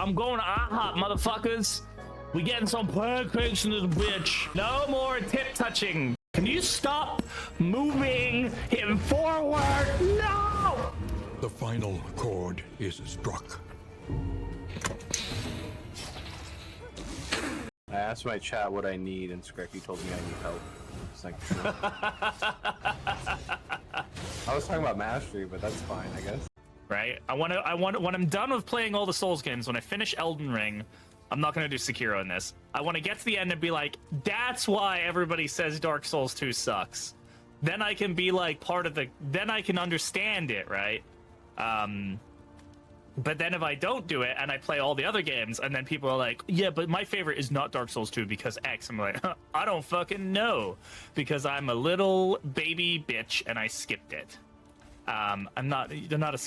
I'm going to IHOP, motherfuckers. We getting some pancakes in this bitch. No more tip touching. Can you stop moving him forward? No! The final chord is struck. I asked my chat what I need, and Scrappy told me I need help. It's like, sure. I was talking about mastery, but that's fine, I guess. Right? When I'm done with playing all the Souls games, when I finish Elden Ring, I'm not gonna do Sekiro in this. I want to get to the end and be like, that's why everybody says Dark Souls 2 sucks. Then I can be like part of the, then I can understand it, right? But then if I don't do it and I play all the other games and then people are like, yeah, but my favorite is not Dark Souls 2 because X. I'm like, I don't fucking know, because I'm a little baby bitch and I skipped it. I'm not, they're not a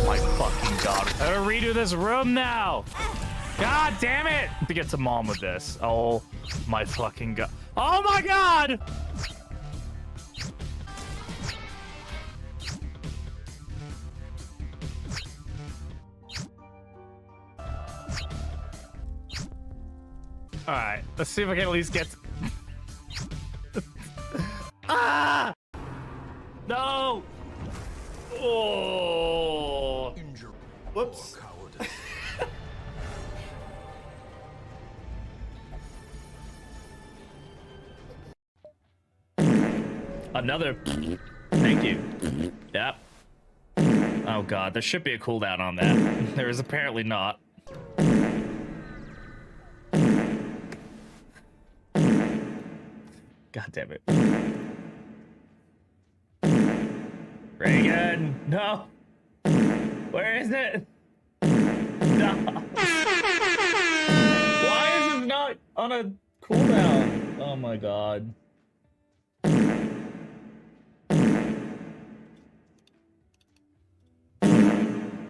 my fucking god. I gotta redo this room now. God damn it. To get to mom with this. Oh my fucking god. Oh my god. All right, let's see if I can at least get. Ah! No! Oh! Whoops. Another. Thank you. Yep. Oh god, there should be a cooldown on that. There is apparently not. God damn it. Reagan, no. Where is it? No. Why is it not on a cooldown? Oh my god.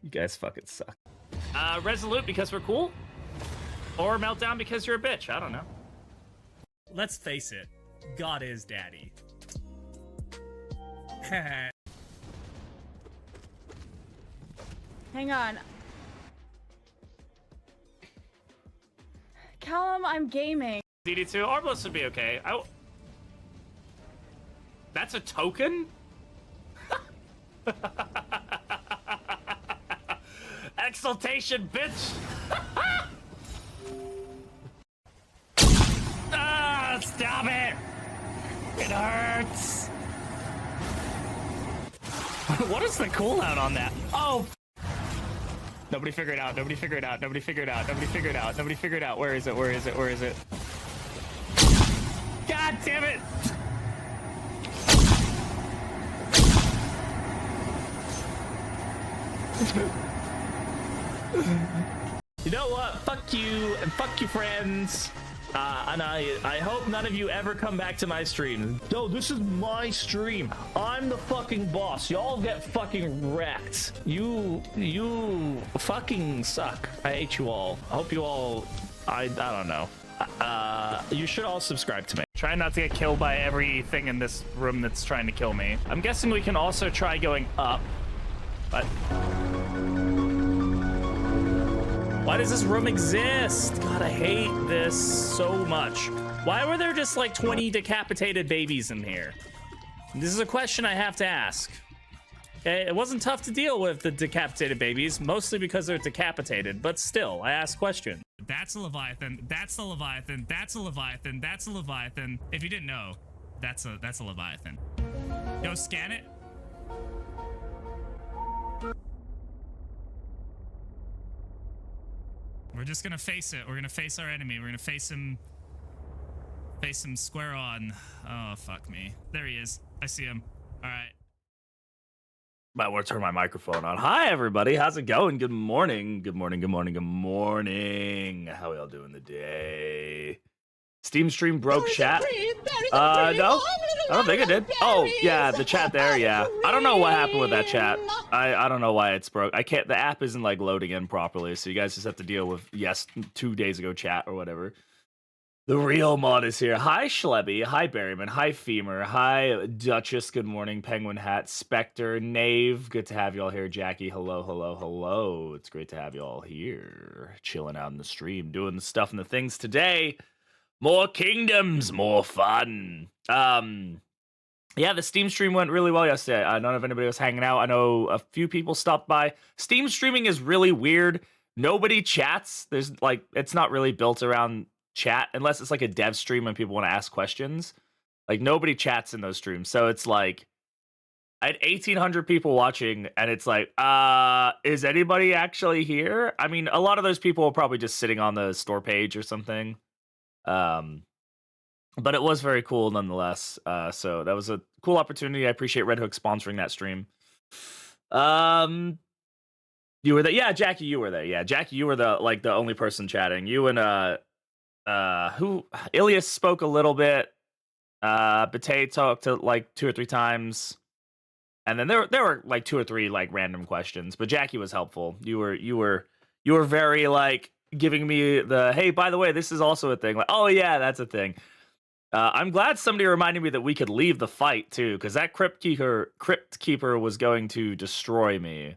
You guys fucking suck. Resolute because we're cool? Or meltdown because you're a bitch, I don't know. Let's face it, God is daddy. Hang on. Callum, I'm gaming. ddII, Arbalest would be okay. That's a token? Exaltation, bitch! Ah, stop it! It hurts! What is the cooldown on that? Oh! Nobody figure it out, nobody figure it out, nobody figure it out, nobody figure it out, nobody figure it out. Where is it, where is it, where is it? God damn it! You know what? Fuck you and fuck your friends. And I hope none of you ever come back to my stream. Yo, this is my stream. I'm the fucking boss. Y'all get fucking wrecked. You fucking suck. I hate you all. I hope you all, I don't know. You should all subscribe to me. Try not to get killed by everything in this room that's trying to kill me. I'm guessing we can also try going up, but why does this room exist? God, I hate this so much. Why were there just like 20 decapitated babies in here? This is a question I have to ask. Okay, it wasn't tough to deal with the decapitated babies, mostly because they're decapitated, but still, I ask questions. That's a Leviathan, that's a Leviathan, that's a Leviathan, that's a Leviathan. If you didn't know, that's a Leviathan. Yo, scan it. We're just gonna face it. We're gonna face our enemy. We're gonna face him square on. Oh, fuck me. There he is. I see him. All right. Might want to turn my microphone on. Hi, everybody. How's it going? Good morning. Good morning. Good morning. Good morning. How y'all doing today? Steam stream broke chat. No, I don't think it did. Oh, yeah, the chat there, yeah. I don't know what happened with that chat. I don't know why it's broke. I can't, the app isn't like loading in properly, so you guys just have to deal with, yes, 2 days ago chat or whatever. The real mod is here. Hi, Schlebby. Hi, Berryman. Hi, Femur. Hi, Duchess. Good morning. Penguin Hat. Spectre. Knave. Good to have you all here. Jackie. Hello, hello, hello. It's great to have you all here. Chilling out in the stream. Doing the stuff and the things today. More kingdoms. More fun. Yeah, the Steam stream went really well yesterday. I don't know if anybody was hanging out. I know a few people stopped by. Steam streaming is really weird. Nobody chats. There's like, it's not really built around chat unless it's like a dev stream and people want to ask questions. Like nobody chats in those streams. So it's like I had 1,800 people watching and it's like, is anybody actually here? I mean, a lot of those people are probably just sitting on the store page or something. But it was very cool nonetheless. So that was a cool opportunity. I appreciate Red Hook sponsoring that stream. You were there? Yeah, Jackie, you were there. Yeah, Jackie, you were the only person chatting. You and who Ilias spoke a little bit. Bate talked to like 2 or 3 times. And then there were like 2 or 3 like random questions, but Jackie was helpful. You were very like giving me the, hey, by the way, this is also a thing. Like, oh yeah, that's a thing. I'm glad somebody reminded me that we could leave the fight too, because that crypt keeper was going to destroy me.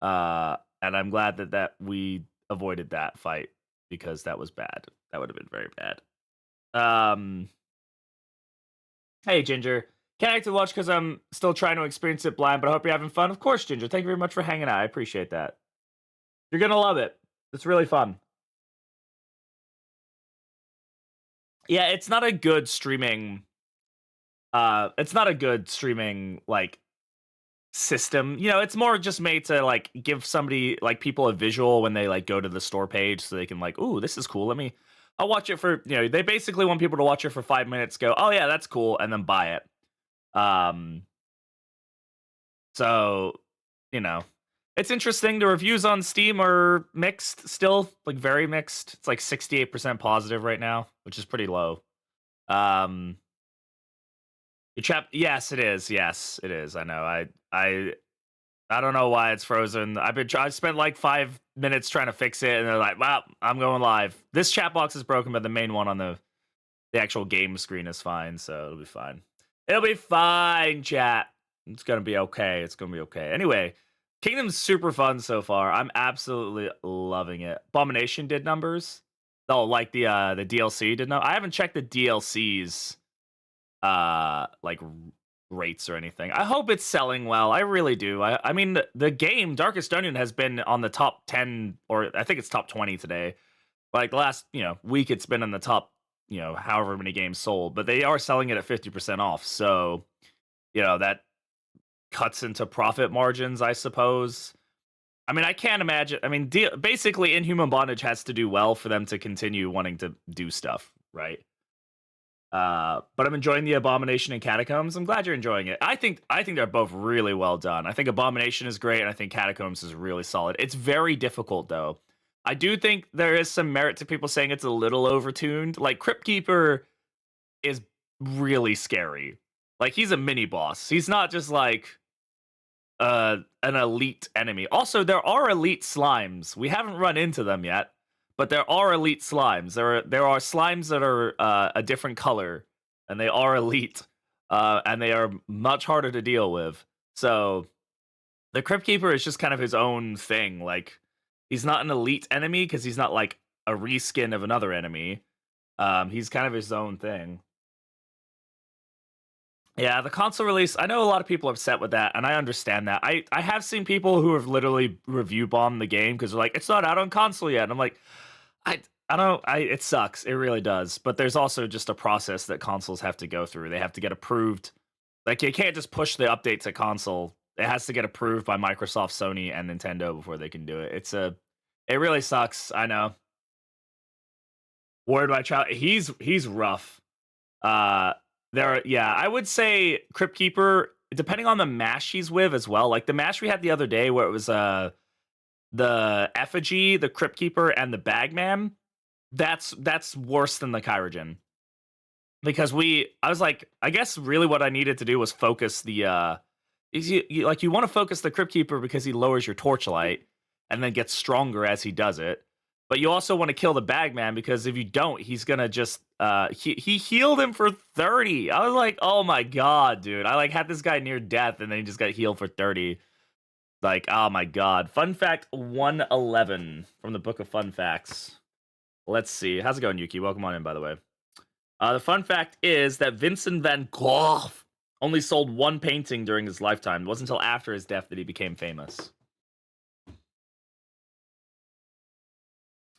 And I'm glad that we avoided that fight because that was bad. That would have been very bad. Hey Ginger, can't act to watch because I'm still trying to experience it blind, but I hope you're having fun. Of course, Ginger. Thank you very much for hanging out. I appreciate that. You're gonna love it. It's really fun. Yeah, it's not a good streaming. It's not a good streaming like system. You know, it's more just made to like give somebody like people a visual when they like go to the store page so they can like, ooh, this is cool. I'll watch it for, you know, they basically want people to watch it for 5 minutes, go, oh yeah, that's cool, and then buy it. So, you know, it's interesting. The reviews on Steam are mixed still, like very mixed. It's like 68% positive right now, which is pretty low. Yes, it is. Yes, it is. I know. I don't know why it's frozen. I spent like 5 minutes trying to fix it, and they're like, "Well, I'm going live." This chat box is broken, but the main one on the actual game screen is fine, so it'll be fine. It'll be fine, chat. It's gonna be okay. It's gonna be okay. Anyway, Kingdom's super fun so far. I'm absolutely loving it. Abomination did numbers. Oh, like the DLC did I haven't checked the DLCs like rates or anything. I hope it's selling well. I really do. I mean the game Darkest Dungeon has been on the top 10, or I think it's top 20 today. Like the last, week it's been in the top, however many games sold, but they are selling it at 50% off. So, that cuts into profit margins, I suppose. I mean, I can't imagine. I mean, basically Inhuman Bondage has to do well for them to continue wanting to do stuff, right? But I'm enjoying the Abomination and Catacombs. I'm glad you're enjoying it. I think they're both really well done. I think Abomination is great, and I think Catacombs is really solid. It's very difficult, though. I do think there is some merit to people saying it's a little overtuned. Like, Crypt Keeper is really scary. Like, he's a mini boss. He's not just like an elite enemy. Also, there are elite slimes. We haven't run into them yet. But there are elite slimes. There are slimes that are a different color, and they are elite, and they are much harder to deal with. So the Crypt Keeper is just kind of his own thing. Like, he's not an elite enemy because he's not like a reskin of another enemy. He's kind of his own thing. Yeah, the console release, I know a lot of people are upset with that, and I understand that. I have seen people who have literally review bombed the game because they're like, it's not out on console yet. And I'm like, I don't, it sucks. It really does. But there's also just a process that consoles have to go through. They have to get approved. Like, you can't just push the update to console. It has to get approved by Microsoft, Sony, and Nintendo before they can do it. It really sucks. I know. Word by child, he's rough. I would say Crypt Keeper, depending on the mash he's with as well. Like the mash we had the other day where it was the Effigy, the Crypt Keeper, and the Bagman. That's worse than the Kyrogen. Because I was like, I guess really what I needed to do was focus the you want to focus the Crypt Keeper because he lowers your torchlight and then gets stronger as he does it. But you also want to kill the bagman because if you don't, he's gonna just he healed him for 30. I was like, oh my god, dude. I like had this guy near death and then he just got healed for 30. Like, oh my god. Fun fact 111 from the Book of Fun Facts. Let's see. How's it going, Yuki? Welcome on in, by the way. The fun fact is that Vincent van Gogh only sold one painting during his lifetime. It wasn't until after his death that he became famous.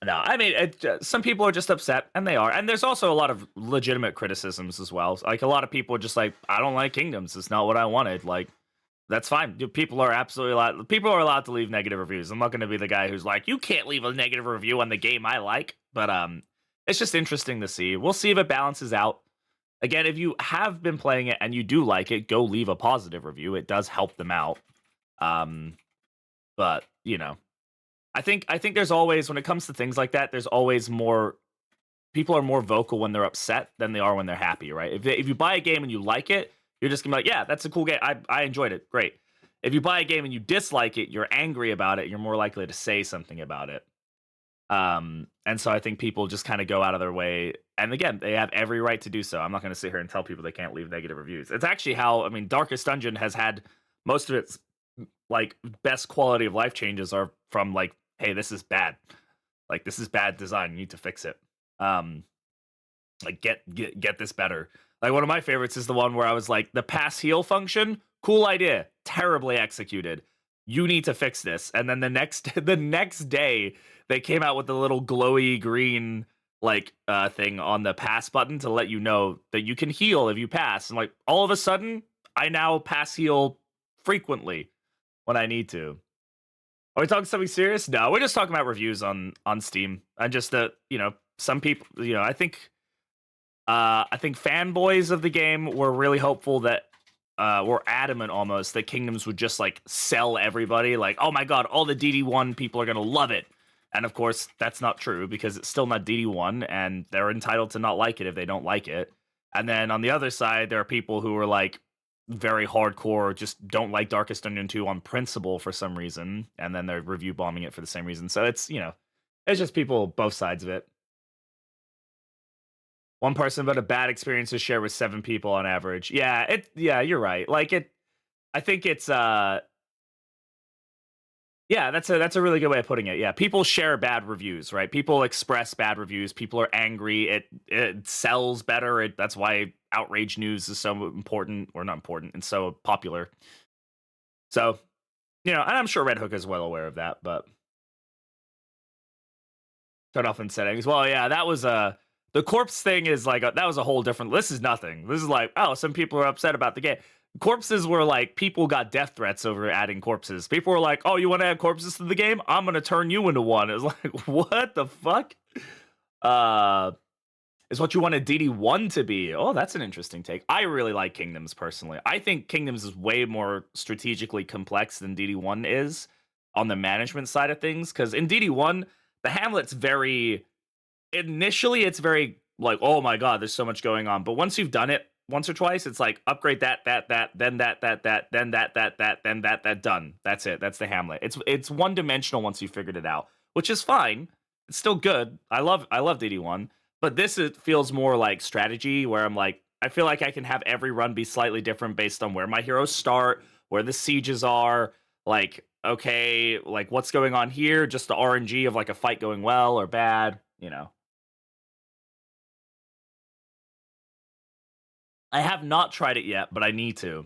No, I mean, some people are just upset, and they are. And there's also a lot of legitimate criticisms as well. Like, a lot of people are just like, I don't like Kingdoms. It's not what I wanted. Like, that's fine. People are absolutely allowed. People are allowed to leave negative reviews. I'm not going to be the guy who's like, you can't leave a negative review on the game I like. But it's just interesting to see. We'll see if it balances out. Again, if you have been playing it and you do like it, go leave a positive review. It does help them out. But, you know. I think there's always, when it comes to things like that, there's always more, people are more vocal when they're upset than they are when they're happy, right? If you buy a game and you like it, you're just gonna be like, yeah, that's a cool game. I enjoyed it. Great. If you buy a game and you dislike it, you're angry about it, you're more likely to say something about it. And so I think people just kind of go out of their way. And again, they have every right to do so. I'm not going to sit here and tell people they can't leave negative reviews. It's actually how, I mean, Darkest Dungeon has had most of its like best quality of life changes are from like, hey, this is bad. Like, this is bad design. You need to fix it. Like, get this better. Like, one of my favorites is the one where I was like, the pass heal function, cool idea, terribly executed. You need to fix this. And then the next day, they came out with the little glowy green like thing on the pass button to let you know that you can heal if you pass. And like, all of a sudden, I now pass heal frequently when I need to. Are we talking something serious? No, we're just talking about reviews on Steam. And just that, you know, some people, you know, I think fanboys of the game were really hopeful that were adamant almost that Kingdoms would just like sell everybody. Like, oh my god, all the ddI people are gonna love it. And of course, that's not true because it's still not ddI, and they're entitled to not like it if they don't like it. And then on the other side, there are people who are like very hardcore, just don't like Darkest Dungeon 2 on principle for some reason, and then they're review bombing it for the same reason. So it's, you know, it's just people, both sides of it. One person about a bad experience to share with 7 people on average. Yeah, you're right. Like I think it's yeah, that's a really good way of putting it. Yeah, people share bad reviews, right? People express bad reviews. People are angry. It sells better. That's why outrage news is so important, or not important, and so popular. So, you know, and I'm sure Red Hook is well aware of that, but turn off in settings. Well, yeah, that was the corpse thing is like that was a whole different. This is nothing. This is like, oh, some people are upset about the game. Corpses were like, people got death threats over adding corpses. People were like, oh, you want to add corpses to the game? I'm going to turn you into one. It was like, what the fuck? Is what you wanted ddI to be. Oh, that's an interesting take. I really like Kingdoms personally. I think Kingdoms is way more strategically complex than ddI is on the management side of things. Because in ddI, the Hamlet's very, initially it's very like, oh my god, there's so much going on. But once you've done it once or twice, it's like upgrade that, then that, then that, done. That's it. That's the Hamlet. It's one dimensional once you figured it out, which is fine. It's still good. I love ddI, but this feels more like strategy, where I'm like, I feel like I can have every run be slightly different based on where my heroes start, where the sieges are, like, okay, like what's going on here, just the RNG of like a fight going well or bad, you know. I have not tried it yet, but I need to.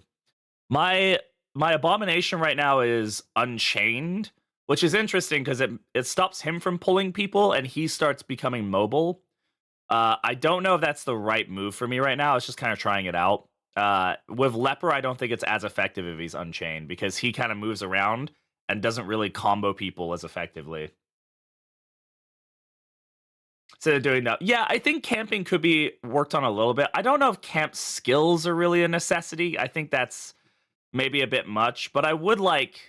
My abomination right now is Unchained, which is interesting because it stops him from pulling people and he starts becoming mobile. I don't know if that's the right move for me right now. I was just kind of trying it out. With Leper, I don't think it's as effective if he's Unchained because he kind of moves around and doesn't really combo people as effectively. Instead of doing that, yeah, I think camping could be worked on a little bit. I don't know if camp skills are really a necessity. I think that's maybe a bit much, but I would like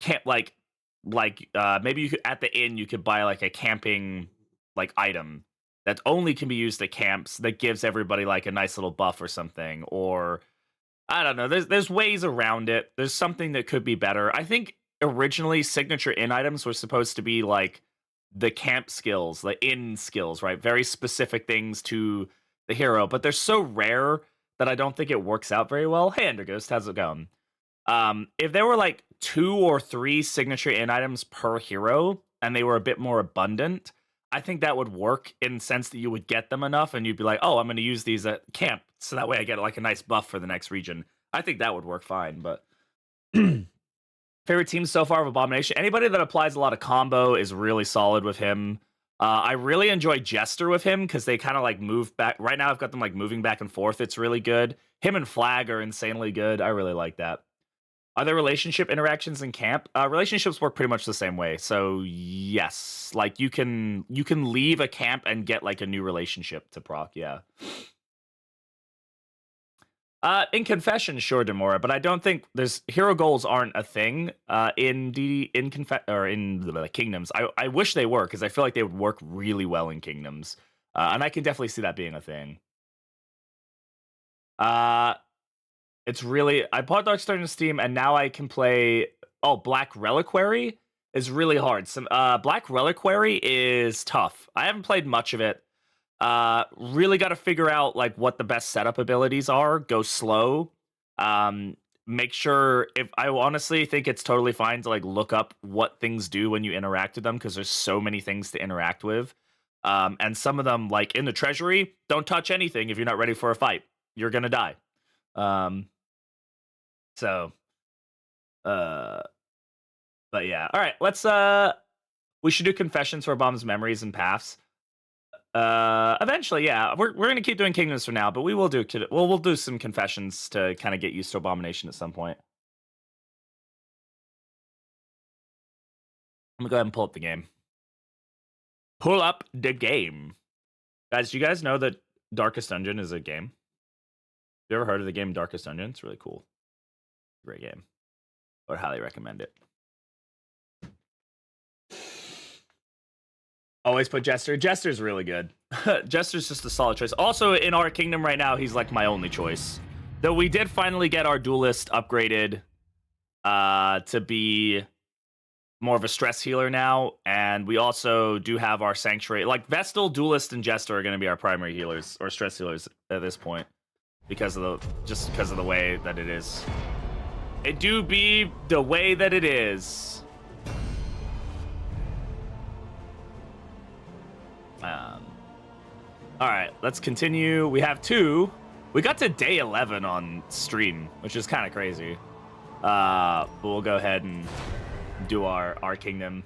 camp maybe you could, at the inn you could buy like a camping like item that only can be used at camps that gives everybody like a nice little buff or something. Or I don't know. There's ways around it. There's something that could be better. I think originally signature inn items were supposed to be like the camp skills, the in skills, right? Very specific things to the hero, but they're so rare that I don't think it works out very well. Hey, Underghost, how's it going? If there were like 2 or 3 signature in items per hero and they were a bit more abundant, I think that would work in the sense that you would get them enough and you'd be like, oh, I'm going to use these at camp. So that way I get like a nice buff for the next region. I think that would work fine, but favorite teams so far of Abomination. Anybody that applies a lot of combo is really solid with him. I really enjoy Jester with him because they kind of like move back. Right now I've got them like moving back and forth. It's really good. Him and Flag are insanely good. I really like that. Are there relationship interactions in camp? Relationships work pretty much the same way. So yes, like you can leave a camp and get like a new relationship to proc. Yeah. In Confession, sure, Demora, but I don't think there's hero goals aren't a thing in Kingdoms. I wish they were because I feel like they would work really well in Kingdoms, and I can definitely see that being a thing. It's really I bought Darkstar on Steam, and now I can play. Oh, Black Reliquary is really hard. Some Black Reliquary is tough. I haven't played much of it. Really got to figure out like what the best setup abilities are. Go slow. Make sure I honestly think it's totally fine to like look up what things do when you interact with them because there's so many things to interact with. And some of them, like in the treasury, don't touch anything if you're not ready for a fight. You're gonna die. But yeah. All right, let's we should do confessions for Bomb's memories and paths. Eventually, yeah, we're gonna keep doing Kingdoms for now, but we'll do some confessions to kind of get used to Abomination at some point. I'm gonna go ahead and pull up the game. Pull up the game, guys. Do you guys know that Darkest Dungeon is a game? You ever heard of the game Darkest Dungeon? It's really cool. Great game. I would highly recommend it. Always put Jester. Jester's really good. Jester's just a solid choice. Also, in our kingdom right now, he's like my only choice. Though we did finally get our duelist upgraded to be more of a stress healer now. And we also do have our Sanctuary. Like, Vestal, Duelist, and Jester are going to be our primary healers or stress healers at this point. Because of the way that it is. It do be the way that it is. All right, let's continue. We have 2. We got to day 11 on stream, which is kind of crazy. But we'll go ahead and do our kingdom.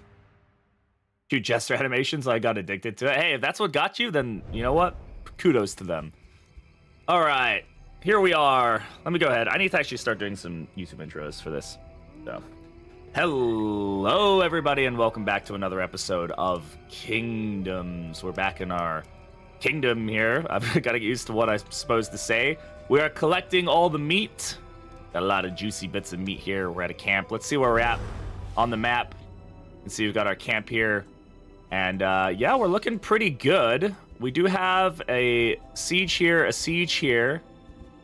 2 Jester animations. I got addicted to it. Hey, if that's what got you, then you know what? Kudos to them. All right, here we are. Let me go ahead. I need to actually start doing some YouTube intros for this. So, hello, everybody, and welcome back to another episode of Kingdoms. We're back in our kingdom here. I've got to get used to what I'm supposed to say. We are collecting all the meat. Got a lot of juicy bits of meat here. We're at a camp. Let's see where we're at on the map. You can see we've got our camp here. And yeah, we're looking pretty good. We do have a siege here,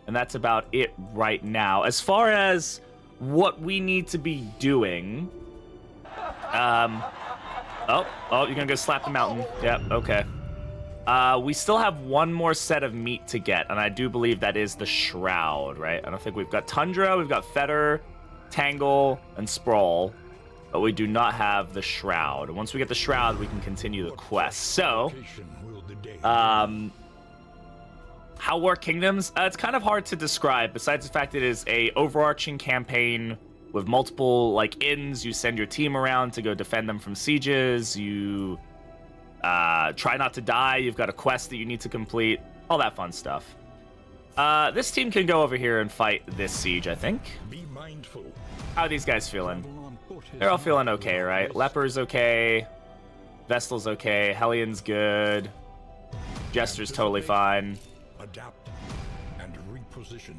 and that's about it right now. As far as what we need to be doing, oh, you're gonna go slap the mountain. Yep, okay. We still have one more set of meat to get, and I do believe that is the Shroud, right? I don't think we've got Tundra, we've got Fetter, Tangle, and Sprawl, but we do not have the Shroud. Once we get the Shroud, we can continue the quest. So, how work Kingdoms? It's kind of hard to describe, besides the fact it is a overarching campaign with multiple, like, inns. You send your team around to go defend them from sieges. You try not to die. You've got a quest that you need to complete. All that fun stuff. This team can go over here and fight this siege, I think. Be mindful. How are these guys feeling? They're all feeling okay, right? Leper's okay. Vestal's okay. Hellion's good. Jester's totally fine. Adapt and reposition.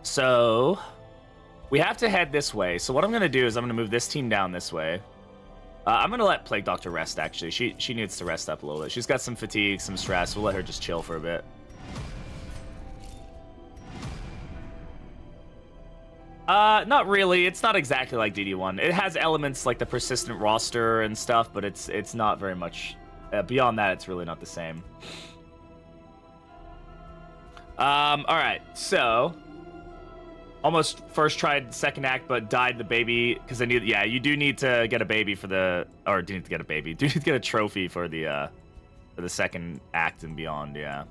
So we have to head this way. So what I'm gonna do is I'm gonna move this team down this way. I'm gonna let Plague Doctor rest. Actually, she needs to rest up a little bit. She's got some fatigue, some stress. We'll let her just chill for a bit. Not really. It's not exactly like ddI. It has elements like the persistent roster and stuff, but it's not very much. Beyond that, it's really not the same. All right. So, almost first tried second act, but died the baby because I need. Yeah, you do need to get a baby for the, or do need to get a baby. Do need to get a trophy for the second act and beyond. Yeah.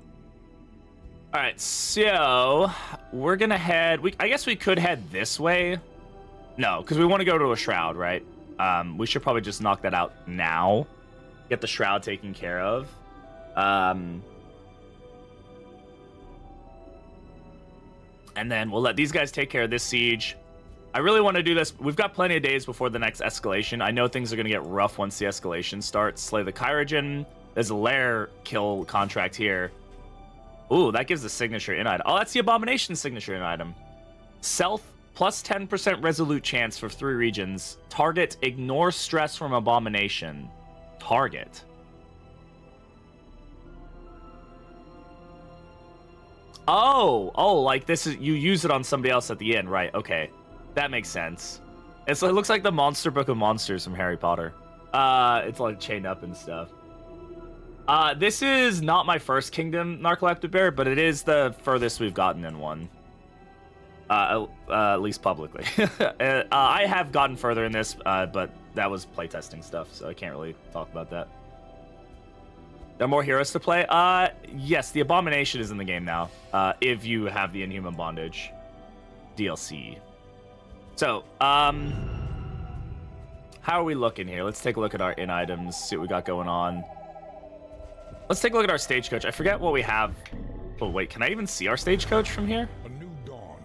All right, so we're gonna head. I guess we could head this way. No, because we want to go to a shroud, right? We should probably just knock that out now. Get the shroud taken care of. And then we'll let these guys take care of this siege. I really want to do this. We've got plenty of days before the next escalation. I know things are gonna get rough once the escalation starts. Slay the Kyrogen. There's a lair kill contract here. Ooh, that gives the signature in item. Oh, that's the abomination signature in item. Self plus 10% resolute chance for 3 regions. Target ignore stress from abomination. Target. Oh, like this is, you use it on somebody else at the end, right? Okay, that makes sense. It looks like the Monster Book of Monsters from Harry Potter. It's like chained up and stuff. This is not my first kingdom, Narcoleptic Bear, but it is the furthest we've gotten in one. At least publicly. I have gotten further in this, but that was playtesting stuff, so I can't really talk about that. There are more heroes to play? Yes, the Abomination is in the game now, if you have the Inhuman Bondage DLC. So, how are we looking here? Let's take a look at our in items, see what we got going on. Let's take a look at our stagecoach. I forget what we have. Oh, wait, can I even see our stagecoach from here? A new dawn.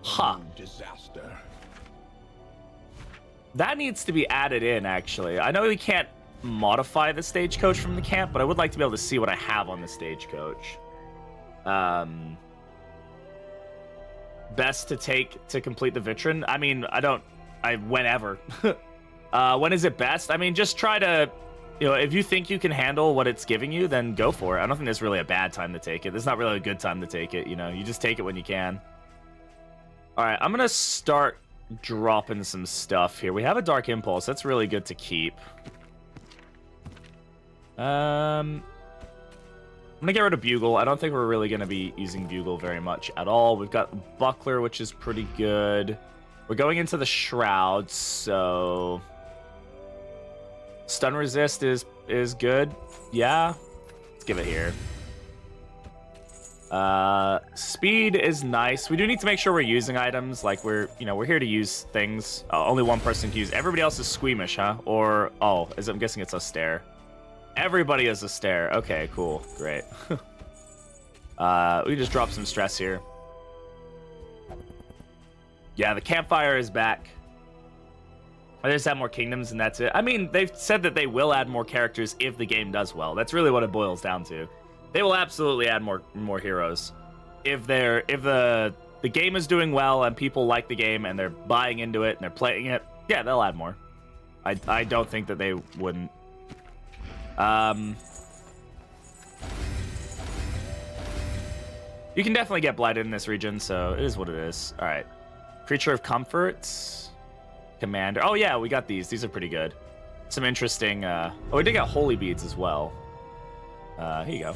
Huh. New disaster. That needs to be added in, actually. I know we can't modify the stagecoach from the camp, but I would like to be able to see what I have on the stagecoach. Best to take to complete the Vitrin? I mean, whenever. When is it best? I mean, just try to... You know, if you think you can handle what it's giving you, then go for it. I don't think there's really a bad time to take it. There's not really a good time to take it, you know. You just take it when you can. All right, I'm going to start dropping some stuff here. We have a Dark Impulse. That's really good to keep. I'm going to get rid of Bugle. I don't think we're really going to be using Bugle very much at all. We've got Buckler, which is pretty good. We're going into the Shroud, so... Stun resist is good. Yeah. Let's give it here. Speed is nice. We do need to make sure we're using items. Like we're here to use things. Only one person can use. Everybody else is squeamish, huh? Or, I'm guessing it's a stare. Everybody is a stare. Okay, cool. Great. We just drop some stress here. Yeah, the campfire is back. I just add more kingdoms and that's it. I mean, they've said that they will add more characters if the game does well. That's really what it boils down to. They will absolutely add more heroes. If the game is doing well and people like the game and they're buying into it and they're playing it, yeah, they'll add more. I don't think that they wouldn't. You can definitely get blighted in this region, so it is what it is. All right. Creature of Comfort. Commander. Oh, yeah, we got these. These are pretty good. Some interesting... Oh, we did get Holy Beads as well. Here you go.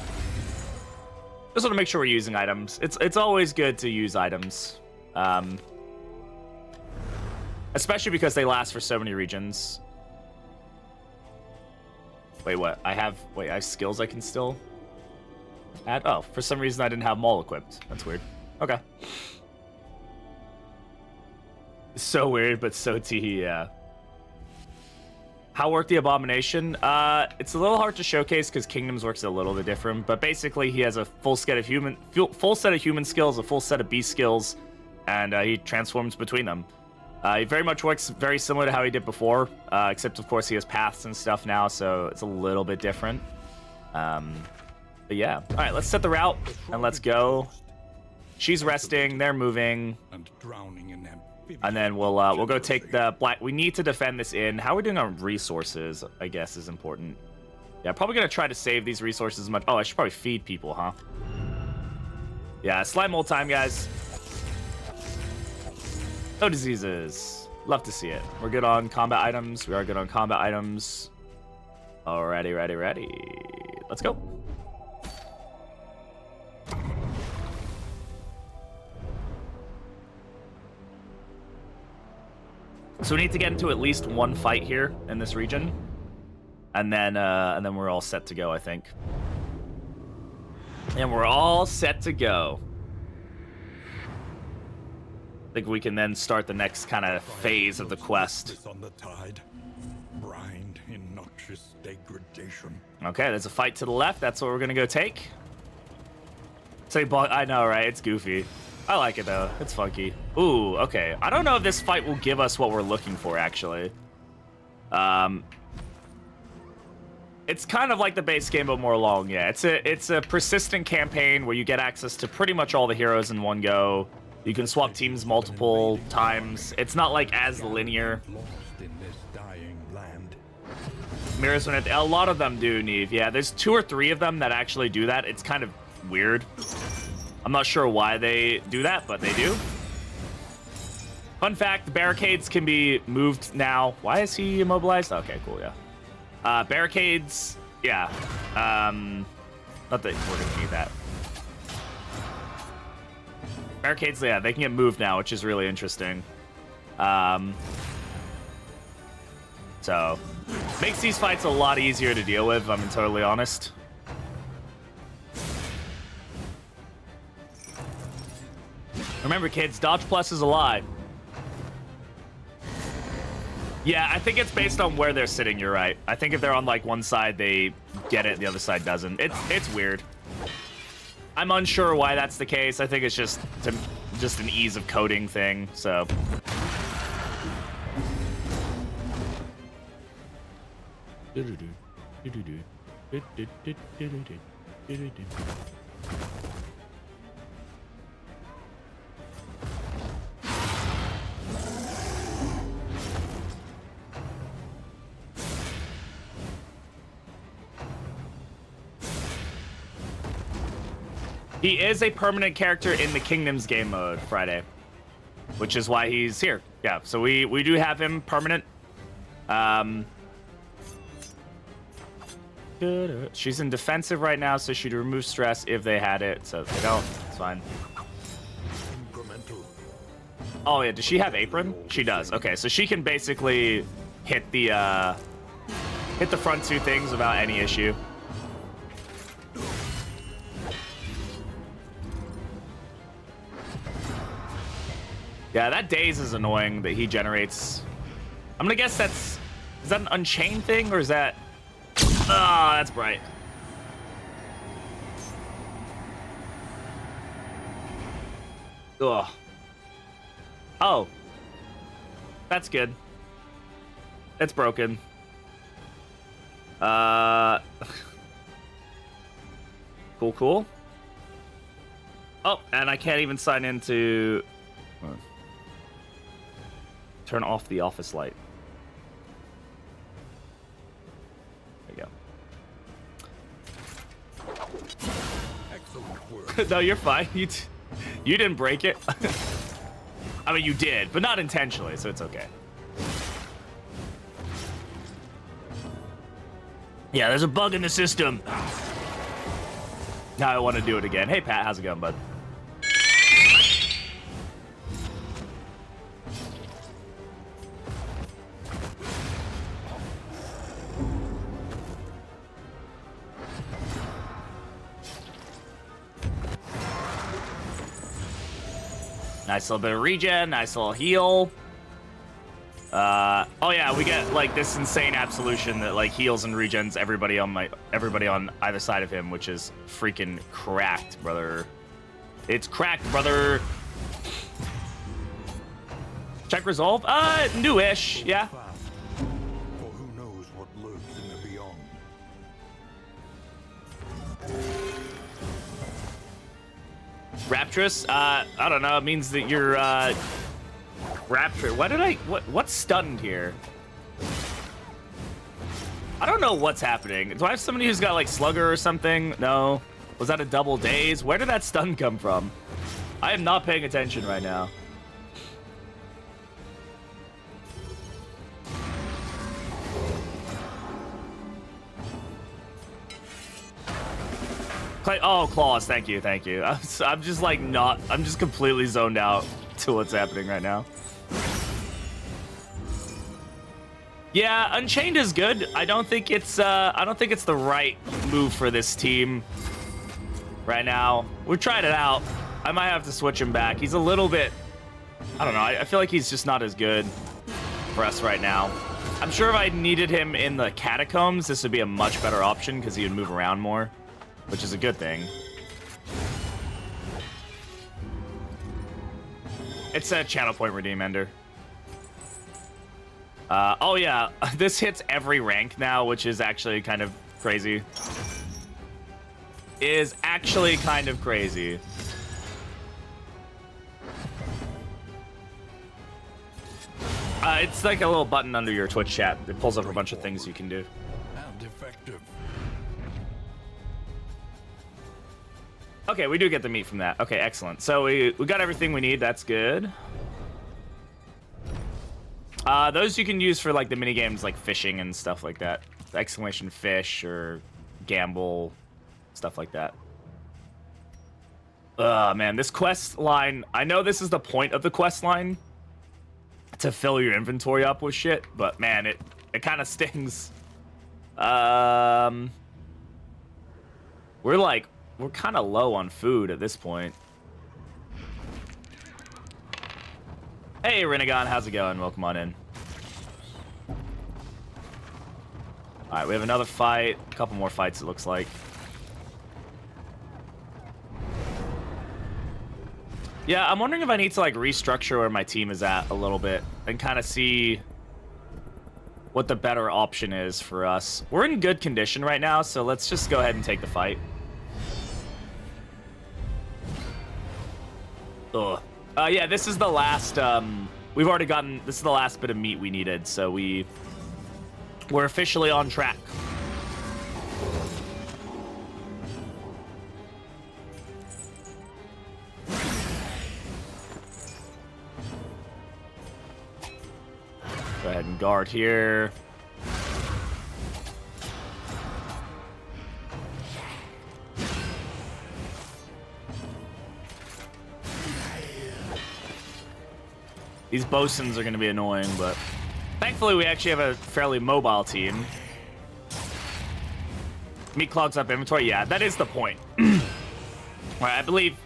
Just want to make sure we're using items. It's always good to use items. Especially because they last for so many regions. Wait, what? I have skills I can still add? Oh, for some reason I didn't have Maul equipped. That's weird. Okay. So weird, but so tee, yeah. How worked the Abomination? It's a little hard to showcase because Kingdoms works a little bit different, but basically he has a full set of human skills, a full set of beast skills, and he transforms between them. He very much works very similar to how he did before, except of course he has paths and stuff now, so it's a little bit different. But yeah. All right, let's set the route and let's go. She's resting, they're moving. And drowning in them. And then we'll go take the black. We need to defend this in. How are we doing on resources, I guess, is important. Yeah, probably going to try to save these resources as much. Oh, I should probably feed people, huh? Yeah, slime mold time, guys. No diseases. Love to see it. We're good on combat items. We are good on combat items. Alrighty, ready. Let's go. So we need to get into at least one fight here in this region, and then we're all set to go, I think. And we're all set to go. I think we can then start the next kind of phase of the quest. On the tide, brined in noxious degradation. Okay, there's a fight to the left. That's what we're gonna go take. Say, I know, right? It's goofy. I like it though. It's funky. Ooh, okay. I don't know if this fight will give us what we're looking for, actually. It's kind of like the base game, but more long. Yeah, it's a persistent campaign where you get access to pretty much all the heroes in one go. You can swap teams multiple times. It's not like as linear. Lost in this dying land. Mirrors when a lot of them do, Neve. Yeah, there's 2 or 3 of them that actually do that. It's kind of weird. I'm not sure why they do that, but they do. Fun fact, the barricades can be moved now. Why is he immobilized? Okay, cool, yeah. Barricades, yeah. Not that we're gonna need that. Barricades, yeah, they can get moved now, which is really interesting. So, makes these fights a lot easier to deal with, if I'm totally honest. Remember, kids, dodge plus is a lie. Yeah, I think it's based on where they're sitting, you're right. I think if they're on, like, one side, they get it, the other side doesn't. It's weird. I'm unsure why that's the case. I think it's just an ease of coding thing, so... He is a permanent character in the Kingdoms game mode, Friday, which is why he's here. Yeah, so we do have him permanent. She's in defensive right now, so she'd remove stress if they had it. So if they don't, it's fine. Incremental. Oh yeah, does she have apron? She does. Okay, so she can basically hit the front 2 things without any issue. Yeah, that daze is annoying that he generates. I'm gonna guess is that an unchained thing, or is that... Ah, that's bright. Ugh. Oh. That's good. It's broken. Cool. Oh, and I can't even sign into... Turn off the office light. There you go. Excellent work. No, you're fine. You didn't break it. I mean, you did, but not intentionally, so it's okay. Yeah, there's a bug in the system. Now I want to do it again. Hey, Pat, how's it going, bud? Nice little bit of regen, nice little heal. Oh yeah, we get like this insane absolution that like heals and regens everybody on either side of him, which is freaking cracked, brother. It's cracked, brother. Check resolve. Newish, yeah. For who knows what lurks in the beyond. Rapturous? I don't know. It means that you're, Rapture. What's stunned here? I don't know what's happening. Do I have somebody who's got, like, Slugger or something? No. Was that a double daze? Where did that stun come from? I am not paying attention right now. Oh, claws. Thank you. Thank you. I'm just like not. I'm just completely zoned out to what's happening right now. Yeah, Unchained is good. I don't think it's the right move for this team right now. We're trying it out. I might have to switch him back. He's a little bit, I don't know. I feel like he's just not as good for us right now. I'm sure if I needed him in the catacombs, this would be a much better option because he would move around more, which is a good thing. It's a channel point redeem ender. Oh yeah, this hits every rank now, which is actually kind of crazy. It's like a little button under your Twitch chat. It pulls up a bunch of things you can do. How defective. Okay, we do get the meat from that. Okay, excellent. So we got everything we need. That's good. Those you can use for like the mini games, like fishing and stuff like that. Exclamation fish or gamble, stuff like that. Man, this quest line. I know this is the point of the quest line, to fill your inventory up with shit, but man, it kind of stings. We're kind of low on food at this point. Hey, Renegon, how's it going? Welcome on in. All right, we have another fight. A couple more fights, it looks like. Yeah, I'm wondering if I need to like restructure where my team is at a little bit and kind of see what the better option is for us. We're in good condition right now, so let's just go ahead and take the fight. Ugh. Yeah, this is the last, we've already gotten, this is the last bit of meat we needed, so we're officially on track. Go ahead and guard here. These bosuns are going to be annoying, but thankfully we actually have a fairly mobile team. Meat clogs up inventory. Yeah, that is the point. Right, I believe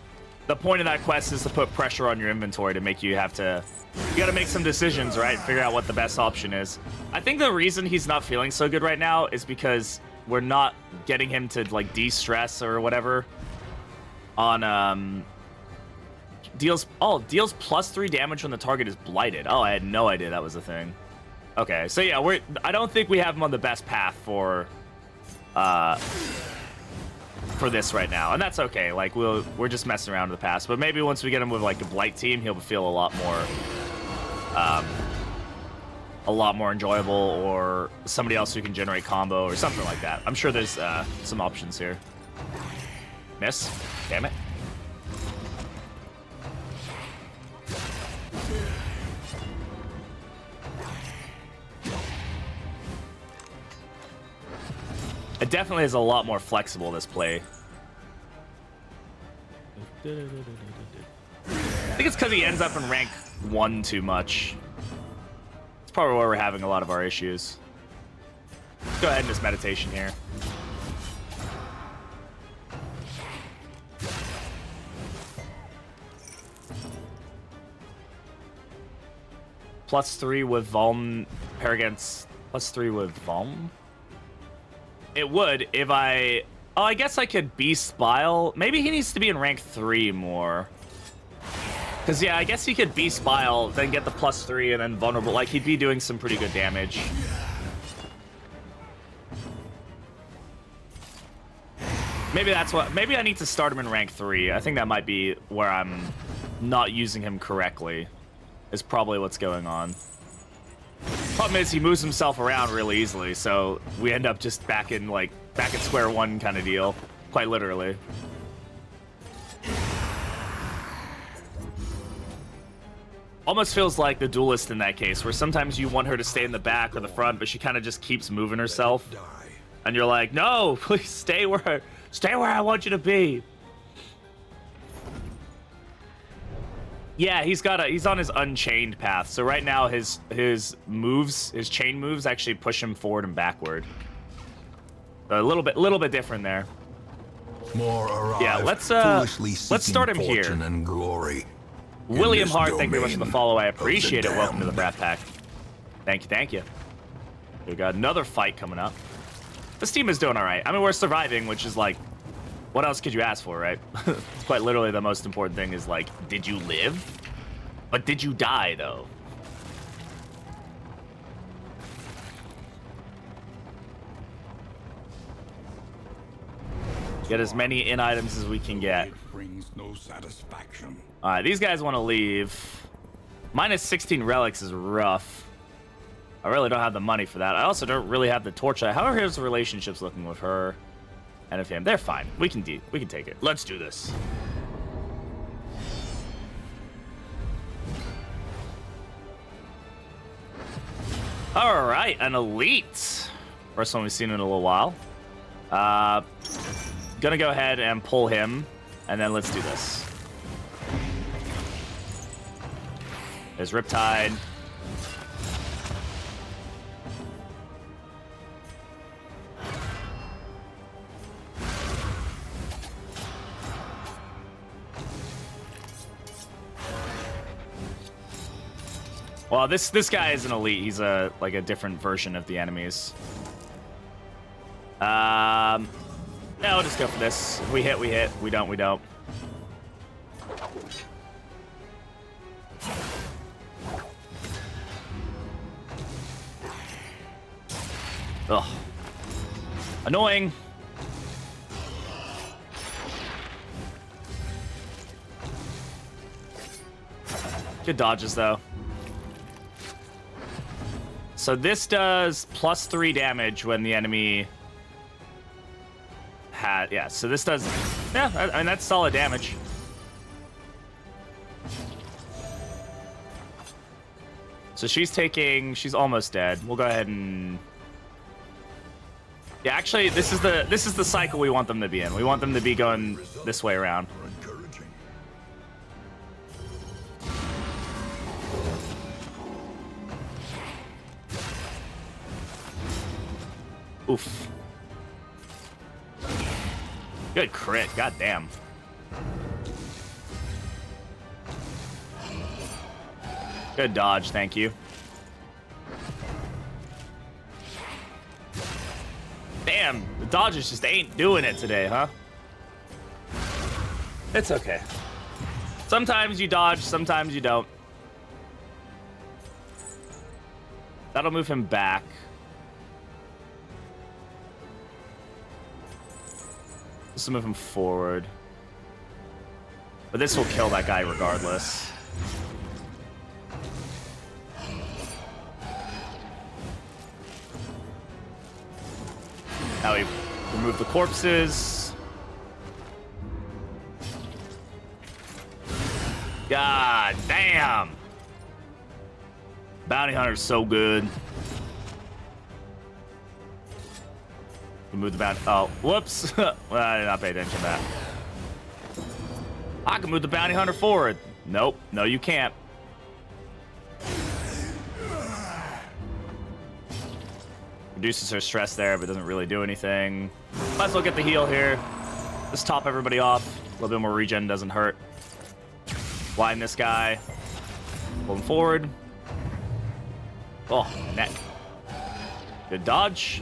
the point of that quest is to put pressure on your inventory to make you have to... You got to make some decisions, right? Figure out what the best option is. I think the reason he's not feeling so good right now is because we're not getting him to, like, de-stress or whatever on, deals +3 damage when the target is blighted. Oh, I had no idea that was a thing. Okay, so yeah, I don't think we have him on the best path for this right now, and that's okay. Like we're just messing around with the past, but maybe once we get him with like a blight team, he'll feel a lot more enjoyable, or somebody else who can generate combo or something like that. I'm sure there's some options here. Miss, damn it. It definitely is a lot more flexible, this play. I think it's because he ends up in rank 1 too much. It's probably where we're having a lot of our issues. Let's go ahead and just meditation here. +3 with Vuln, pair against +3 with Vuln? It would if I... Oh, I guess I could Beast Spile. Maybe he needs to be in rank 3 more. Because, yeah, I guess he could Beast Spile, then get the +3, and then Vulnerable. Like, he'd be doing some pretty good damage. Maybe that's what... Maybe I need to start him in rank 3. I think that might be where I'm not using him correctly. Is probably what's going on. Problem is, he moves himself around really easily, so we end up just back at square one kind of deal, quite literally. Almost feels like the duelist in that case, where sometimes you want her to stay in the back or the front, but she kind of just keeps moving herself, and you're like, no, please stay Stay where I want you to be. Yeah, he's on his unchained path. So right now his chain moves actually push him forward and backward. So a little bit different there. More arrive, Yeah, let's start him here. And glory William Hart, thank you very much for the follow. I appreciate it. Welcome to the Brat Pack. Thank you. We got another fight coming up. This team is doing all right. I mean, we're surviving, which is like, what else could you ask for, right? It's quite literally the most important thing is like, did you live? But did you die, though? Get as many in items as we can get. It brings no satisfaction. All right, these guys want to leave. Minus 16 relics is rough. I really don't have the money for that. I also don't really have the torch. How are his relationships looking with her and with him? They're fine. We can take it. Let's do this. All right, an elite. First one we've seen in a little while. Gonna go ahead and pull him, and then let's do this. There's Riptide. Well, this guy is an elite. He's like a different version of the enemies. No, we'll just go for this. If we hit, we hit. We don't, we don't. Ugh. Annoying. Good dodges, though. So this does +3 damage when the enemy had... Yeah, so this does... Yeah, I mean, that's solid damage. So she's almost dead. We'll go ahead and... Yeah, actually, this is the cycle we want them to be in. We want them to be going this way around. Oof. Good crit. God damn. Good dodge. Thank you. Damn. The dodges just ain't doing it today, huh? It's okay. Sometimes you dodge, sometimes you don't. That'll move him back. This will move him forward. But this will kill that guy regardless. Now we remove the corpses. God damn! Bounty Hunter's so good. Move the bounty. Oh, whoops. Well, I did not pay attention to that. I can move the bounty hunter forward. Nope. No, you can't. Reduces her stress there, but doesn't really do anything. Might as well get the heal here. Just top everybody off. A little bit more regen doesn't hurt. Blind this guy. Pull him forward. Oh, neck. Good dodge.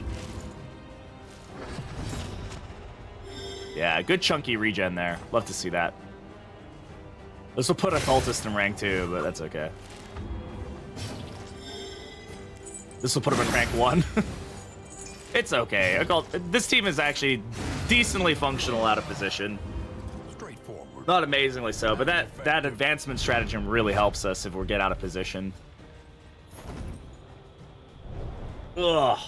Yeah, good chunky regen there. Love to see that. This will put a cultist in rank 2, but that's okay. This will put him in rank 1. It's okay. This team is actually decently functional out of position. Straightforward. Not amazingly so, but that advancement stratagem really helps us if we get out of position. Ugh.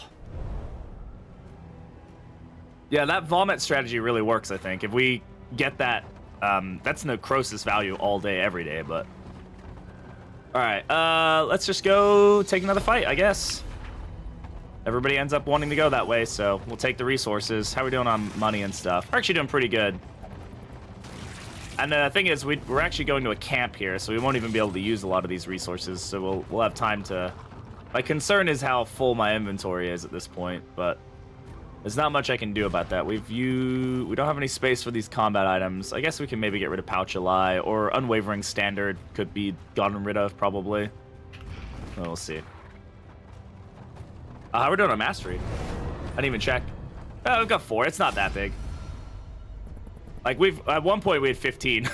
Yeah, that vomit strategy really works, I think. If we get that, that's necrosis value all day, every day, but... Alright, let's just go take another fight, I guess. everybody ends up wanting to go that way, so we'll take the resources. How are we doing on money and stuff? We're actually doing pretty good. And the thing is, we're actually going to a camp here, so we won't even be able to use a lot of these resources, so we'll have time to... My concern is how full my inventory is at this point, but there's not much I can do about that. We don't have any space for these combat items. I guess we can maybe get rid of Pouch Ally, or Unwavering Standard could be gotten rid of, probably. Well, we'll see. How we're doing on Mastery? I didn't even check. Oh, we've got 4. It's not that big. Like, at one point we had 15.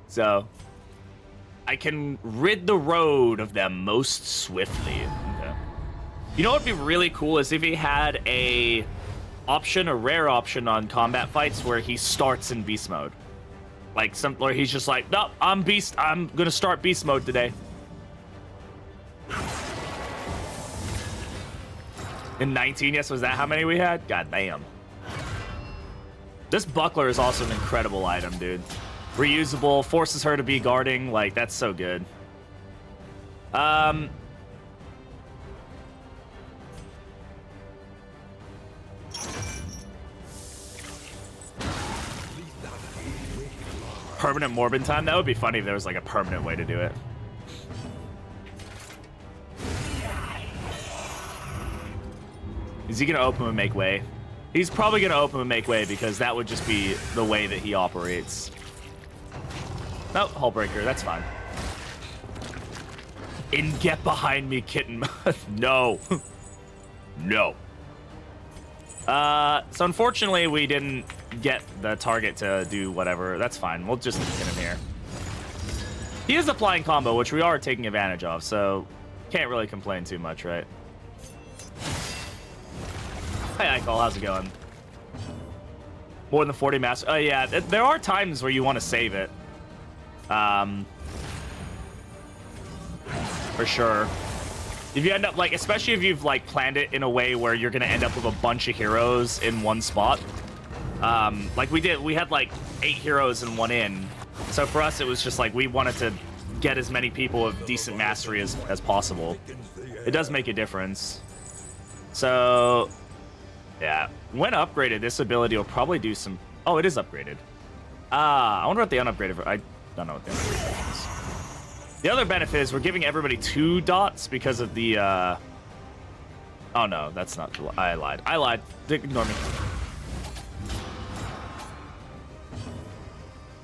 So, I can rid the road of them most swiftly. Okay. You know what would be really cool is if he had a rare option on combat fights where he starts in beast mode. Like, where he's just like, no, I'm gonna start beast mode today. In 19, yes, was that how many we had? God damn. This buckler is also an incredible item, dude. Reusable, forces her to be guarding, like, that's so good. Permanent Morbid time? That would be funny if there was, like, a permanent way to do it. Is he gonna open and make way? He's probably gonna open and make way because that would just be the way that he operates. Nope, Hullbreaker, that's fine. Get behind me, kitten. No. No. So unfortunately we didn't get the target to do whatever. That's fine. We'll just get him here. He is applying combo, which we are taking advantage of, so can't really complain too much, right? Hey, Icol, how's it going? More than 40 mass. Oh, yeah, there are times where you want to save it. For sure. If you end up, like, especially if you've, like, planned it in a way where you're going to end up with a bunch of heroes in one spot. Like we did, we had, like, 8 heroes in one inn. So for us, it was just, like, we wanted to get as many people of decent mastery as possible. It does make a difference. So... yeah, when upgraded, this ability will probably do some... oh, it is upgraded. I wonder what the unupgraded... I don't know what the unupgraded is. The other benefit is we're giving everybody 2 dots because of the... oh, no, that's not... I lied. I lied. Ignore me.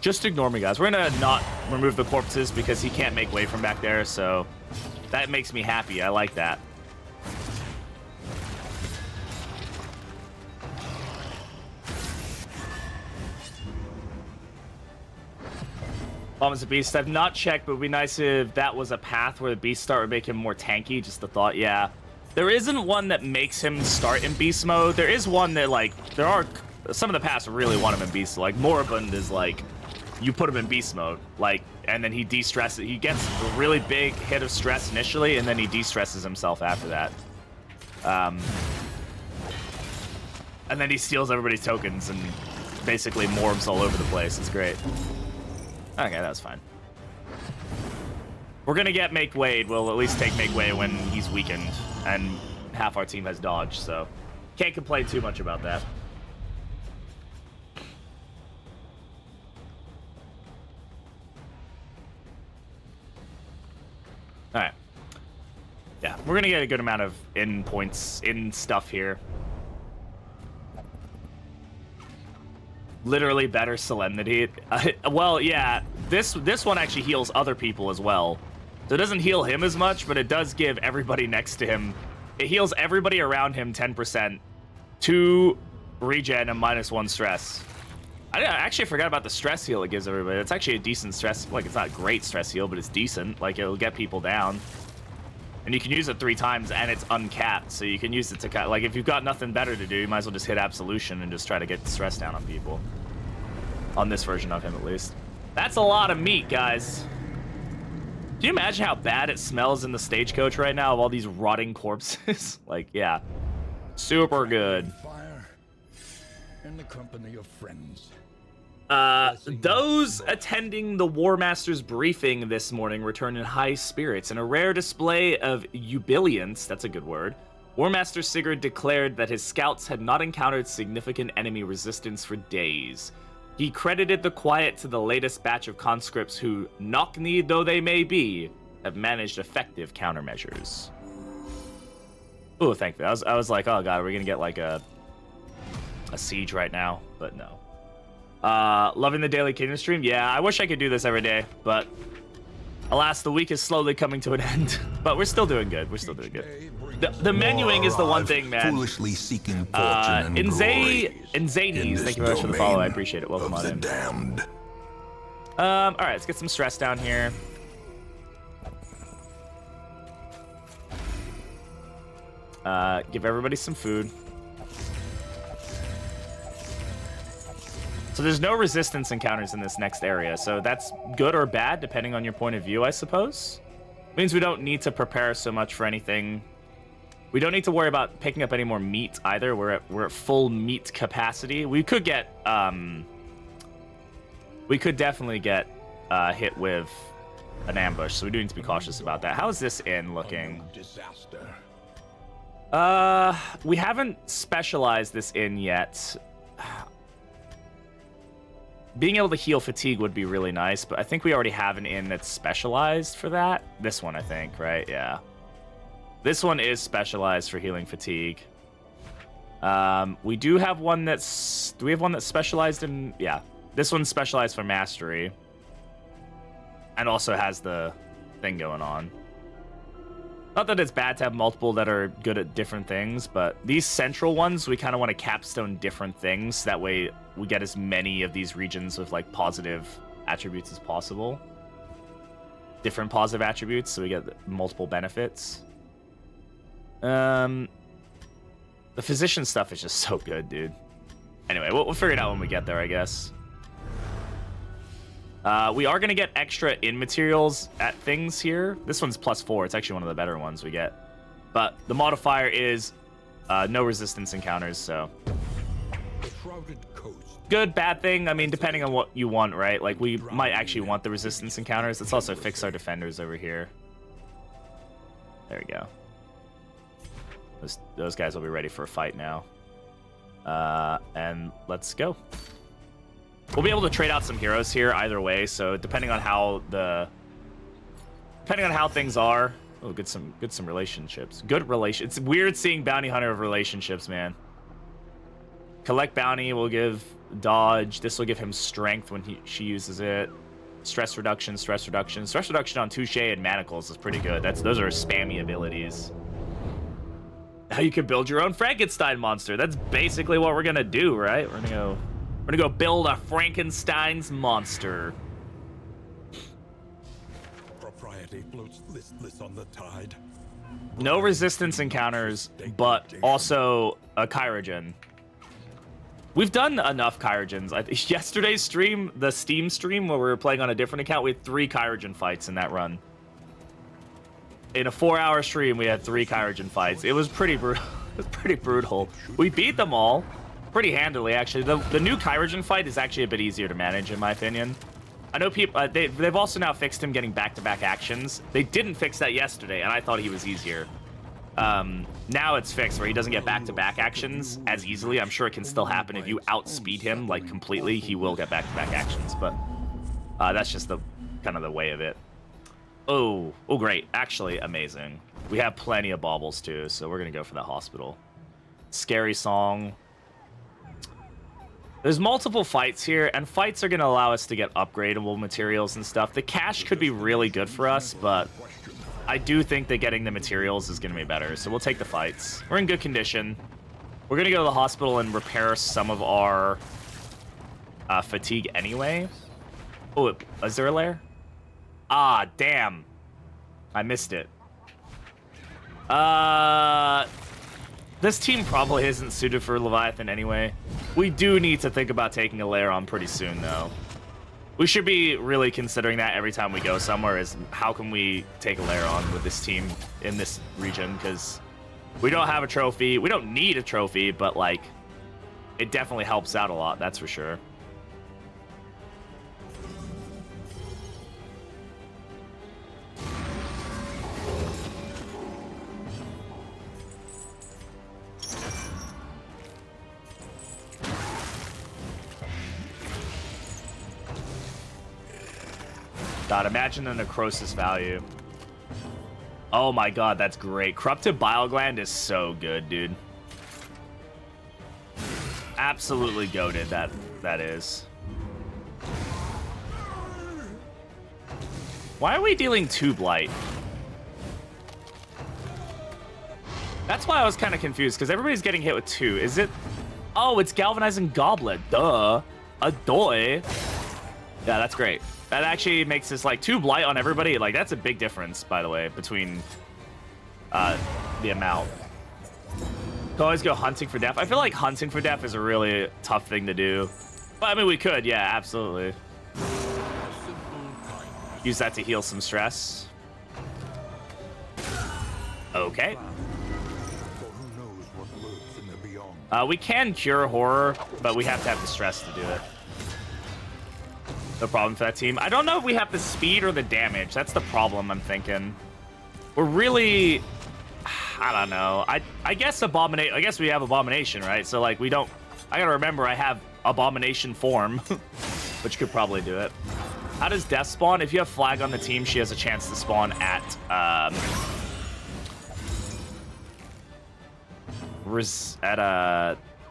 Just ignore me, guys. We're gonna not remove the corpses because he can't make way from back there, so... that makes me happy. I like that. Bombs of Beast. I've not checked, but it would be nice if that was a path where the Beast start would make him more tanky. Just the thought, yeah. There isn't one that makes him start in Beast mode. There is one that, like, there are... some of the paths really want him in Beast. Like, Moribund is, like, you put him in Beast mode. Like, and then he de-stresses. He gets a really big hit of stress initially, and then he de-stresses himself after that. And then he steals everybody's tokens and basically morbs all over the place. It's great. Okay, that was fine. We're gonna get Make Way. We'll at least take Make Way when he's weakened, and half our team has dodge, so can't complain too much about that. All right. Yeah, we're gonna get a good amount of in points, in stuff here. Literally better Solemnity. Well, yeah, this one actually heals other people as well. So it doesn't heal him as much, but it does give everybody next to him. It heals everybody around him 10%, 2 regen and -1 stress. I actually forgot about the stress heal it gives everybody. It's actually a decent stress, like it's not great stress heal, but it's decent. Like it'll get people down. And you can use it 3 times and it's uncapped, so you can use it to, like if you've got nothing better to do, you might as well just hit Absolution and just try to get the stress down on people. On this version of him, at least. That's a lot of meat, guys. Do you imagine how bad it smells in the stagecoach right now of all these rotting corpses? Like, yeah. Super good. Fire in the company of friends. Those attending the War Master's briefing this morning returned in high spirits, and a rare display of jubilance, that's a good word, War Master Sigurd declared that his scouts had not encountered significant enemy resistance for days. He credited the quiet to the latest batch of conscripts who, knock-kneed though they may be, have managed effective countermeasures. Ooh, thankfully. I was like, oh god, are we gonna get like a siege right now? But no. Loving the Daily Kingdom stream? Yeah, I wish I could do this every day, but alas, the week is slowly coming to an end. But we're still doing good. We're still doing good. The menuing is the one thing, man. Foolishly seeking fortune and glory. Zanies, thank you very much for the follow. I appreciate it. Welcome on in. Damned. All right, let's get some stress down here. Give everybody some food. So there's no resistance encounters in this next area, so that's good or bad depending on your point of view, I suppose. Means we don't need to prepare so much for anything. We don't need to worry about picking up any more meat either. We're at full meat capacity. We could get definitely get hit with an ambush, so we do need to be cautious about that. How is this inn looking? Disaster. We haven't specialized this inn yet. Being able to heal fatigue would be really nice, but I think we already have an inn that's specialized for that. This one, I think, right? Yeah. This one is specialized for healing fatigue. We do have one that's... Do we have one that's specialized in... Yeah. This one's specialized for mastery. And also has the thing going on. Not that it's bad to have multiple that are good at different things, but these central ones, we kind of want to capstone different things. That way we get as many of these regions with like positive attributes as possible. Different positive attributes, so we get multiple benefits. The physician stuff is just so good, dude. Anyway, we'll figure it out when we get there, I guess. We are going to get extra in materials at things here. This one's +4. It's actually one of the better ones we get. But the modifier is no resistance encounters, so... The shrouded coast. Good, bad thing. I mean, depending on what you want, right? Like, we might actually want the resistance encounters. Let's also fix our defenders over here. There we go. Those guys will be ready for a fight now. And let's go. We'll be able to trade out some heroes here either way, so depending on how things are. Oh, get some relationships. Good relation. It's weird seeing bounty hunter of relationships, man. Collect bounty will give dodge. This will give him strength when she uses it. Stress reduction, stress reduction. Stress reduction on touche and manacles is pretty good. Those are spammy abilities. Now you can build your own Frankenstein monster. That's basically what we're gonna do, right? We're gonna go build a Frankenstein's monster. Propriety floats listless on the tide. No resistance encounters, but also a Kyrogen. We've done enough Kyrogens. Yesterday's stream, the Steam stream, where we were playing on a different account, we had 3 Kyrogen fights in that run. In a 4-hour stream, we had 3 Kyrogen fights. It was pretty brutal. It was pretty brutal. We beat them all pretty handily, actually. The new Kyrogen fight is actually a bit easier to manage, in my opinion. I know people... they've also now fixed him getting back-to-back actions. They didn't fix that yesterday, and I thought he was easier. Now it's fixed where he doesn't get back-to-back actions as easily. I'm sure it can still happen. If you outspeed him, like, completely, he will get back-to-back actions. But that's just the kind of the way of it. Oh, great. Actually, amazing. We have plenty of baubles, too, so we're going to go for that hospital. Scary song. There's multiple fights here, and fights are going to allow us to get upgradable materials and stuff. The cash could be really good for us, but I do think that getting the materials is going to be better, so we'll take the fights. We're in good condition. We're going to go to the hospital and repair some of our fatigue anyway. Oh, is there a lair? Ah, damn. I missed it. This team probably isn't suited for Leviathan anyway. We do need to think about taking a lair on pretty soon, though. We should be really considering that every time we go somewhere, is how can we take a lair on with this team in this region, because we don't have a trophy. We don't need a trophy, but, like, it definitely helps out a lot, that's for sure. God, imagine the necrosis value. Oh my god, that's great. Corrupted Bile Gland is so good, dude. Absolutely goated, that is. Why are we dealing 2 blight? That's why I was kind of confused, because everybody's getting hit with 2. Is it? Oh, it's Galvanizing Goblet. Duh. A doy. Yeah, that's great. That actually makes this like 2 blight on everybody. Like, that's a big difference, by the way, between the amount. Could always go hunting for death. I feel like hunting for death is a really tough thing to do. But I mean, we could, yeah, absolutely. Use that to heal some stress. Okay. We can cure horror, but we have to have the stress to do it. No problem for that team. I don't know if we have the speed or the damage. That's the problem, I'm thinking. We're really... I don't know. I guess Abomination... I guess we have Abomination, right? So, like, we don't... I gotta remember I have Abomination form, which could probably do it. How does Death spawn? If you have Flag on the team, she has a chance to spawn at...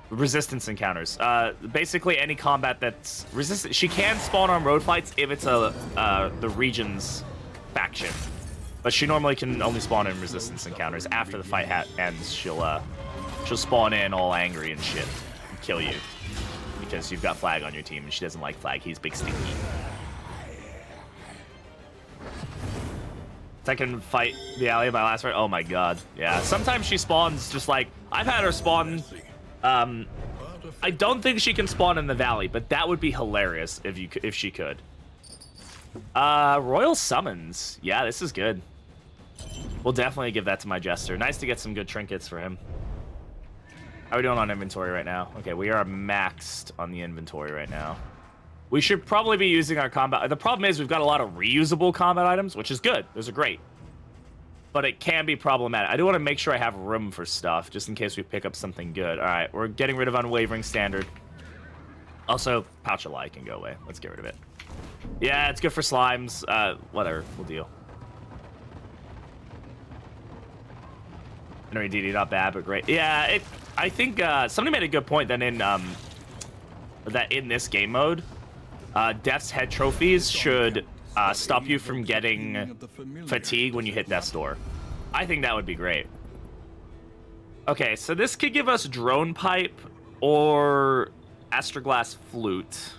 resistance encounters. Basically any combat that's resistant. She can spawn on road fights if it's the region's faction, but she normally can only spawn in resistance encounters. After the fight ends, she'll spawn in all angry and shit and kill you because you've got Flag on your team and she doesn't like Flag. He's big stinky. Second fight the alley of my last fight. Oh my god. Yeah. Sometimes she spawns just like I've had her spawn. I don't think she can spawn in the valley, but that would be hilarious if she could. Royal Summons. Yeah, this is good. We'll definitely give that to my Jester. Nice to get some good trinkets for him. How are we doing on inventory right now? Okay, we are maxed on the inventory right now. We should probably be using our combat. The problem is we've got a lot of reusable combat items, which is good. Those are great. But it can be problematic. I do want to make sure I have room for stuff, just in case we pick up something good. All right, we're getting rid of Unwavering Standard. Also, Pouch of Lie can go away. Let's get rid of it. Yeah, it's good for slimes. Whatever, we'll deal. Henry DD, not bad, but great. Yeah, I think somebody made a good point that in this game mode, Death's Head trophies should stop you from getting fatigue when you hit Death's Door. I think that would be great. Okay, so this could give us Drone Pipe or Astroglass Flute.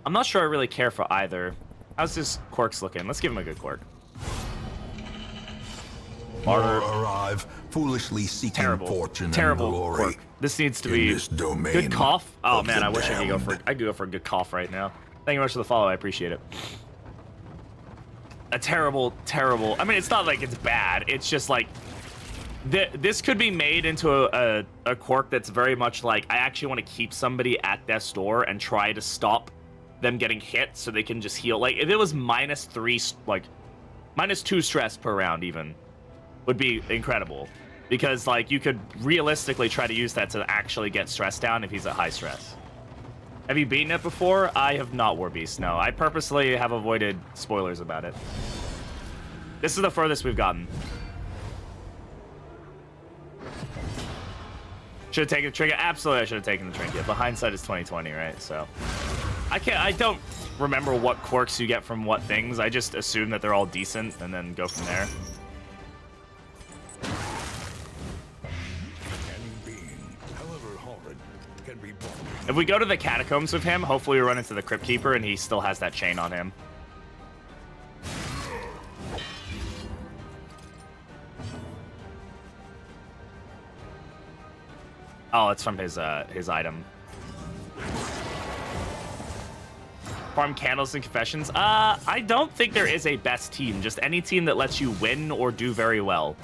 I'm not sure I really care for either. How's this Quirks looking? Let's give him a good Quirk. Martyr arrive, foolishly seeking fortune and glory. Quirk. This needs to be good cough. Oh man, I wish I could go for a good cough right now. Thank you very much for the follow. I appreciate it. A terrible. I mean, it's not like it's bad. It's just like this could be made into a quirk that's very much like I actually want to keep somebody at death's door and try to stop them getting hit so they can just heal. Like if it was -3, like -2 stress per round, even would be incredible. Because, like, you could realistically try to use that to actually get stress down if he's at high stress. Have you beaten it before? I have not, Warbeast, no. I purposely have avoided spoilers about it. This is the furthest we've gotten. Should have taken the trinket? Absolutely, I should have taken the trinket. But hindsight is 2020, right? So, I don't remember what quirks you get from what things. I just assume that they're all decent and then go from there. If we go to the catacombs with him, hopefully we run into the Crypt Keeper and he still has that chain on him. Oh, it's from his item. Farm candles and confessions. I don't think there is a best team. Just any team that lets you win or do very well.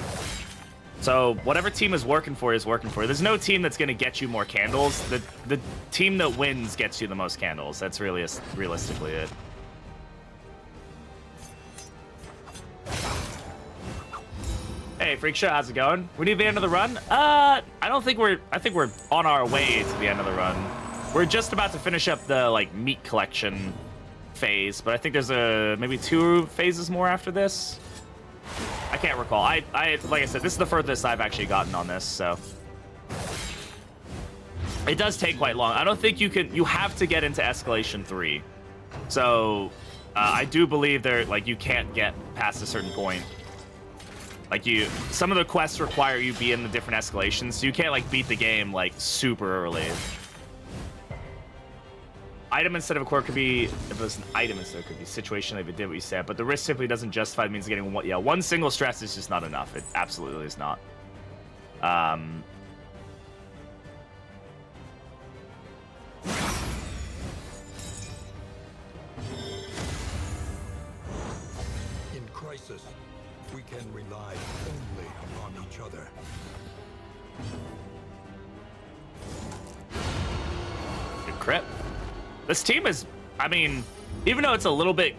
So whatever team is working for is working for you. There's no team that's going to get you more candles. The team that wins gets you the most candles. That's really realistically it. Hey, Freak Show, how's it going? We need the end of the run? I think we're on our way to the end of the run. We're just about to finish up the like meat collection phase, but I think there's maybe 2 phases more after this. I can't recall. I like I said, this is the furthest I've actually gotten on this, so it does take quite long. I don't think you can. You have to get into escalation 3, so I do believe you can't get past a certain point. Like some of the quests require you be in the different escalations, so you can't like beat the game like super early. Item instead of a core could be, if it was an item instead, it could be situation if it did what you said, but the risk simply doesn't justify the means of getting one single stress is just not enough. It absolutely is not. In crisis, we can rely only upon each other. Good crit. This team is, I mean, even though it's a little bit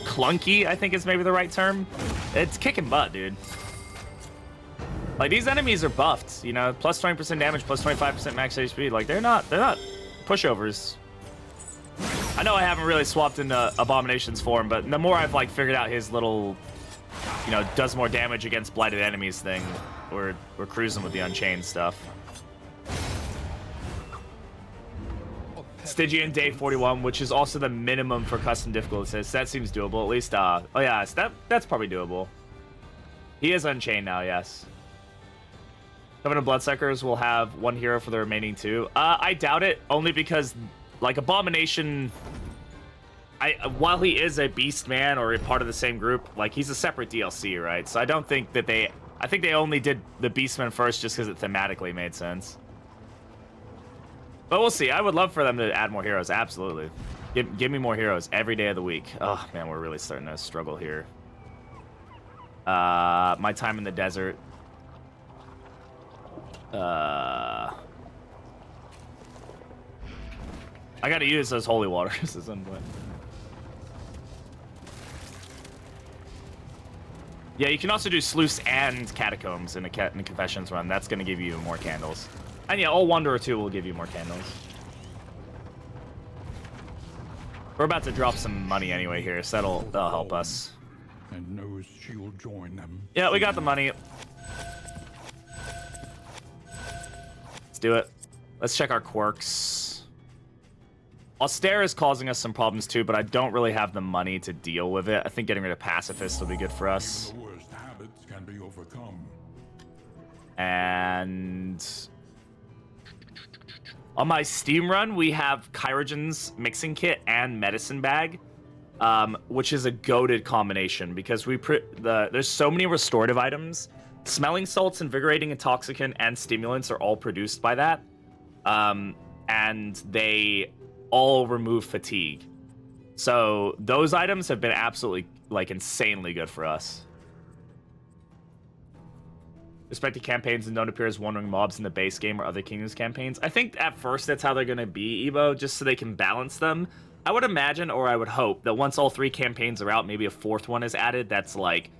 clunky, I think is maybe the right term, it's kicking butt, dude. Like, these enemies are buffed, you know, plus 20% damage, plus 25% max HP. Like, they're not pushovers. I know I haven't really swapped into Abomination's form, but the more I've, like, figured out his little, you know, does more damage against blighted enemies thing, we're cruising with the Unchained stuff. Stygian day 41, which is also the minimum for custom difficulty. So that seems doable, at least. Oh yeah, so that's probably doable. He is Unchained now, yes. Covenant Bloodsuckers will have 1 hero for the remaining 2. I doubt it, only because, like, Abomination, while he is a beast man or a part of the same group, like, he's a separate DLC, right? So I don't think that I think they only did the Beastman first just because it thematically made sense. But we'll see. I would love for them to add more heroes. Absolutely. Give me more heroes every day of the week. Oh, man, we're really starting to struggle here. My time in the desert. I got to use those holy waters at some point. Yeah, you can also do Sluice and Catacombs in a Confessions run. That's going to give you more candles. And yeah, all Wanderer 2 will give you more candles. We're about to drop some money anyway here, so that'll help us. And knows she'll join them. Yeah, we got the money. Let's do it. Let's check our quirks. Austere is causing us some problems too, but I don't really have the money to deal with it. I think getting rid of Pacifist will be good for us. The worst habits can be overcome. And on my Steam run, we have Kyrogen's Mixing Kit and Medicine Bag, which is a goated combination because there's so many restorative items. Smelling salts, invigorating intoxicant, and stimulants are all produced by that, and they all remove fatigue. So those items have been absolutely, like, insanely good for us. Respected campaigns and don't appear as wandering mobs in the base game or other Kingdoms campaigns. I think at first that's how they're going to be, Evo, just so they can balance them. I would imagine, or I would hope, that once all 3 campaigns are out, maybe a 4th one is added that's like,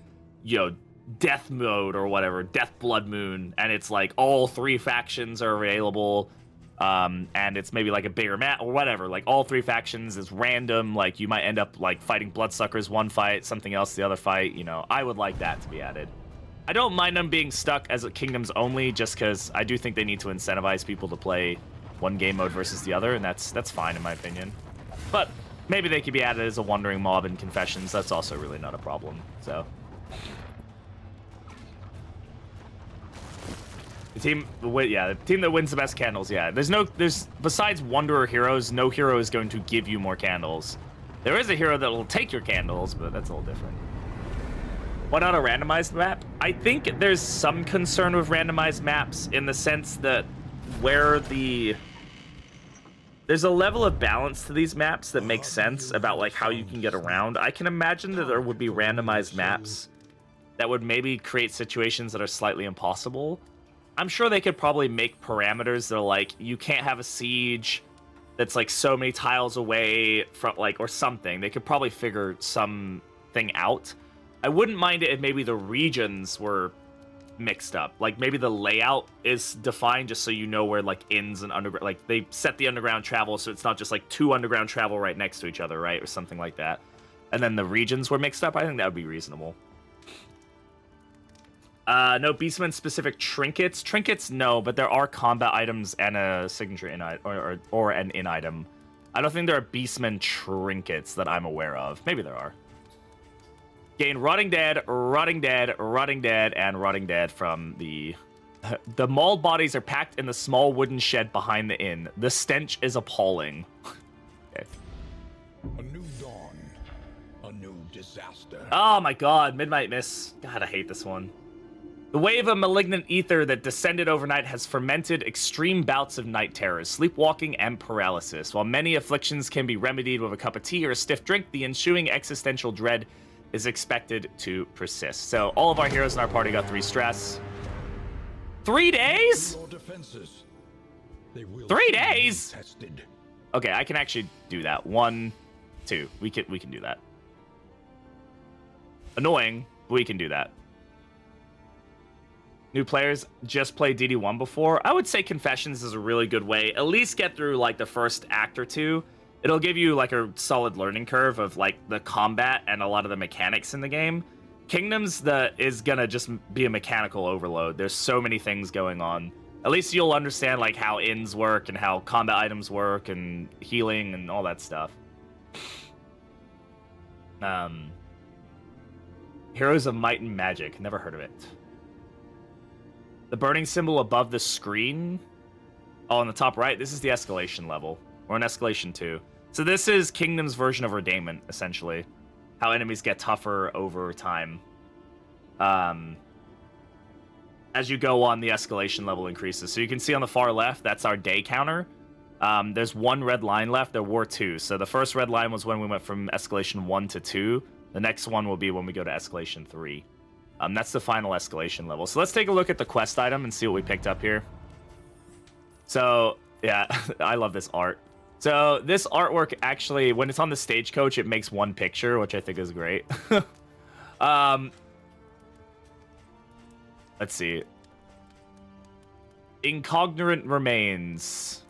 you know, Death Mode or whatever, Death Blood Moon, and it's like all 3 factions are available, and it's maybe like a bigger map or whatever. Like, all 3 factions is random. Like, you might end up, like, fighting Bloodsuckers one fight, something else the other fight. You know, I would like that to be added. I don't mind them being stuck as a Kingdoms only, just because I do think they need to incentivize people to play one game mode versus the other, and that's fine in my opinion. But maybe they could be added as a wandering mob in Confessions. That's also really not a problem. So the team that wins the best candles. Yeah, there's besides Wanderer heroes, no hero is going to give you more candles. There is a hero that will take your candles, but that's a little different. Why not a randomized map? I think there's some concern with randomized maps in the sense that there's a level of balance to these maps that makes sense about, like, how you can get around. I can imagine that there would be randomized maps that would maybe create situations that are slightly impossible. I'm sure they could probably make parameters that are like, you can't have a siege that's like so many tiles away from, like, or something. They could probably figure something out. I wouldn't mind it if maybe the regions were mixed up. Like maybe the layout is defined just so you know where like inns and underground, like they set the underground travel so it's not just like 2 underground travel right next to each other, right, or something like that. And then the regions were mixed up. I think that would be reasonable. No Beastman specific trinkets. Trinkets, no, but there are combat items and a signature in or an in item. I don't think there are Beastman trinkets that I'm aware of. Maybe there are. Gain Rotting Dead, Rotting Dead, Rotting Dead, and Rotting Dead from the... The mauled bodies are packed in the small wooden shed behind the inn. The stench is appalling. Okay. A new dawn. A new disaster. Oh my god, Midnight Miss. God, I hate this one. The wave of malignant ether that descended overnight has fermented extreme bouts of night terrors, sleepwalking, and paralysis. While many afflictions can be remedied with a cup of tea or a stiff drink, the ensuing existential dread is expected to persist. So all of our heroes in our party got 3 stress. 3 days? 3 days? Tested. Okay, I can actually do that. 1, 2. We can do that. Annoying, but we can do that. New players just played ddII before. I would say Confessions is a really good way. At least get through like the first act or 2. It'll give you like a solid learning curve of like the combat and a lot of the mechanics in the game. Kingdoms is gonna just be a mechanical overload. There's so many things going on. At least you'll understand like how inns work and how combat items work and healing and all that stuff. Heroes of Might and Magic. Never heard of it. The burning symbol above the screen. Oh, on the top right, this is the escalation level. Or an escalation 2. So this is Kingdom's version of Redainment, essentially. How enemies get tougher over time. As you go on, the escalation level increases. So you can see on the far left, that's our day counter. There's 1 red line left. There were 2. So the first red line was when we went from escalation 1 to 2. The next one will be when we go to escalation 3. That's the final escalation level. So let's take a look at the quest item and see what we picked up here. So, yeah, I love this art. So this artwork actually, when it's on the stagecoach, it makes 1 picture, which I think is great. Let's see. Incongruent remains.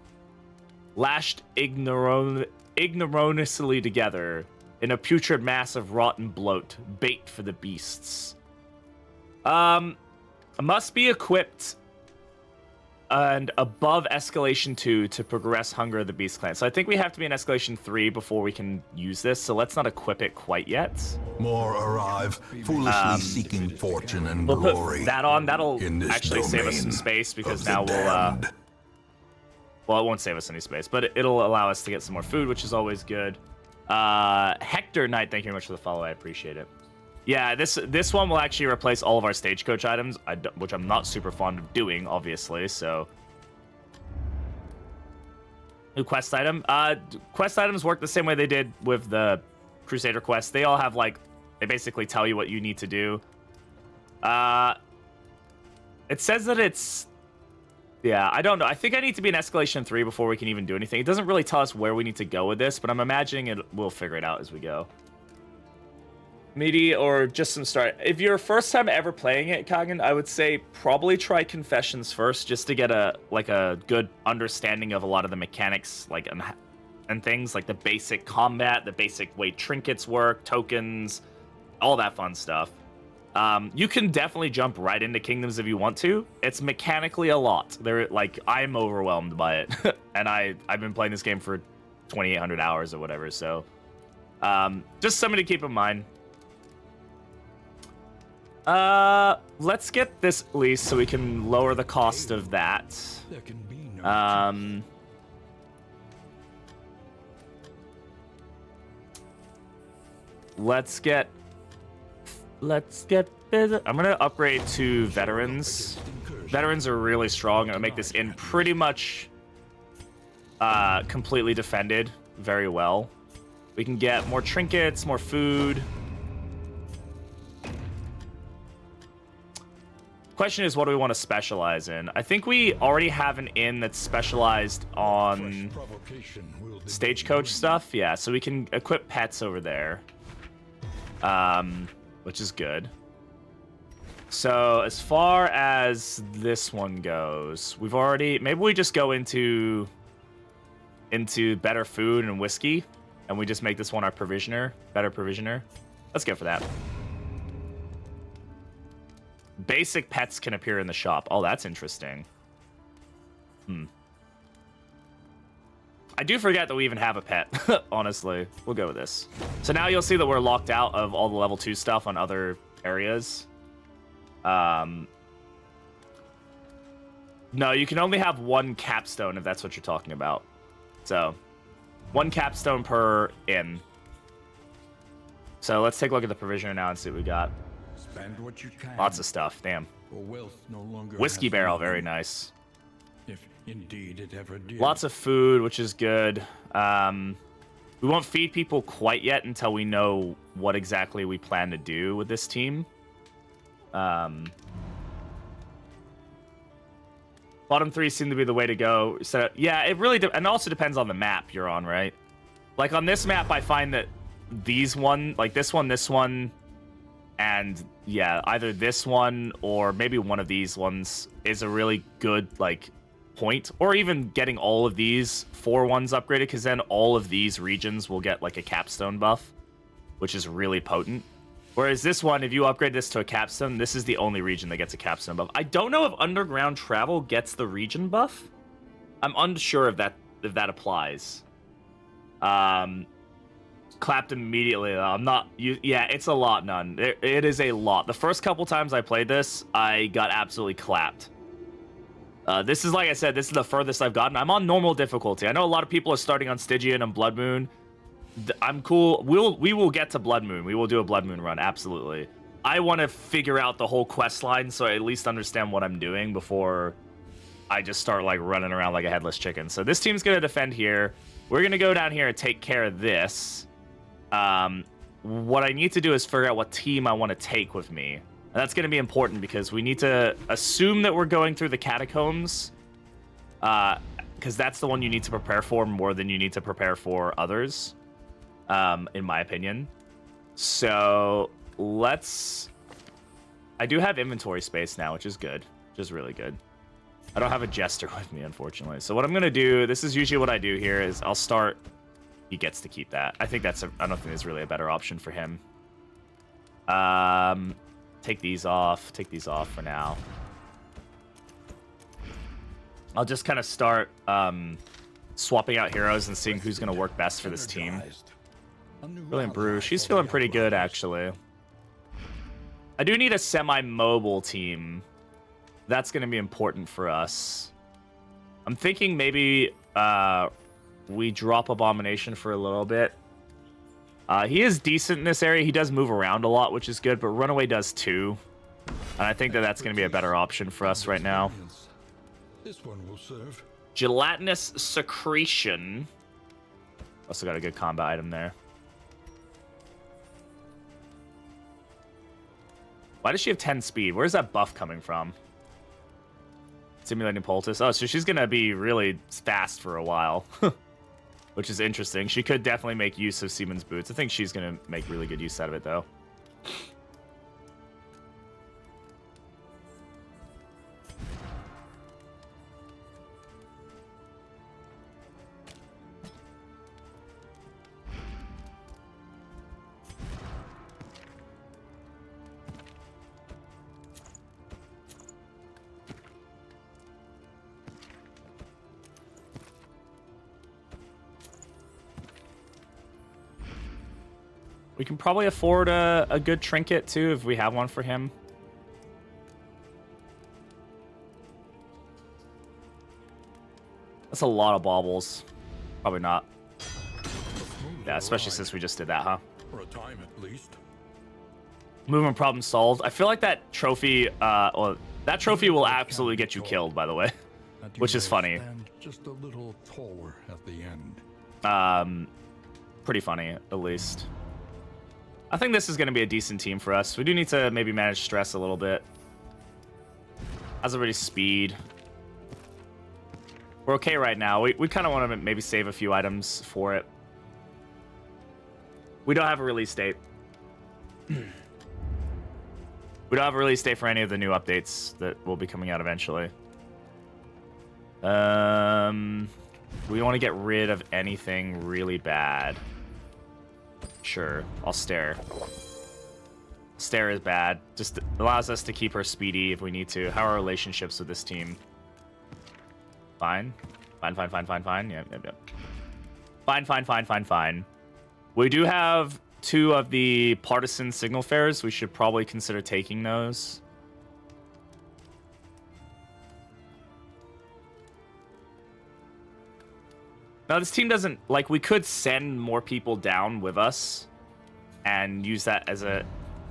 Lashed ignominiously together in a putrid mass of rotten bloat. Bait for the beasts. Must be equipped and above escalation 2 to progress Hunger of the Beast Clan. So I think we have to be in escalation 3 before we can use this. So let's not equip it quite yet. More arrive, foolishly seeking fortune and we'll glory. Put that on. That'll actually save us some space because now we'll. Well, it won't save us any space, but it'll allow us to get some more food, which is always good. Hector Knight, thank you very much for the follow. I appreciate it. Yeah, this one will actually replace all of our stagecoach items, which I'm not super fond of doing, obviously, so... New quest item. Quest items work the same way they did with the Crusader quest. They all have, like... They basically tell you what you need to do. It says that it's... Yeah, I don't know. I think I need to be in escalation 3 before we can even do anything. It doesn't really tell us where we need to go with this, but I'm imagining we'll figure it out as we go. Meaty or just some start. If you're first time ever playing it, Kagan, I would say probably try Confessions first, just to get a good understanding of a lot of the mechanics, like and things like the basic combat, the basic way trinkets work, tokens, all that fun stuff. You can definitely jump right into Kingdoms if you want to. It's mechanically a lot. I'm overwhelmed by it, and I've been playing this game for 2,800 hours or whatever. So, just something to keep in mind. Let's get this at least so we can lower the cost of that. There can be no Let's get I'm gonna upgrade to veterans. Veterans are really strong. It'll make this inn pretty much completely defended very well. We can get more trinkets, more food. Question is, what do we want to specialize in? I think we already have an inn that's specialized on stagecoach stuff. Yeah, so we can equip pets over there, which is good. So as far as this one goes, we've already... Maybe we just go into better food and whiskey, and we just make this one our provisioner. Better provisioner. Let's go for that. Basic pets can appear in the shop. Oh, that's interesting. I do forget that we even have a pet, honestly. We'll go with this. So now you'll see that we're locked out of all the level 2 stuff on other areas. No, you can only have one capstone if that's what you're talking about. So, one capstone per inn. So let's take a look at the provisioner now and see what we got. Spend what you can. Lots of stuff, damn. For wealth no longer Whiskey has barrel, meaning, very nice. if indeed it ever did. Lots of food, which is good. We won't feed people quite yet until we know what exactly we plan to do with this team. Bottom 3 seem to be the way to go. So yeah, it really and also depends on the map you're on, right? Like on this map, I find that these like this one, and yeah, either this one or maybe one of these ones is a really good like point, or even getting all of these 4 ones upgraded, because then all of these regions will get like a capstone buff, which is really potent. Whereas this one, if you upgrade this to a capstone, this is the only region that gets a capstone buff. I don't know if underground travel gets the region buff. I'm unsure if that applies. Clapped immediately. I'm not. Yeah, it's a lot, none. It is a lot. The first couple times I played this, I got absolutely clapped. This is, like I said, this is the furthest I've gotten. I'm on normal difficulty. I know a lot of people are starting on Stygian and Blood Moon. I'm cool. We will get to Blood Moon. We will do a Blood Moon run, absolutely. I want to figure out the whole quest line so I at least understand what I'm doing before I just start like running around like a headless chicken. So this team's going to defend here. We're going to go down here and take care of this. What I need to do is figure out what team I want to take with me. And that's going to be important because we need to assume that we're going through the catacombs. Because that's the one you need to prepare for more than you need to prepare for others. In my opinion. So let's... I do have inventory space now, which is good. Which is really good. I don't have a jester with me, unfortunately. So what I'm going to do, this is usually what I do here, is I'll start... He gets to keep that. I think that's I don't think there's really a better option for him. Take these off. Take these off for now. I'll just kind of start swapping out heroes and seeing who's going to work best for this team. Brilliant Brew. She's feeling pretty good, actually. I do need a semi-mobile team. That's going to be important for us. I'm thinking maybe we drop Abomination for a little bit. He is decent in this area. He does move around a lot, which is good, but Runaway does too. And I think that that's going to be a better option for us right now. This one will serve. Gelatinous Secretion. Also got a good combat item there. Why does she have 10 speed? Where's that buff coming from? Simulating Poultice. Oh, so she's going to be really fast for a while. Which is interesting. She could definitely make use of Seaman's Boots. I think she's going to make really good use out of it, though. We can probably afford a good trinket, too, if we have one for him. That's a lot of baubles. Probably not. Yeah, especially since we just did that, huh? For a time at least. Movement problem solved. I feel like that trophy, well, that trophy will absolutely get you killed, by the way. Which is funny. Just a little taller at the end. Pretty funny, at least. I think this is going to be a decent team for us. We do need to maybe manage stress a little bit. How's everybody's speed? We're okay right now. We kind of want to maybe save a few items for it. We don't have a release date. We We don't have a release date for any of the new updates that will be coming out eventually. We want to get rid of anything really bad. Sure, I'll stare. Stare is bad. Just allows us to keep her speedy if we need to. How are our relationships with this team? Fine. Fine. Yep. Fine. We do have 2 of the partisan signal fares. We should probably consider taking those. Now, this team doesn't... Like, we could send more people down with us and use that as a...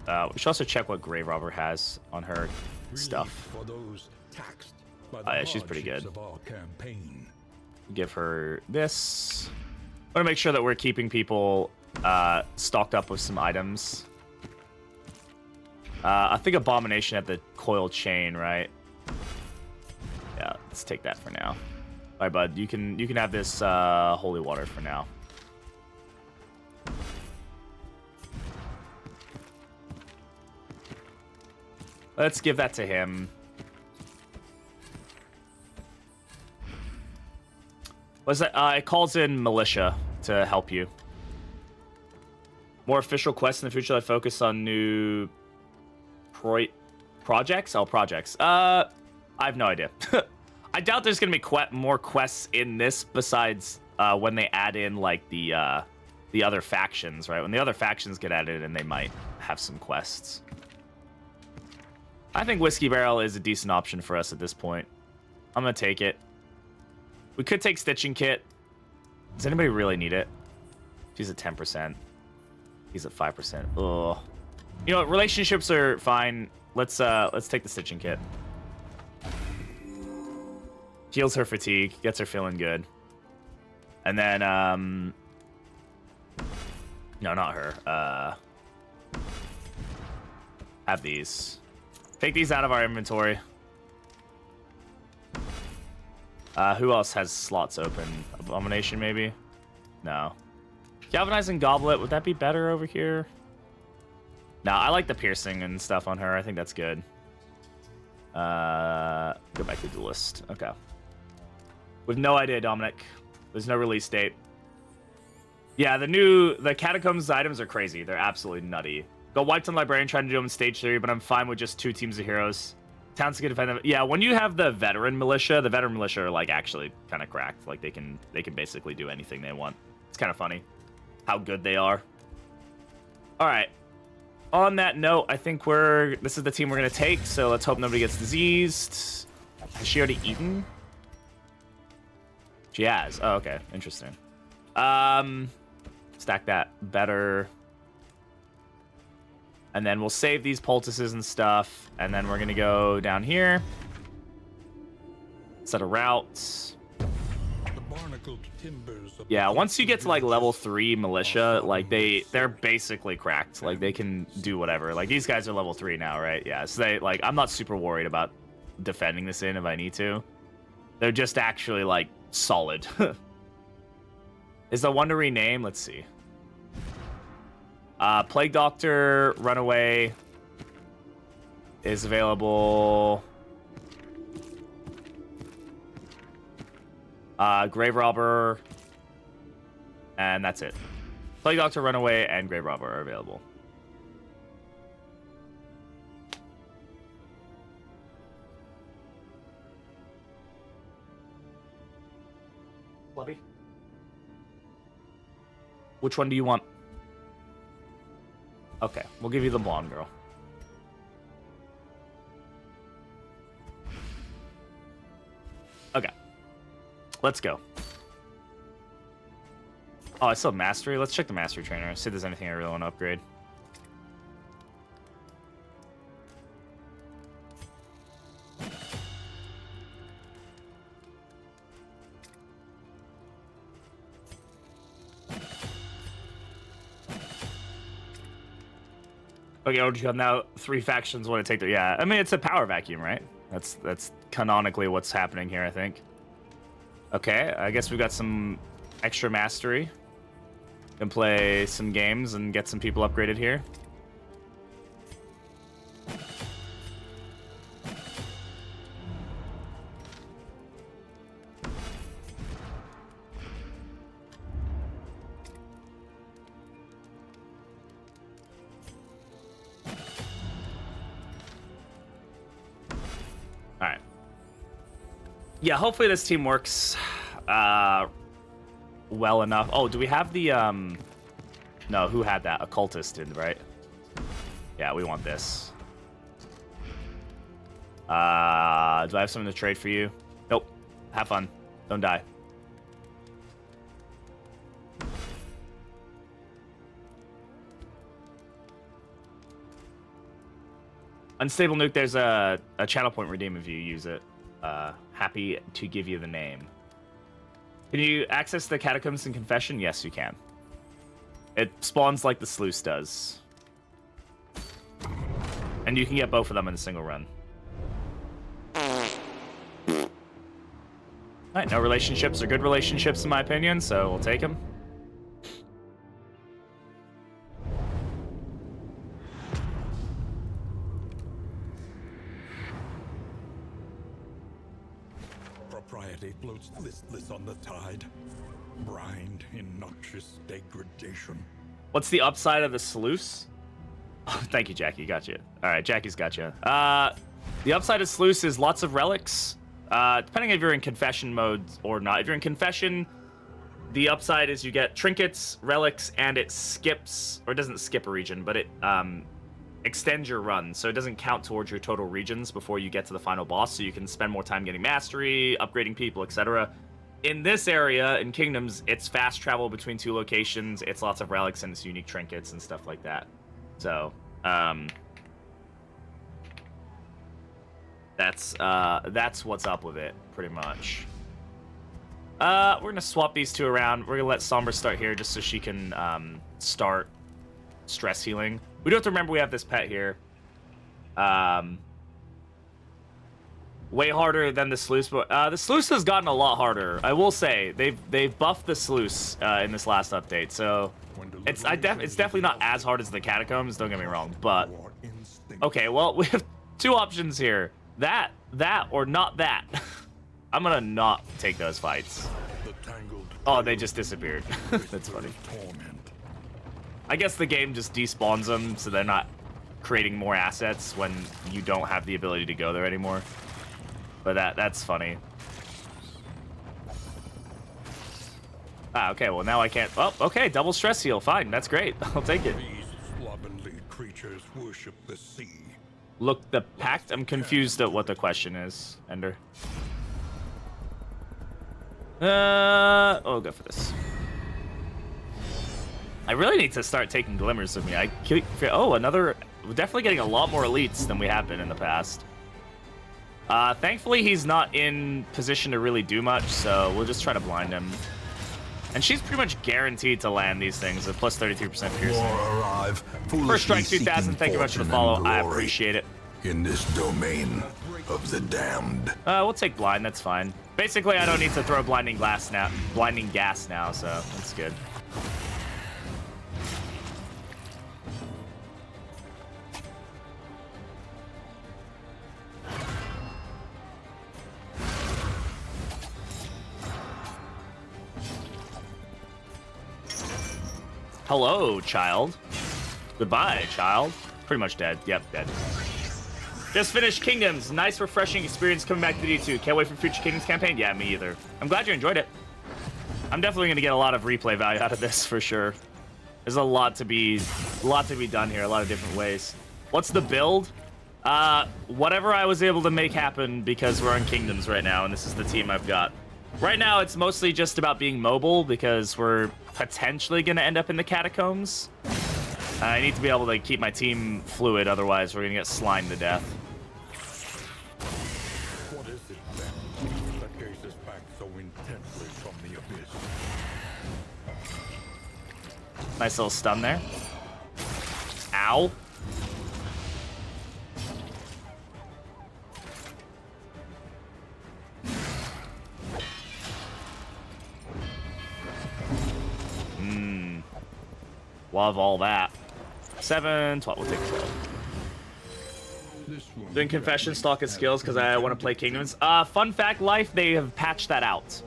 we should also check what Grave Robber has on her stuff. For those taxed by the Yeah, she's pretty good. hardships of our campaign. Give her this. I want to make sure that we're keeping people stocked up with some items. I think Abomination had the coil chain, right? Yeah, let's take that for now. All right, bud. You can have this holy water for now. Let's give that to him. What's that? It calls in militia to help you. More official quests in the future that focus on new projects? Oh, projects. I have no idea. I doubt there's gonna be more quests in this besides when they add in like the other factions, right? When the other factions get added in, they might have some quests. I think Whiskey Barrel is a decent option for us at this point. I'm gonna take it. We could take Stitching Kit. Does anybody really need it? She's at 10%. He's at 5%. Ugh. You know, relationships are fine. Let's take the Stitching Kit. Heals her fatigue, gets her feeling good. And then no, not her. Have these. Take these out of our inventory. Who else has slots open? Abomination, maybe? No. Galvanizing Goblet, would that be better over here? No, I like the piercing and stuff on her. I think that's good. Go back to Duelist. Okay. With no idea, Dominic. There's no release date. Yeah, the Catacombs items are crazy. They're absolutely nutty. Got wiped on Librarian trying to do them in stage 3, but I'm fine with just 2 teams of heroes. Towns can defend them. Yeah, when you have the veteran militia are like actually kind of cracked. Like they can basically do anything they want. It's kind of funny how good they are. All right. On that note, I think this is the team we're gonna take. So let's hope nobody gets diseased. Has she already eaten? She has. Oh, okay. Interesting. Stack that better. And then we'll save these poultices and stuff. And then we're going to go down here. Set a route. Yeah, once you get to like level 3 militia, like they're basically cracked. Like they can do whatever. Like these guys are level 3 now, right? Yeah, so I'm not super worried about defending this in if I need to. They're just actually like solid. Is the one to rename? Let's see. Plague Doctor, Runaway is available. Grave Robber, and that's it. Plague Doctor, Runaway, and Grave Robber are available. Blubby? Which one do you want? Okay, we'll give you the blonde girl. Okay. Let's go. Oh, I still have Mastery. Let's check the Mastery Trainer. See if there's anything I really want to upgrade. Okay, you have now 3 factions want to take the... Yeah, I mean, it's a power vacuum, right? That's canonically what's happening here, I think. Okay, I guess we've got some extra mastery. Can play some games and get some people upgraded here. Yeah, hopefully this team works well enough. Oh, do we have the no, who had that? Occultist did, right? Yeah, we want this. Do I have something to trade for you? Nope. Have fun. Don't die. Unstable nuke, there's a channel point redeem if you use it. Happy to give you the name. Can you access the catacombs in confession? Yes, you can. It spawns like the sluice does. And you can get both of them in a single run. Alright, no relationships are good relationships in my opinion, so we'll take them. Propriety floats listless on the tide, brined in noxious degradation. What's the upside of the sluice? Oh, thank you, Jackie. Got you. All right, Jackie's got you. The upside of sluice is lots of relics. Depending if you're in confession mode or not. If you're in confession, the upside is you get trinkets, relics, and it skips, or it doesn't skip a region, but it extends your run. So it doesn't count towards your total regions before you get to the final boss. So you can spend more time getting mastery, upgrading people, etc. In this area, in Kingdoms, it's fast travel between two locations. It's lots of relics and it's unique trinkets and stuff like that. So, that's what's up with it, pretty much. We're gonna swap these two around. We're gonna let Sombra start here just so she can start stress healing. We do have to remember we have this pet here. Way harder than the sluice, but the sluice has gotten a lot harder. I will say they've buffed the sluice in this last update, so it's definitely not as hard as the catacombs. Don't get me wrong, but okay. Well, we have two options here: that or not that. I'm gonna not take those fights. Oh, they just disappeared. That's funny. I guess the game just despawns them, so they're not creating more assets when you don't have the ability to go there anymore. But that's funny. Ah, okay, well now I can't. Oh, okay, double stress heal. Fine, that's great. I'll take it. These slovenly creatures worship the sea. Look, the pact? I'm confused at what the question is, Ender. Oh, go for this. I really need to start taking glimmers of me. Oh, another. We're definitely getting a lot more elites than we have been in the past. Thankfully, he's not in position to really do much, so we'll just try to blind him. And she's pretty much guaranteed to land these things at plus 33% piercing. First Strike 2000, thank you much for the follow. I appreciate it. In this domain of the damned. We'll take blind, that's fine. Basically, I don't need to throw blinding gas now, so that's good. Hello, child. Goodbye, child. Pretty much dead. Yep, dead. Just finished Kingdoms. Nice, refreshing experience coming back to D2. Can't wait for future Kingdoms campaign. Yeah, me either. I'm glad you enjoyed it. I'm definitely going to get a lot of replay value out of this for sure. There's a lot to be done here. A lot of different ways. What's the build? Whatever I was able to make happen because we're in Kingdoms right now, and this is the team I've got. Right now, it's mostly just about being mobile because we're potentially going to end up in the catacombs. I need to be able to keep my team fluid, otherwise we're going to get slimed to death. What is it then that gazes back so intently from the abyss? Nice little stun there. Ow. Love all that. 7, 12. We'll take 12. Doing confession, stalk his skills because I want to play Kingdoms. Fun fact, Life, they have patched that out.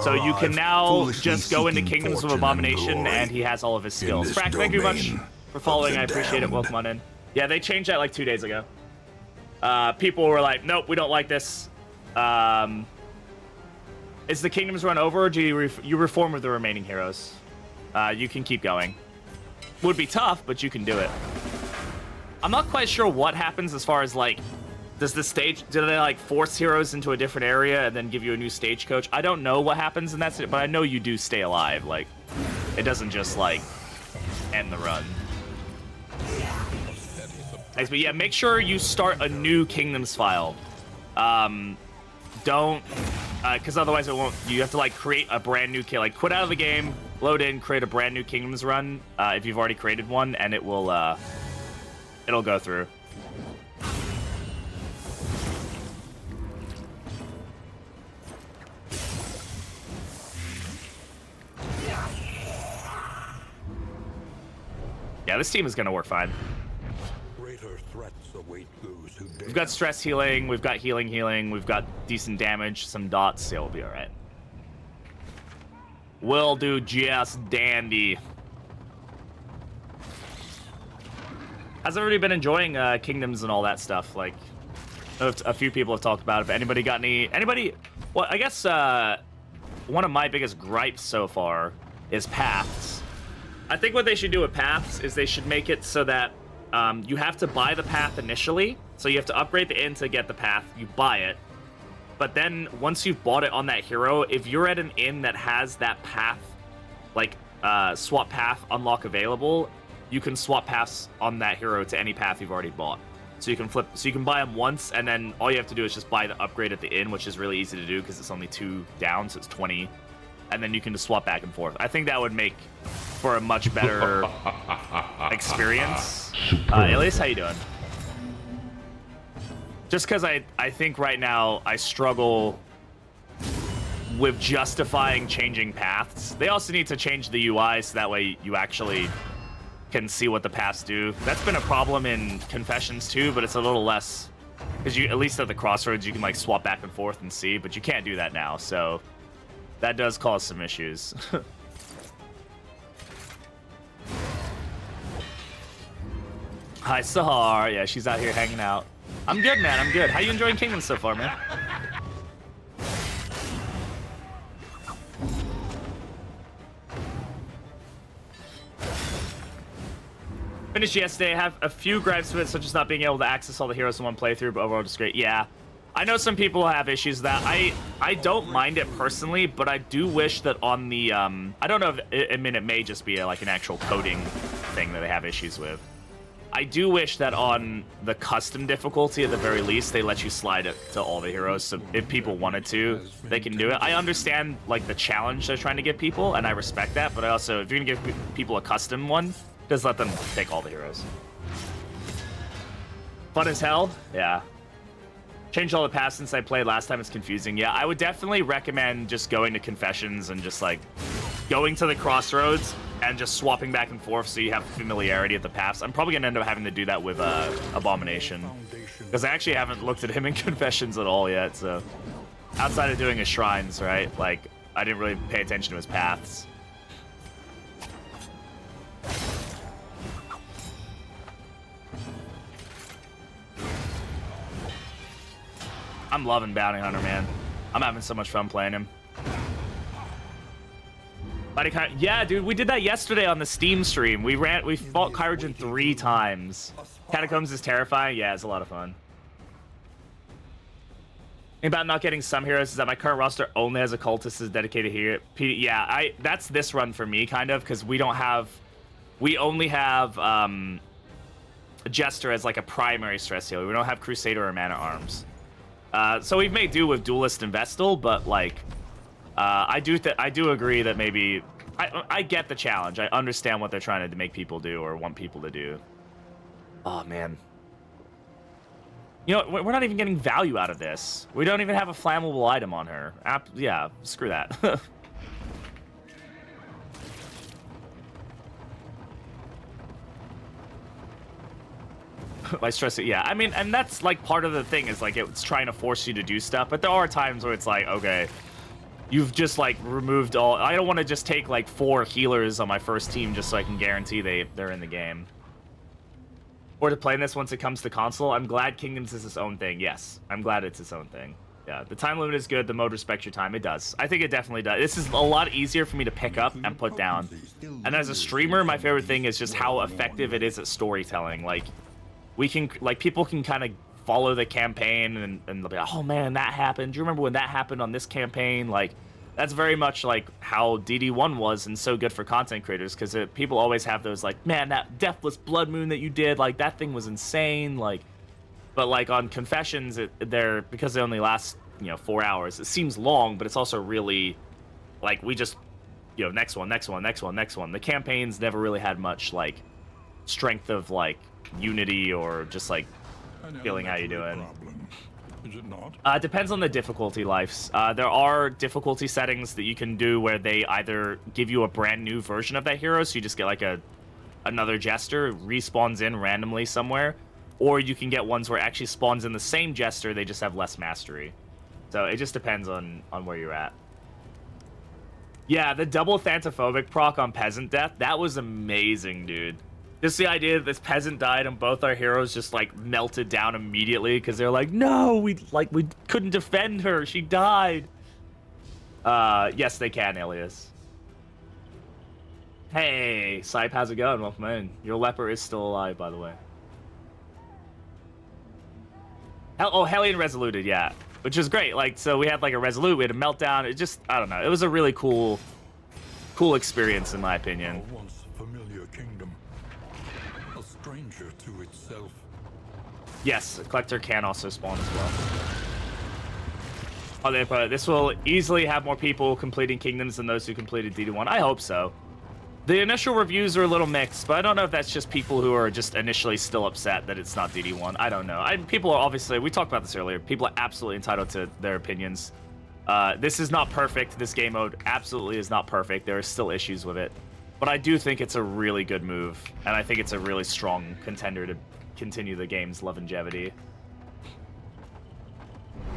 So you can now just go into Kingdoms of Abomination and he has all of his skills. Frack, thank you much for following. I appreciate it. Welcome on in. Yeah, they changed that like 2 days ago. People were like, nope, we don't like this. Is the kingdoms run over, or do you reform with the remaining heroes? You can keep going. Would be tough, but you can do it. I'm not quite sure what happens as far as like, do they like force heroes into a different area and then give you a new stagecoach? I don't know what happens in that, but I know you do stay alive. Like, it doesn't just like end the run. Nice, but yeah, make sure you start a new kingdoms file. Don't, because otherwise it won't. You have to like create a brand new like quit out of the game, load in, create a brand new kingdoms run if you've already created one, and it will it'll go through. Yeah, this team is gonna work fine. Greater threats await those who dare. We've got stress healing, we've got healing, we've got decent damage, some dots, yeah, we'll be alright. We'll do just dandy. How's everybody been enjoying Kingdoms and all that stuff? Like, a few people have talked about it, but anybody got anybody, well, I guess one of my biggest gripes so far is paths. I think what they should do with paths is they should make it so that you have to buy the path initially. So you have to upgrade the inn to get the path. You buy it. But then once you've bought it on that hero, if you're at an inn that has that path, like swap path unlock available, you can swap paths on that hero to any path you've already bought. So you can flip. So you can buy them once, and then all you have to do is just buy the upgrade at the inn, which is really easy to do because it's only 2 down, so it's 20. And then you can just swap back and forth. I think that would make for a much better experience. Elias, how you doing? Just because I think right now I struggle with justifying changing paths. They also need to change the UI so that way you actually can see what the paths do. That's been a problem in Confessions too, but it's a little less. Because you, at least at the crossroads, you can like swap back and forth and see, but you can't do that now, so that does cause some issues. Hi, Sahar. Yeah, she's out here hanging out. I'm good, man. I'm good. How you enjoying Kingdom so far, man? Finished yesterday. I have a few gripes with it, such as not being able to access all the heroes in one playthrough, but overall just great. Yeah. I know some people have issues with that. I don't mind it personally, but I do wish that on the I don't know if I mean it may just be like an actual coding thing that they have issues with. I do wish that on the custom difficulty at the very least they let you slide it to all the heroes, so if people wanted to, they can do it. I understand like the challenge they're trying to give people, and I respect that, but I also, if you're gonna give people a custom one, just let them take all the heroes. Fun as hell? Yeah. Changed all the paths since I played last time. It's confusing. Yeah, I would definitely recommend just going to Confessions and just like going to the crossroads and just swapping back and forth so you have familiarity at the paths. I'm probably gonna end up having to do that with Abomination, because I actually haven't looked at him in Confessions at all yet. So outside of doing his shrines, right? Like I didn't really pay attention to his paths. I'm loving Bounty Hunter, man. I'm having so much fun playing him. Yeah, dude, we did that yesterday on the Steam stream. We fought Kyrogen 3 times. Catacombs is terrifying. Yeah, it's a lot of fun. About not getting some heroes is that my current roster only has a cultist as dedicated here. Yeah, that's this run for me, kind of, because we only have a Jester as like a primary stress healer. We don't have Crusader or Man at Arms. So we've made do with Duelist and Vestal, but like, I do agree that maybe I get the challenge. I understand what they're trying to make people do or want people to do. Oh man, you know we're not even getting value out of this. We don't even have a flammable item on her. Yeah, screw that. My stress, yeah. I mean, and that's like part of the thing is like it's trying to force you to do stuff, but there are times where it's like, okay, you've just like removed all. I don't want to just take like 4 healers on my first team just so I can guarantee they're in the game. Or to play this once it comes to console. I'm glad Kingdoms is its own thing. Yes, I'm glad it's its own thing. Yeah, the time limit is good. The mode respects your time. It does. I think it definitely does. This is a lot easier for me to pick up and put down. And as a streamer, my favorite thing is just how effective it is at storytelling. Like, people can kind of follow the campaign and they'll be like, oh man, that happened. Do you remember when that happened on this campaign? Like, that's very much like how ddI was and so good for content creators, because people always have those like, man, that Deathless Blood Moon that you did, like, that thing was insane. Like, but like on Confessions, because they only last, 4 hours, it seems long, but it's also really like, we just, next one. The campaigns never really had much like strength of like unity or just like feeling how you doing. Is it not? It depends on the difficulty lives. There are difficulty settings that you can do where they either give you a brand new version of that hero, so you just get like another jester, respawns in randomly somewhere, or you can get ones where it actually spawns in the same jester, they just have less mastery. So it just depends on where you're at. Yeah, the double Thantophobic proc on Peasant Death, that was amazing, dude. Just the idea that this peasant died and both our heroes just like melted down immediately because they're like, no, we couldn't defend her, she died. Yes, they can, Alias. Hey, Sipe, how's it going? Welcome in. Your leper is still alive, by the way. Hellion Resoluted, yeah. Which is great. Like, so we had like a Resolute, we had a meltdown. It just, I don't know. It was a really cool experience, in my opinion. Our once familiar kingdom, a stranger to itself. Yes, a collector can also spawn as well. Oh, they put it, this will easily have more people completing kingdoms than those who completed ddI. I hope so. The initial reviews are a little mixed, but I don't know if that's just people who are just initially still upset that it's not ddI. I don't know. People are obviously, we talked about this earlier, people are absolutely entitled to their opinions. This is not perfect. This game mode absolutely is not perfect. There are still issues with it. But I do think it's a really good move, and I think it's a really strong contender to continue the game's longevity.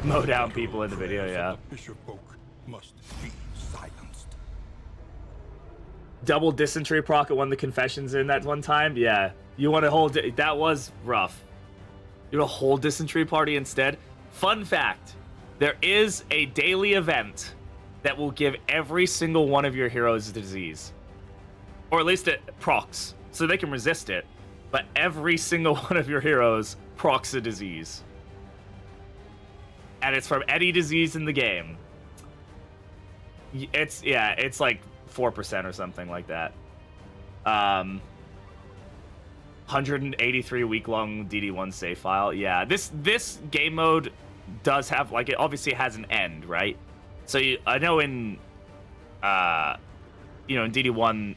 Mow down people in the video, yeah. Bishop folk must be silenced. Double dysentery proc at one of the confessions in that one time, yeah. You want to hold that was rough. You want to hold dysentery party instead. Fun fact: there is a daily event that will give every single one of your heroes a disease, or at least it procs, so they can resist it. But every single one of your heroes procs a disease, and it's from any disease in the game. It's like 4% or something like that. 183 week-long ddI save file. Yeah, this game mode does have, like, it obviously has an end, right? So I know in in ddI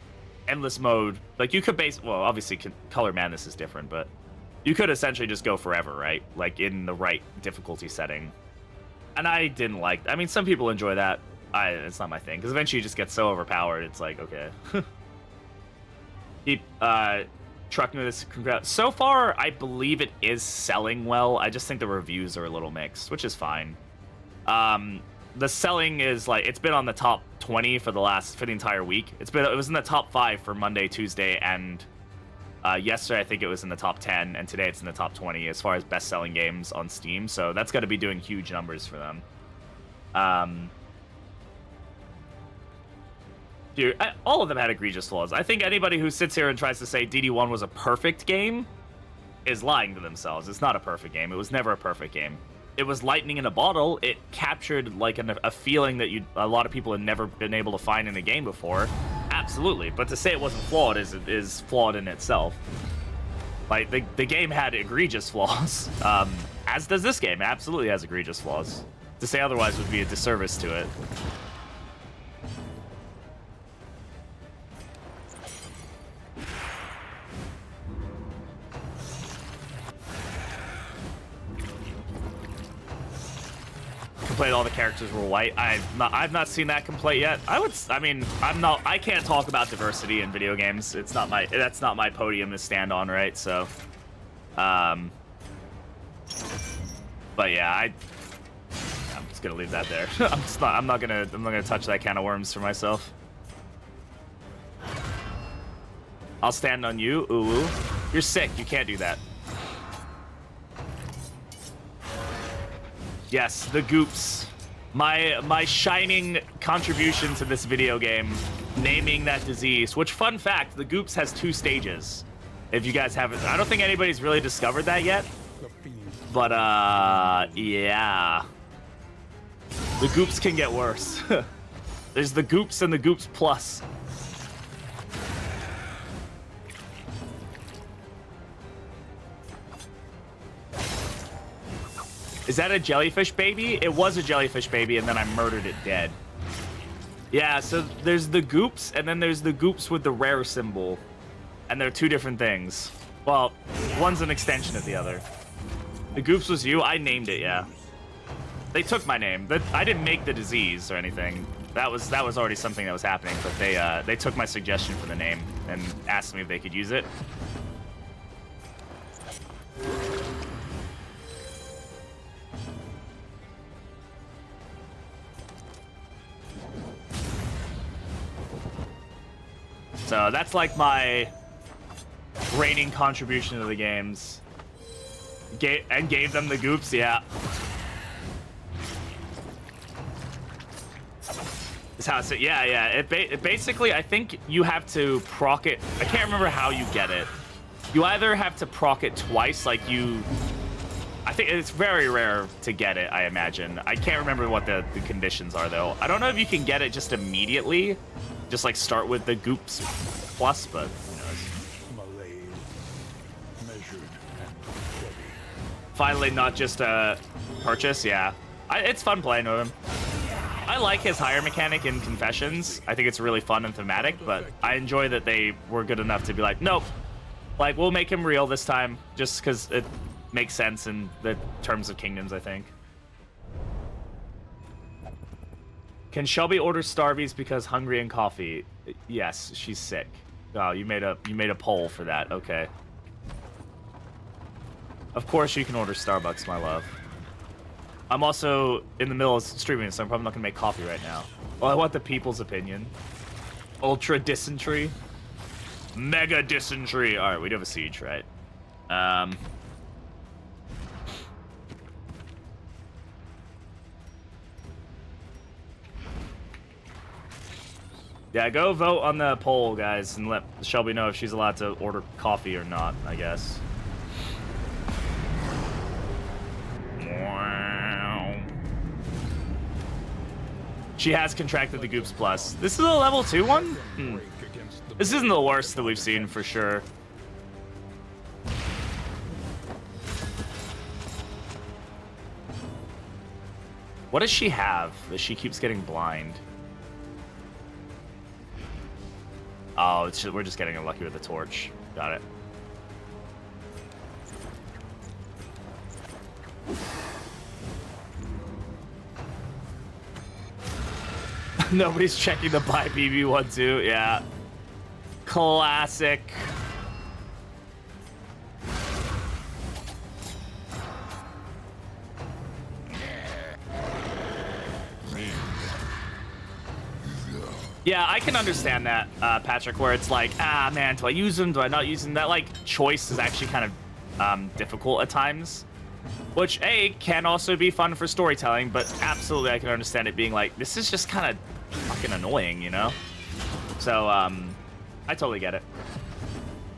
endless mode, like, you could obviously Color Madness is different, but you could essentially just go forever, right? Like, in the right difficulty setting. And I didn't like, I mean, some people enjoy that. It's not my thing, because eventually you just get so overpowered, it's like, okay. Keep trucking with this. Congrats. So far, I believe it is selling well. I just think the reviews are a little mixed, which is fine. The selling is like, it's been on the top 20 for the entire week. It was in the top 5 for Monday, Tuesday, and yesterday I think it was in the top 10, and today it's in the top 20 as far as best-selling games on Steam. So that's got to be doing huge numbers for them. Dude, all of them had egregious flaws. I think anybody who sits here and tries to say ddI was a perfect game is lying to themselves. It's not a perfect game. It was never a perfect game. It was lightning in a bottle. It captured like a feeling that a lot of people had never been able to find in a game before. Absolutely. But to say it wasn't flawed is flawed in itself. Like, the game had egregious flaws. As does this game. It absolutely has egregious flaws. To say otherwise would be a disservice to it. Complaint all the characters were white. I've not seen that complaint yet. I can't talk about diversity in video games. That's not my podium to stand on, right? So but yeah, I'm just gonna leave that there. I'm not gonna touch that can of worms for myself. I'll stand on you. Ooh. You're sick. You can't do that. Yes, the goops. My shining contribution to this video game, naming that disease. Which, fun fact, the goops has 2 stages. If you guys haven't, I don't think anybody's really discovered that yet. But yeah, the goops can get worse. There's the goops and the goops plus. Is that a jellyfish baby? It was a jellyfish baby, and then I murdered it dead. Yeah, so there's the goops, and then there's the goops with the rare symbol. And they're 2 different things. Well, one's an extension of the other. The goops was you? I named it, yeah. They took my name. I didn't make the disease or anything. That was already something that was happening, but they took my suggestion for the name and asked me if they could use it. So that's like my reigning contribution to the games. Gave them the goops, yeah. That's how it's, yeah. It basically, I think you have to proc it. I can't remember how you get it. You either have to proc it twice, like I think it's very rare to get it, I imagine. I can't remember what the conditions are, though. I don't know if you can get it just immediately. Just, like, start with the goops plus, but who knows. Finally, not just a purchase, yeah. It's fun playing with him. I like his hire mechanic in Confessions. I think it's really fun and thematic, but I enjoy that they were good enough to be like, nope. Like, we'll make him real this time, just because it makes sense in the terms of Kingdoms, I think. Can Shelby order Starbies because hungry and coffee? Yes, she's sick. Oh, you made a poll for that. Okay. Of course you can order Starbucks, my love. I'm also in the middle of streaming, so I'm probably not gonna make coffee right now. Well, I want the people's opinion. Ultra dysentery. Mega dysentery. All right, we do have a siege, right? Yeah, go vote on the poll, guys, and let Shelby know if she's allowed to order coffee or not, I guess. She has contracted the Goops Plus. This is a level 2 one? This isn't the worst that we've seen, for sure. What does she have that she keeps getting blind? Oh, it's just, we're just getting unlucky with the torch. Got it. Nobody's checking the buy BB1 too. Yeah. Classic. Yeah, I can understand that, Patrick, where it's like, ah, man, do I use them? Do I not use them? That, like, choice is actually kind of difficult at times. Which, A, can also be fun for storytelling, but absolutely I can understand it being like, this is just kind of fucking annoying, you know? So, I totally get it.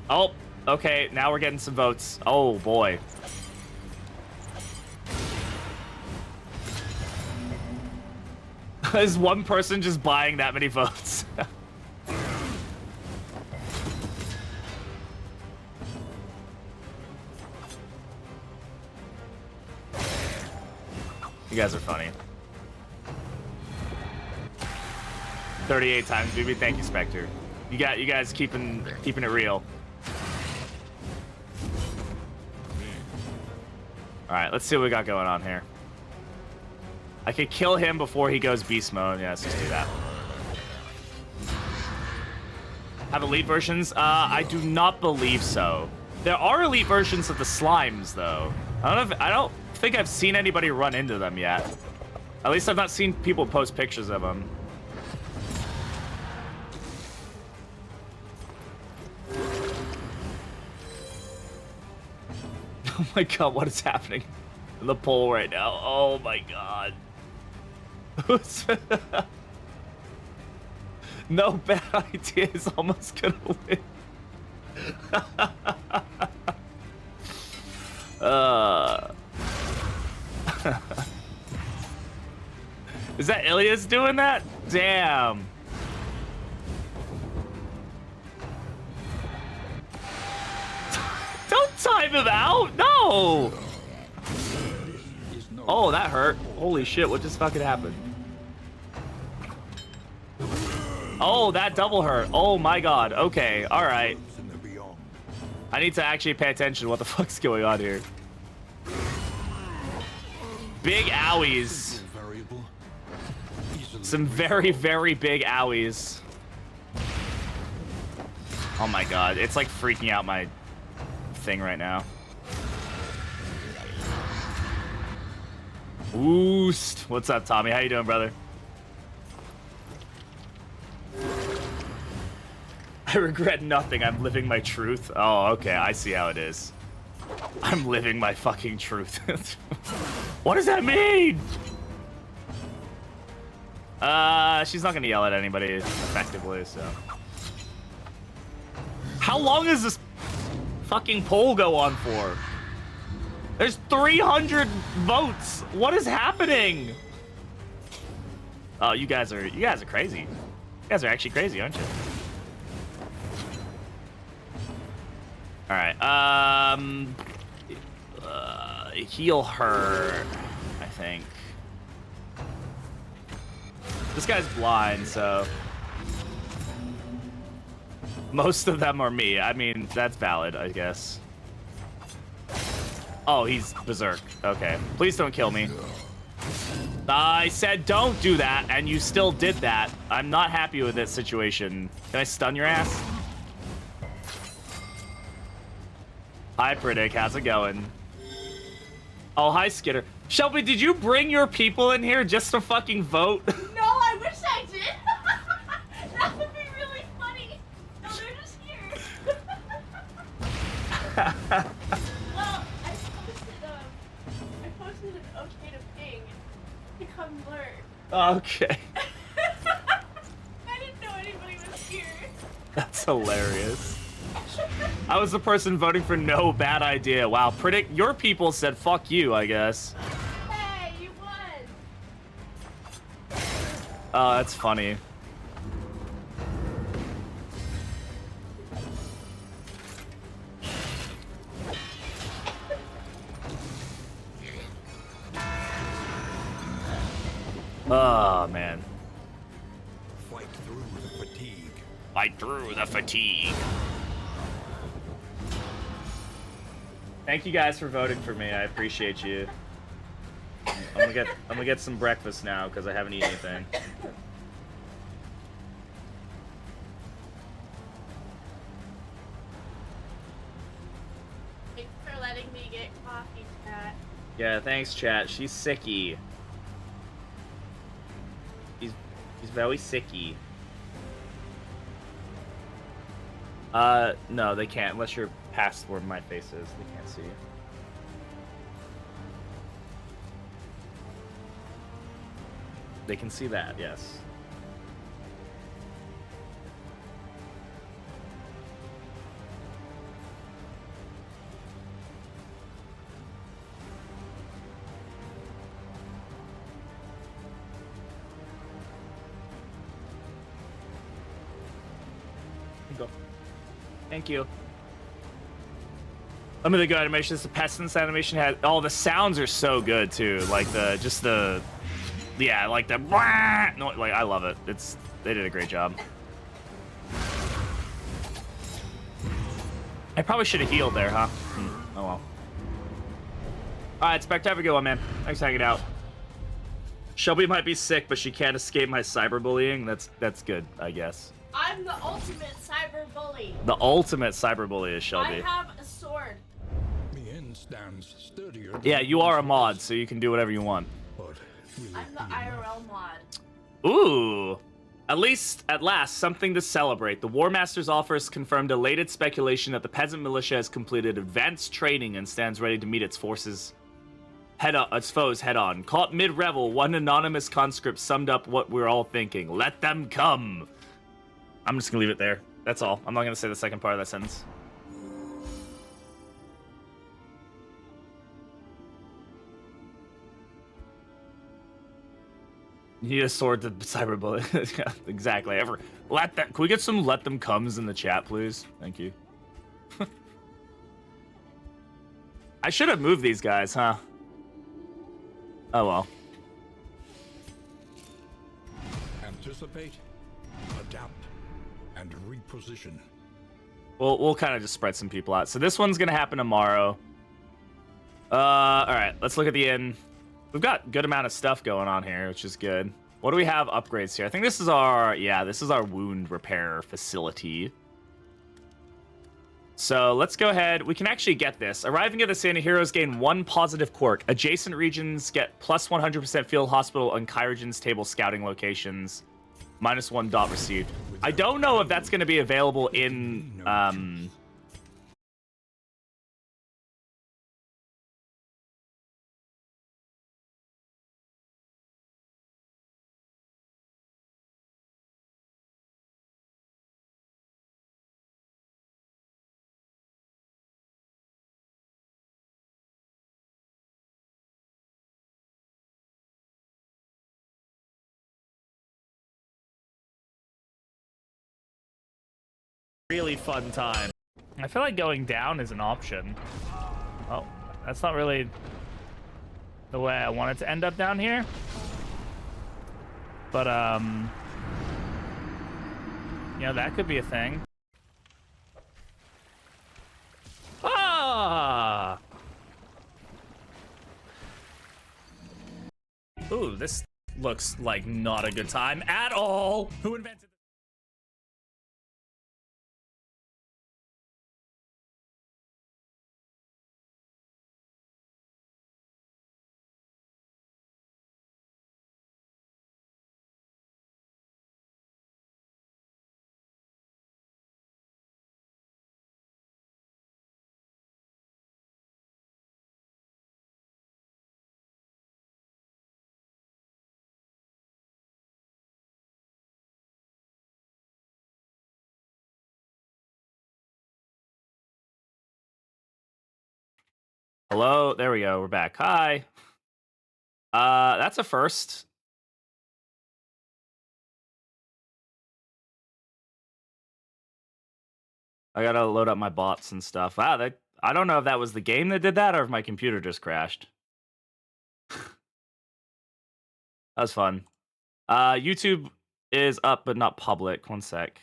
Oh, okay, now we're getting some votes. Oh, boy. Is one person just buying that many votes? You guys are funny. 38 times, baby. Thank you, Spectre. You guys keeping it real. All right, let's see what we got going on here. I could kill him before he goes beast mode. Yeah, let's just do that. Have elite versions? I do not believe so. There are elite versions of the slimes, though. I don't think I've seen anybody run into them yet. At least I've not seen people post pictures of them. Oh my god, what is happening? in the poll right now. Oh my god. No bad idea is almost gonna win. Is that Ilias doing that? Damn. Don't time him out. No. Oh, that hurt. Holy shit, what just fucking happened? Oh, that double hurt. Oh my god. Okay, alright. I need to actually pay attention to what the fuck's going on here. Big owies. Some very, very big owies. Oh my god, it's like freaking out my thing right now. Oost. What's up, Tommy? How you doing, brother? I regret nothing. I'm living my truth. Oh, okay. I see how it is. I'm living my fucking truth. What does that mean? She's not gonna yell at anybody effectively, so. How long does this fucking poll go on for? There's 300 votes. What is happening? Oh, you guys are crazy. You guys are actually crazy, aren't you? All right. Heal her, I think. This guy's blind, so most of them are me. I mean, that's valid, I guess. Oh, he's berserk. Okay. Please don't kill me. I said don't do that, and you still did that. I'm not happy with this situation. Can I stun your ass? Hi, Pritic. How's it going? Oh, hi, Skitter. Shelby, did you bring your people in here just to fucking vote? No, I wish I did. That would be really funny. No, they're just here. Well, I posted an okay to ping to come learn. Okay. I didn't know anybody was here. That's hilarious. I was the person voting for no bad idea. Wow, Pritic, your people said fuck you, I guess. Hey, you won. Oh, that's funny. Oh, man. Fight through the fatigue. Fight through the fatigue. Thank you guys for voting for me. I appreciate you. I'm gonna get some breakfast now because I haven't eaten anything. Thanks for letting me get coffee, chat. Yeah, thanks, chat. She's sicky. He's very sicky. No, they can't unless you're past where my face is. They can't see you. They can see that, yes. Go. Thank you. Let me go animation. The pestilence animation had all the sounds are so good too. Like yeah, like the no, like I love it. They did a great job. I probably should have healed there, huh? Oh well. All right, Spectre, have a good one, man. Thanks for hanging out. Shelby might be sick, but she can't escape my cyberbullying. That's good, I guess. I'm the ultimate cyber bully. The ultimate cyberbully is Shelby. I have a sword. The end stands sturdier. Yeah, you are a mod, so you can do whatever you want. I'm the IRL mod. Ooh. At last, something to celebrate. The War Master's office confirmed elated speculation that the peasant militia has completed advanced training and stands ready to meet its forces. Head on, its foes head on. Caught mid-revel, one anonymous conscript summed up what we're all thinking. Let them come. I'm just gonna leave it there. That's all. I'm not gonna say the second part of that sentence. You need a sword to cyberbullet. Yeah, exactly. Can we get some let them comes in the chat, please? Thank you. I should have moved these guys, huh? Oh well. Anticipate, adapt, and reposition. We'll kind of just spread some people out. So this one's gonna happen tomorrow. All right, let's look at the inn. We've got a good amount of stuff going on here, which is good. What do we have upgrades here? I think this is our wound repair facility. So let's go ahead. We can actually get this. Arriving at the Santa Heroes gain 1 positive quirk. Adjacent regions get plus 100% field hospital on Kyrogen's table scouting locations. -1 dot received. I don't know if that's going to be available in really fun time. I feel like going down is an option. Oh, that's not really the way I want it to end up down here. But, you know, that could be a thing. Ah! Ooh, this looks like not a good time at all. Who invented Hello, there we go. We're back. Hi. That's a first. I gotta load up my bots and stuff. Wow, I don't know if that was the game that did that or if my computer just crashed. That was fun. YouTube is up but not public. One sec.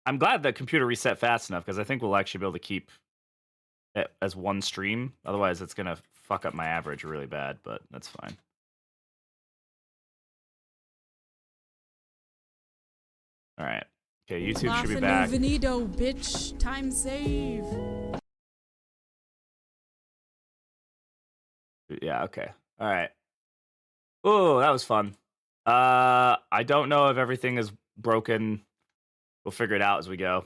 I'm glad the computer reset fast enough because I think we'll actually be able to keep it as one stream. Otherwise, it's gonna fuck up my average really bad, but that's fine. All right. Okay, YouTube should be back. Venido, bitch. Time save. Yeah, okay. All right. Oh, that was fun. I don't know if everything is broken. We'll figure it out as we go.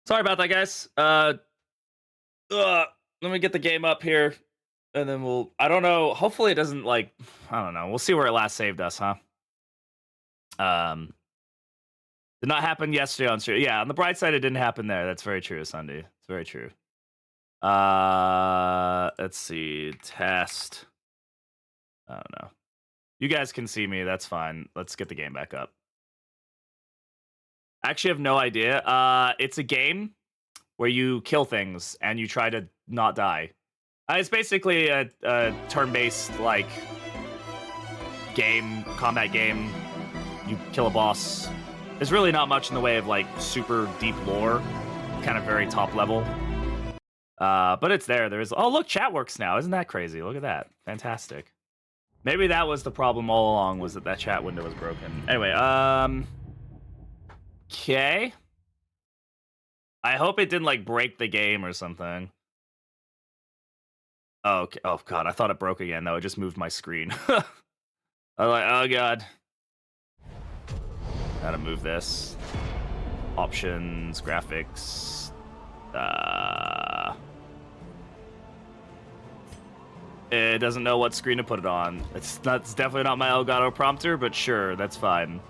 Sorry about that, guys. Let me get the game up here, and then I don't know. Hopefully it doesn't, I don't know. We'll see where it last saved us, huh? Did not happen yesterday on stream. Yeah, on the bright side, it didn't happen there. That's very true, Sunday. It's very true. Let's see. Test. I don't know. You guys can see me. That's fine. Let's get the game back up. I actually have no idea. It's a game where you kill things and you try to not die. It's basically a turn-based, combat game. You kill a boss. There's really not much in the way of, super deep lore. Kind of very top level. But it's there. Oh, look, chat works now. Isn't that crazy? Look at that. Fantastic. Maybe that was the problem all along, was that chat window was broken. Anyway, okay. I hope it didn't, break the game or something. Oh, okay. Oh, God, I thought it broke again, though. It just moved my screen. I'm like, oh god. Gotta move this. Options, graphics. It doesn't know what screen to put it on. It's definitely not my Elgato prompter, but sure, that's fine.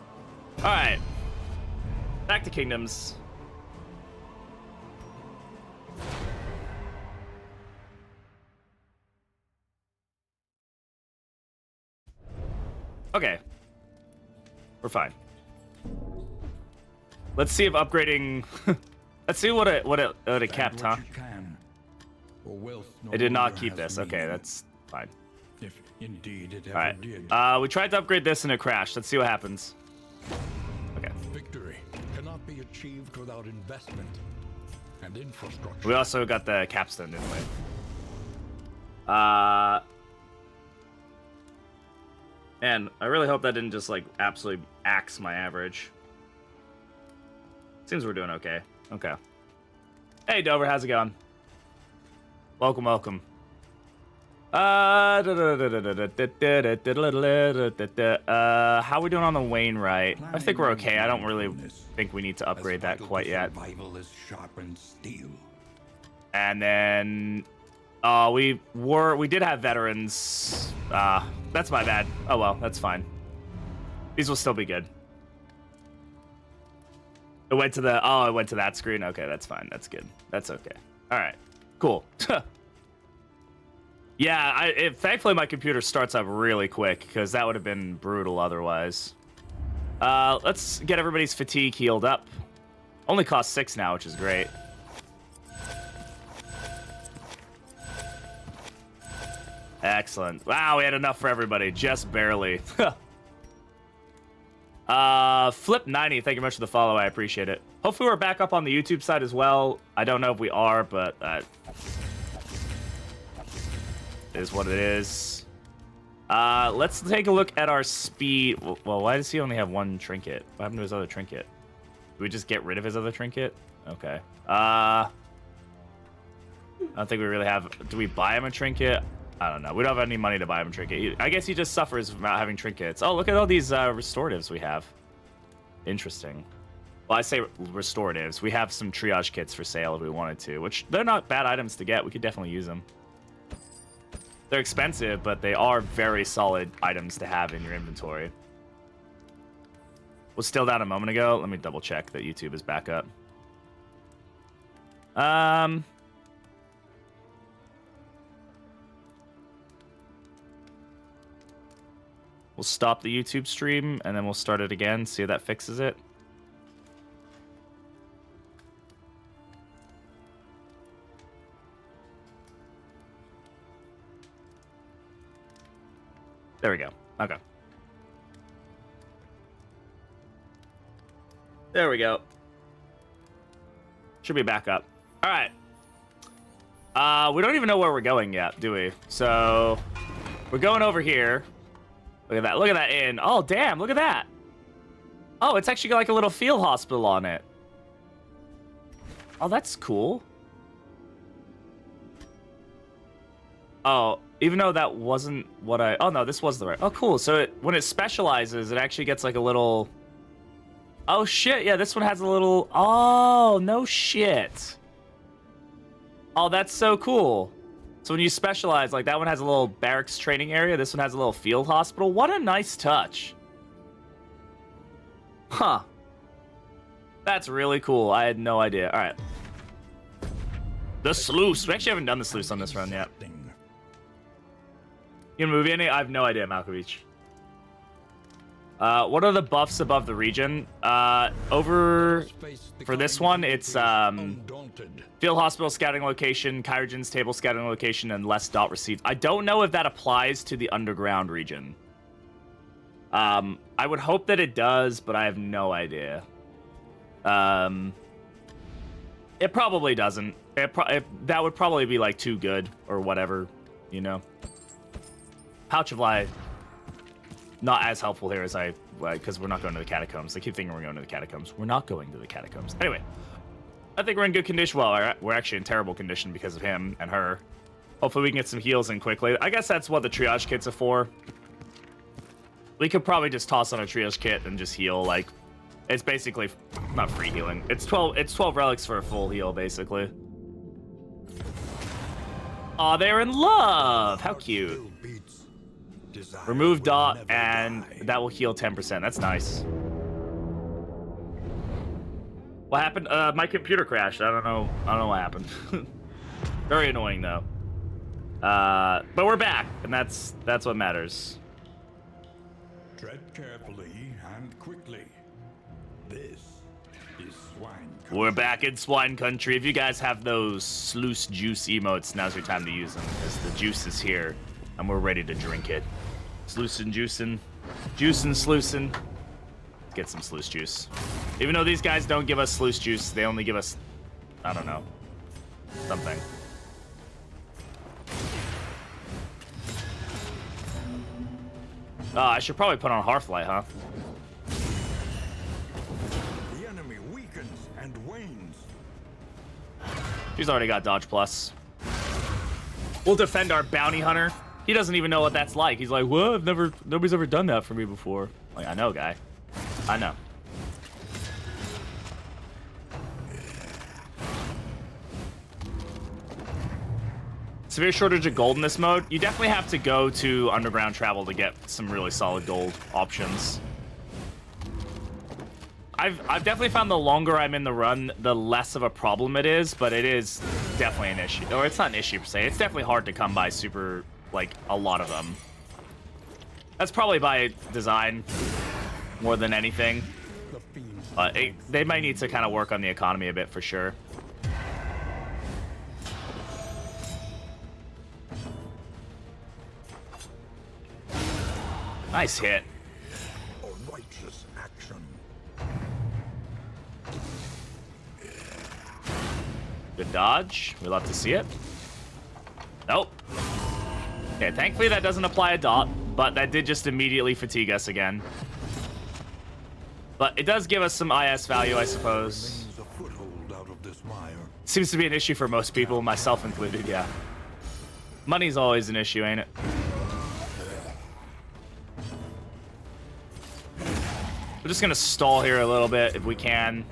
All right, back to kingdoms. Okay, we're fine. Let's see if upgrading. Let's see what it kept, huh? It did not keep this. Okay, that's fine. If indeed it All ever right. did. We tried to upgrade this and it crashed. Let's see what happens. Okay. Victory cannot be achieved without investment and infrastructure. We also got the capstone, didn't we? Man, I really hope that didn't just like absolutely axe my average. Seems we're doing okay. Okay. Hey Dover, how's it going? Welcome, welcome. How are we doing on the Wainwright? I think we're okay. I don't really think we need to upgrade that quite yet. Survival is sharpened steel. And then we did have veterans. That's my bad. Oh well, that's fine. These will still be good. It went to that screen. Okay, that's fine. That's good. That's okay. All right. Cool. Yeah, thankfully my computer starts up really quick because that would have been brutal otherwise. Let's get everybody's fatigue healed up. Only costs 6 now, which is great. Excellent. Wow, we had enough for everybody. Just barely. Flip 90, thank you much for the follow. I appreciate it. Hopefully we're back up on the YouTube side as well. I don't know if we are, but is what it is. Let's take a look at our speed. Well, why does he only have one trinket? What happened to his other trinket? Do we just get rid of his other trinket? Okay. I don't think we really have... Do we buy him a trinket? I don't know. We don't have any money to buy him a trinket. I guess he just suffers from not having trinkets. Oh, look at all these restoratives we have. Interesting. Well, I say restoratives. We have some triage kits for sale if we wanted to, which they're not bad items to get. We could definitely use them. They're expensive, but they are very solid items to have in your inventory. Was still down a moment ago. Let me double check that YouTube is back up. We'll stop the YouTube stream, and then we'll start it again, see if that fixes it. There we go. Okay. There we go. Should be back up. All right. We don't even know where we're going yet, do we? So, we're going over here. Look at that. Look at that inn. Oh, damn. Look at that. Oh, it's actually got like a little field hospital on it. Oh, that's cool. Oh, even though that wasn't what I... Oh, no, this was the right... Oh, cool. So when it specializes, it actually gets like a little... Oh, shit. Yeah, this one has a little... Oh, no shit. Oh, that's so cool. So when you specialize, like that one has a little barracks training area. This one has a little field hospital. What a nice touch. Huh. That's really cool. I had no idea. All right. The sluice. We actually haven't done the sluice on this run yet. You gonna move any? I have no idea, Malkovich. What are the buffs above the region? Over for this one, it's field hospital scouting location, Kyrogen's table scouting location, and less dot received. I don't know if that applies to the underground region. I would hope that it does, but I have no idea. It probably doesn't. That would probably be like too good or whatever, you know. Pouch of Life. Not as helpful here as because we're not going to the catacombs. I keep thinking we're going to the catacombs. We're not going to the catacombs. Anyway, I think we're in good condition. Well, we're actually in terrible condition because of him and her. Hopefully we can get some heals in quickly. I guess that's what the triage kits are for. We could probably just toss on a triage kit and just heal. Like, it's basically not free healing. It's 12 relics for a full heal, basically. Aw, they're in love. How cute. Remove dot, and that will heal 10%. That's nice. What happened? My computer crashed. I don't know what happened. Very annoying though. But we're back, and that's what matters. Tread carefully and quickly. This is swine country. We're back in swine country. If you guys have those sluice juice emotes, now's your time to use them, because the juice is here, and we're ready to drink it. Sluicing, juicing, juicing, sluicing. Let's get some sluice juice. Even though these guys don't give us sluice juice, they only give us, I don't know, something. I should probably put on Hearthlight, huh? The enemy weakens and wanes. She's already got dodge plus. We'll defend our bounty hunter. He doesn't even know what that's like. He's like, what? Nobody's ever done that for me before. Like, I know, guy. I know. Severe shortage of gold in this mode. You definitely have to go to underground travel to get some really solid gold options. I've definitely found the longer I'm in the run, the less of a problem it is, but it is definitely an issue. Or it's not an issue per se. It's definitely hard to come by super, like, a lot of them. That's probably by design more than anything. But they might need to kind of work on the economy a bit for sure. Nice hit. A righteous action. Good dodge. We love to see it. Nope. Okay, thankfully that doesn't apply a dot, but that did just immediately fatigue us again. But it does give us some IS value, I suppose. A foothold out of this mire. Seems to be an issue for most people, myself included, yeah. Money's always an issue, ain't it? We're just gonna stall here a little bit if we can.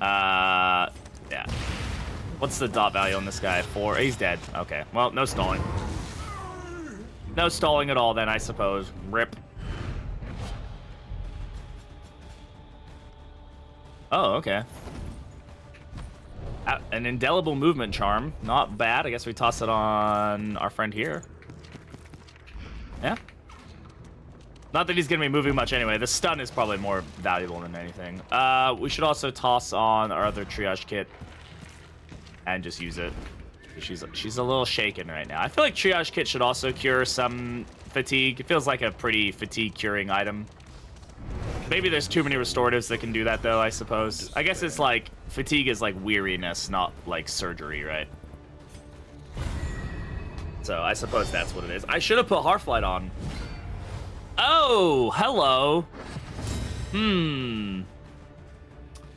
Yeah. What's the dot value on this guy? 4. He's dead. Okay. Well, no stalling. No stalling at all then, I suppose. Rip. Oh, okay. An indelible movement charm. Not bad. I guess we toss it on our friend here. Yeah. Not that he's going to be moving much anyway. The stun is probably more valuable than anything. We should also toss on our other triage kit and just use it. She's a little shaken right now. I feel like triage kit should also cure some fatigue. It feels like a pretty fatigue curing item. Maybe there's too many restoratives that can do that though, I suppose. I guess it's like fatigue is like weariness, not like surgery, right? So I suppose that's what it is. I should have put Hearthlight on. Oh, hello.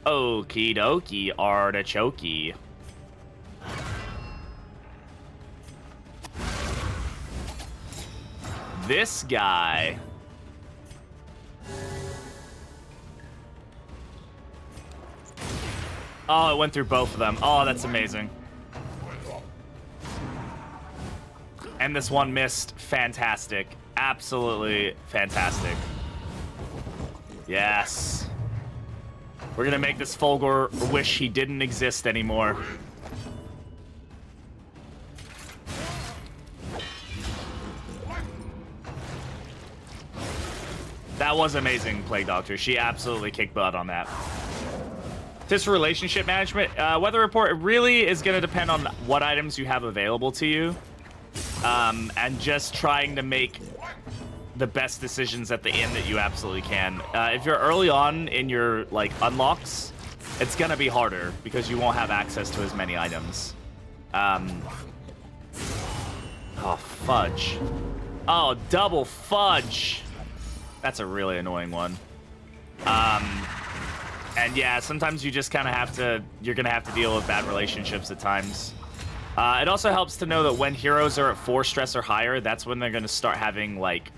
Okie dokie, artichoke. This guy. Oh, it went through both of them. Oh, that's amazing. And this one missed. Fantastic. Absolutely fantastic. Yes. We're gonna make this Fulgor wish he didn't exist anymore. That was amazing, Plague Doctor. She absolutely kicked butt on that. Just for relationship management, weather report, it really is going to depend on what items you have available to you. And just trying to make the best decisions at the end that you absolutely can. If you're early on in your like unlocks, it's going to be harder because you won't have access to as many items. Oh, fudge. Oh, double fudge. That's a really annoying one. And yeah, sometimes you just kind of have to, you're going to have to deal with bad relationships at times. It also helps to know that when heroes are at 4 stress or higher, that's when they're going to start having like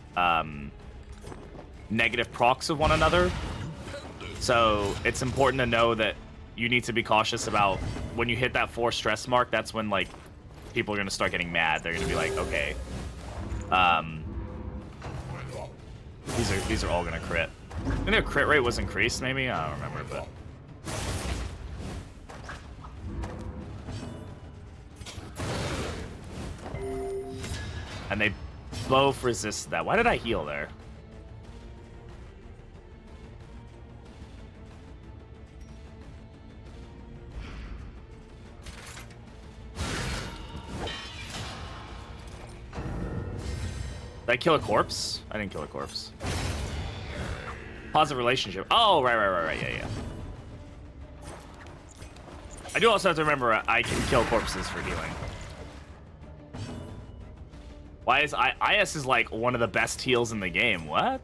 negative procs of one another. So it's important to know that you need to be cautious about when you hit that 4 stress mark. That's when like people are gonna start getting mad. They're gonna be like, okay, these are all gonna crit. I think their crit rate was increased, maybe? I don't remember, but... And they both resist that. Why did I heal there? Did I kill a corpse? I didn't kill a corpse. Positive relationship. Oh, right. Yeah. I do also have to remember I can kill corpses for healing. Why is IS is like one of the best heals in the game? What?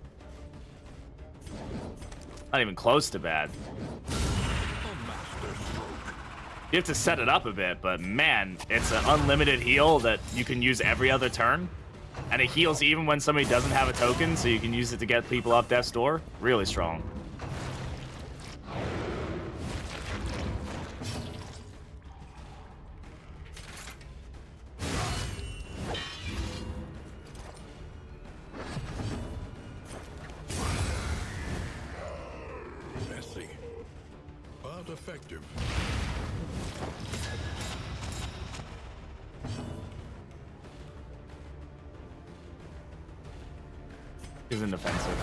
Not even close to bad. You have to set it up a bit, but man, it's an unlimited heal that you can use every other turn. And it heals even when somebody doesn't have a token, so you can use it to get people off death's door. Really strong. Messy, but effective. Isn't defensive.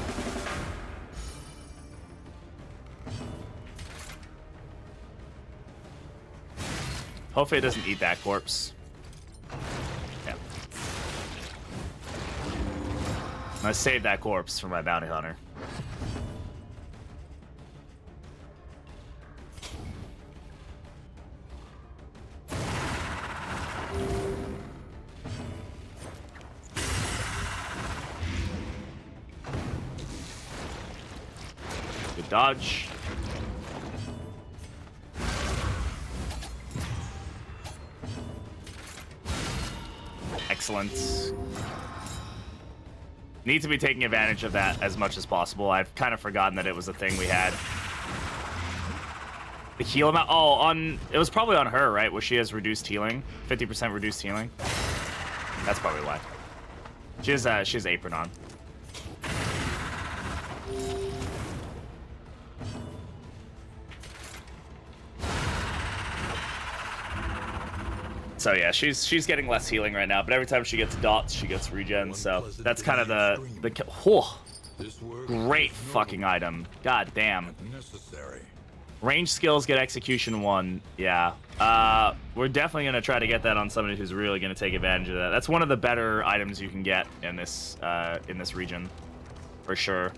Hopefully it doesn't eat that corpse. Yeah. I'm gonna save that corpse for my bounty hunter. Dodge. Excellent. Need to be taking advantage of that as much as possible. I've kind of forgotten that it was a thing we had. The heal amount. Oh, it was probably on her, right? Where she has reduced healing, 50% reduced healing. That's probably why. She has apron on. So yeah, she's getting less healing right now, but every time she gets dots, she gets regen. So that's kind of the great fucking item. God damn. Necessary. Range skills get execution 1. Yeah. We're definitely gonna try to get that on somebody who's really gonna take advantage of that. That's one of the better items you can get in this region, for sure.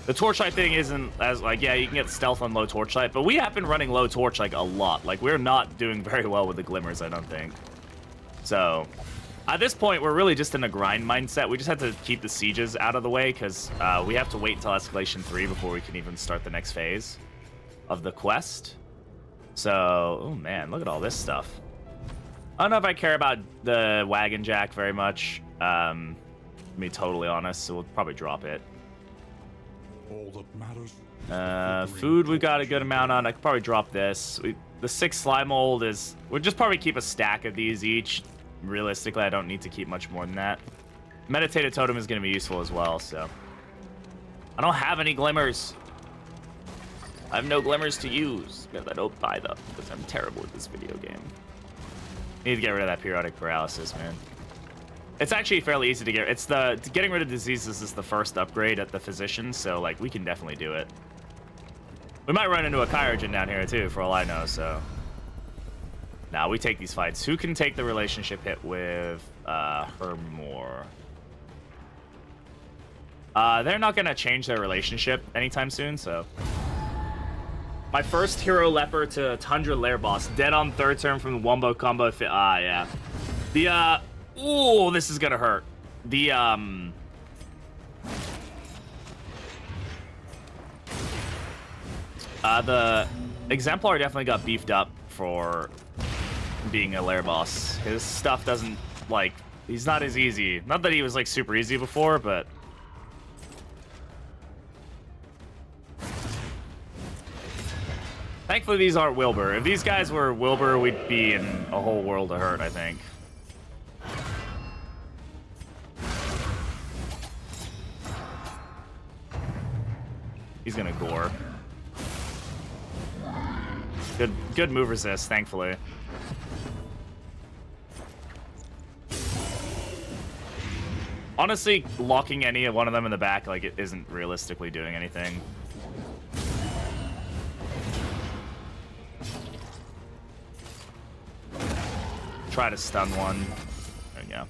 The torchlight thing isn't as, like, yeah, you can get stealth on low torchlight, but we have been running low torch, like, a lot. Like, we're not doing very well with the glimmers, I don't think. So, at this point, we're really just in a grind mindset. We just have to keep the sieges out of the way, because we have to wait until escalation 3 before we can even start the next phase of the quest. So, oh man, look at all this stuff. I don't know if I care about the wagon jack very much, to be totally honest, so we'll probably drop it. All that matters. Food we've got a good amount on. I could probably drop this. The 6 slime mold is... We'll just probably keep a stack of these each. Realistically, I don't need to keep much more than that. Meditated totem is going to be useful as well, so... I don't have any glimmers. I have no glimmers to use, because I don't buy them, because I'm terrible at this video game. Need to get rid of that periodic paralysis, man. It's actually fairly easy to get. It's getting rid of diseases is the first upgrade at the physician, so like we can definitely do it. We might run into a Kyrogen down here too, for all I know. So, now we take these fights. Who can take the relationship hit with her more? They're not gonna change their relationship anytime soon, so. My first hero leper to Tundra Lair boss, dead on 3rd turn from the Wombo combo. Yeah. The ooh, this is gonna hurt. The Exemplar definitely got beefed up for being a lair boss. His stuff doesn't, like, He's not as easy. Not that he was like super easy before, but thankfully these aren't Wilbur. If these guys were Wilbur, we'd be in a whole world of hurt, I think. He's gonna gore. Good move resist, thankfully. Honestly, locking any of one of them in the back, like, it isn't realistically doing anything. Try to stun one. There we go.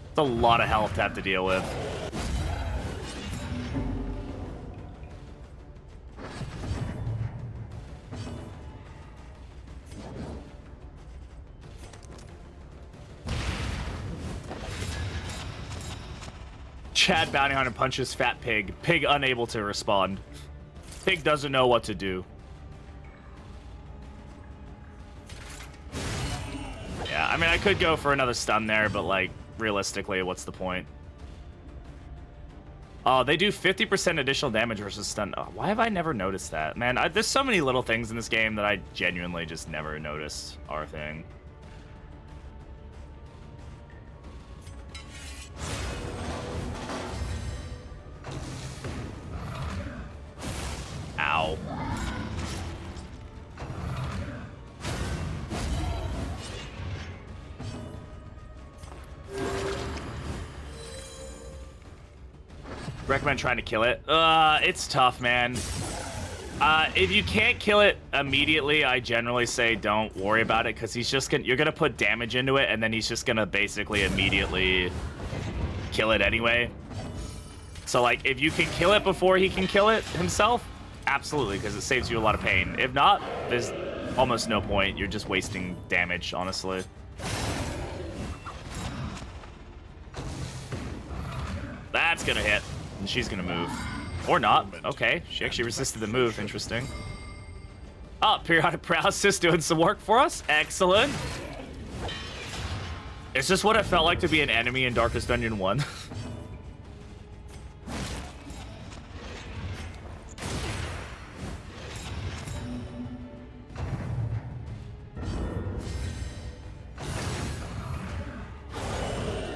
It's a lot of health to have to deal with. Chad Bounty Hunter punches Fat Pig. Pig unable to respond. Pig doesn't know what to do. Yeah, I mean, I could go for another stun there, but, like, realistically, what's the point? Oh, they do 50% additional damage versus stun. Oh, why have I never noticed that? Man, there's so many little things in this game that I genuinely just never noticed are a thing. Ow. Recommend trying to kill it. It's tough, man. If you can't kill it immediately, I generally say don't worry about it, because he's just gonna, you're gonna put damage into it, and then he's just gonna basically immediately kill it anyway. So, like, if you can kill it before he can kill it himself, absolutely, because it saves you a lot of pain. If not, there's almost no point. You're just wasting damage, honestly. That's gonna hit, and she's gonna move. Or not. Okay, she actually resisted the move. Interesting. Oh, periodic paralysis doing some work for us. Excellent. Is this what it felt like to be an enemy in Darkest Dungeon 1?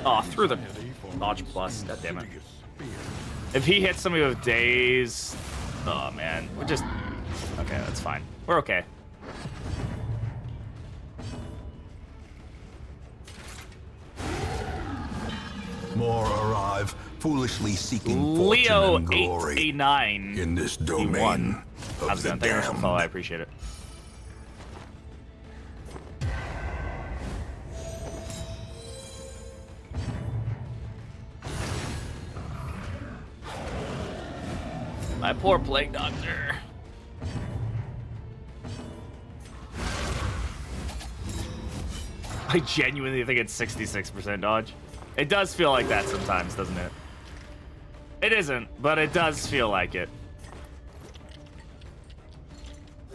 Oh, through the notch plus. God damn it. If he hits somebody with daze... Oh, man. We're just... Okay, that's fine. We're okay. More arrive, foolishly seeking Leo fortune and glory 889 in this domain How's of it going? the Thank you for the follow. I damned. appreciate it. My poor plague doctor. I genuinely think it's 66% dodge. It does feel like that sometimes, doesn't it? It isn't, but it does feel like it.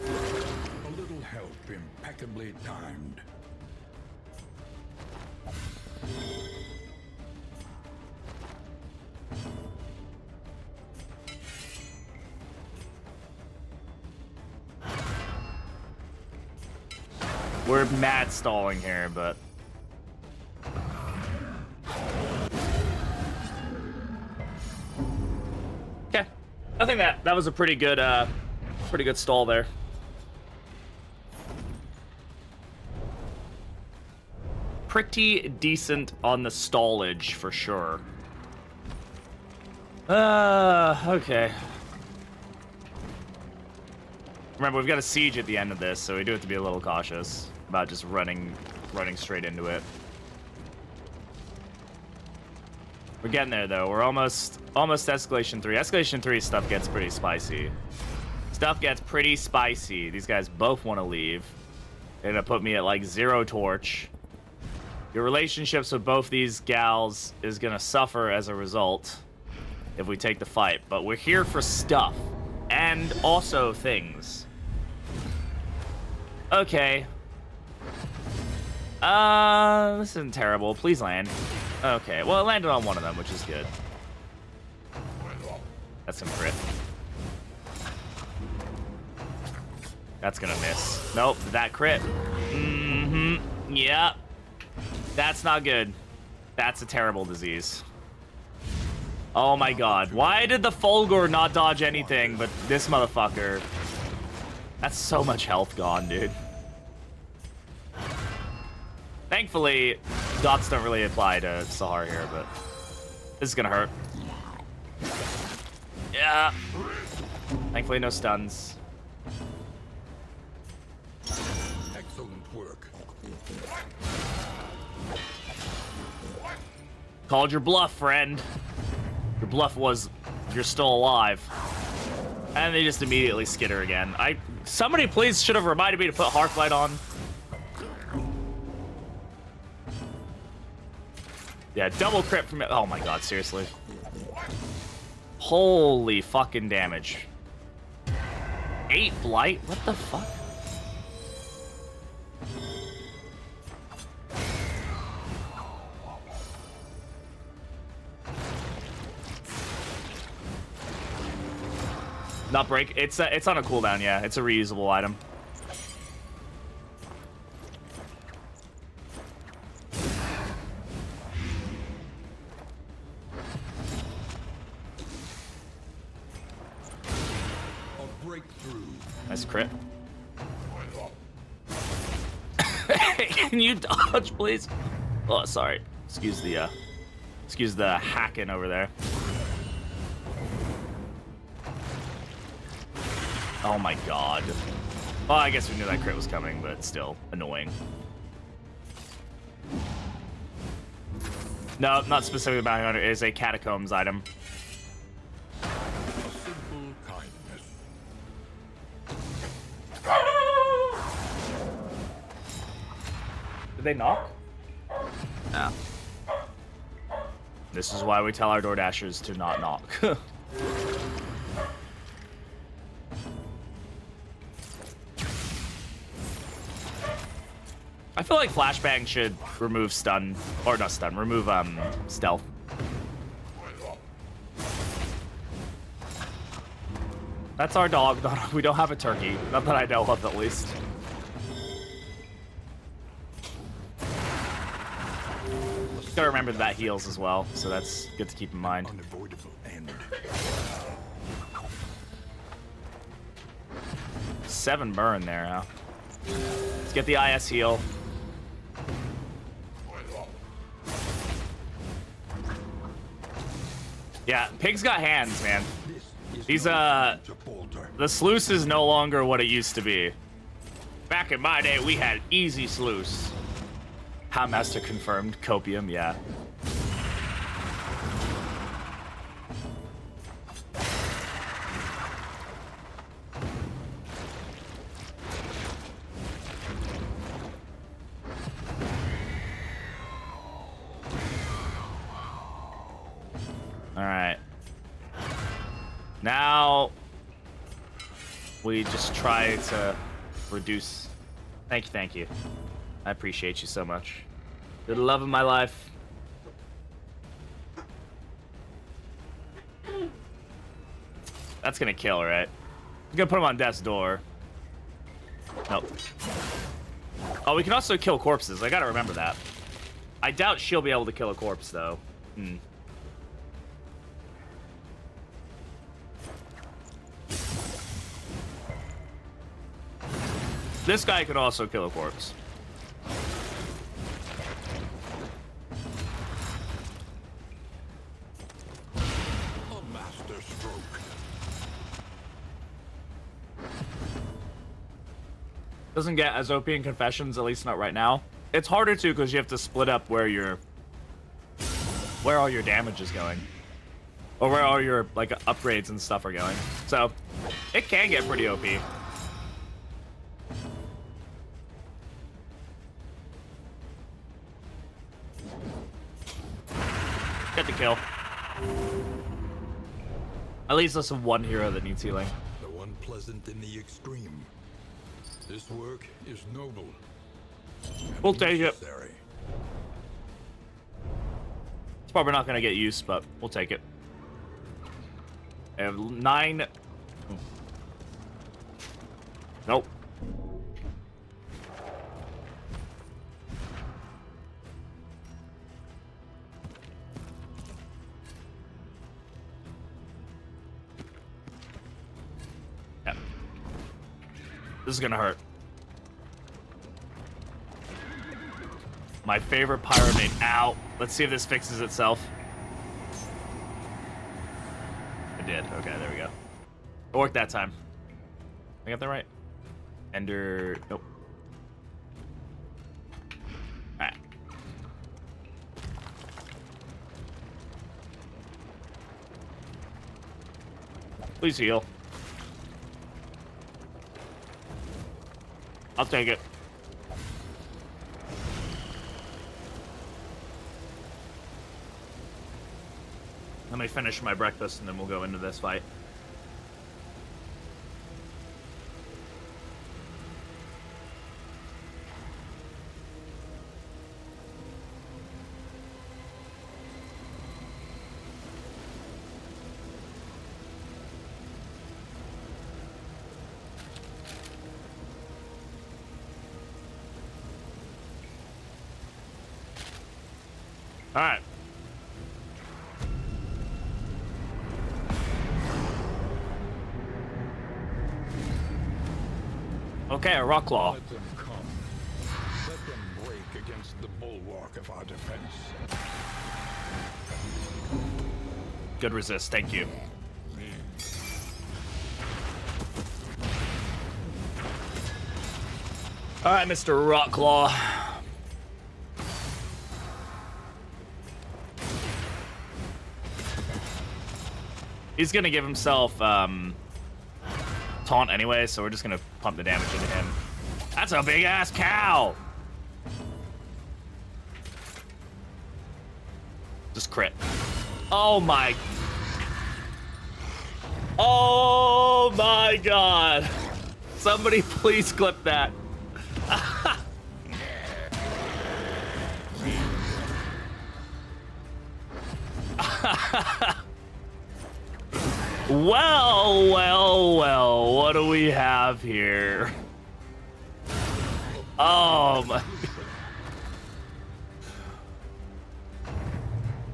A little help impeccably timed. We're mad stalling here, but... Okay. I think that was a pretty good stall there. Pretty decent on the stallage, for sure. Okay. Remember, we've got a siege at the end of this, so we do have to be a little cautious about just running straight into it. We're getting there, though. We're almost escalation 3. Escalation 3 stuff gets pretty spicy. Stuff gets pretty spicy. These guys both want to leave. They're gonna put me at like 0 torch. Your relationships with both these gals is gonna suffer as a result if we take the fight. But we're here for stuff. and also things. Okay. This isn't terrible. Please land. Okay, well, it landed on one of them, which is good. That's some crit. That's gonna miss. Nope, that crit. Mm-hmm. Yeah. That's not good. That's a terrible disease. Oh my god. Why did the Fulgor not dodge anything, but this motherfucker? That's so much health gone, dude. Thankfully, dots don't really apply to Sahar here, but this is gonna hurt. Yeah. Thankfully, no stuns. Excellent work. Called your bluff, friend. Your bluff was you're still alive. And they just immediately skitter again. Somebody please should have reminded me to put Hearthlight on. Yeah, double crit from it. Oh my god, seriously. Holy fucking damage. 8 blight? What the fuck? Not break. It's on a cooldown, yeah. It's a reusable item. Nice crit. Can you dodge, please? Oh, sorry. Excuse the hacking over there. Oh my god. Well, I guess we knew that crit was coming, but still annoying. No, not specifically bounty hunter. It is a catacombs item. A simple kindness. Did they knock? No. This is why we tell our DoorDashers to not knock. I feel like Flashbang should remove stun, or not stun, remove stealth. That's our dog. We don't have a turkey. Not that I know of, at least. Gotta remember that heals as well, so that's good to keep in mind. Unavoidable end. 7 burn there, huh? Let's get the IS heal. Yeah, Pig's got hands, man. He's, the sluice is no longer what it used to be. Back in my day, we had easy sluice. Master confirmed. Copium, yeah. Alright. Now, we just try to reduce... Thank you. I appreciate you so much. You're the love of my life. That's gonna kill, right? I'm gonna put him on death's door. Nope. Oh, we can also kill corpses. I gotta remember that. I doubt she'll be able to kill a corpse, though. This guy could also kill a corpse. A master stroke. Doesn't get as OP in Confessions, at least not right now. It's harder to because you have to split up where all your damage is going. Or where all your like upgrades and stuff are going. So it can get pretty OP. Get the kill. At least there's one hero that needs healing. The one unpleasant in the extreme. This work is noble. We'll take it. Necessary. It's probably not gonna get used, but we'll take it. I have 9. Nope. Yeah. This is gonna hurt. My favorite pyramid. Ow. Let's see if this fixes itself. It did. Okay, there we go. It worked that time. I got that right? Ender. Nope. Alright. Please heal. I'll take it. Let me finish my breakfast and then we'll go into this fight. All right. Okay, a rock claw. Let them come. Let them break against the bulwark of our defense. Good resist, thank you. All right, Mr. Rockclaw. He's gonna give himself taunt anyway, so we're just gonna pump the damage into him. That's a big ass cow. Just crit. Oh my. Oh my god. Somebody please clip that. Well, well, well, what do we have here? Oh my.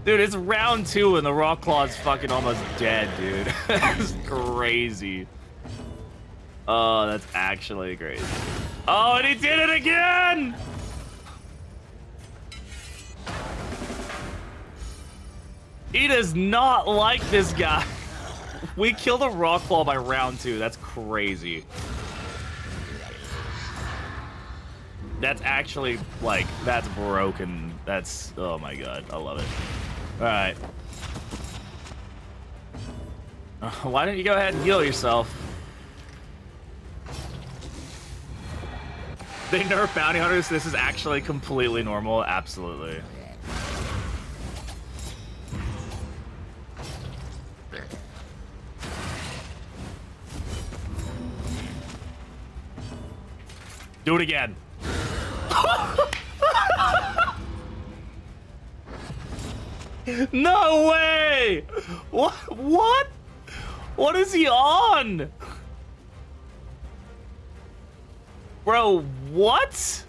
Dude, it's round 2 and the Rockclaw's fucking almost dead, dude. That's crazy. Oh, that's actually crazy. Oh, and he did it again! He does not like this guy. We killed a Rockclaw by round 2. That's crazy. That's actually, like, that's broken. That's, oh my god, I love it. Alright. Why don't you go ahead and heal yourself? They nerf bounty hunters. This is actually completely normal. Absolutely. Do it again. No way! What? What? What is he on? Bro, what?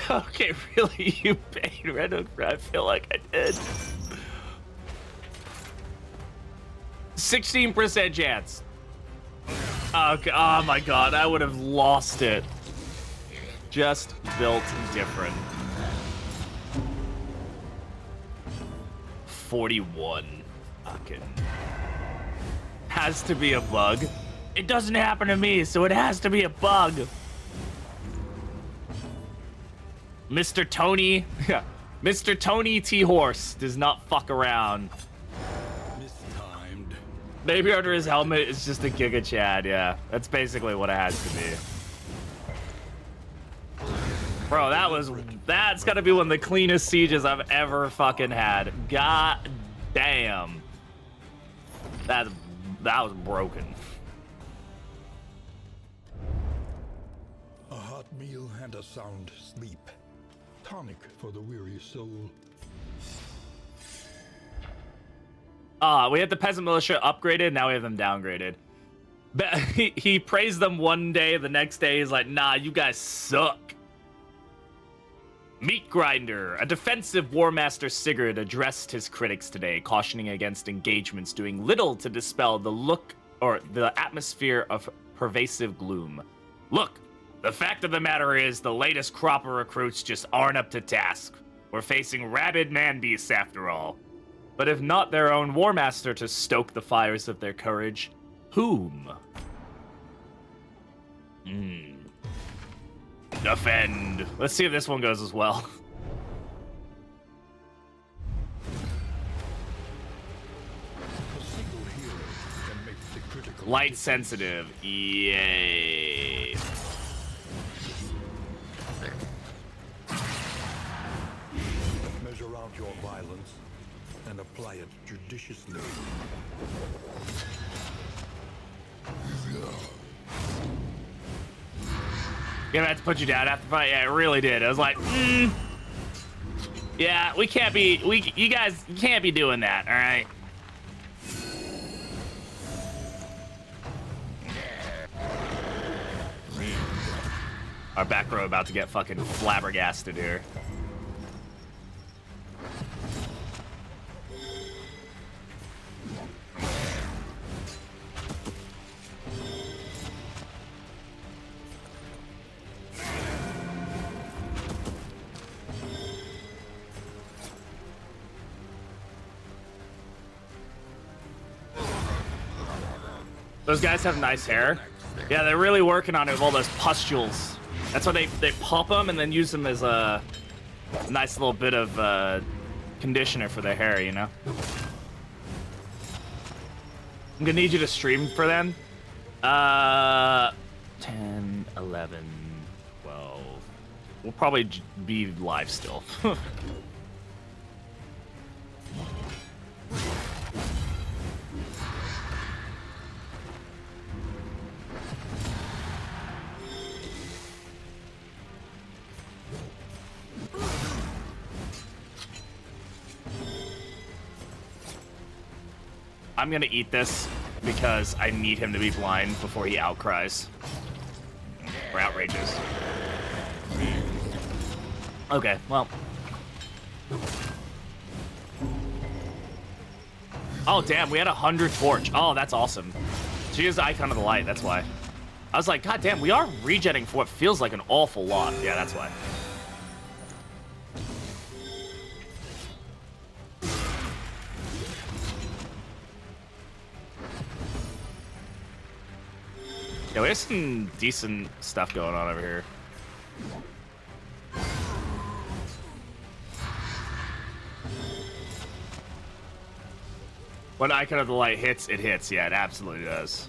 Okay, really? You paid Red Hook for? I feel like I did. 16% chance. Okay, oh my god, I would have lost it. Just built different. 41. Fucking. Has to be a bug. It doesn't happen to me, so it has to be a bug. Mr. Tony. Yeah. Mr. Tony T. Horse does not fuck around. Mistimed. Maybe under his helmet it's just a Giga Chad, yeah. That's basically what it has to be. Bro, that's gotta be one of the cleanest sieges I've ever fucking had. God damn. That was broken. A hot meal and a sound sleep. Tonic for the weary soul. We had the peasant militia upgraded, now we have them downgraded. But he praised them one day, the next day he's like, nah, you guys suck. Meat Grinder. A defensive War Master Sigurd addressed his critics today, cautioning against engagements doing little to dispel the atmosphere of pervasive gloom. Look, the fact of the matter is the latest crop of recruits just aren't up to task. We're facing rabid man-beasts after all. But if not their own War Master to stoke the fires of their courage, whom? Defend. Let's see if this one goes as well. A single hero can make the critical Light sensitive. Yay. measure out your violence and apply it judiciously. Gonna have to put you down after the fight. Yeah, it really did. I was like, yeah, you guys can't be doing that, all right? Our back row about to get fucking flabbergasted here. Those guys have nice hair. Yeah, they're really working on it with all those pustules. That's why they pop them and then use them as a nice little bit of conditioner for their hair, you know? I'm gonna need you to stream for them. 10, 11, 12. We'll probably be live still. I'm gonna eat this because I need him to be blind before he outcries. Or outrages. Okay, well. Oh, damn, we had 100 torch. Oh, that's awesome. She is the icon of the light, that's why. I was like, god damn, we are regenning for what feels like an awful lot. Yeah, that's why. Yeah, we have some decent stuff going on over here. When Icon of the Light hits, it hits. Yeah, it absolutely does.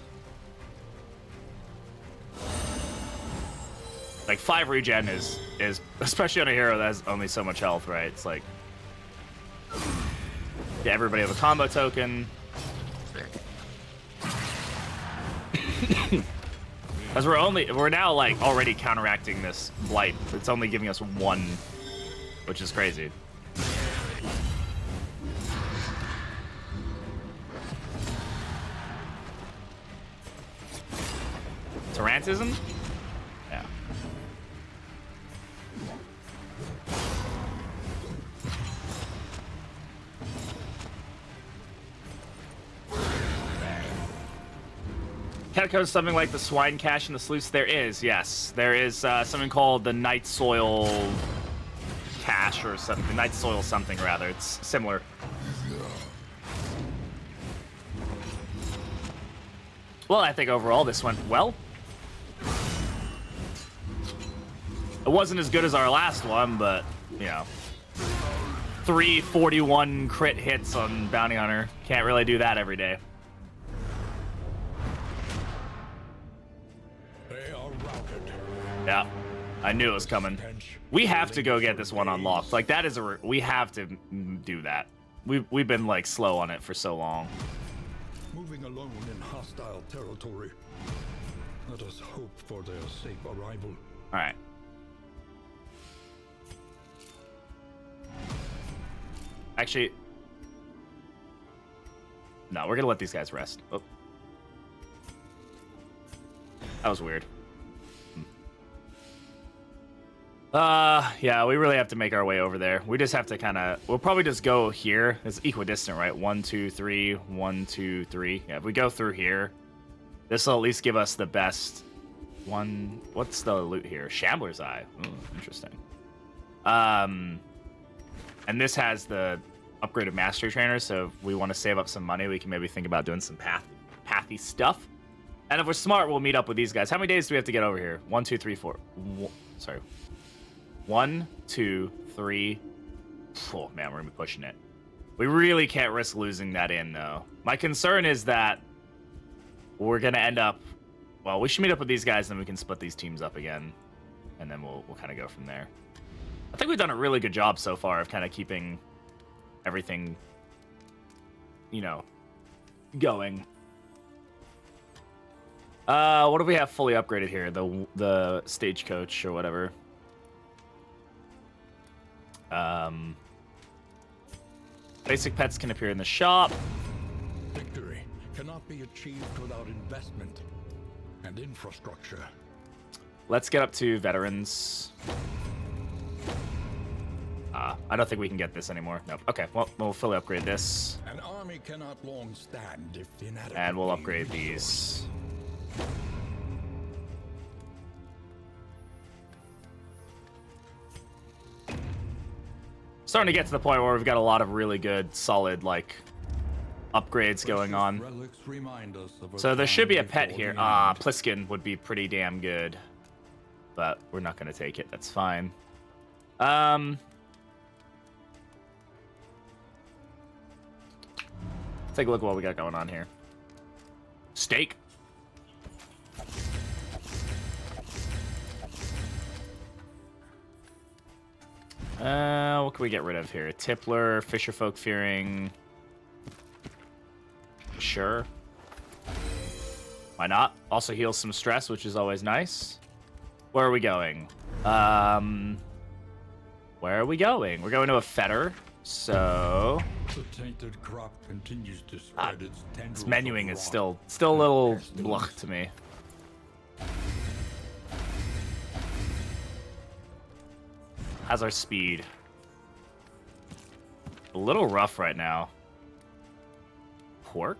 Like 5 regen is especially on a hero that has only so much health, right? It's like, yeah, everybody have a combo token. Because we're now like already counteracting this blight. It's only giving us 1, which is crazy. Tarantism? Yeah. Catacombs, something like the swine cache and the sluice. There is, yes. There is something called the night soil cache or something. Night soil something, rather. It's similar. Well, I think overall this went well. It wasn't as good as our last one, but, you know. 341 crit hits on Bounty Hunter. Can't really do that every day. They are routed. Yeah. I knew it was coming. We have to go get this one unlocked. Like, that is we have to do that. We've been, like, slow on it for so long. Moving alone in hostile territory. Let us hope for their safe arrival. All right. Actually, no, we're gonna let these guys rest. Oh. That was weird. Yeah, we really have to make our way over there. We just have to kind of, we'll probably just go here. It's equidistant, right? 1, 2, 3, 1, 2, 3. Yeah, if we go through here, this will at least give us the best one. What's the loot here? Shambler's Eye. Ooh, interesting. And this has the upgraded mastery trainer, so if we want to save up some money, we can maybe think about doing some pathy stuff. And if we're smart, we'll meet up with these guys. How many days do we have to get over here? 1, 2, 3, 4. Sorry. 1, 2, 3. Oh, man, we're going to be pushing it. We really can't risk losing that in, though. My concern is that we're going to end up... Well, we should meet up with these guys, then we can split these teams up again. And then we'll kind of go from there. I think we've done a really good job so far of kind of keeping everything, you know, going. What do we have fully upgraded here? The stagecoach or whatever. Basic pets can appear in the shop. Victory cannot be achieved without investment and infrastructure. Let's get up to veterans. I don't think we can get this anymore. Nope. Okay, well, we'll fully upgrade this. An army cannot long stand if inadequate. And we'll upgrade these. Starting to get to the point where we've got a lot of really good, solid, like, upgrades going on. So there should be a pet here. Pliskin would be pretty damn good. But we're not going to take it. That's fine. Take a look at what we got going on here. Steak. What can we get rid of here? Tippler, Fisher Folk Fearing. Sure. Why not? Also heals some stress, which is always nice. Where are we going? Where are we going? We're going to a fetter. So the tainted crop continues to spread its tendrils. This menuing is still a little blech to me. How's our speed? A little rough right now. Pork?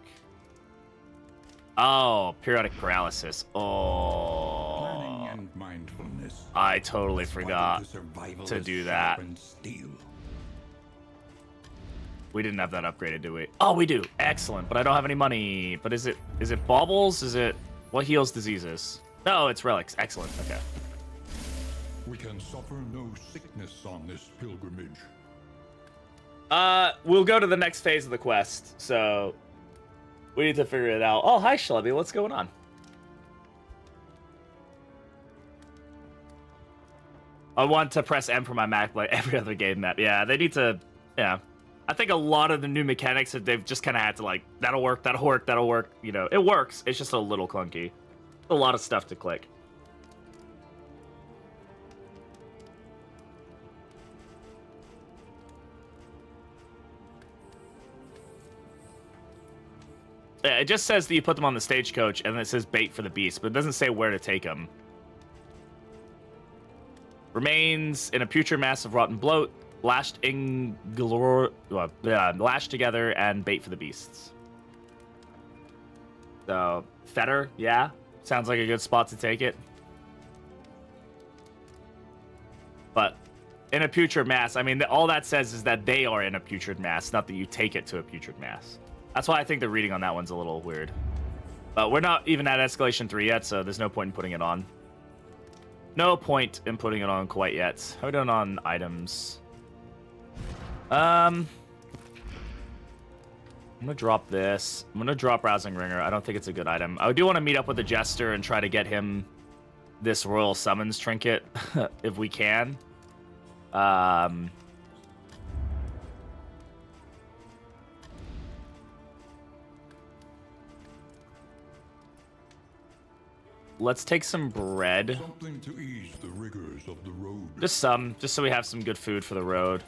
Oh, periodic paralysis. Oh. Planning and mindfulness. I totally forgot to do that. We didn't have that upgraded, do we? Oh, we do. Excellent. But I don't have any money. But is it baubles? Is it what heals diseases? No, it's relics. Excellent. Okay. We can suffer no sickness on this pilgrimage. We'll go to the next phase of the quest. So we need to figure it out. Oh, hi, Shelby. What's going on? I want to press M for my Mac like every other game map. Yeah, they need to. Yeah. I think a lot of the new mechanics that they've just kind of had to like, that'll work, that'll work, that'll work. You know, it works. It's just a little clunky. A lot of stuff to click. Yeah, it just says that you put them on the stagecoach, and then it says bait for the beast, but it doesn't say where to take them. Remains in a putrid mass of rotten bloat, lashed lashed together, and bait for the beasts. So, fetter, yeah, sounds like a good spot to take it. But in a putrid mass, I mean, all that says is that they are in a putrid mass, not that you take it to a putrid mass. That's why I think the reading on that one's a little weird. But we're not even at escalation 3 yet, so there's no point in putting it on. No point in putting it on quite yet. How are we doing on items? I'm gonna drop this. I'm gonna drop Rousing Ringer. I don't think it's a good item. I do want to meet up with the Jester and try to get him this Royal Summons trinket if we can. Let's take some bread. Something to ease the rigors of the road. Just so we have some good food for the road.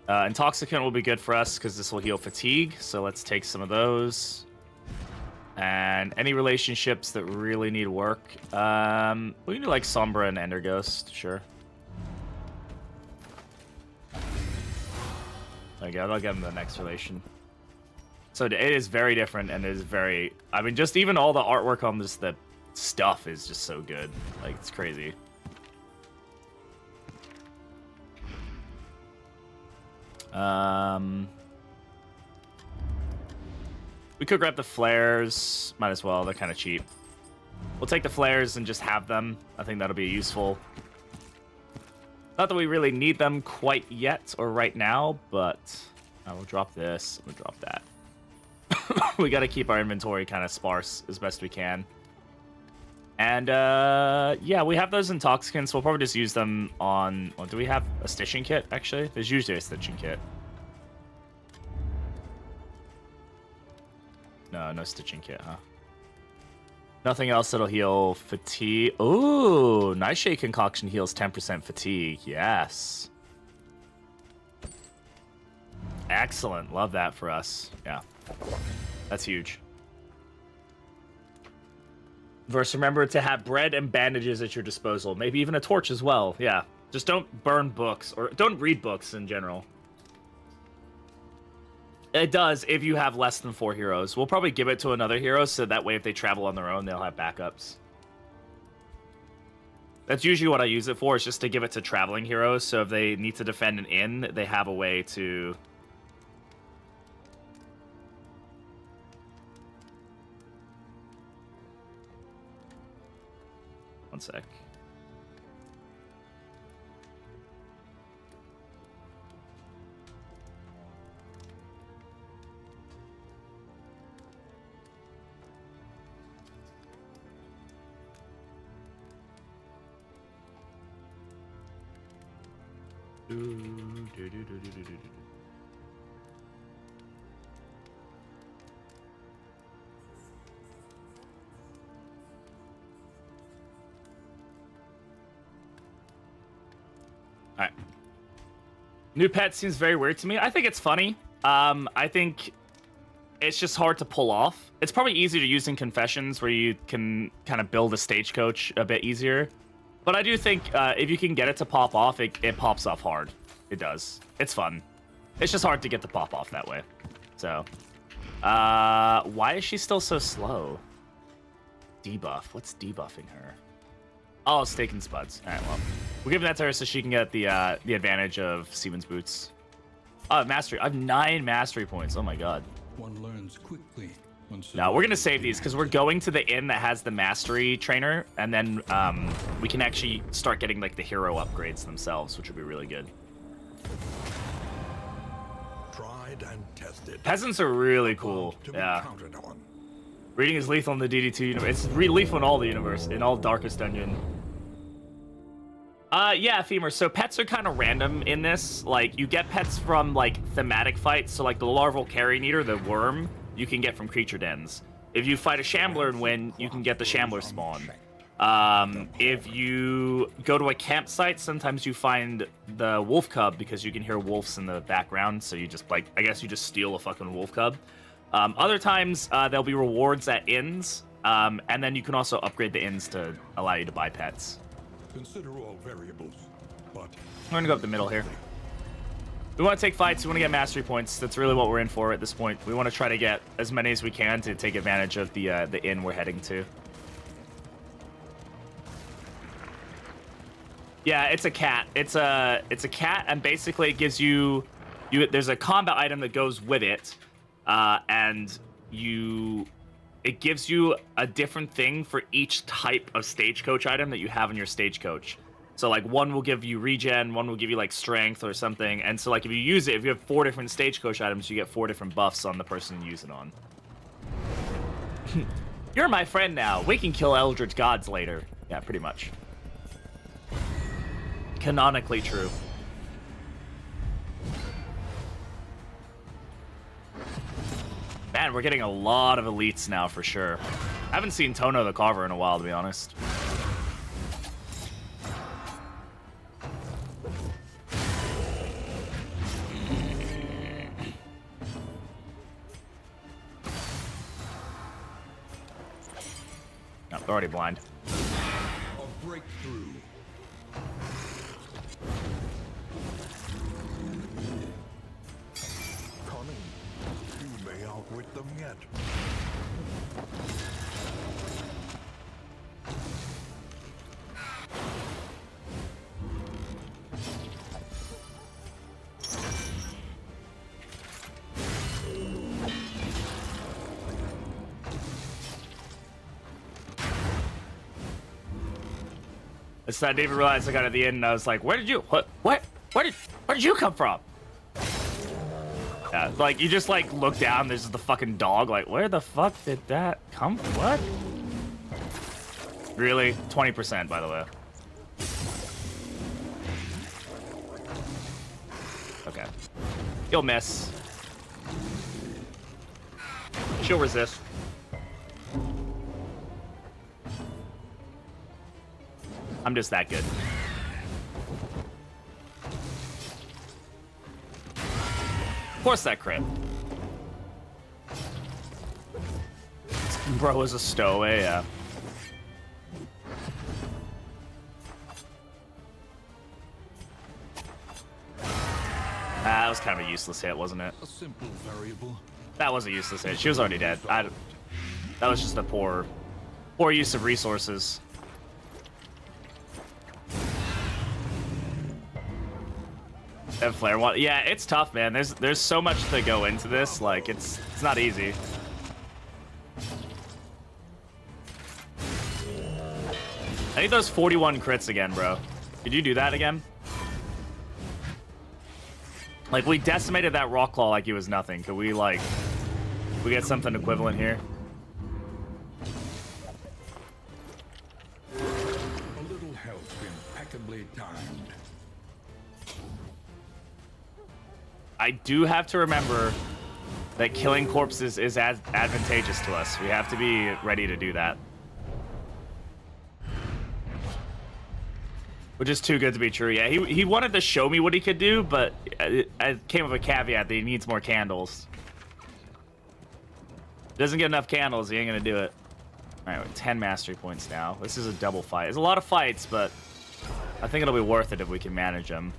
Intoxicant will be good for us because this will heal fatigue. So let's take some of those. And any relationships that really need work. We can do like Sombra and Ender Ghost, sure. There you go, I'll give them the next relation. So it is very different and it is very... I mean, just even all the artwork on this, the stuff is just so good. Like, it's crazy. We could grab the flares. Might as well. They're kind of cheap. We'll take the flares and just have them. I think that'll be useful. Not that we really need them quite yet or right now, but I will drop this. We'll drop that. We got to keep our inventory kind of sparse as best we can. And yeah, we have those intoxicants. We'll probably just use them on... Well, do we have a stitching kit, actually? There's usually a stitching kit. No stitching kit, huh? Nothing else that'll heal fatigue. Ooh, Nightshade Concoction heals 10% fatigue. Yes. Excellent. Love that for us. Yeah. That's huge. Verse, remember to have bread and bandages at your disposal. Maybe even a torch as well. Yeah. Just don't burn books or don't read books in general. It does if you have less than 4 heroes. We'll probably give it to another hero so that way if they travel on their own, they'll have backups. That's usually what I use it for, is just to give it to traveling heroes. So if they need to defend an inn, they have a way to... One sec. Alright. New pet seems very weird to me. I think it's funny. I think it's just hard to pull off. It's probably easier to use in Confessions where you can kind of build a stagecoach a bit easier. But I do think if you can get it to pop off, it pops off hard. It does. It's fun. It's just hard to get to pop off that way. So, why is she still so slow? Debuff. What's debuffing her? Oh, Steak and Spuds. All right, well, we're giving that to her so she can get the advantage of Seaman's Boots. Oh, mastery. I have 9 mastery points. Oh my god. One learns quickly. No, we're gonna save these because we're going to the inn that has the mastery trainer, and then we can actually start getting like the hero upgrades themselves, which would be really good. Tried and tested. Peasants are really cool. Yeah. Reading is lethal in the ddII universe. It's lethal in all the universe, in all Darkest Dungeon. Yeah, Femur. So pets are kind of random in this. Like, you get pets from like thematic fights. So like the larval carrion eater, the worm, you can get from creature dens. If you fight a shambler and win, you can get the shambler spawn. If you go to a campsite, sometimes you find the wolf cub because you can hear wolves in the background. So you just like, I guess you just steal a fucking wolf cub. Other times, there'll be rewards at inns, and then you can also upgrade the inns to allow you to buy pets. Consider all variables, but We're gonna go up the middle here. We want to take fights. We want to get mastery points. That's really what we're in for at this point. We want to try to get as many as we can to take advantage of the inn we're heading to. Yeah, it's a cat. It's a cat, and basically it gives you there's a combat item that goes with it. And it gives you a different thing for each type of stagecoach item that you have in your stagecoach. So like one will give you regen, one will give you like strength or something. And so like if you use it, if you have 4 different stagecoach items, you get 4 different buffs on the person you use it on. You're my friend now. We can kill Eldritch gods later. Yeah, pretty much. Canonically true. Man, we're getting a lot of elites now for sure. I haven't seen Tono the Carver in a while, to be honest. No, they're already blind. A breakthrough. Cunning. You may outwit them yet. I didn't even realize I got at the end, and I was like, "Where did you? Where did you come from?" Yeah, like you just like look down. There's the fucking dog. Like, where the fuck did that come from? What? Really? 20%, by the way. Okay. You'll miss. She'll resist. I'm just that good. Of course that crit. Bro is a stowaway, yeah. That was kind of a useless hit, wasn't it? A simple variable. That was a useless hit. She was already dead. That was just a poor use of resources. And flare one. Yeah, it's tough, man. There's so much to go into this. Like it's not easy. I need those 41 crits again, bro. Did you do that again? Like we decimated that rock claw like he was nothing. Could we we get something equivalent here? A little help impeccably timed. I do have to remember that killing corpses is as advantageous to us. We have to be ready to do that. Which is too good to be true. Yeah, he wanted to show me what he could do, but it came with a caveat that he needs more candles. Doesn't get enough candles, he ain't gonna do it. All right, 10 mastery points now. This is a double fight. It's a lot of fights, but I think it'll be worth it if we can manage them.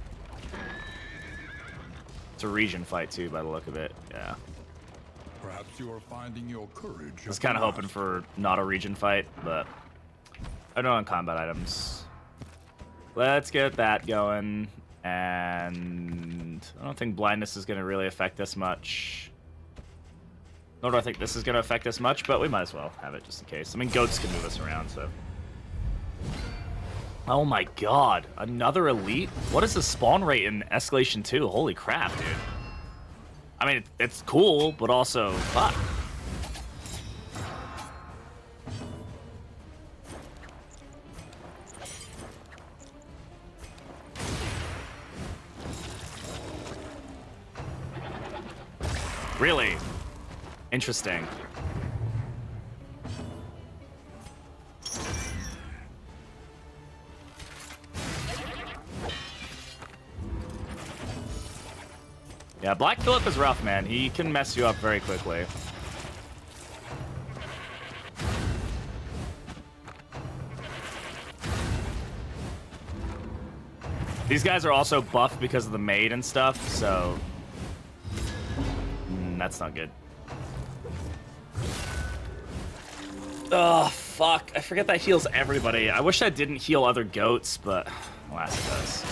It's a region fight too, by the look of it. Yeah. Perhaps you are finding your courage. I was kind of hoping for not a region fight, but I don't on combat items. Let's get that going, and I don't think blindness is going to really affect us much. Nor do I think this is going to affect us much, but we might as well have it just in case. I mean, goats can move us around, so. Oh my god, another elite? What is the spawn rate in Escalation 2? Holy crap, dude. I mean, it's cool, but also, fuck. Really? Interesting. Yeah, Black Phillip is rough, man. He can mess you up very quickly. These guys are also buffed because of the maid and stuff, so that's not good. Oh, fuck. I forget that heals everybody. I wish that didn't heal other goats, but alas, it does.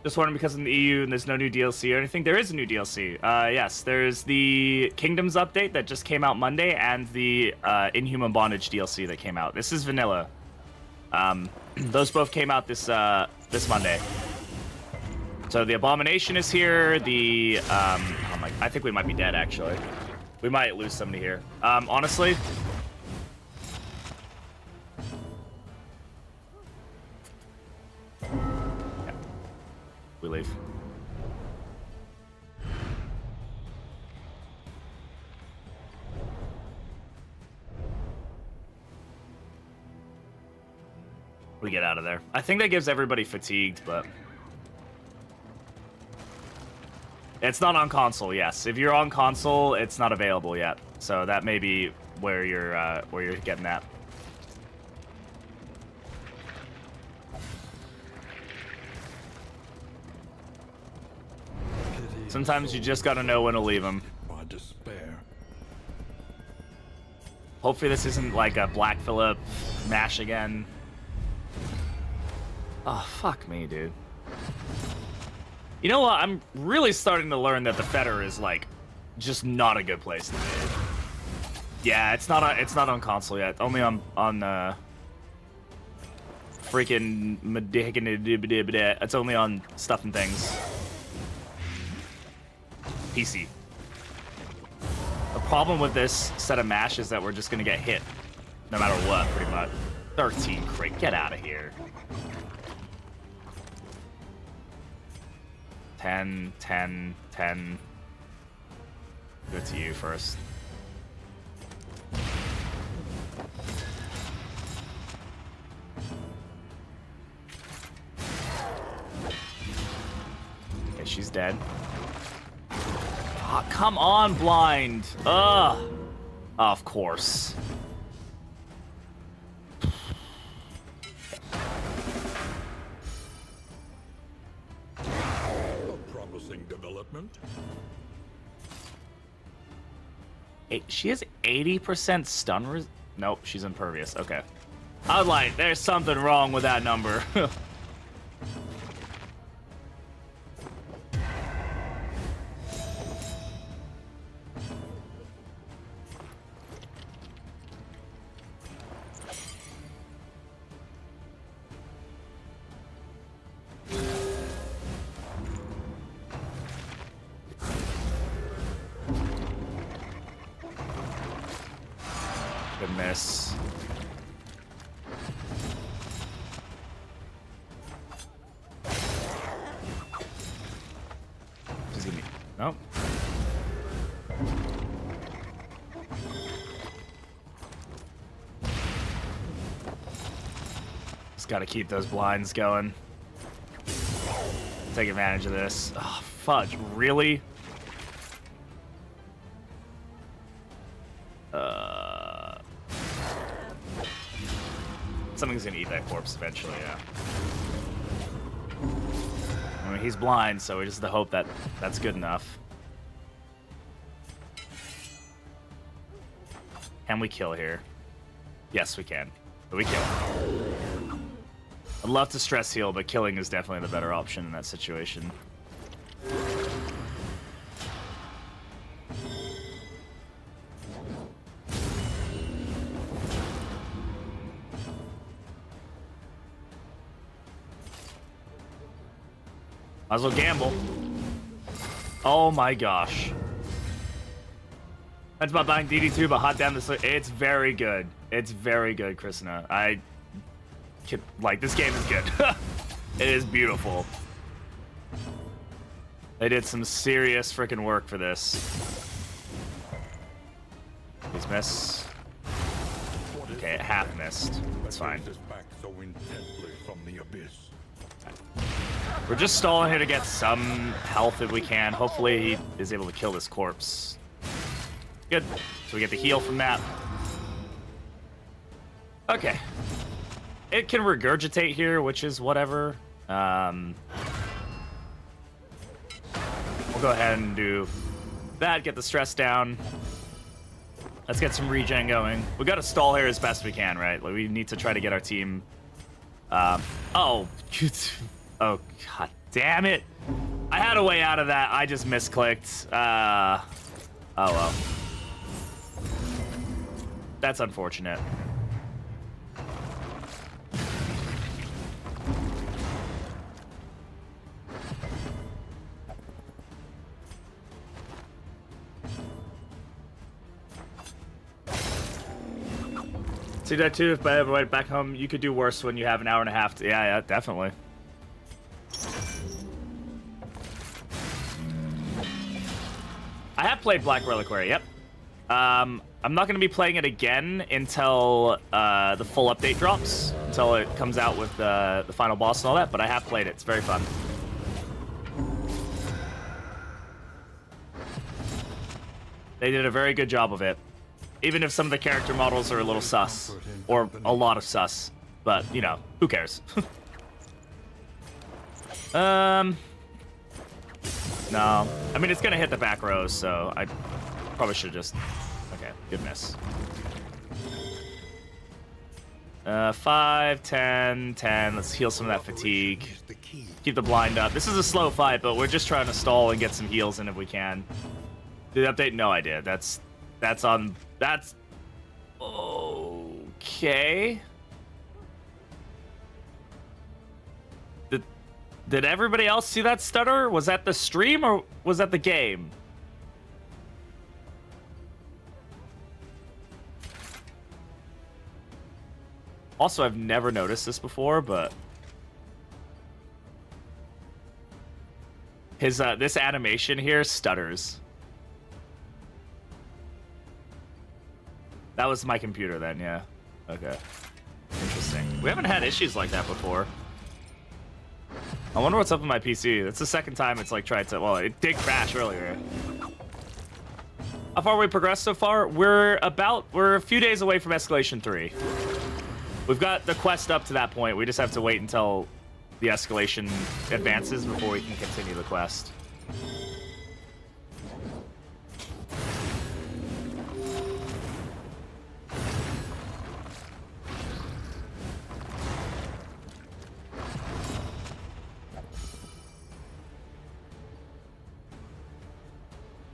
Just wondering because in the EU and there's no new DLC or anything. There is a new DLC. Yes, there's the Kingdoms update that just came out Monday and the Inhuman Bondage DLC that came out. This is vanilla. Those both came out this Monday. So the Abomination is here. The oh my, I think we might be dead actually. We might lose somebody here. Honestly, leave. We get out of there. I think that gives everybody fatigued, but it's not on console. Yes, if you're on console, it's not available yet. So that may be where you're getting at. Sometimes you just gotta know when to leave them. My despair. Hopefully this isn't like a Black Phillip mash again. Oh, fuck me, dude. You know what? I'm really starting to learn that the Fetter is like just not a good place to be. Yeah, it's not on console yet. Only on freaking it's only on Stuff and Things. PC. The problem with this set of mash is that we're just gonna get hit no matter what, pretty much. 13 crate, get out of here. 10, 10, 10. Go to you first. Okay, she's dead. Oh, come on, blind. Ugh. Of course. Development. She has 80% stun nope, she's impervious. Okay. I was like, there's something wrong with that number. Good miss. Just give me. Nope. Just gotta keep those blinds going. Take advantage of this. Oh, fudge. Really? Something's gonna eat that corpse eventually, yeah. I mean, he's blind, so we just have to hope that that's good enough. Can we kill here? Yes, we can. But we kill. I'd love to stress heal, but killing is definitely the better option in that situation. Might as well gamble. Oh my gosh. That's about buying ddII, but hot damn this. It's very good. It's very good, Christina. Like, this game is good. It is beautiful. They did some serious freaking work for this. Please miss. Okay, it half missed. That's fine. We're just stalling here to get some health if we can. Hopefully he is able to kill this corpse. Good. So we get the heal from that. Okay. It can regurgitate here, which is whatever. We'll go ahead and do that, get the stress down. Let's get some regen going. We got to stall here as best we can, right? Like, we need to try to get our team... oh, oh, god damn it. I had a way out of that. I just misclicked. Oh, well. That's unfortunate. See that too, if I ever went back home, you could do worse when you have an hour and a half to... Yeah, definitely. I have played Black Reliquary, yep. I'm not going to be playing it again until the full update drops, until it comes out with the final boss and all that, but I have played it. It's very fun. They did a very good job of it, even if some of the character models are a little sus, or a lot of sus, but, you know, who cares? No. I mean, it's going to hit the back rows, so I probably should just... Okay, good miss. 5, 10, 10. Let's heal some of that fatigue. Keep the blind up. This is a slow fight, but we're just trying to stall and get some heals in if we can. Did the update? No idea. That's okay. Did everybody else see that stutter? Was that the stream or was that the game? Also, I've never noticed this before, but his this animation here stutters. That was my computer then, yeah. Okay. Interesting. We haven't had issues like that before. I wonder what's up with my PC. That's the second time it's like tried to... Well, it did crash earlier. How far we progressed so far? We're a few days away from Escalation 3. We've got the quest up to that point. We just have to wait until the escalation advances before we can continue the quest.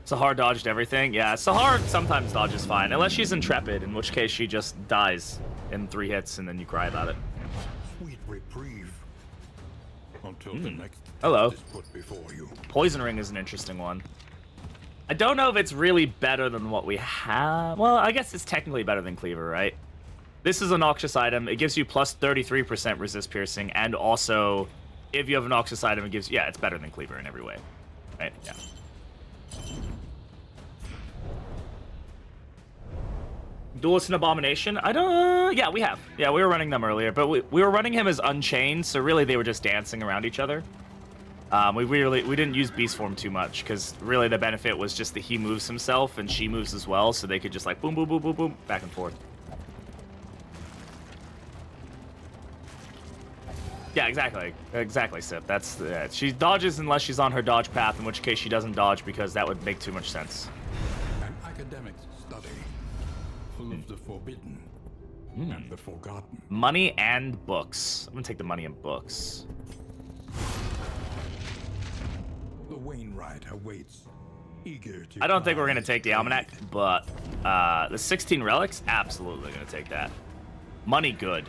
Sahar dodged everything. Yeah, Sahar sometimes dodges fine, unless she's intrepid, in which case she just dies in 3 hits and then you cry about it. Sweet reprieve until the next Hello. test is put before you. Poison Ring is an interesting one. I don't know if it's really better than what we have. Well, I guess it's technically better than Cleaver, right? This is a noxious item. It gives you plus 33% resist piercing, and also, if you have a noxious item, it gives... Yeah, it's better than Cleaver in every way. Right? Yeah. Duelist and Abomination? I don't... Yeah, we have. Yeah, we were running them earlier, but we were running him as Unchained, so really they were just dancing around each other. We didn't use Beast Form too much, because really the benefit was just that he moves himself and she moves as well, so they could just like boom, boom, boom, boom, boom, back and forth. Yeah, exactly. Exactly, Sip. That's... she dodges unless she's on her dodge path, in which case she doesn't dodge because that would make too much sense. An academic study full of the forbidden and the forgotten. Money and books. I'm gonna take the money and books. The Wainwright awaits, eager to... I don't think we're gonna take the Almanac, but the 16 relics, absolutely gonna take that. Money, good.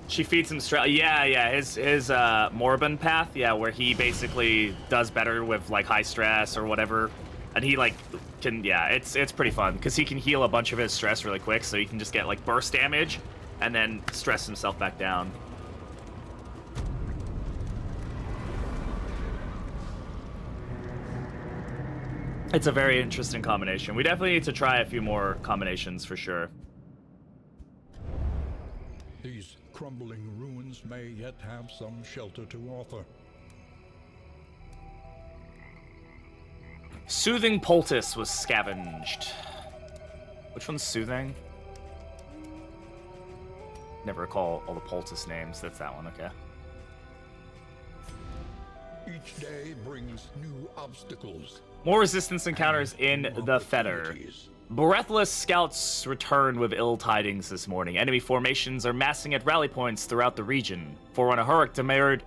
She feeds him straight. Yeah. His Moribund path. Yeah, where he basically does better with like high stress or whatever, and he like can. Yeah, it's pretty fun because he can heal a bunch of his stress really quick, so he can just get like burst damage, and then stress himself back down. It's a very interesting combination. We definitely need to try a few more combinations for sure. These crumbling ruins may yet have some shelter to offer. Soothing Poultice was scavenged. Which one's Soothing? Never recall all the Poultice names. That's that one, okay. Each day brings new obstacles. More resistance encounters in the Fetter. Breathless scouts returned with ill tidings this morning. Enemy formations are massing at rally points throughout the region. Forerunner Hurrick demurred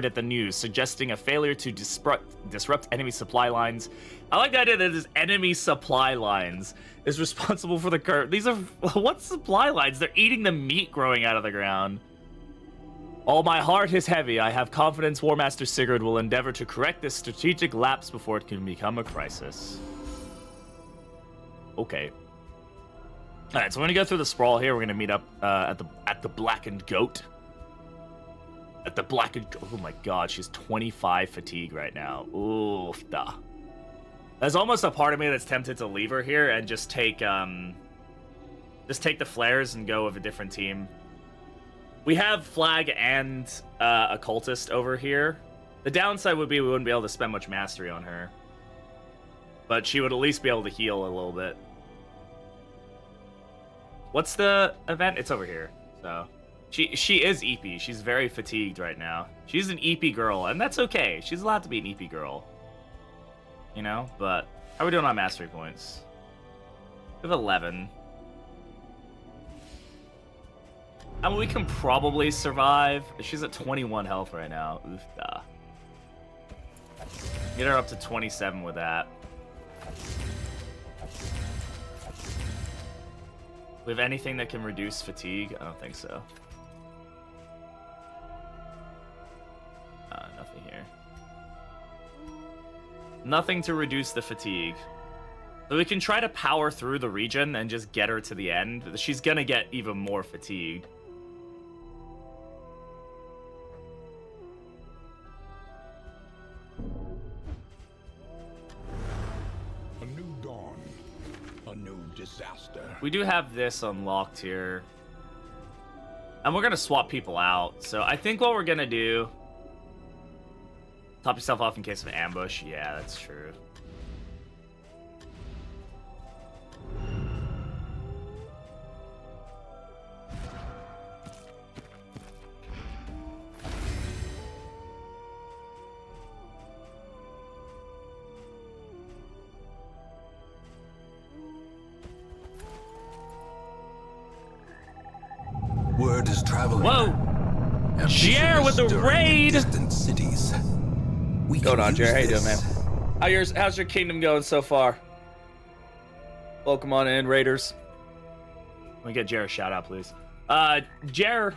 at the news, suggesting a failure to disrupt enemy supply lines. I like the idea that this enemy supply lines is responsible for the curve. These are... What supply lines? They're eating the meat growing out of the ground. All my heart is heavy. I have confidence War Master Sigurd will endeavor to correct this strategic lapse before it can become a crisis. Okay. All right, so we're gonna go through the sprawl here. We're gonna meet up at the Blackened Goat. At the black and oh my god, she's 25 fatigue right now. Oof, da. There's almost a part of me that's tempted to leave her here and just take the flares and go with a different team. We have flag and occultist over here. The downside would be we wouldn't be able to spend much mastery on her, but she would at least be able to heal a little bit. What's the event? It's over here. So she is EP. She's very fatigued right now. She's an EP girl, and that's okay. She's allowed to be an EP girl. You know, but how are we doing on mastery points? We have 11. I mean, we can probably survive. She's at 21 health right now. Oof, da. Get her up to 27 with that. We have anything that can reduce fatigue? I don't think so. Nothing here. Nothing to reduce the fatigue. So we can try to power through the region and just get her to the end. She's gonna get even more fatigued. A new dawn. A new disaster. We do have this unlocked here. And we're gonna swap people out. So I think what we're gonna do... Top yourself off in case of an ambush. Yeah, that's true. Word is traveling. Whoa! Jer with the raid! Distant cities. We Going can on, Jer? use How you doing, this. man? How's your kingdom going so far? Welcome on in, Raiders. Let me get Jer a shout out, please. Jer.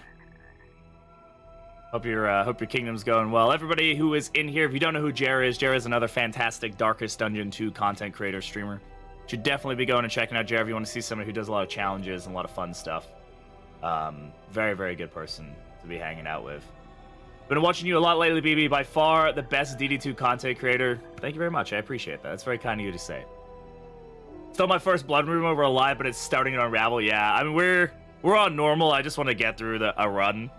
Hope your kingdom's going well. Everybody who is in here, if you don't know who Jer is another fantastic Darkest Dungeon 2 content creator streamer. Should definitely be going and checking out Jer if you want to see somebody who does a lot of challenges and a lot of fun stuff. Very, very good person to be hanging out with. Been watching you a lot lately, BB. By far the best DD2 content creator. Thank you very much. I appreciate that. That's very kind of you to say. Still my first blood moon over alive, but it's starting to unravel. Yeah, I mean we're on normal. I just want to get through a run.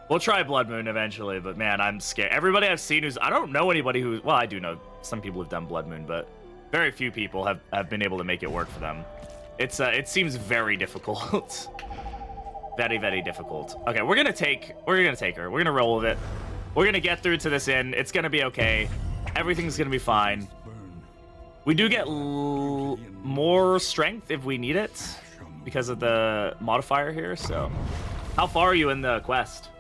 We'll try blood moon eventually, but man, I'm scared. Everybody I've seen I don't know anybody who. Well, I do know some people who've done blood moon, but very few people have been able to make it work for them. It seems very difficult. Very, very difficult. Okay, we're gonna take her. We're gonna roll with it. We're gonna get through to this end. It's gonna be okay. Everything's gonna be fine. We do get more strength if we need it because of the modifier here. So, how far are you in the quest?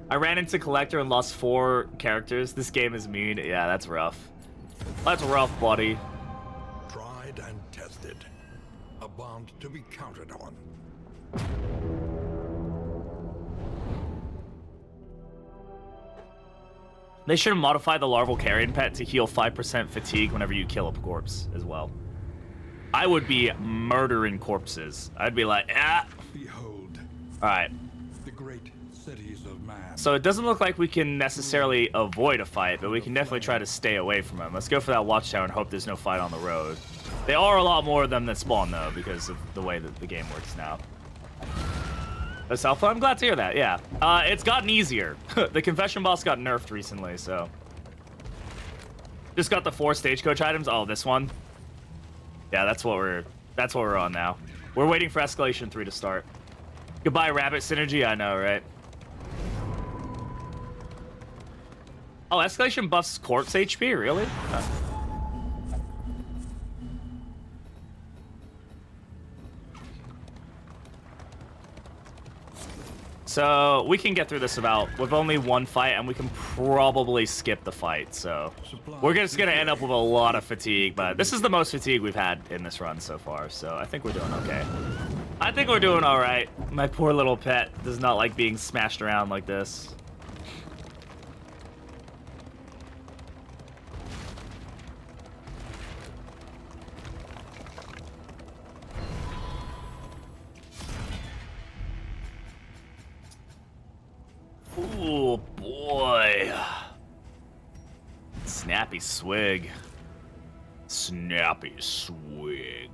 I ran into Collector and lost 4 characters. This game is mean. Yeah, that's rough. That's rough, buddy. Tried and tested. A bond to be counted on. They should modify the larval carrion pet to heal 5% fatigue whenever you kill a corpse as well. I would be murdering corpses. I'd be like, ah. Behold. Alright. The great cities of man. So it doesn't look like we can necessarily avoid a fight, but we can definitely try to stay away from them. Let's go for that watchtower and hope there's no fight on the road. There are a lot more of them that spawn, though, because of the way that the game works now. That's helpful. I'm glad to hear that, yeah. It's gotten easier. The confession boss got nerfed recently, so. Just got the 4 stagecoach items. Oh, this one? Yeah, that's what we're on now. We're waiting for escalation 3 to start. Goodbye, rabbit synergy. I know, right? Oh, escalation buffs corpse HP, really? So we can get through this with only 1 fight, and we can probably skip the fight. So we're just gonna end up with a lot of fatigue, but this is the most fatigue we've had in this run so far. So I think we're doing okay. I think we're doing all right. My poor little pet does not like being smashed around like this. Ooh. swig. Snappy swig.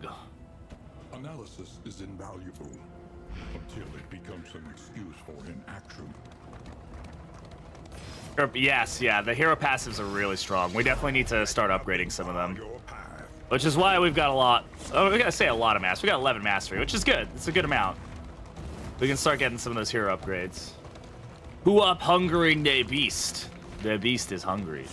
Analysis is invaluable until it becomes an excuse for inaction. Yes, yeah, the hero passives are really strong. We definitely need to start upgrading some of them. Your path. Which is why we've got a lot. Oh, we gotta say a lot of mastery. We got 11 mastery, which is good. It's a good amount. We can start getting some of those hero upgrades. Who up hungering the beast? The beast is hungry.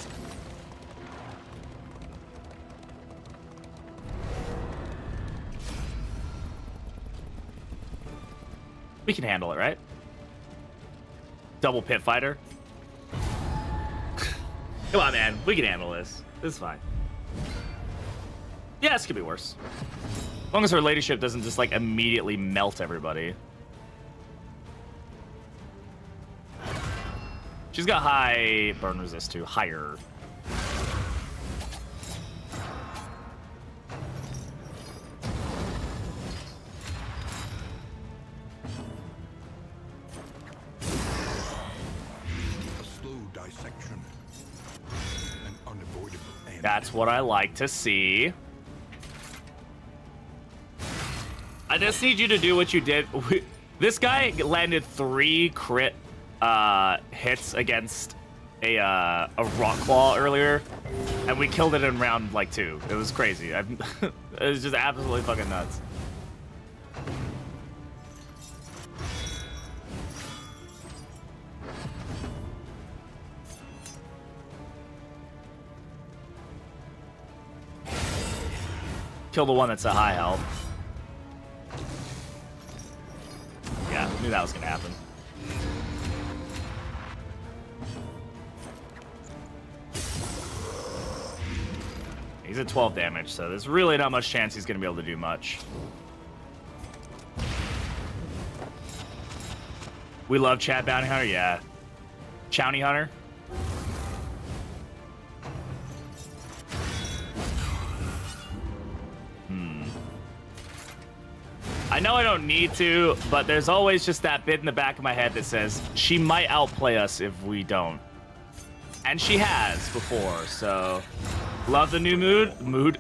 We can handle it, right? Double pit fighter. Come on, man. We can handle this. This is fine. Yeah, this could be worse. As long as her ladyship doesn't just, like, immediately melt everybody. She's got high burn resist, too. Higher. That's what I like to see. I just need you to do what you did. This guy landed 3 crit hits against a rock claw earlier, and we killed it in round like 2. It was crazy. It was just absolutely fucking nuts. Kill the one that's a high health. Yeah, knew that was gonna happen. He's at 12 damage, so there's really not much chance he's gonna be able to do much. We love Chad Bounty Hunter, yeah. Chowney Hunter. I know I don't need to, but there's always just that bit in the back of my head that says she might outplay us if we don't. And she has before, so love the new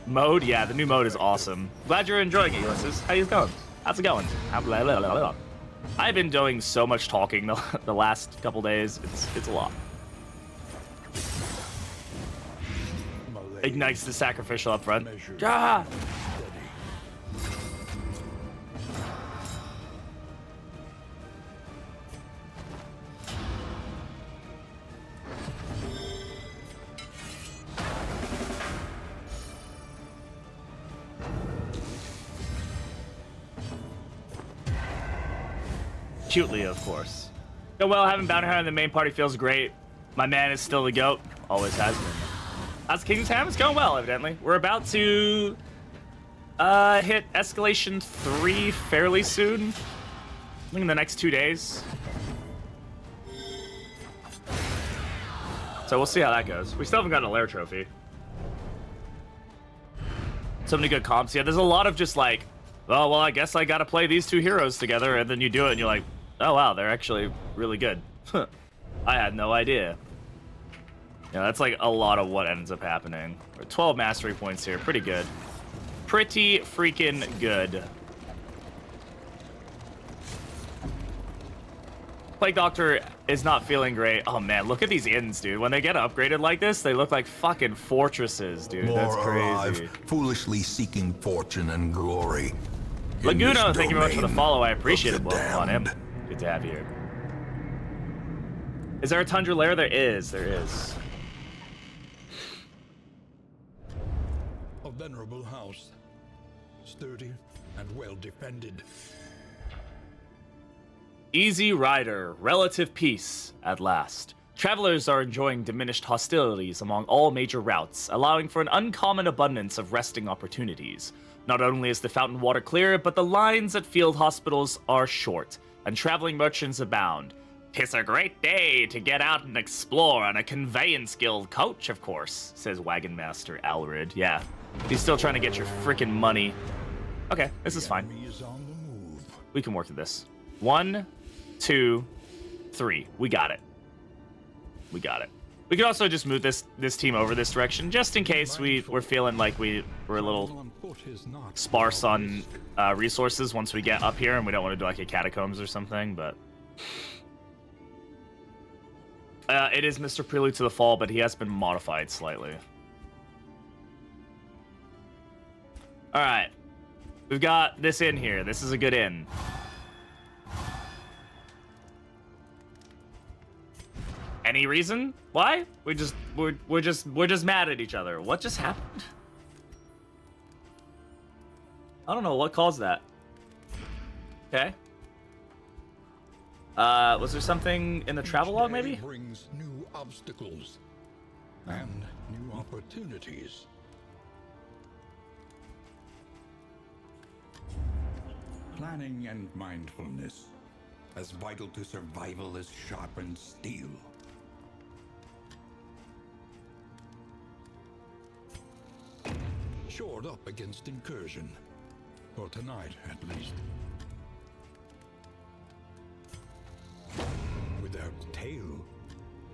mode. Yeah, the new mode is awesome. Glad you're enjoying it, Ulysses. How you going? How's it going? I've been doing so much talking the last couple days. It's a lot. Ignites the sacrificial up front. Ah! Cutely, of course. So, well, having Bounty Hunter in the main party feels great. My man is still the GOAT. Always has been. How's King's Ham? It's going well, evidently. We're about to hit escalation 3 fairly soon. I think in the next 2 days. So we'll see how that goes. We still haven't gotten a Lair trophy. So many good comps. Yeah, there's a lot of just like, oh, well, I guess I gotta play these 2 heroes together, and then you do it, and you're like, oh, wow, they're actually really good. I had no idea. Yeah, that's like a lot of what ends up happening. We're 12 mastery points here. Pretty good. Pretty freaking good. Plague Doctor is not feeling great. Oh, man, look at these inns, dude. When they get upgraded like this, they look like fucking fortresses, dude. That's crazy. Arrive, foolishly seeking fortune and glory. Laguna, thank you very much for the follow. I appreciate it. Well on him. Good to have you here. Is there a Tundra Lair? There is. There is. A venerable house, sturdy and well defended. Easy Rider, relative peace at last. Travelers are enjoying diminished hostilities among all major routes, allowing for an uncommon abundance of resting opportunities. Not only is the fountain water clear, but the lines at field hospitals are short, and traveling merchants abound. 'Tis a great day to get out and explore on a conveyance guild coach, of course, says Wagon Master Alrid. Yeah, he's still trying to get your freaking money. Okay, this is fine. We can work through this. 1, 2, 3. We got it. We got it. We could also just move this team over this direction, just in case we're feeling like we're a little sparse on resources once we get up here, and we don't want to do like a catacombs or something. But it is Mr. Prelude to the Fall, but he has been modified slightly. All right, we've got this inn here. This is a good inn. Any reason why? We're just mad at each other. What just happened? I don't know what caused that. Okay. Was there something in the travelogue maybe? Brings new obstacles and new opportunities. Planning and mindfulness, as vital to survival as sharpened steel. Shored up against incursion. For tonight, at least. Without tail,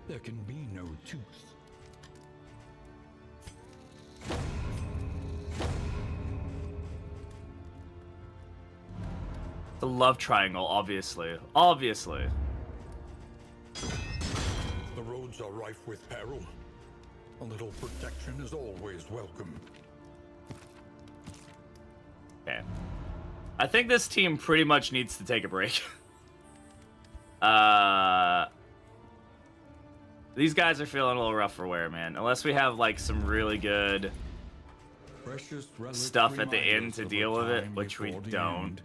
there can be no tooth. The love triangle, obviously. Obviously. The roads are rife with peril. A little protection is always welcome. Okay. I think this team pretty much needs to take a break. These guys are feeling a little rough for wear, man. Unless we have like some really good stuff at the end to deal with it, which we don't.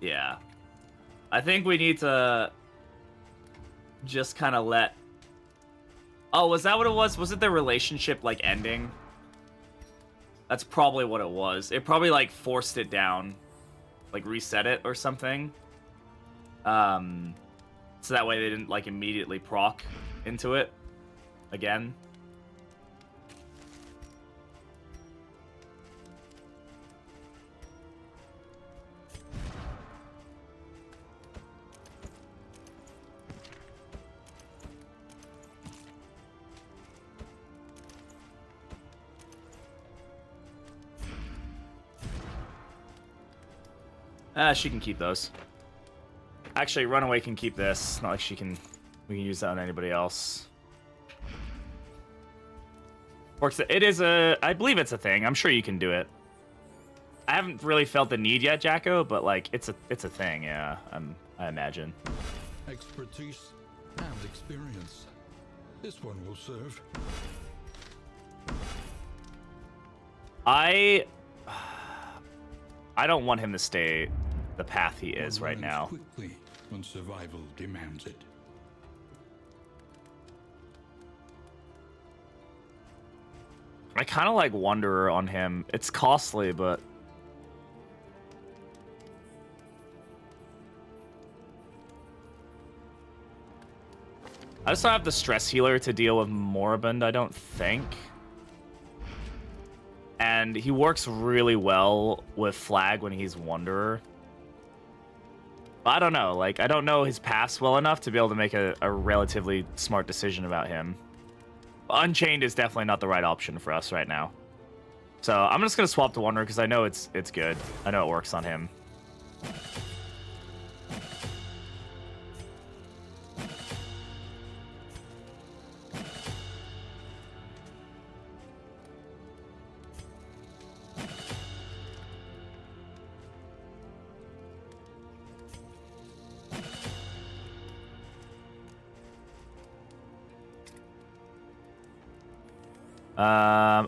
Yeah. I think we need to just kind of let... Oh, was that what it was? Was it the relationship like ending? That's probably what it was. It probably like forced it down, like reset it or something. So that way they didn't like immediately proc into it again. She can keep those. Actually, Runaway can keep this. Not like we can use that on anybody else. Works. It is a... I believe it's a thing. I'm sure you can do it. I haven't really felt the need yet, Jacko, but like it's a thing. Yeah, I imagine. Expertise and experience. This one will serve. I don't want him to stay the path he is right now. Quickly when survival demands it. I kind of like Wanderer on him. It's costly, but I just don't have the stress healer to deal with Moribund, I don't think. And he works really well with Flag when he's Wanderer. I don't know. Like, I don't know his past well enough to be able to make a relatively smart decision about him. Unchained is definitely not the right option for us right now. So I'm just going to swap to Wanderer because I know it's good. I know it works on him.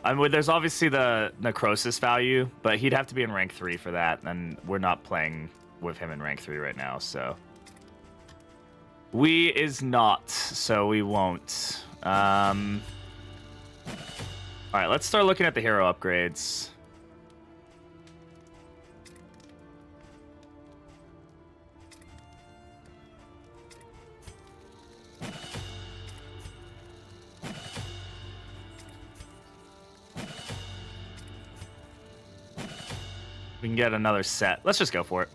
I mean, there's obviously the necrosis value, but he'd have to be in rank 3 for that, and we're not playing with him in rank 3 right now, so we is not, so we won't. All right, let's start looking at the hero upgrades. We can get another set. Let's just go for it.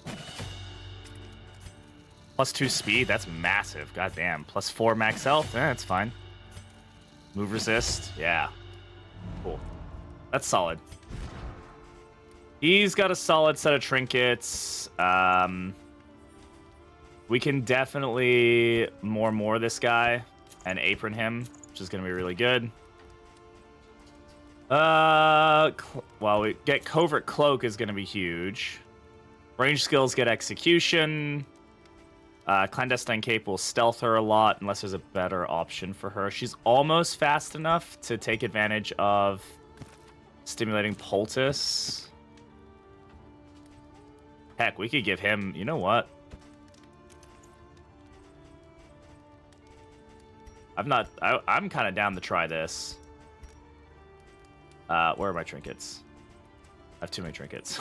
+2 speed, that's massive. God damn. +4 max health, that's fine. Move resist, yeah. Cool. That's solid. He's got a solid set of trinkets. We can definitely more this guy and apron him, which is going to be really good. Well, we get covert cloak is going to be huge. Range skills get execution. Clandestine cape will stealth her a lot unless there's a better option for her. She's almost fast enough to take advantage of stimulating poultice. Heck, we could give him, you know what? I'm kind of down to try this. Where are my trinkets? I have too many trinkets.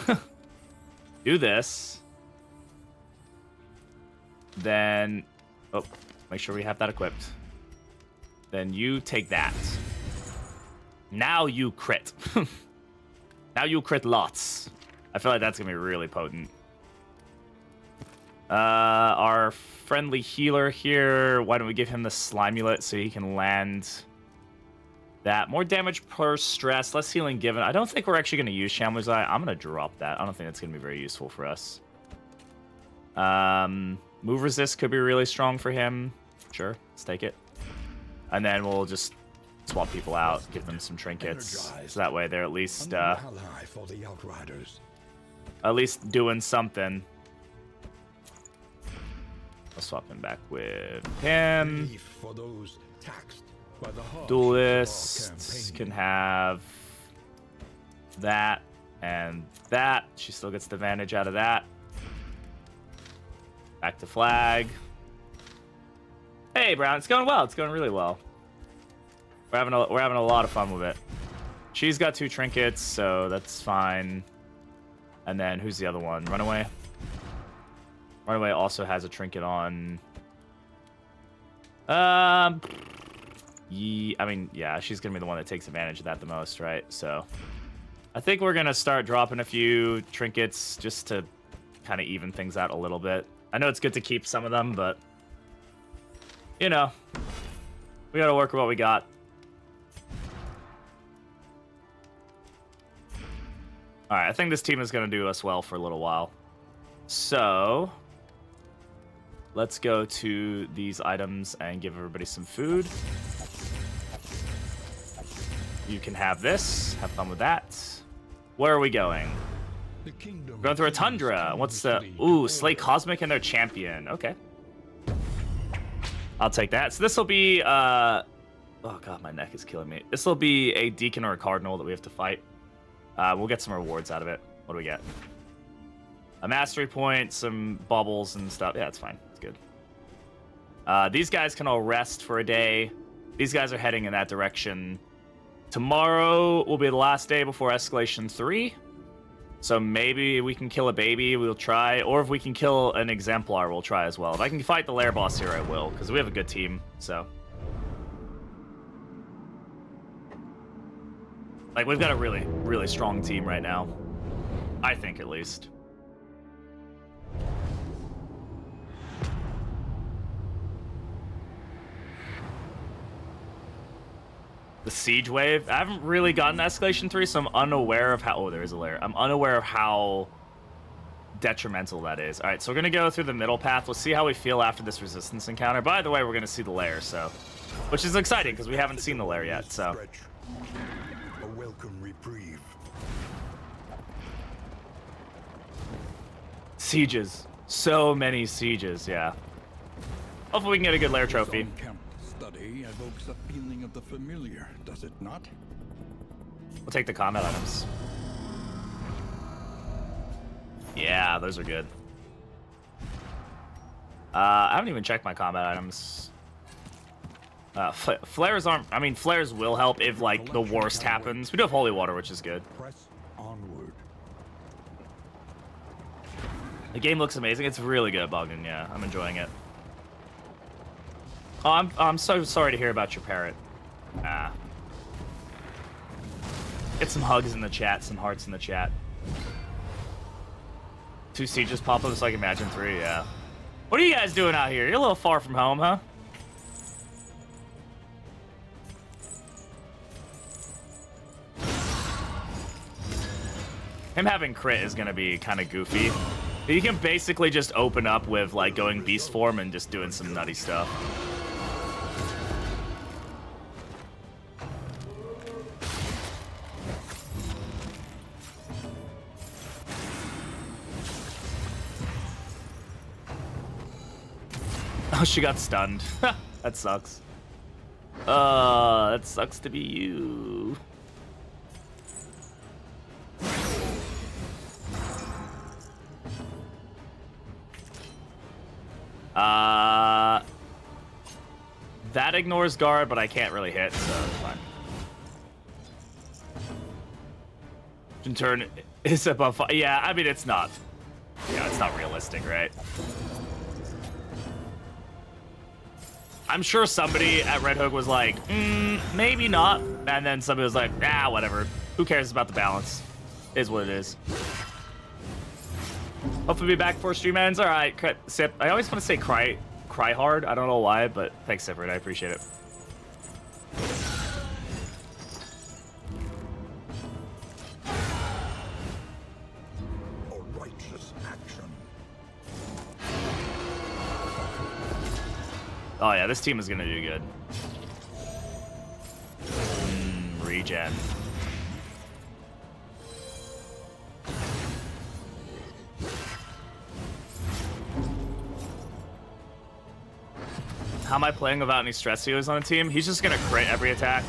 Do this. Then, oh, make sure we have that equipped. Then you take that. Now you crit. Now you crit lots. I feel like that's gonna be really potent. Our friendly healer here, why don't we give him the Slimulet so he can land that. More damage per stress, less healing given. I don't think we're actually going to use Shambler's Eye. I'm going to drop that. I don't think that's going to be very useful for us. Move resist could be really strong for him. Sure, let's take it. And then we'll just swap people out, give them some trinkets. So that way they're at least doing something. I'll swap him back with him. Duelist can have that and that. She still gets the advantage out of that. Back to flag. Hey, Brown, it's going well. It's going really well. We're having a lot of fun with it. She's got 2 trinkets, so that's fine. And then who's the other one? Runaway. Runaway also has a trinket on. I mean, yeah, she's gonna be the one that takes advantage of that the most, right? So, I think we're gonna start dropping a few trinkets just to kind of even things out a little bit. I know it's good to keep some of them, but you know, we gotta work with what we got. All right, I think this team is gonna do us well for a little while. So, let's go to these items and give everybody some food. You can have this. Have fun with that. Where are we going? We're going through a tundra. What's the... Ooh, Slay Cosmic and their champion. Okay. I'll take that. So this will be... Oh, God, my neck is killing me. This will be a Deacon or a Cardinal that we have to fight. We'll get some rewards out of it. What do we get? A mastery point, some bubbles and stuff. Yeah, it's fine. It's good. These guys can all rest for a day. These guys are heading in that direction. Tomorrow will be the last day before escalation 3. So maybe we can kill a baby, we'll try. Or if we can kill an exemplar, we'll try as well. If I can fight the lair boss here, I will. Because we have a good team, so. Like, we've got a really, really strong team right now. I think, at least. The siege wave. I haven't really gotten escalation 3, so I'm unaware of how... Oh, there is a lair. I'm unaware of how detrimental that is. All right, so we're going to go through the middle path. We'll see how we feel after this resistance encounter. By the way, we're going to see the lair, so... Which is exciting, because we haven't seen the lair yet, so... A welcome reprieve. Sieges. So many sieges, yeah. Hopefully we can get a good lair trophy. Study evokes a feeling of the familiar, does it not? We'll take the combat items. Yeah, those are good. I haven't even checked my combat items. Flares aren't... I mean, flares will help if, like, the worst happens. We do have holy water, which is good. Press onward. The game looks amazing. It's really good, Bogdan, yeah. I'm enjoying it. Oh, I'm so sorry to hear about your parrot. Get some hugs in the chat, some hearts in the chat. 2 sieges pop up, so I can imagine 3, yeah. What are you guys doing out here? You're a little far from home, huh? Him having crit is gonna be kind of goofy. You can basically just open up with like going beast form and just doing some nutty stuff. Oh, she got stunned. That sucks. That sucks to be you. That ignores guard, but I can't really hit, so it's fine. In turn is above. Yeah, I mean it's not. Yeah, it's not realistic, right? I'm sure somebody at Red Hook was like, maybe not, and then somebody was like, ah, whatever. Who cares about the balance? Is what it is. Hopefully be back before stream ends. All right, Sip. I always want to say cry hard. I don't know why, but thanks, Siprit. I appreciate it. A righteous action. Oh yeah, this team is gonna do good. Regen. How am I playing without any stress healers on the team? He's just gonna crit every attack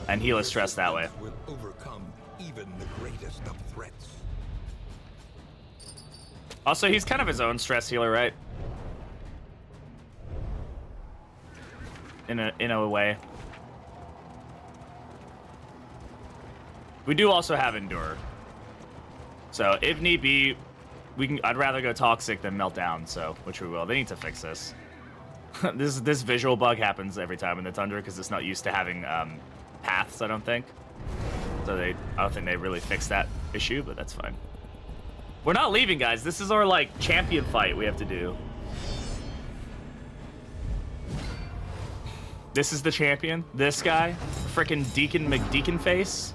and heal his stress that way. Will overcome even the greatest of threats. Also, he's kind of his own stress healer, right? In a way. We do also have endure. So if need be, I'd rather go toxic than melt down, so which we will. They need to fix this. This visual bug happens every time in the Tundra because it's not used to having paths, I don't think. So I don't think they really fixed that issue, but that's fine. We're not leaving, guys. This is our like champion fight we have to do. This is the champion. This guy, frickin' Deacon McDeacon face.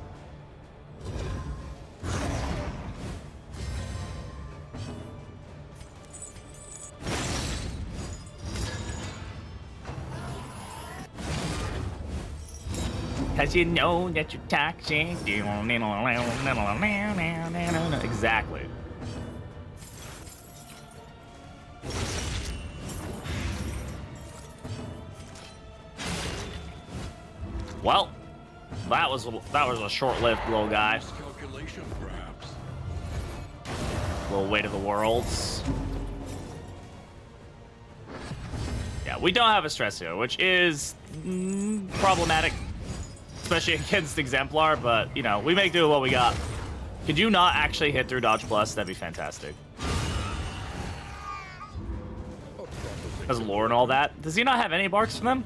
Cause you know that you're toxic. Exactly. Well, that was a short-lived little guy. Calculation, perhaps. Little weight of the worlds. Yeah, we don't have a stress here, which is problematic. Especially against Exemplar, but, you know, we make do with what we got. Could you not actually hit through Dodge Plus? That'd be fantastic. Has lore and all that. Does he not have any barks from them?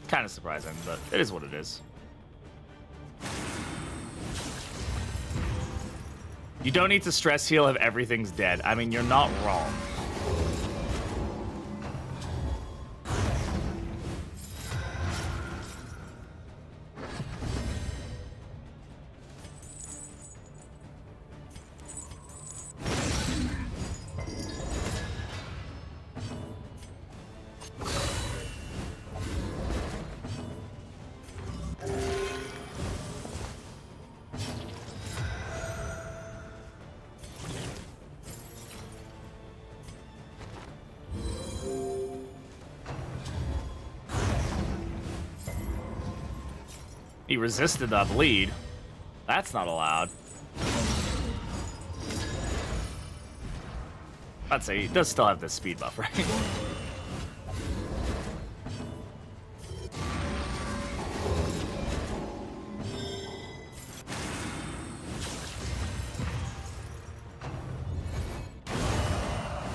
Kind of surprising, but it is what it is. You don't need to stress heal if everything's dead. I mean, you're not wrong. He resisted the bleed. That's not allowed. I'd say he does still have the speed buff, right?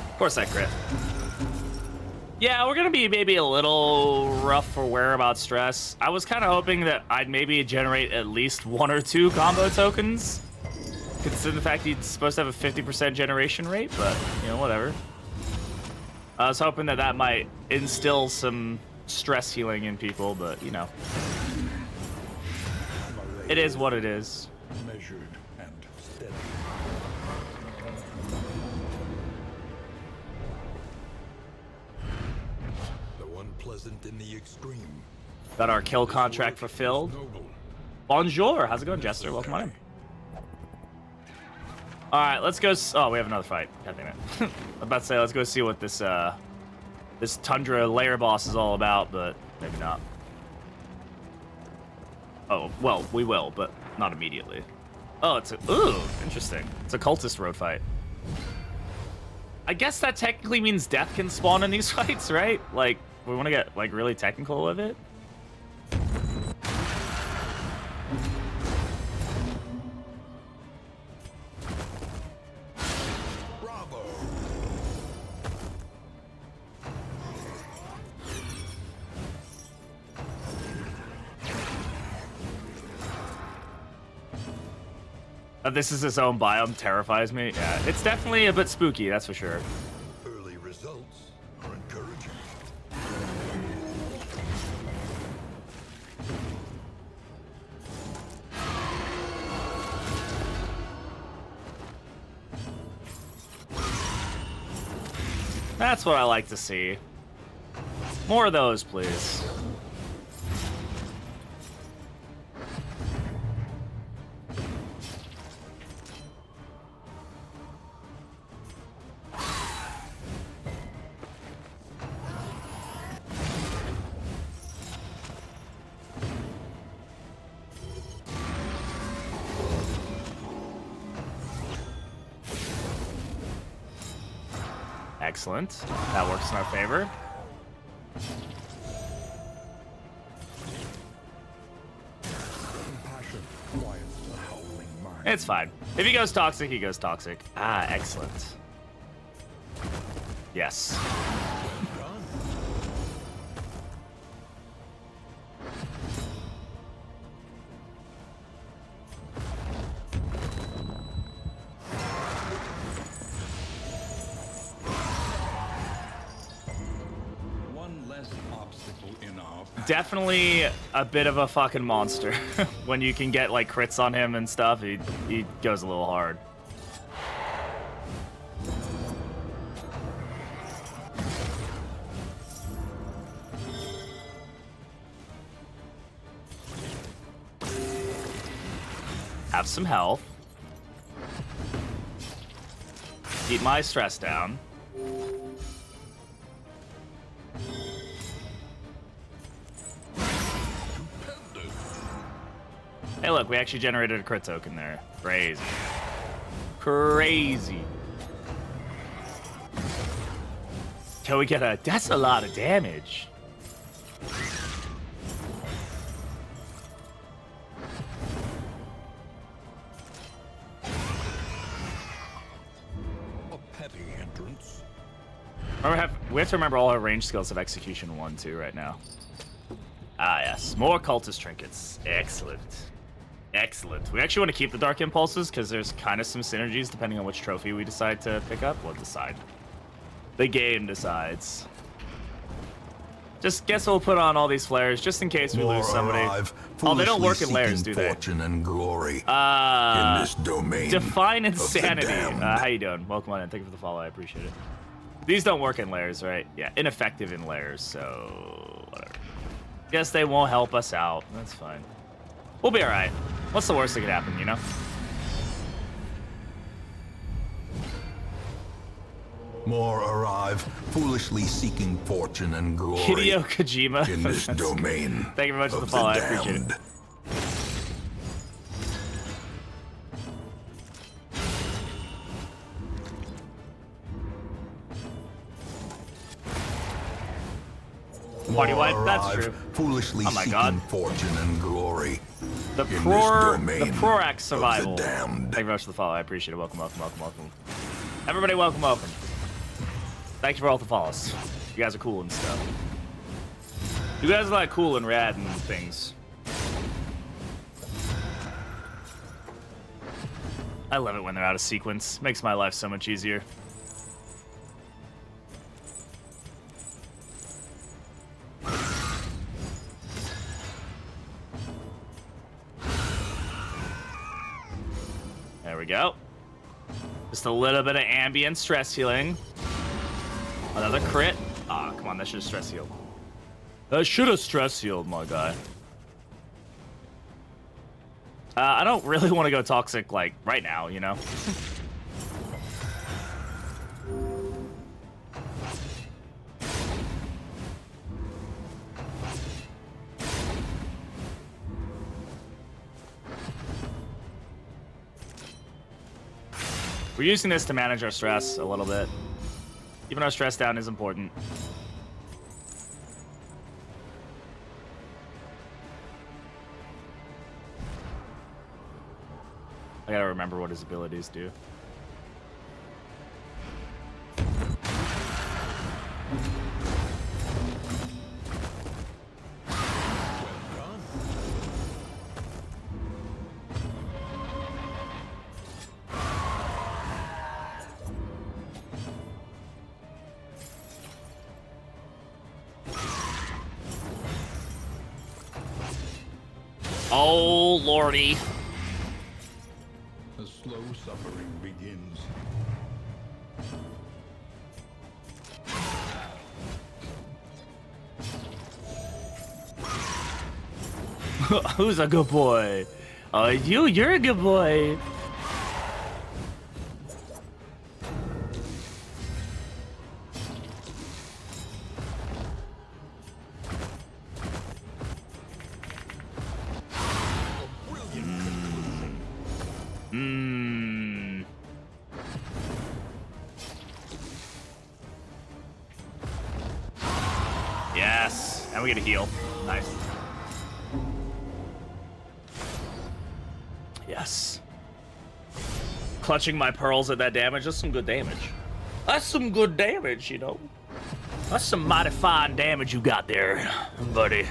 Of course I crit. Yeah, we're gonna be maybe a little rough for whereabouts stress. I was kind of hoping that I'd maybe generate at least 1 or 2 combo tokens, considering the fact he's supposed to have a 50% generation rate, but, you know, whatever. I was hoping that that might instill some stress healing in people, but you know, it is what it is. Measured and steady. The one pleasant in the extreme. Got our kill contract fulfilled. Noble. Bonjour, how's it going, Jester? Welcome on in. All right, let's go. Oh, we have another fight. God damn it! I'm about to say let's go see what this this Tundra lair boss is all about, but maybe not. Oh, well, we will, but not immediately. Oh, it's a interesting. It's a cultist road fight. I guess that technically means death can spawn in these fights, right? Like, we want to get like really technical with it. This is its own biome terrifies me. Yeah, it's definitely a bit spooky, that's for sure. Early results are encouraging. That's what I like to see. More of those, please. Excellent. That works in our favor. Compassion quiets a howling mind. It's fine. If he goes toxic, he goes toxic. Ah, excellent. Yes. Definitely a bit of a fucking monster. When you can get like crits on him and stuff, he goes a little hard. Have some health. Keep my stress down. Hey, look, we actually generated a crit token there. Crazy. Crazy. Can we get a... That's a lot of damage. A petty hindrance. We have to remember all our range skills have execution 1 too right now. Ah, yes. More cultist trinkets. Excellent. Excellent. We actually want to keep the Dark Impulses because there's kind of some synergies depending on which trophy we decide to pick up. We'll decide. The game decides. Just guess we'll put on all these flares just in case we lose somebody. Oh, they don't work in layers, do they? Fortune and glory in this domain. Define insanity. How you doing? Welcome on in. Thank you for the follow. I appreciate it. These don't work in layers, right? Yeah, ineffective in layers, so whatever. Guess they won't help us out. That's fine. We'll be all right. What's the worst that could happen, you know? More arrive, foolishly seeking fortune and glory Hideo Kojima. in this domain. Thank you very much for the follow. I appreciate it. Party wipe? That's true. Foolishly oh my God. seeking fortune and glory. The Prorax survival. Thank you very much for the follow. I appreciate it. Welcome, welcome, welcome, welcome. Everybody, welcome, welcome. Thank you for all the follows. You guys are cool and stuff. You guys are like cool and rad and things. I love it when they're out of sequence. Makes my life so much easier. go. Just a little bit of ambient stress healing. Another crit. Ah, come on, that should have stress healed. That should have stress healed, my guy. I don't really want to go toxic, like, right now, you know? We're using this to manage our stress a little bit. Keeping our stress down is important. I gotta remember what his abilities do. Oh, lordy. The slow suffering begins. Who's a good boy? You're a good boy. Yes, and we get a heal. Nice. Yes. Clutching my pearls at that damage. That's some good damage. That's some good damage, you know. That's some mighty fine damage you got there, buddy.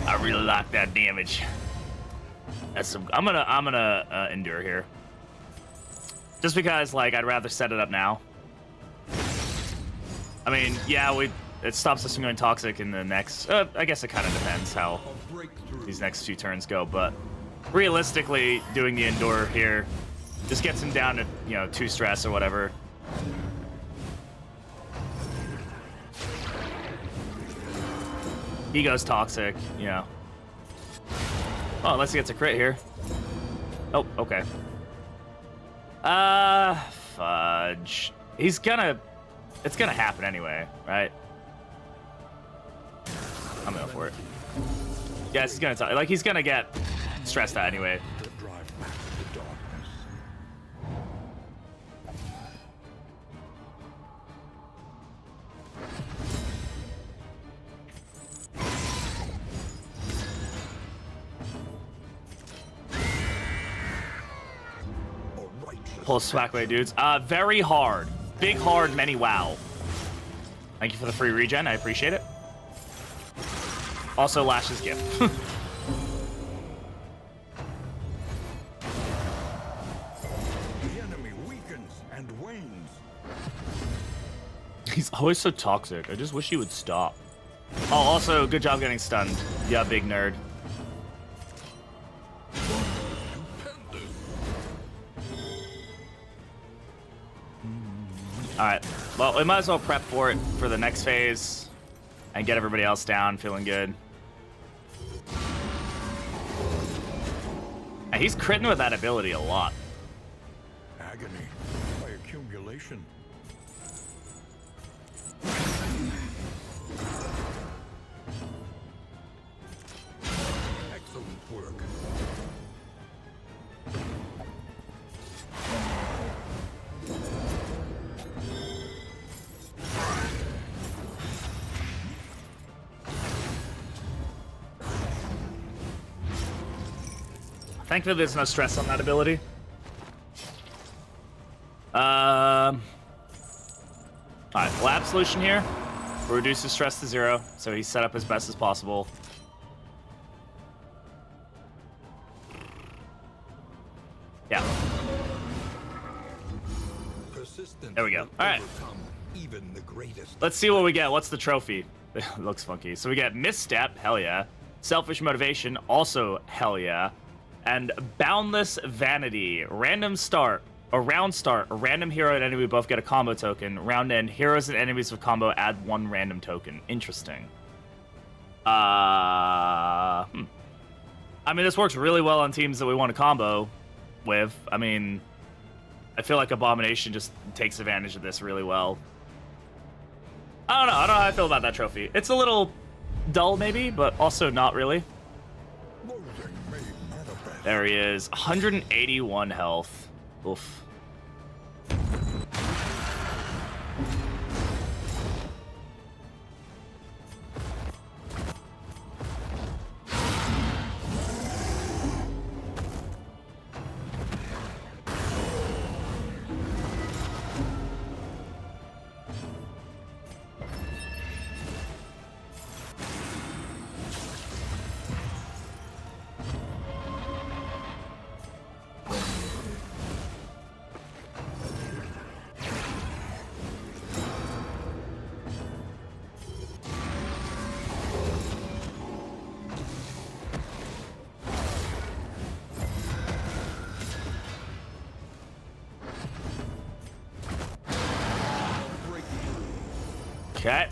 I really like that damage. That's some. I'm gonna endure here. Just because, like, I'd rather set it up now. I mean, yeah, it stops us from going toxic in the next. I guess it kind of depends how these next few turns go, but realistically, doing the endure here just gets him down to, you know, 2 stress or whatever. He goes toxic, you know. Oh, unless he gets a crit here. Oh, okay. Fudge. It's gonna happen anyway, right? I'm going for it. Yes, he's gonna like he's gonna get stressed out anyway. To drive back the darkness. Pull a swag away, dudes. Very hard. Big hard, many wow. Thank you for the free regen. I appreciate it. Also, Lash's gift. The enemy weakens and wanes. He's always so toxic. I just wish he would stop. Oh, also, good job getting stunned. Yeah, big nerd. Alright. Well, we might as well prep for it for the next phase and get everybody else down, feeling good. And he's critting with that ability a lot. Agony by accumulation. Excellent work. Thankfully, there's no stress on that ability. Alright, lab solution here. Reduces stress to 0, so he's set up as best as possible. Yeah. There we go. Alright. Even the greatest. Let's see what we get. What's the trophy? It looks funky. So we get misstep, hell yeah. Selfish motivation, also hell yeah. And Boundless Vanity. Random start. A round start. A random hero and enemy both get a combo token. Round end. Heroes and enemies with combo add 1 random token. Interesting. I mean, this works really well on teams that we want to combo with. I mean, I feel like Abomination just takes advantage of this really well. I don't know how I feel about that trophy. It's a little dull, maybe, but also not really. There he is. 181 health. Oof. Okay.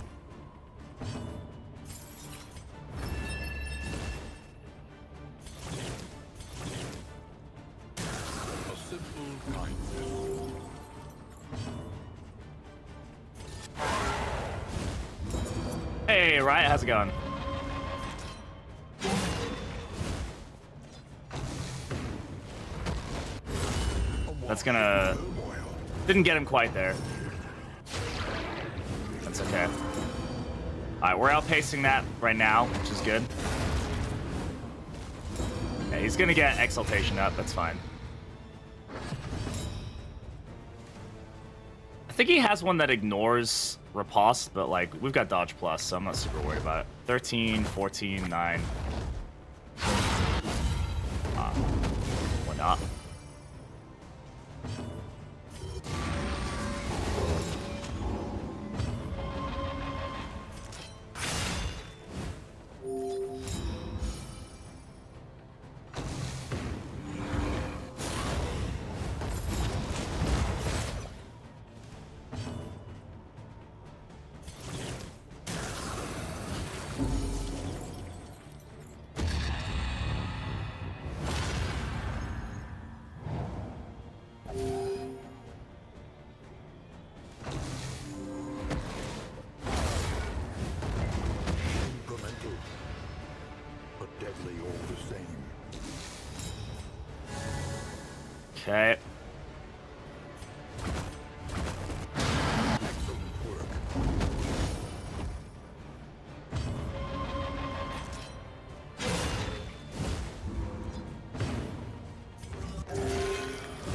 Hey, Riot, how's it going? That's gonna... Didn't get him quite there. That's okay. Alright, we're outpacing that right now, which is good. Yeah, he's gonna get Exaltation up, that's fine. I think he has one that ignores Riposte, but like, we've got Dodge Plus, so I'm not super worried about it. 13, 14, 9. Why not? Okay.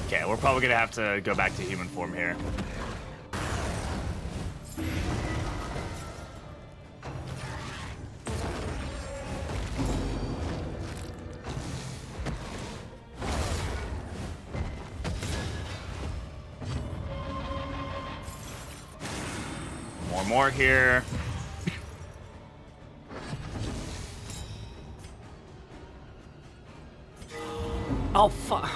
Okay, we're probably gonna have to go back to human form here. More here. Oh, fuck.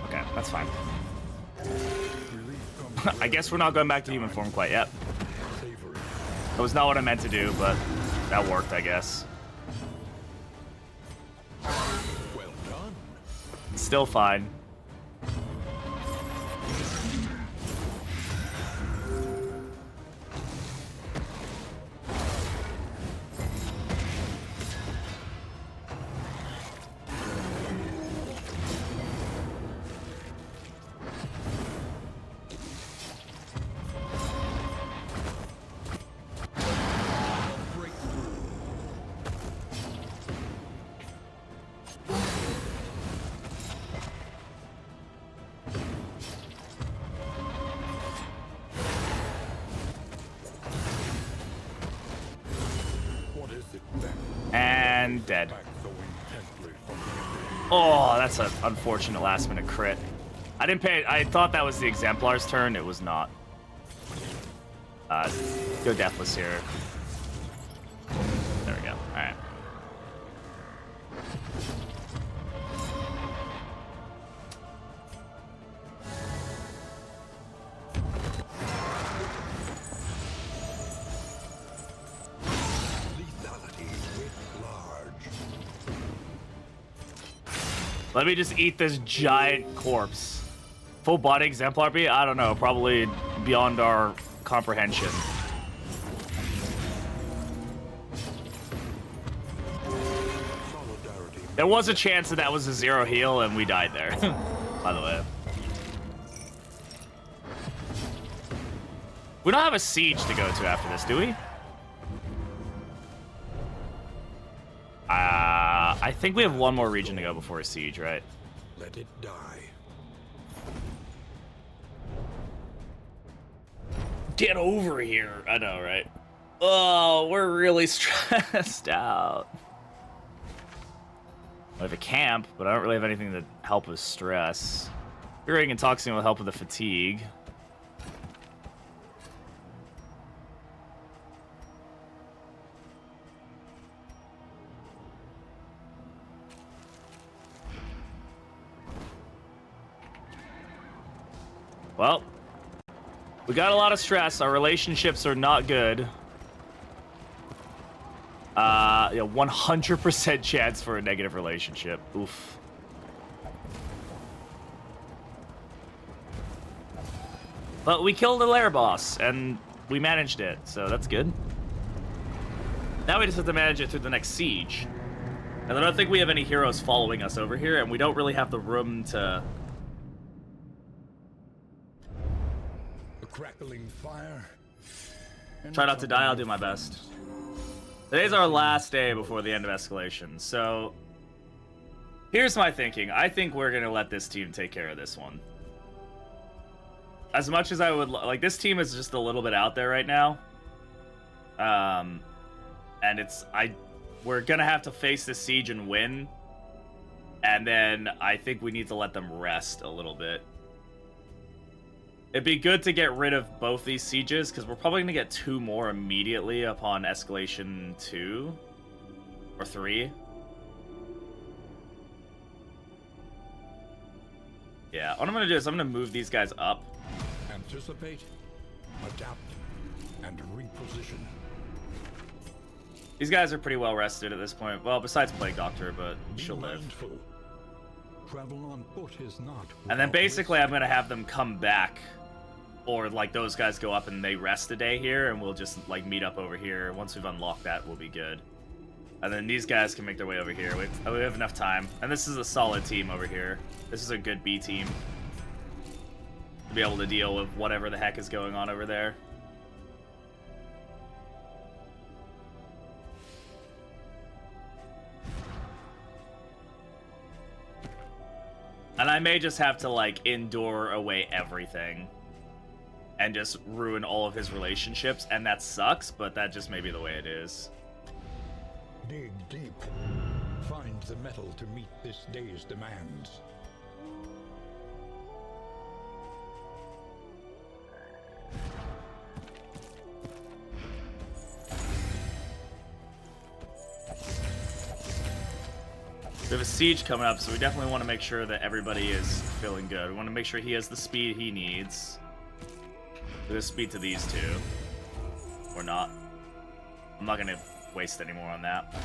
Okay, that's fine. I guess we're not going back to human form quite yet. That was not what I meant to do, but that worked, I guess. Well done. Still fine. And dead. Oh, that's an unfortunate last minute crit. I didn't pay. I thought that was the Exemplar's turn. It was not. Go Deathless here. There we go. All right. Let me just eat this giant corpse. Full body exemplar bee? I don't know. Probably beyond our comprehension. There was a chance that was a 0 heal and we died there, by the way. We don't have a siege to go to after this, do we? I think we have one more region to go before a siege, right? Let it die. Get over here. I know, right? Oh, we're really stressed out. I have a camp, but I don't really have anything to help with stress. Curing and toxin will help with the fatigue. Well, we got a lot of stress. Our relationships are not good. Yeah, 100% chance for a negative relationship. Oof. But we killed the lair boss, and we managed it, so that's good. Now we just have to manage it through the next siege. And I don't think we have any heroes following us over here, and we don't really have the room to... Crackling fire. Try not to die, I'll do my best. Today's our last day before the end of escalation, so... Here's my thinking. I think we're gonna let this team take care of this one. As much as I would... Like, this team is just a little bit out there right now. And it's... We're gonna have to face this siege and win. And then I think we need to let them rest a little bit. It'd be good to get rid of both these sieges, because we're probably going to get 2 more immediately upon escalation 2. Or 3. Yeah, what I'm going to do is I'm going to move these guys up. Anticipate, adapt, and reposition. These guys are pretty well rested at this point. Well, besides Plague Doctor, but she'll live. Travel on foot is not. And then basically I'm going to have them come back. Or, like, those guys go up and they rest a day here, and we'll just, like, meet up over here. Once we've unlocked that, we'll be good. And then these guys can make their way over here. We have enough time. And this is a solid team over here. This is a good B team. To be able to deal with whatever the heck is going on over there. And I may just have to, like, endure away everything. And just ruin all of his relationships, and that sucks, but that just may be the way it is. Dig deep. Find the metal to meet this day's demands. We have a siege coming up, so we definitely want to make sure that everybody is feeling good. We want to make sure he has the speed he needs. We'll just speed to these 2. Or not. I'm not going to waste any more on that.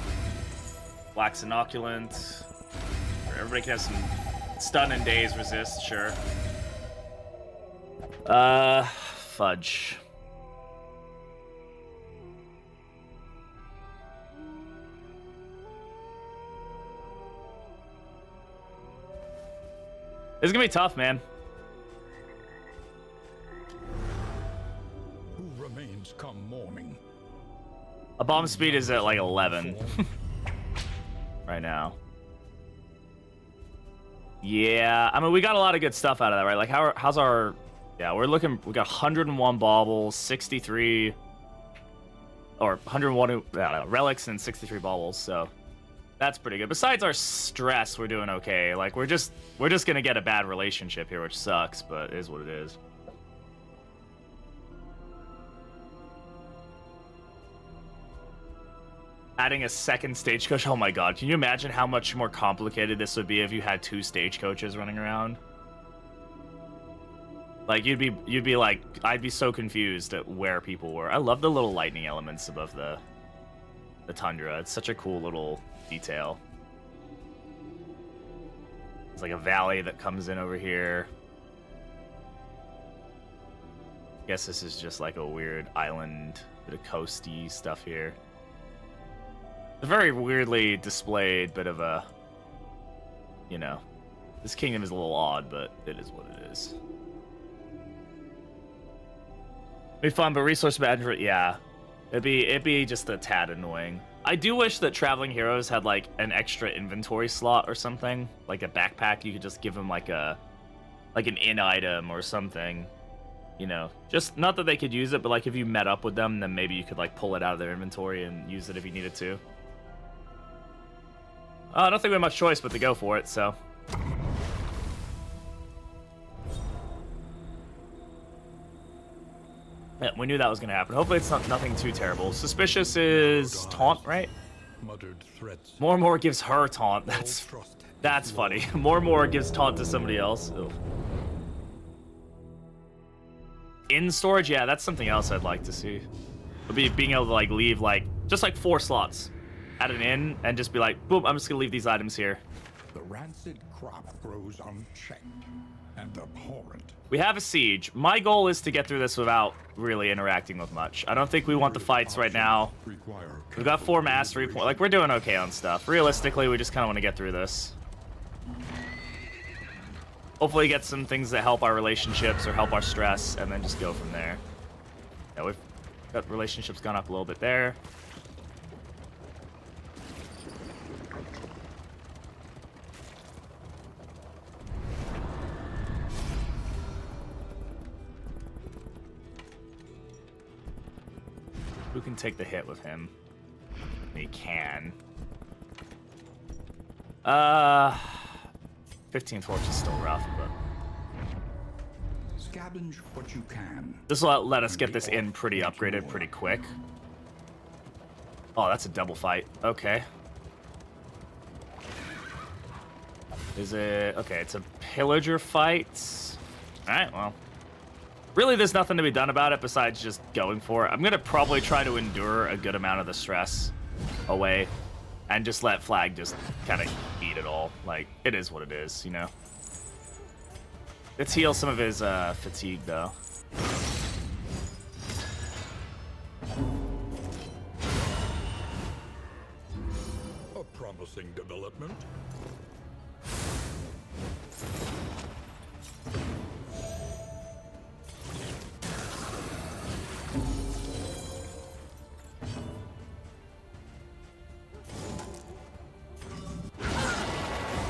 Wax Inoculant. Everybody can have some stun and daze resist, sure. Fudge. This is going to be tough, man. Come morning. A bomb speed is at like 11 right now. Yeah, I mean, we got a lot of good stuff out of that, right? Like, how's our... Yeah, we got 101 baubles, 63... Or 101 relics and 63 baubles, so... That's pretty good. Besides our stress, we're doing okay. Like, we're just gonna get a bad relationship here, which sucks, but it is what it is. Adding a second stagecoach. Oh my god, can you imagine how much more complicated this would be if you had 2 stagecoaches running around? Like, you'd be like, I'd be so confused at where people were. I love the little lightning elements above the tundra. It's such a cool little detail. There's like a valley that comes in over here. Guess this is just like a weird island, bit of coasty stuff here. A very weirdly displayed bit of a, you know, this kingdom is a little odd, but it is what it is. Be fun, but resource management, yeah, it'd be just a tad annoying. I do wish that traveling heroes had like an extra inventory slot or something, like a backpack. You could just give them like an in item or something. You know, just not that they could use it, but like if you met up with them, then maybe you could like pull it out of their inventory and use it if you needed to. I don't think we have much choice but to go for it, so. Yeah, we knew that was going to happen. Hopefully it's nothing too terrible. Suspicious is taunt, right? Muttered threats. More gives her taunt. That's funny. More gives taunt to somebody else. Ugh. In storage, yeah, that's something else I'd like to see. Being able to like leave like just like 4 slots at an inn and just be like, boom, I'm just gonna leave these items here. The rancid crop grows unchecked and abhorrent. We have a siege. My goal is to get through this without really interacting with much. I don't think we want the fights right now. We've got 4 mastery points. Like, we're doing okay on stuff. Realistically, we just kind of want to get through this. Hopefully get some things that help our relationships or help our stress, and then just go from there. Yeah, we've got relationships gone up a little bit there. Who can take the hit with him? He can. 15 torch is still rough, but scavenge what you can. This will let us get this in pretty upgraded pretty quick. Oh, that's a double fight. Okay. Is it okay? It's a pillager fight. All right. Well, really, there's nothing to be done about it besides just going for it. I'm gonna probably try to endure a good amount of the stress away. And just let Flag just kind of eat it all. Like, it is what it is, you know? Let's heal some of his fatigue, though. A promising development.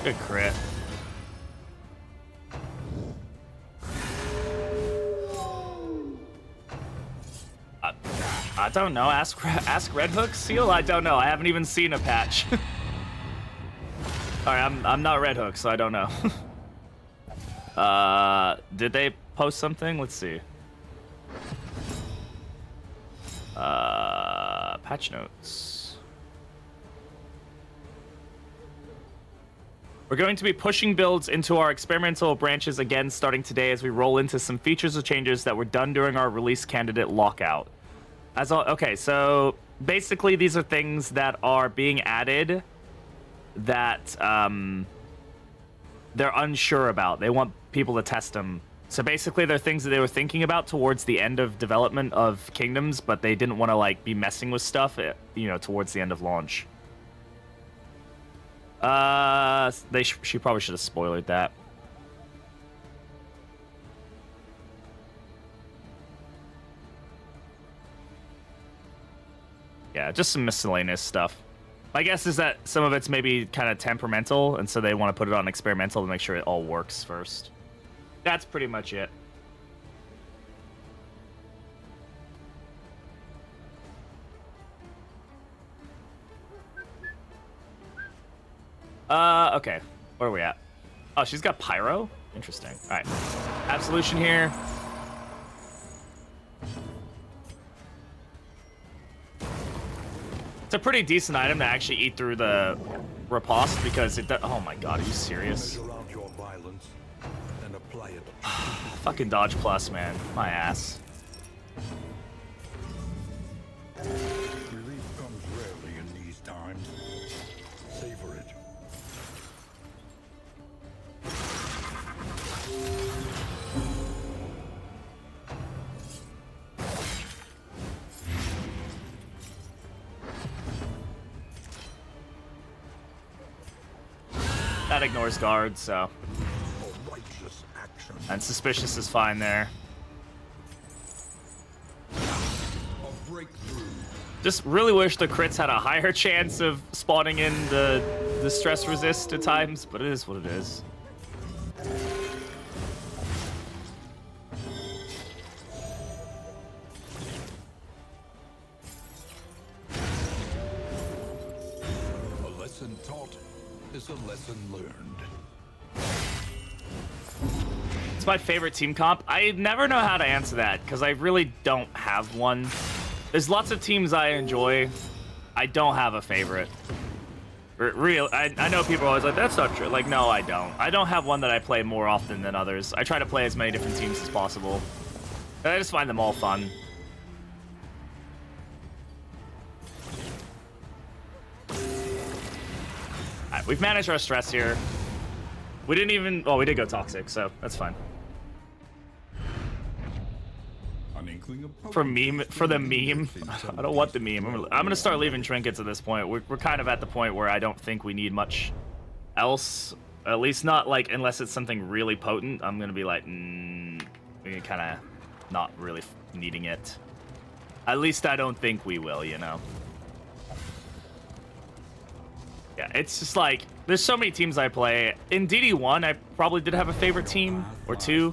Good crit. I don't know. Ask Red Hook Seal. I don't know. I haven't even seen a patch. All right, I'm not Red Hook, so I don't know. Did they post something? Let's see. Patch notes. We're going to be pushing builds into our experimental branches again starting today as we roll into some features or changes that were done during our release candidate lockout. Okay, so basically these are things that are being added that they're unsure about. They want people to test them. So basically they're things that they were thinking about towards the end of development of Kingdoms, but they didn't want to like be messing with stuff, you know, towards the end of launch. She probably should have spoiled that. Yeah, just some miscellaneous stuff. My guess is that some of it's maybe kind of temperamental, and so they want to put it on experimental to make sure it all works first. That's pretty much it. Okay. Where are we at? Oh, she's got pyro? Interesting. All right. Absolution here. It's a pretty decent item to actually eat through the riposte because it does. Oh my god, are you serious? Fucking dodge plus, man. My ass. Relief comes rarely in these times. Savor it. that ignores guard, so. A righteous action. And suspicious is fine there. A breakthrough. Just really wish the crits had a higher chance of spawning in the stress resist at times, but it is what it is. A lesson taught is a lesson learned. It's my favorite team comp. I never know how to answer that because I really don't have one. There's lots of teams I enjoy. I don't have a favorite. I know people are always like, that's not true. Like, no, I don't. I don't have one that I play more often than others. I try to play as many different teams as possible. And I just find them all fun. Alright, we've managed our stress here. We didn't even... Oh, we did go toxic, so that's fine. For the meme. I don't want the meme. I'm gonna start leaving trinkets at this point. We're kind of at the point where I don't think we need much else. At least not like unless it's something really potent. I'm gonna be like, we're kind of not really needing it. At least I don't think we will, you know. Yeah, it's just like there's so many teams I play. In ddI, I probably did have a favorite team or two.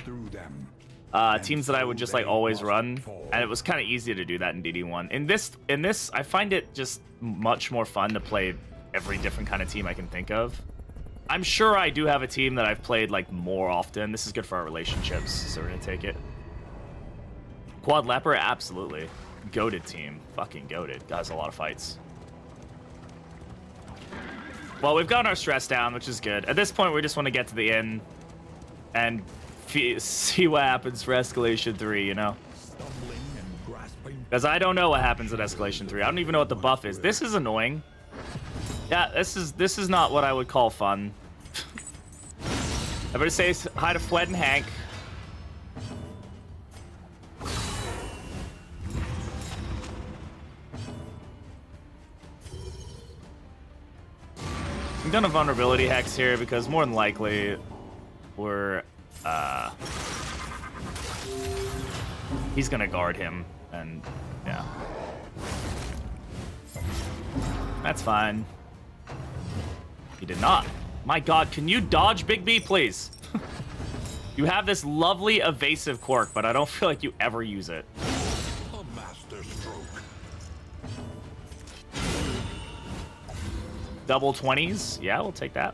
Teams that I would just like always run, and it was kind of easy to do that in ddI. In this, I find it just much more fun to play every different kind of team I can think of. I'm sure I do have a team that I've played like more often. This is good for our relationships, so we're gonna take it. Quad Leper, absolutely. Goated team, fucking goated. Guys, a lot of fights. Well, we've gotten our stress down, which is good. At this point, we just want to get to the inn and see what happens for escalation 3, you know? Because I don't know what happens at escalation 3. I don't even know what the buff is. This is annoying. Yeah, this is not what I would call fun. I better say hi to Fled and Hank. I'm gonna vulnerability hex here because more than likely we're he's gonna guard him, and yeah, that's fine. He did not. My God, can you dodge, Big B, please? You have this lovely evasive quirk, but I don't feel like you ever use it. A master stroke. Double 20s? Yeah, we'll take that.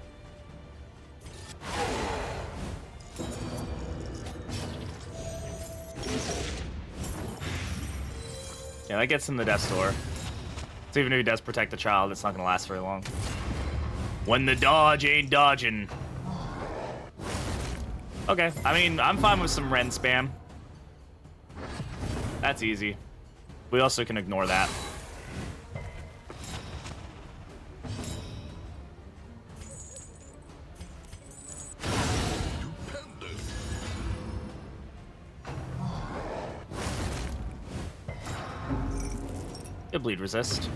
Yeah, that gets him the death door. So even if he does protect the child, it's not gonna last very long. When the dodge ain't dodging. Okay, I mean, I'm fine with some Ren spam. That's easy. We also can ignore that. Good bleed resist.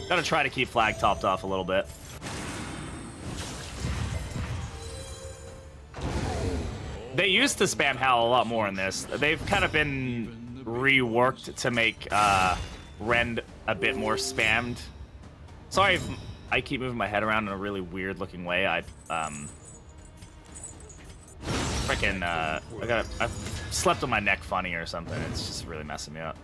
Gotta try to keep flag topped off a little bit. They used to spam Howl a lot more in this. They've kind of been reworked to make Rend a bit more spammed. Sorry if I keep moving my head around in a really weird looking way. I've slept on my neck funny or something. It's just really messing me up.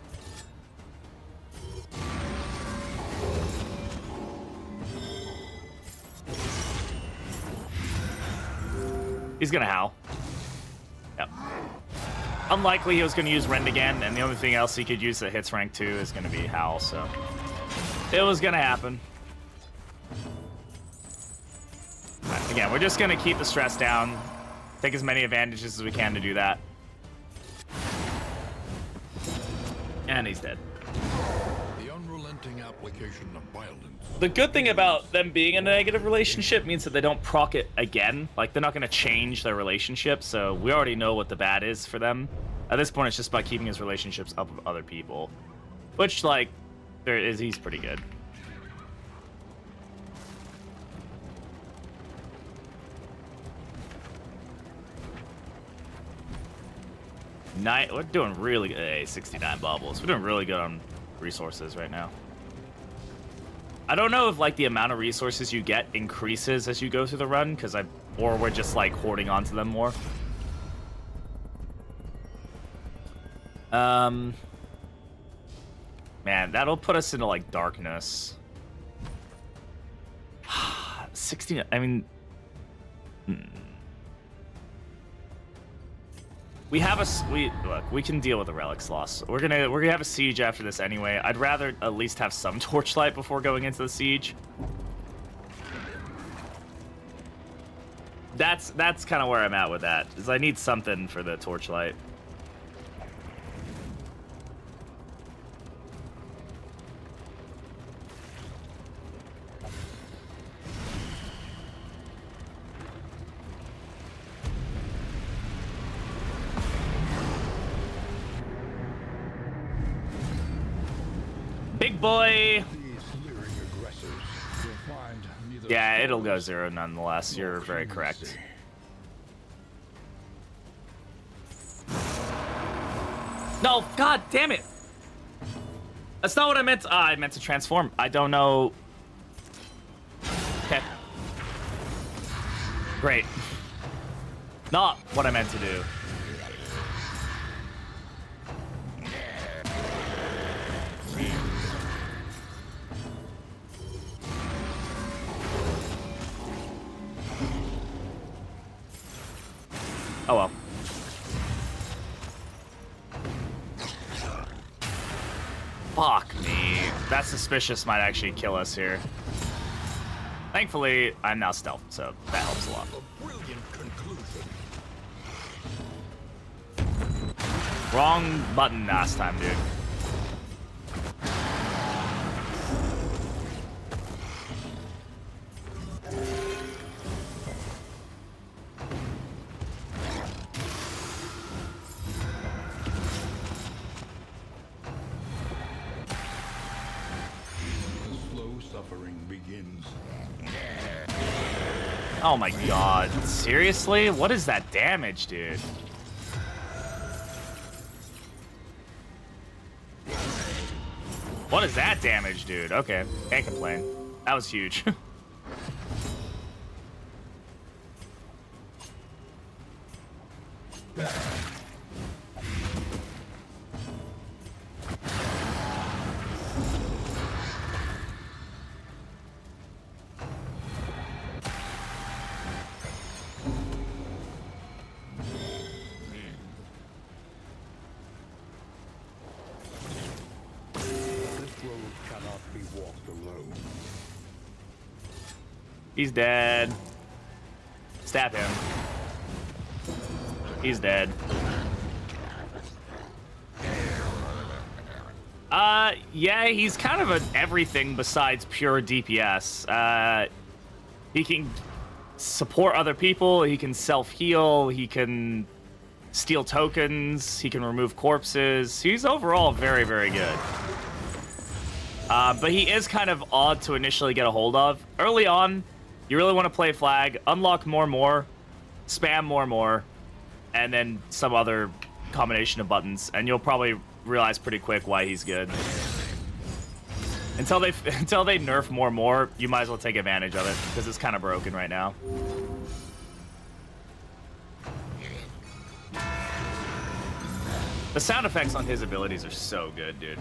He's gonna howl. Yep. Unlikely he was gonna use Rend again, and the only thing else he could use that hits rank 2 is gonna be howl, so it was gonna happen. Right, again, we're just gonna keep the stress down. Take as many advantages as we can to do that. And he's dead. The unrelenting application of violence. The good thing about them being in a negative relationship means that they don't proc it again. Like, they're not going to change their relationship, so we already know what the bad is for them. At this point, it's just by keeping his relationships up with other people. Which, like, he's pretty good. We're doing really good. Hey, 69 baubles. We're doing really good on resources right now. I don't know if like the amount of resources you get increases as you go through the run, or we're just like hoarding onto them more. Man, that'll put us into like darkness. 16. I mean, we have look. We can deal with the relics loss. We're gonna have a siege after this anyway. I'd rather at least have some torchlight before going into the siege. That's kind of where I'm at with that. Is I need something for the torchlight. Big boy. Yeah, it'll go 0 nonetheless. You're very correct. No, god damn it. That's not what I meant. I meant to transform. I don't know. Okay. Great. Not what I meant to do. Oh well. Fuck me. That suspicious might actually kill us here. Thankfully, I'm now stealth, so that helps a lot. Wrong button last time, dude. Oh my god. Seriously? What is that damage, dude? What is that damage, dude? Okay. Can't complain. That was huge. He's dead. Stab him. He's dead. Yeah, he's kind of an everything besides pure DPS. He can support other people, he can self-heal, he can steal tokens, he can remove corpses. He's overall very, very good. But he is kind of odd to initially get a hold of. Early on, you really want to play flag, unlock more, spam more, and then some other combination of buttons, and you'll probably realize pretty quick why he's good. Until they nerf more, you might as well take advantage of it, because it's kind of broken right now. The sound effects on his abilities are so good, dude.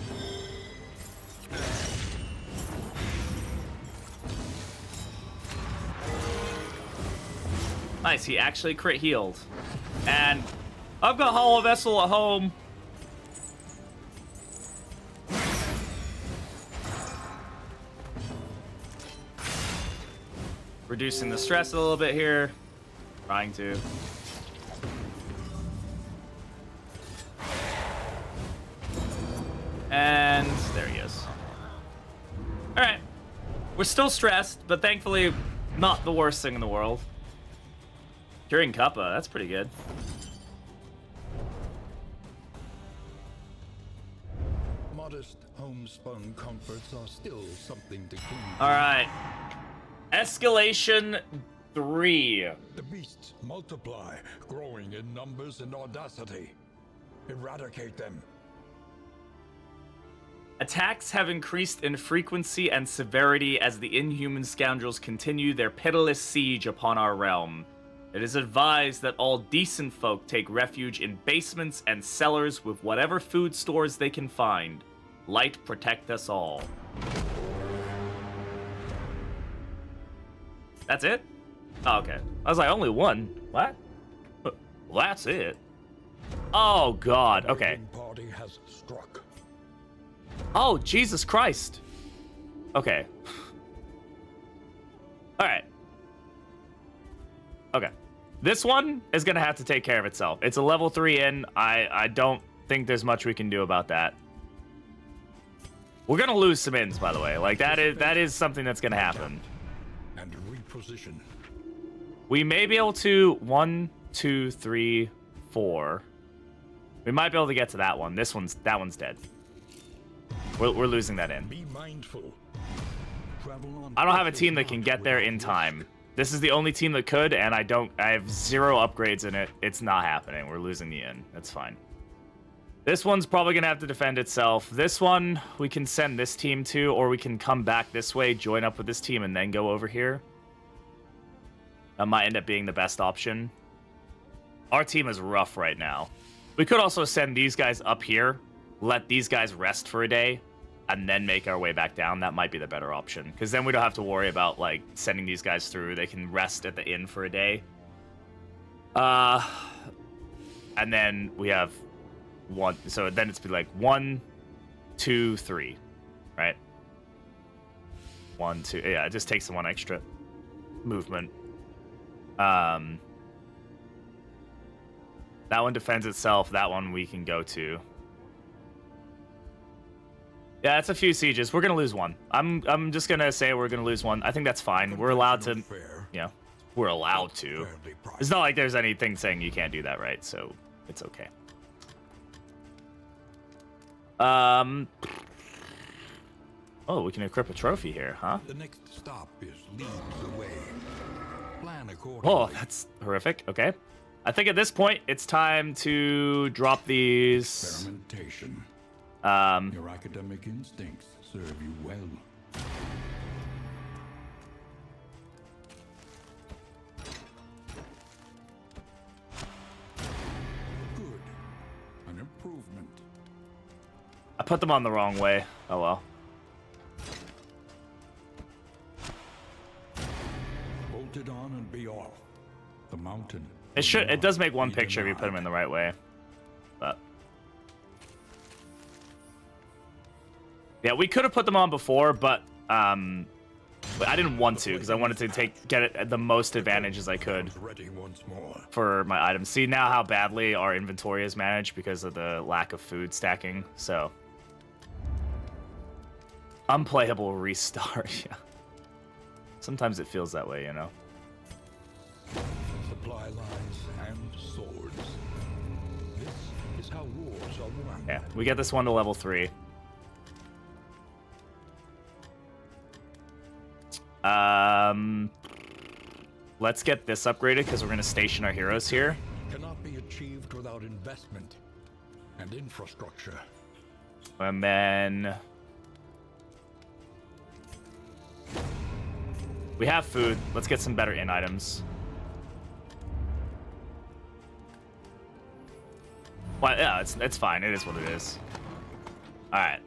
Nice, he actually crit healed. And I've got Hollow Vessel at home. Reducing the stress a little bit here. Trying to. And there he is. Alright. We're still stressed, but thankfully not the worst thing in the world. Curing Kappa, that's pretty good. Modest homespun comforts are still something to cling to. Alright. Escalation 3. The beasts multiply, growing in numbers and audacity. Eradicate them. Attacks have increased in frequency and severity as the inhuman scoundrels continue their pitiless siege upon our realm. It is advised that all decent folk take refuge in basements and cellars with whatever food stores they can find. Light protect us all. That's it? Oh, okay. I was like, only one? What? Well, that's it. Oh, God. Okay. Party has struck. Oh, Jesus Christ. Okay. All right. Okay. This one is going to have to take care of itself. It's a level 3 in. I don't think there's much we can do about that. We're going to lose some ins, by the way. Like, that is something that's going to happen. And reposition. We may be able to 1, 2, 3, 4. We might be able to get to that one. That one's dead. We're losing that in. Be mindful. I don't have a team that can get there in time. This is the only team that could, and I have 0 upgrades in it. It's not happening. We're losing the inn. That's fine. This one's probably gonna have to defend itself. This one we can send this team to, or we can come back this way, join up with this team, and then go over here. That might end up being the best option. Our team is rough right now. We could also send these guys up here, let these guys rest for a day, and then make our way back down. That might be the better option, because then we don't have to worry about like sending these guys through. They can rest at the inn for a day. And then we have one. So then it's be like 1, 2, 3, right? 1, 2. Yeah, it just takes one extra movement. That one defends itself. That one we can go to. Yeah, it's a few sieges. We're gonna lose one. I'm just gonna say we're gonna lose one. I think that's fine. We're allowed to. Yeah, we're allowed to. It's not like there's anything saying you can't do that, right? So it's okay. Oh, we can equip a trophy here, huh? The next stop is lead the way. Plan accordingly. Oh, that's horrific. Okay. I think at this point it's time to drop these. Experimentation. Your academic instincts serve you well. Good. An improvement. I put them on the wrong way. Oh well. Bolt it on and be off. The mountain. It does make one picture if you put them in the right way. But yeah, we could have put them on before, but I didn't want to because I wanted to get it the most advantage as I could for my items. See now how badly our inventory is managed because of the lack of food stacking. So unplayable restart. Yeah. Sometimes it feels that way, you know. Supply lines and swords. This is how wars are won. Yeah, we get this one to level 3. Let's get this upgraded because we're going to station our heroes here. Cannot be achieved without investment and infrastructure. And then we have food. Let's get some better inn items. Well, yeah, it's fine. It is what it is. All right.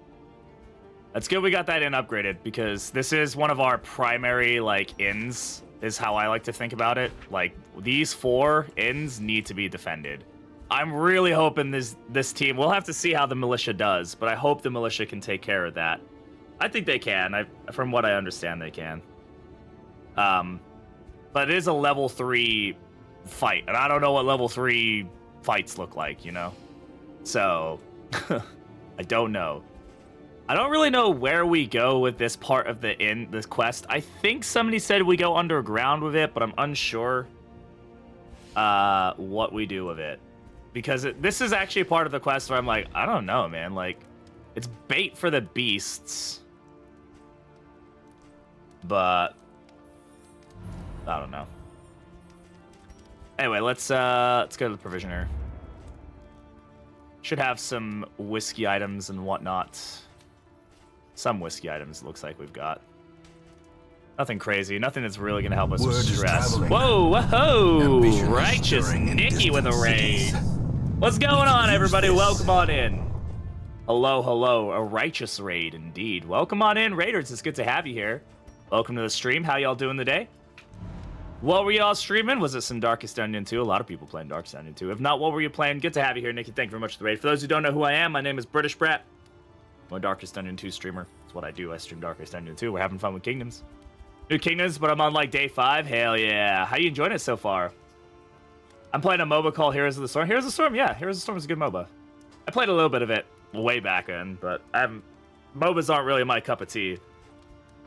That's good we got that inn upgraded because this is one of our primary, like, inns, is how I like to think about it. Like, these 4 inns need to be defended. I'm really hoping this team, we'll have to see how the militia does, but I hope the militia can take care of that. I think they can. From what I understand, they can. But it is a level 3 fight, and I don't know what level 3 fights look like, you know? So, I don't know. I don't really know where we go with this part of this quest. I think somebody said we go underground with it, but I'm unsure what we do with it. Because this is actually a part of the quest where I'm like, I don't know, man. Like, it's bait for the beasts. But I don't know. Anyway, let's go to the provisioner. Should have some whiskey items and whatnot. Some whiskey items, it looks like we've got. Nothing crazy. Nothing that's really going to help us with stress. Whoa, whoa! Righteous Nikki with a raid. What's going on, everybody? Welcome on in. Hello, hello. A righteous raid, indeed. Welcome on in, Raiders. It's good to have you here. Welcome to the stream. How y'all doing today? What were y'all streaming? Was it some Darkest Dungeon 2? A lot of people playing Darkest Dungeon 2. If not, what were you playing? Good to have you here, Nikki. Thank you very much for the raid. For those who don't know who I am, my name is Britishbrat. I'm a Darkest Dungeon 2 streamer. That's what I do. I stream Darkest Dungeon 2. We're having fun with Kingdoms. New Kingdoms, but I'm on like day 5. Hell yeah. How you enjoying it so far? I'm playing a MOBA called Heroes of the Storm. Heroes of the Storm? Yeah, Heroes of the Storm is a good MOBA. I played a little bit of it way back then, but MOBAs aren't really my cup of tea.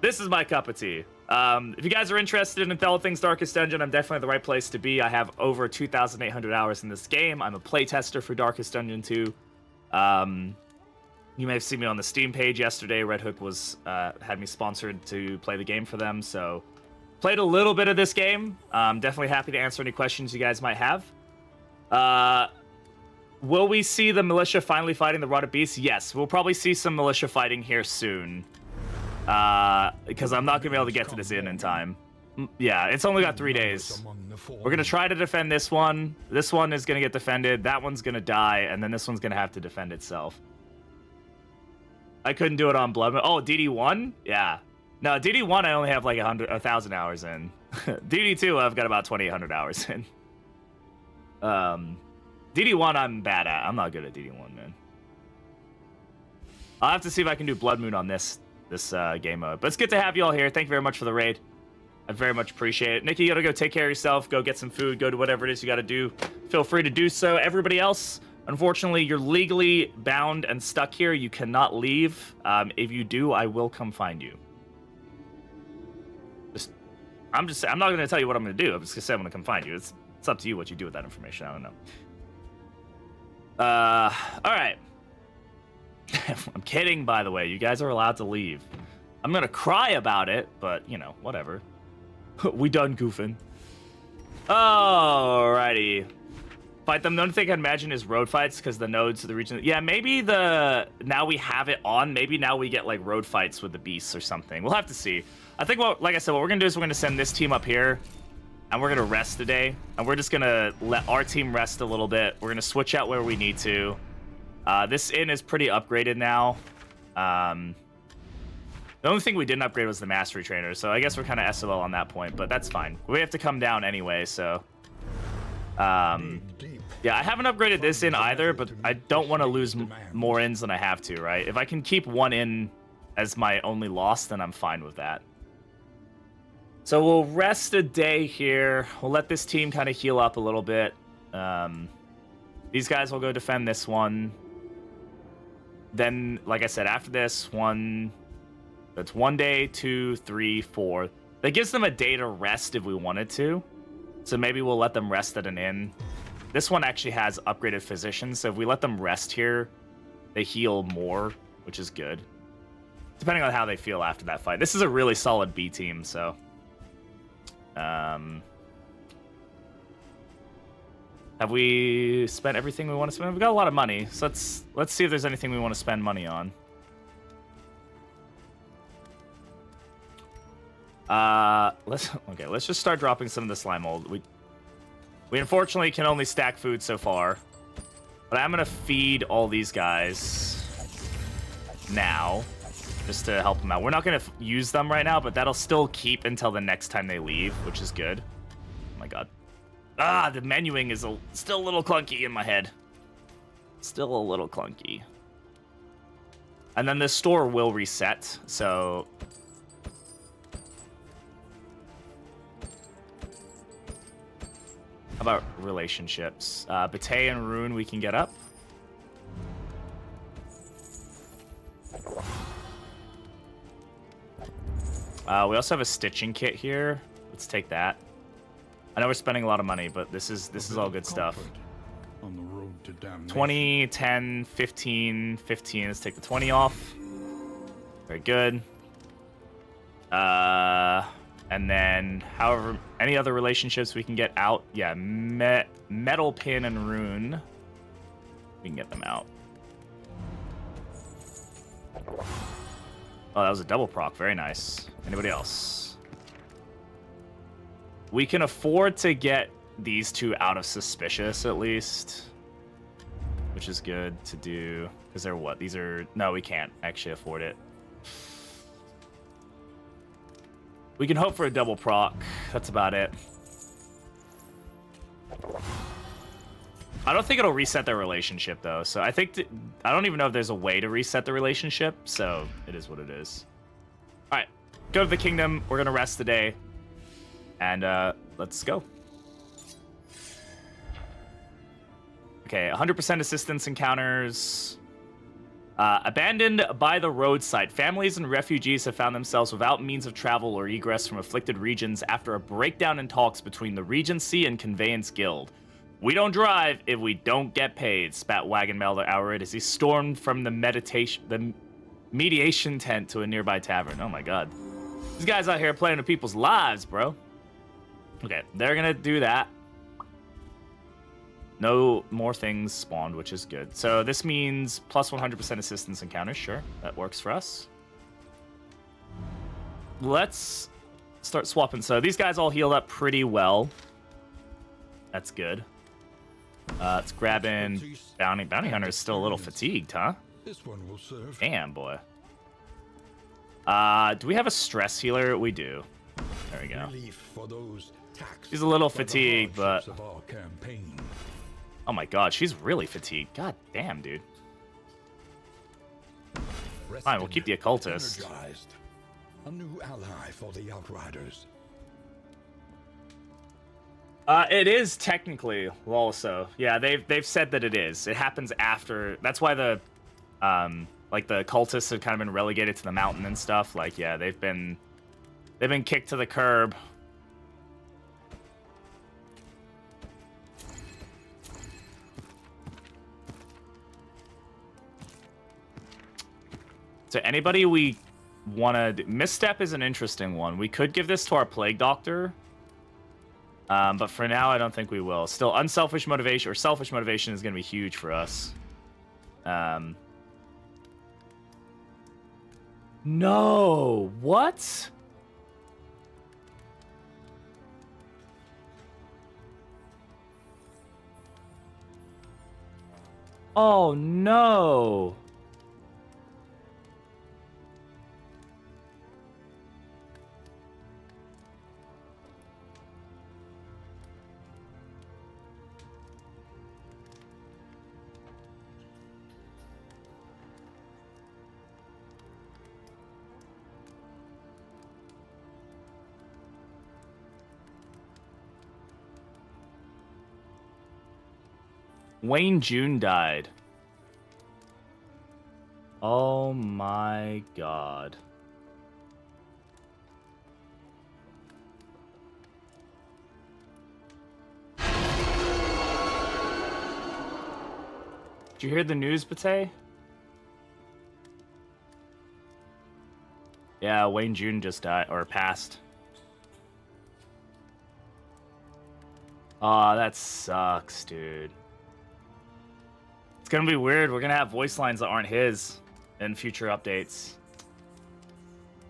This is my cup of tea. If you guys are interested in all things Darkest Dungeon, I'm definitely the right place to be. I have over 2,800 hours in this game. I'm a playtester for Darkest Dungeon 2. You may have seen me on the Steam page yesterday. Red Hook was had me sponsored to play the game for them, so played a little bit of this game. Definitely happy to answer any questions you guys might have. Will we see the militia finally fighting the Rotted Beast? Yes, we'll probably see some militia fighting here soon. Because I'm not going to be able to get to this inn in time. Yeah, it's only got 3 days. We're going to try to defend this one. This one is going to get defended. That one's going to die, and then this one's going to have to defend itself. I couldn't do it on Blood. Oh, ddII? Yeah. No, ddII I only have like 1,000 hours in. ddII I've got about 2,800 hours in. ddII I'm bad at. I'm not good at ddII, man. I'll have to see if I can do Blood Moon on this game mode. But it's good to have you all here. Thank you very much for the raid. I very much appreciate it. Nikki, you gotta go take care of yourself. Go get some food. Go do whatever it is you gotta do. Feel free to do so. Everybody else, unfortunately, you're legally bound and stuck here. You cannot leave. If you do, I will come find you. I'm not gonna tell you what I'm gonna do. I'm just gonna say I'm gonna come find you. It's up to you what you do with that information. I don't know. All right. I'm kidding, by the way. You guys are allowed to leave. I'm gonna cry about it, but, you know, whatever. We done goofing. Alrighty. Fight them. The only thing I can imagine is road fights, because the nodes of the region... Yeah, maybe now we have it on. Maybe now we get, like, road fights with the beasts or something. We'll have to see. I think, like I said, what we're gonna do is we're gonna send this team up here, and we're gonna rest today. And we're just gonna let our team rest a little bit. We're gonna switch out where we need to. This inn is pretty upgraded now. The only thing we didn't upgrade was the mastery trainer, so I guess we're kind of SOL on that point, but that's fine. We have to come down anyway, so... yeah, I haven't upgraded this inn either, but I don't want to lose more inns than I have to, right? If I can keep one inn as my only loss, then I'm fine with that. So we'll rest a day here. We'll let this team kind of heal up a little bit. These guys will go defend this one. Then, like I said, after this one, that's 1 day, 2, 3, 4. That gives them a day to rest if we wanted to. So maybe we'll let them rest at an inn. This one actually has upgraded physicians, so if we let them rest here, they heal more, which is good. Depending on how they feel after that fight. This is a really solid B team, so... Have we spent everything we want to spend? We've got a lot of money, so let's see if there's anything we want to spend money on. Let's just start dropping some of the slime mold. We unfortunately can only stack food so far, but I'm gonna feed all these guys now, just to help them out. We're not gonna use them right now, but that'll still keep until the next time they leave, which is good. Oh my god. The menuing is still a little clunky in my head. Still a little clunky. And then the store will reset, so... How about relationships? Bate and Rune we can get up. We also have a stitching kit here. Let's take that. I know we're spending a lot of money, but this is all good stuff. On the road to damnation. 20, 10, 15, 15. Let's take the 20 off. Very good. And then, however, any other relationships we can get out. Yeah, Metal, Pin, and Rune. We can get them out. Oh, that was a double proc. Very nice. Anybody else? We can afford to get these two out of suspicious, at least. Which is good to do. Because they're what? These are... No, we can't actually afford it. We can hope for a double proc. That's about it. I don't think it'll reset their relationship, though. So I think... I don't even know if there's a way to reset the relationship. So it is what it is. All right. Go to the kingdom. We're going to rest today. And let's go. Okay, 100% assistance encounters. Abandoned by the roadside. Families and refugees have found themselves without means of travel or egress from afflicted regions after a breakdown in talks between the Regency and Conveyance Guild. We don't drive if we don't get paid, spat Wagon Melder Outward as he stormed from the mediation tent to a nearby tavern. Oh my god. These guys out here playing with people's lives, bro. Okay, they're gonna do that. No more things spawned, which is good. So this means plus 100% assistance encounters. Sure, that works for us. Let's start swapping. So these guys all healed up pretty well. That's good. Let's grab in Bounty. Bounty Hunter is still a little fatigued, huh? This one will serve. Damn, boy. Do we have a stress healer? We do. There we go. Relief for those taxed She's a little by the fatigued, but... hardships of our campaign. Oh my god, she's really fatigued. God damn, dude. Fine, we'll keep the occultist. Energized. A new ally for the Outriders. It is technically also. Yeah, they've said that it is. It happens after. That's why the like the cultists have kind of been relegated to the mountain and stuff. Like, yeah, they've been kicked to the curb. So anybody we want to... Misstep is an interesting one. We could give this to our Plague Doctor. But for now, I don't think we will. Still, unselfish motivation or selfish motivation is going to be huge for us. No! What? Oh, no! Wayne June died. Oh my god. Did you hear the news, Bate? Yeah, Wayne June just died, or passed. Aw, that sucks, dude. It's gonna be weird. We're gonna have voice lines that aren't his in future updates.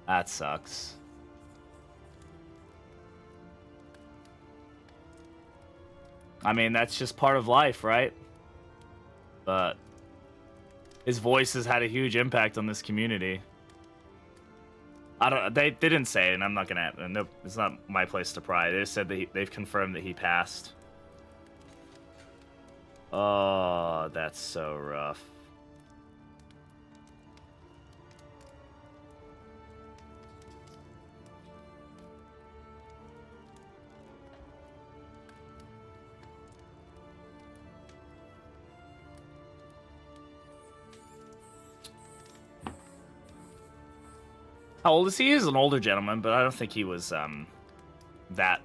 That sucks. I mean, that's just part of life, right? But his voice has had a huge impact on this community. I don't. They didn't say it, and I'm not gonna. Nope, it's not my place to pry. They just said that they've confirmed that he passed. Oh, that's so rough. How old is he? He's an older gentleman, but I don't think he was that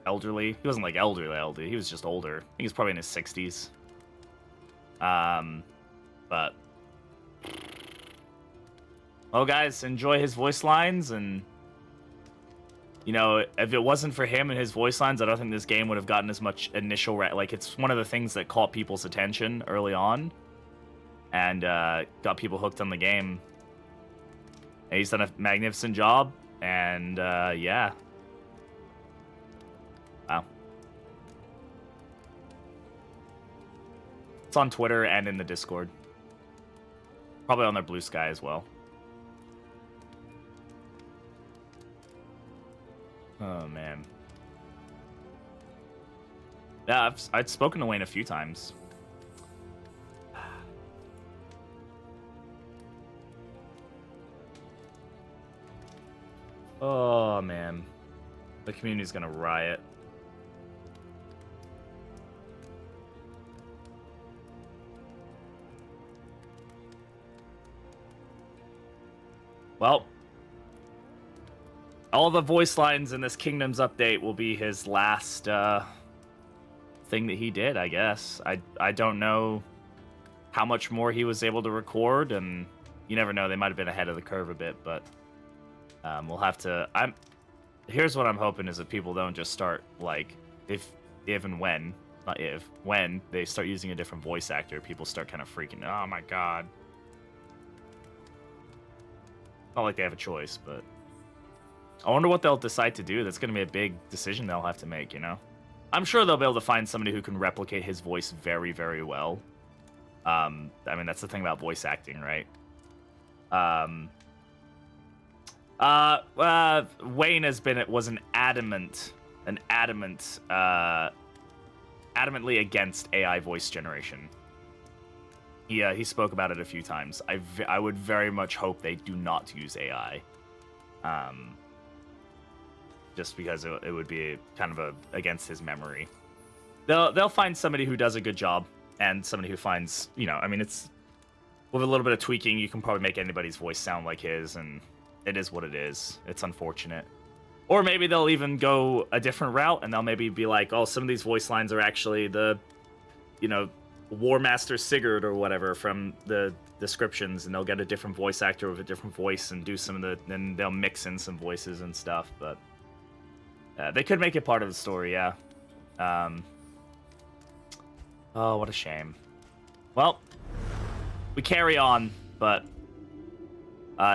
elderly. He wasn't like elderly. He was just older. I think he's probably in his 60s. But well, guys, enjoy his voice lines, and you know, if it wasn't for him and his voice lines, I don't think this game would have gotten as much initial like it's one of the things that caught people's attention early on. and got people hooked on the game. And he's done a magnificent job, and yeah. Wow. It's on Twitter and in the Discord. Probably on their Blue Sky as well. Oh, man. Yeah, I'd spoken to Wayne a few times. Oh, man. The community's gonna riot. Well, all the voice lines in this Kingdoms update will be his last thing that he did, I guess. I don't know how much more he was able to record, and you never know, they might have been ahead of the curve a bit, but we'll have to... Here's what I'm hoping is that people don't just start, like, when they start using a different voice actor, people start kind of freaking, oh my god. Not like they have a choice, but I wonder what they'll decide to do. That's going to be a big decision they'll have to make, you know? I'm sure they'll be able to find somebody who can replicate his voice very, very well. I mean, that's the thing about voice acting, right? Wayne was adamantly against AI voice generation. He spoke about it a few times. I would very much hope they do not use AI. Just because it would be kind of against his memory. They'll find somebody who does a good job, and somebody who finds, you know, I mean, it's with a little bit of tweaking, you can probably make anybody's voice sound like his, and it is what it is. It's unfortunate. Or maybe they'll even go a different route, and they'll maybe be like, oh, some of these voice lines are actually the, you know, War Master Sigurd or whatever from the descriptions, and they'll get a different voice actor with a different voice and do some of the, then they'll mix in some voices and stuff, but they could make it part of the story, yeah. Oh, what a shame. Well, we carry on, but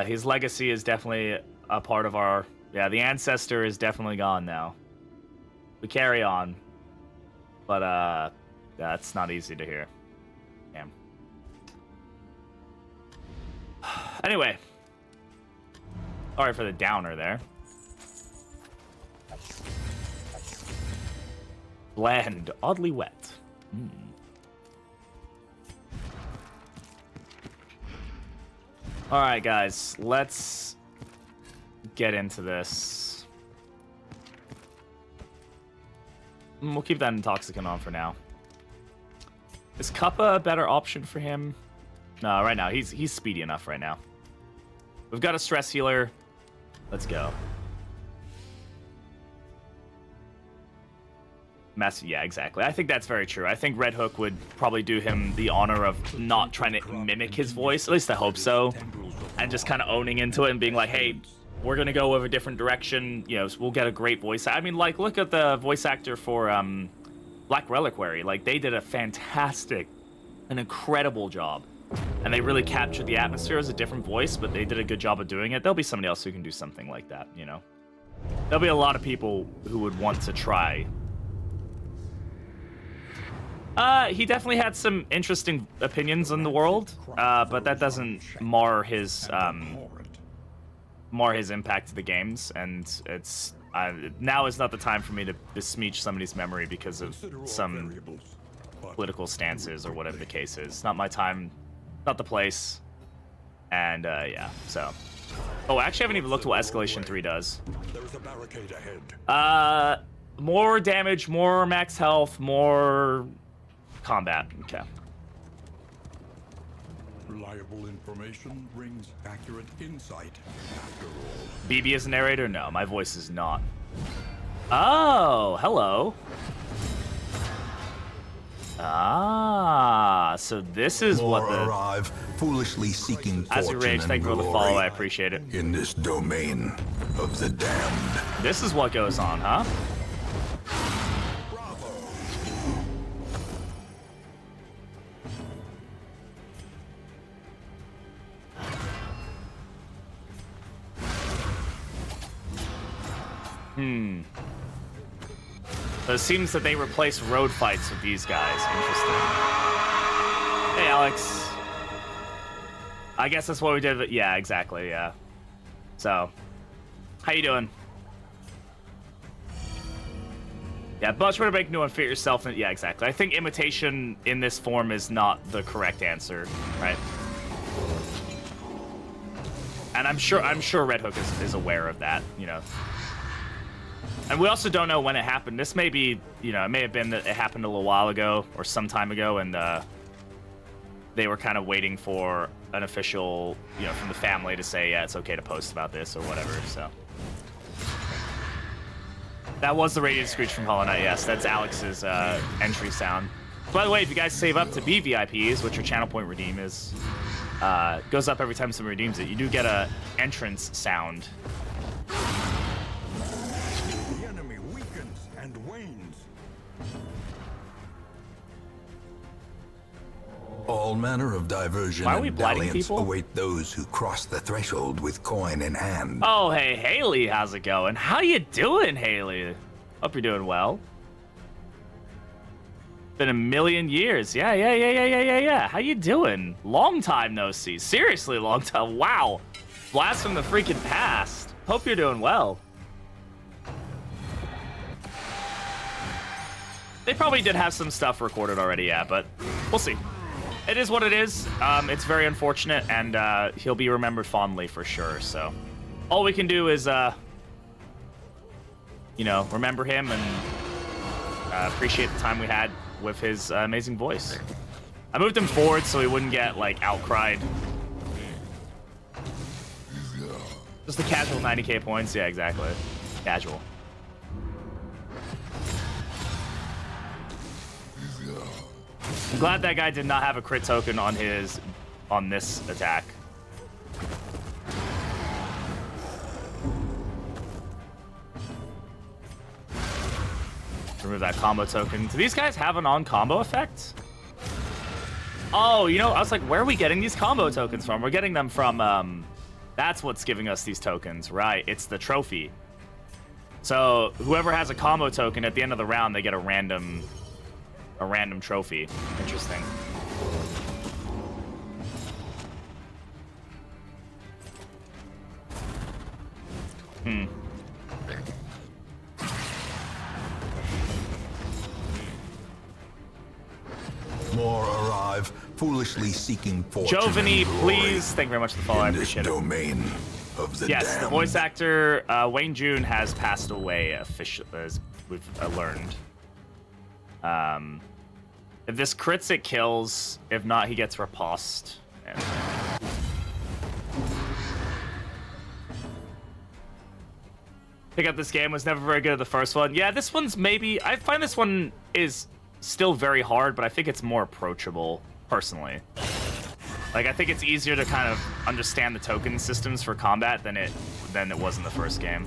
his legacy is definitely a part of our, yeah, the ancestor is definitely gone now. We carry on, but that's not easy to hear. Damn. Anyway. Sorry for the downer there. Bland, oddly wet. Alright, guys. Let's get into this. We'll keep that intoxicant on for now. Is Kappa a better option for him? No, right now, he's speedy enough right now. We've got a stress healer. Let's go. Yeah, exactly. I think that's very true. I think Red Hook would probably do him the honor of not trying to mimic his voice. At least I hope so. And just kind of owning into it and being like, hey, we're going to go with a different direction. You know, we'll get a great voice. I mean, like, look at the voice actor for Black Reliquary. Like, they did a fantastic, an incredible job. And they really captured the atmosphere as a different voice, but they did a good job of doing it. There'll be somebody else who can do something like that, you know? There'll be a lot of people who would want to try. He definitely had some interesting opinions on the world, but that doesn't mar his impact to the games, and it's now is not the time for me to besmirch somebody's memory because of some political stances or whatever the case is. Not my time, not the place, and yeah, so. Oh, I actually haven't even looked at what Escalation 3 does. There's a barricade ahead. More damage, more max health, more combat. Okay. Reliable information brings accurate insight. After all, BB is a narrator? No, my voice is not. Oh, hello. Ah, so this is More what the... arrive, foolishly seeking As we fortune rage, thank you for and the glory follow, I appreciate it. in this domain of the damned. This is what goes on, huh? So it seems that they replace road fights with these guys. Interesting. Hey, Alex. I guess that's what we did. Yeah, exactly. Yeah. So, how you doing? Yeah, much better make new one fit yourself. Yeah, exactly. I think imitation in this form is not the correct answer, right? And I'm sure Red Hook is aware of that, you know. And we also don't know when it happened. This may be, you know, it may have been that it happened a little while ago or some time ago, and they were kind of waiting for an official, you know, from the family to say, yeah, it's okay to post about this or whatever, so. That was the radiant screech from Hollow Knight, yes. That's Alex's entry sound. By the way, if you guys save up to be VIPs, which your channel point redeem is, goes up every time someone redeems it, you do get a entrance sound. The enemy weakens and wanes. All manner of diversion Why are we and blighting dalliance people? await those who cross the threshold with coin in hand. Oh, hey, Haley, how's it going? How you doing, Haley? Hope you're doing well. Been a million years. Yeah. How you doing? Long time no see. Seriously, long time. Wow. Blast from the freaking past. Hope you're doing well. They probably did have some stuff recorded already, yeah, but we'll see. It is what it is. It's very unfortunate, and he'll be remembered fondly for sure. So, all we can do is, you know, remember him and appreciate the time we had with his amazing voice. I moved him forward so he wouldn't get like outcried. Just the casual 90k points. Yeah, exactly. Casual. I'm glad that guy did not have a crit token on this attack. Remove that combo token. Do these guys have an on-combo effect? Oh, you know, I was like, where are we getting these combo tokens from? We're getting them from, that's what's giving us these tokens, right? It's the trophy. So whoever has a combo token at the end of the round, they get a random trophy. Interesting. More arrive, foolishly seeking fortune. Jovany, and glory please. Thank you very much for the follow. I in this appreciate it. domain of the Yes, damned. the voice actor Wayne June has passed away officially, as we've learned. If this crits, it kills. If not, he gets riposte. And... Pick up this game, was never very good at the first one. Yeah, this one's maybe... I find this one is still very hard, but I think it's more approachable, personally. Like, I think it's easier to kind of understand the token systems for combat than it was in the first game.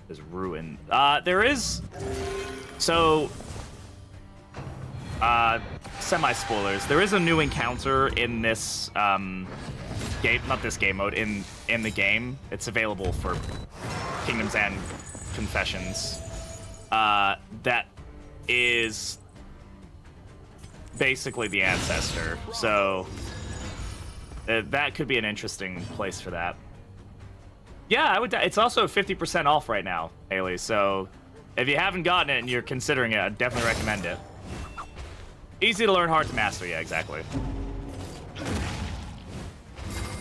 There's ruin. There is... So... semi-spoilers. There is a new encounter in this, game... Not this game mode, in the game. It's available for Kingdoms and Confessions. That is... basically the Ancestor. So... that could be an interesting place for that. Yeah, I would. It's also 50% off right now, Haley. So, if you haven't gotten it and you're considering it, I'd definitely recommend it. Easy to learn, hard to master. Yeah, exactly.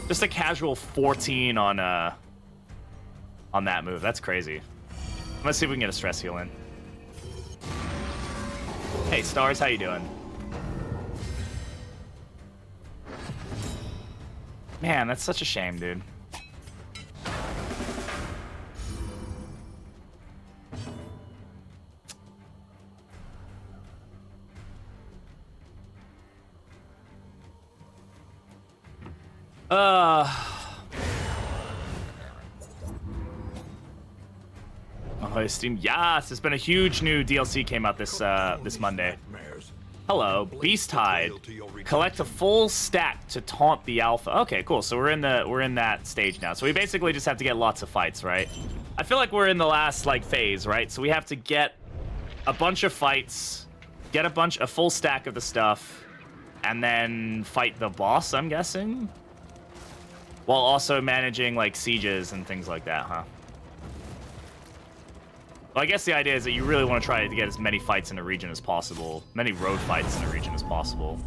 Just a casual 14 on that move. That's crazy. Let's see if we can get a stress heal in. Hey, Stars, how you doing? Man, that's such a shame, dude. Oh, Steam. Yes, there's been a huge new DLC came out this Monday. Nightmares. Hello, Beast Hide. Collect a full stack to taunt the alpha. Okay, cool. So we're in that stage now. So we basically just have to get lots of fights, right? I feel like we're in the last like phase, right? So we have to get a bunch of fights, get a full stack of the stuff, and then fight the boss, I'm guessing. While also managing like sieges and things like that, huh? Well, I guess the idea is that you really want to try to get as many fights in a region as possible. Many road fights in a region as possible.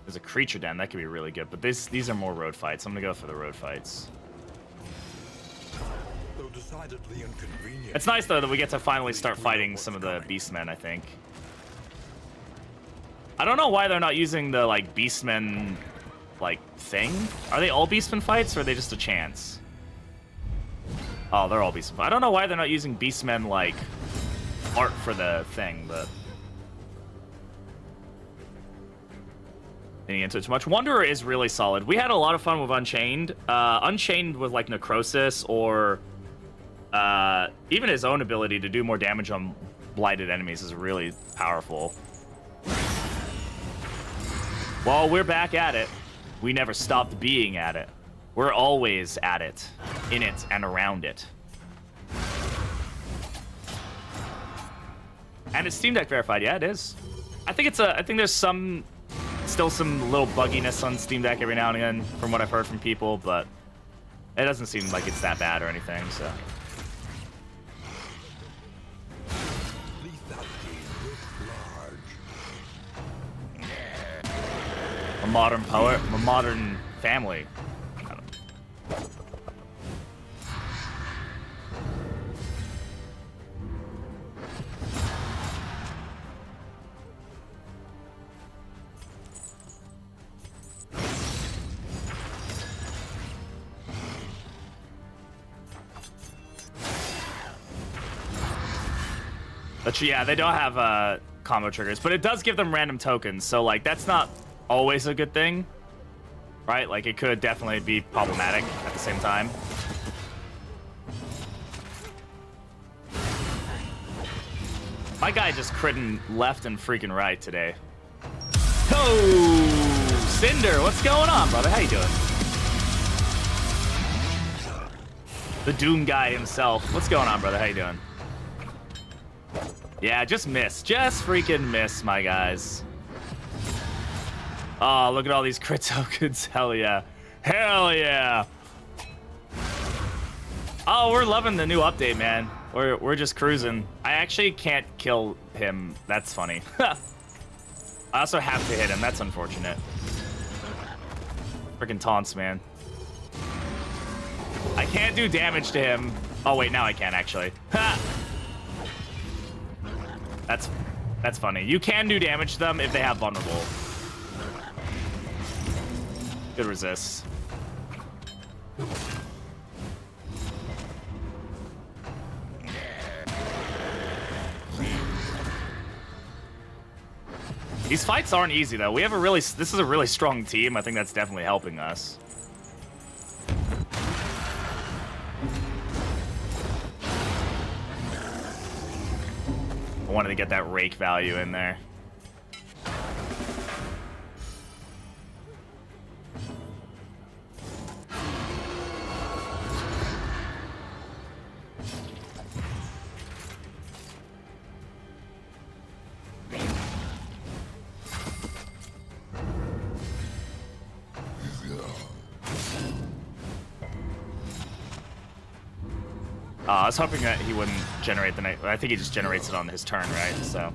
There's a creature den. That could be really good. But these are more road fights. I'm going to go for the road fights. Though decidedly inconvenient. It's nice, though, that we get to finally start fighting some of the beastmen, I think. I don't know why they're not using the, like, beastmen, like, thing. Are they all beastmen fights, or are they just a chance? Oh, they're all beastmen. I don't know why they're not using beastmen, like, art for the thing, but... Getting into it too much. Wanderer is really solid. We had a lot of fun with Unchained. Unchained with, like, Necrosis, or... even his own ability to do more damage on blighted enemies is really powerful. Well, we're back at it. We never stopped being at it. We're always at it, in it, and around it. And it's Steam Deck verified. Yeah, it is. I think there's still some little bugginess on Steam Deck every now and again, from what I've heard from people, but it doesn't seem like it's that bad or anything. So. A modern poet, a modern family. I don't know. But yeah, they don't have combo triggers, but it does give them random tokens. So like that's not always a good thing, right? Like it could definitely be problematic at the same time. My guy just critting left and freaking right today. Oh, Cinder, what's going on, brother? How you doing? The Doom guy himself. What's going on, brother? How you doing? Yeah, just miss. Just freaking miss, my guys. Oh, look at all these crit tokens. Hell yeah. Hell yeah. Oh, we're loving the new update, man. We're just cruising. I actually can't kill him. That's funny. I also have to hit him. That's unfortunate. Freaking taunts, man. I can't do damage to him. Oh, wait, now I can, actually. Ha! That's funny. You can do damage to them if they have vulnerable. Good resist. These fights aren't easy though. This is a really strong team. I think that's definitely helping us. I wanted to get that rake value in there. I was hoping that he wouldn't generate the night. I think he just generates it on his turn, right? So.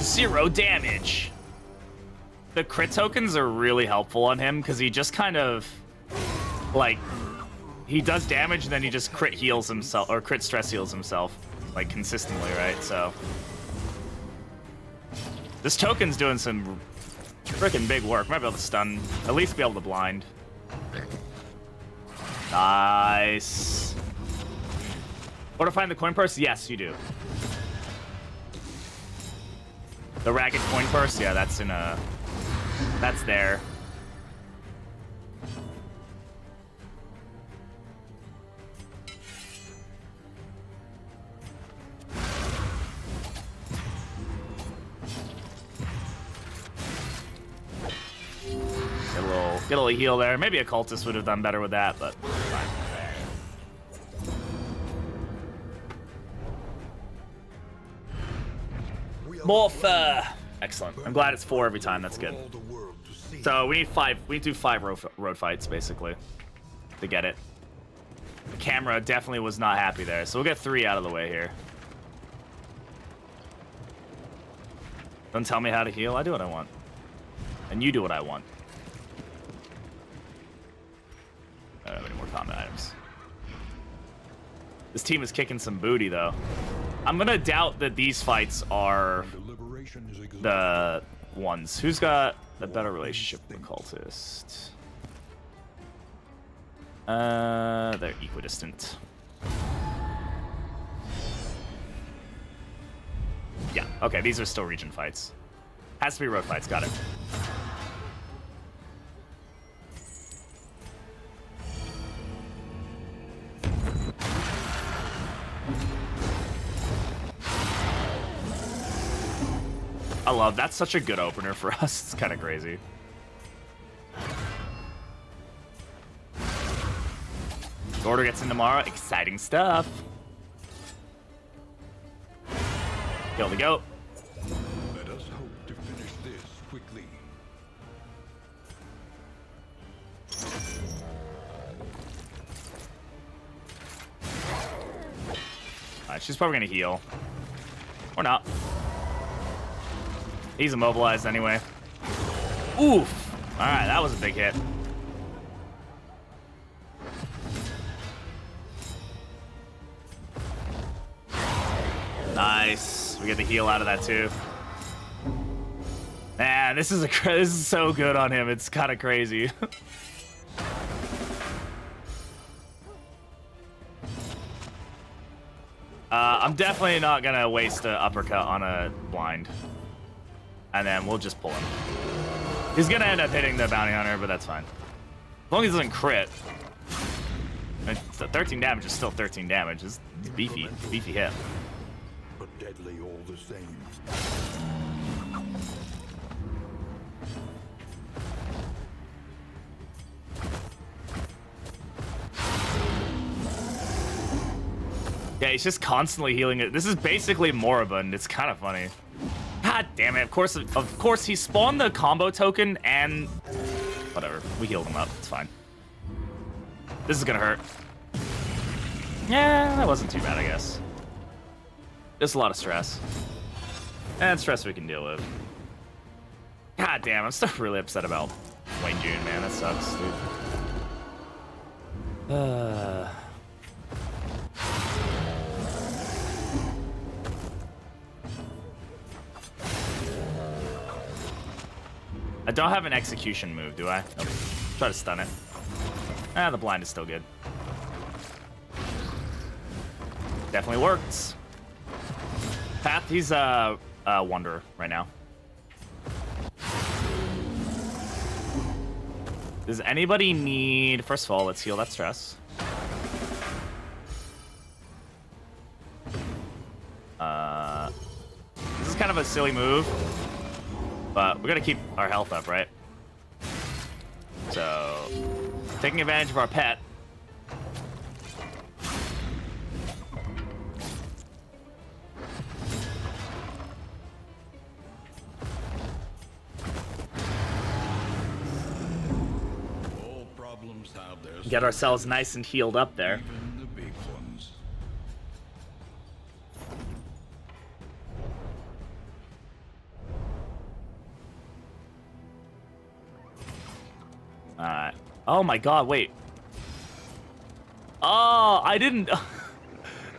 Zero damage. The crit tokens are really helpful on him because he just kind of like he does damage and then he just crit heals himself or crit stress heals himself like consistently, right? So this token's doing some freaking big work. Might be able to stun, at least be able to blind. Nice. Or to find the coin purse? Yes, you do. The ragged coin purse? Yeah, that's in a... That's there. Get a little heal there. Maybe a cultist would have done better with that, but fine. Morpher! Excellent. I'm glad it's 4 every time. That's good. So we need 5. We need to do 5 road fights, basically, to get it. The camera definitely was not happy there, so we'll get 3 out of the way here. Don't tell me how to heal. I do what I want. And you do what I want. I don't have any more combat items. This team is kicking some booty, though. I'm gonna doubt that these fights are the ones. Who's got a better relationship with the cultist? They're equidistant. Yeah, okay, these are still region fights. Has to be road fights, got it. I love, that's such a good opener for us. It's kind of crazy. Order gets in tomorrow. Exciting stuff. Kill the goat. Let us hope to finish this quickly. Alright, she's probably gonna heal. Or not. He's immobilized anyway. Oof! Alright, that was a big hit. Nice. We get the heal out of that too. Man, this is so good on him. It's kind of crazy. I'm definitely not gonna waste an uppercut on a blind. And then we'll just pull him. He's gonna end up hitting the bounty hunter, but that's fine. As long as he doesn't crit. And 13 damage is still 13 damage. It's beefy hit. But deadly all the same. Yeah, he's just constantly healing it. This is basically moribund. It's kind of funny. God damn it. Of course he spawned the combo token and whatever. We healed him up. It's fine. This is gonna hurt. Yeah, that wasn't too bad, I guess. Just a lot of stress. And stress we can deal with. God damn, I'm still really upset about Wayne June, man. That sucks, dude. I don't have an execution move, do I? Nope. Try to stun it. Ah, the blind is still good. Definitely works. Path, he's Wanderer right now. Does anybody need... First of all, let's heal that stress. This is kind of a silly move. But we're gonna keep our health up, right? So, taking advantage of our pet. All problems have their Get ourselves nice and healed up there. even the big ones. Alright. Oh my god, wait. Oh, I didn't...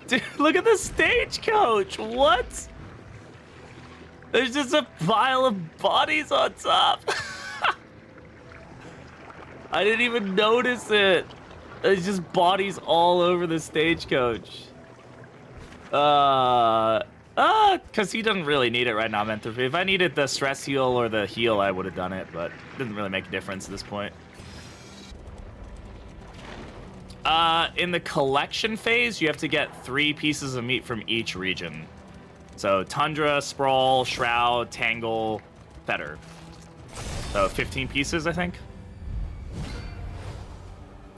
Dude, look at the stagecoach! What? There's just a pile of bodies on top. I didn't even notice it. There's just bodies all over the stagecoach. Because he doesn't really need it right now, Mentor. If I needed the stress heal or the heal, I would have done it, but it didn't really make a difference at this point. In the collection phase, you have to get 3 pieces of meat from each region. So Tundra, Sprawl, Shroud, Tangle, Fetter. So 15 pieces, I think.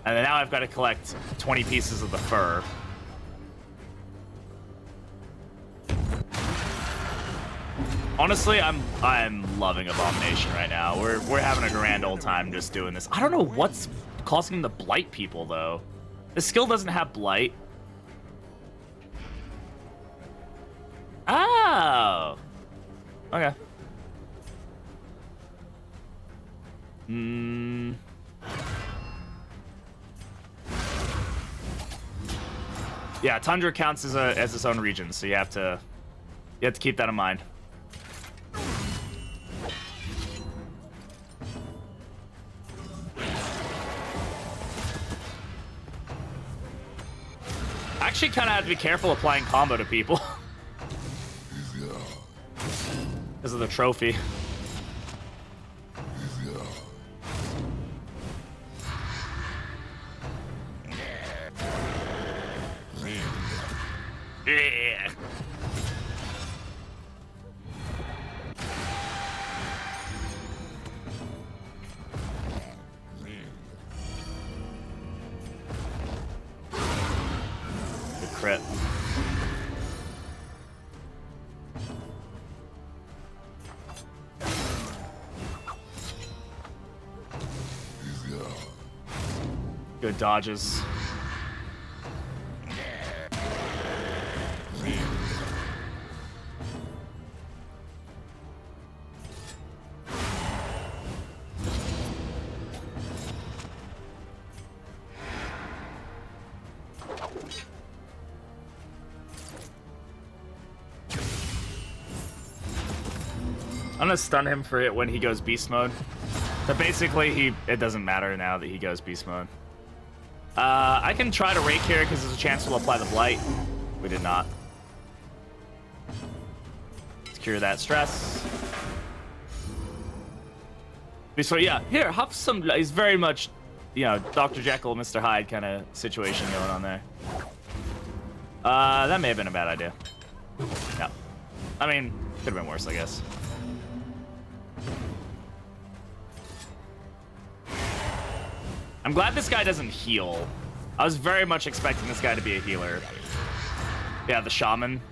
And then now I've got to collect 20 pieces of the fur. Honestly, I'm loving Abomination right now. We're having a grand old time just doing this. I don't know what's causing him to blight people though. The skill doesn't have blight. Oh. Okay. Yeah, Tundra counts as its own region, so you have to keep that in mind. Actually, kind of have to be careful applying combo to people because of the trophy. Yeah. Good crit. Good dodges. I'm gonna stun him for it when he goes beast mode. But basically, it doesn't matter now that he goes beast mode. I can try to rake here because there's a chance we'll apply the blight. We did not. Let's cure that stress. So yeah, here, have some. He's very much, you know, Dr. Jekyll, Mr. Hyde kind of situation going on there. That may have been a bad idea. No, I mean, could have been worse, I guess. I'm glad this guy doesn't heal. I was very much expecting this guy to be a healer. Yeah, the shaman.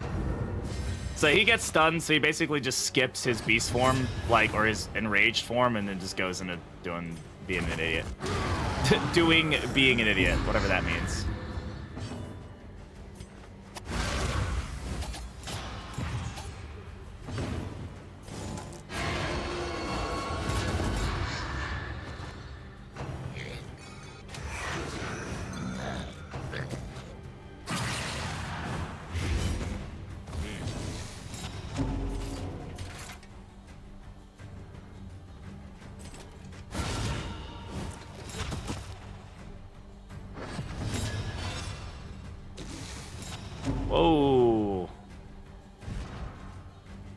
So he gets stunned, so he basically just skips his beast form, like, or his enraged form, and then just goes into being an idiot. Being an idiot, whatever that means. Whoa.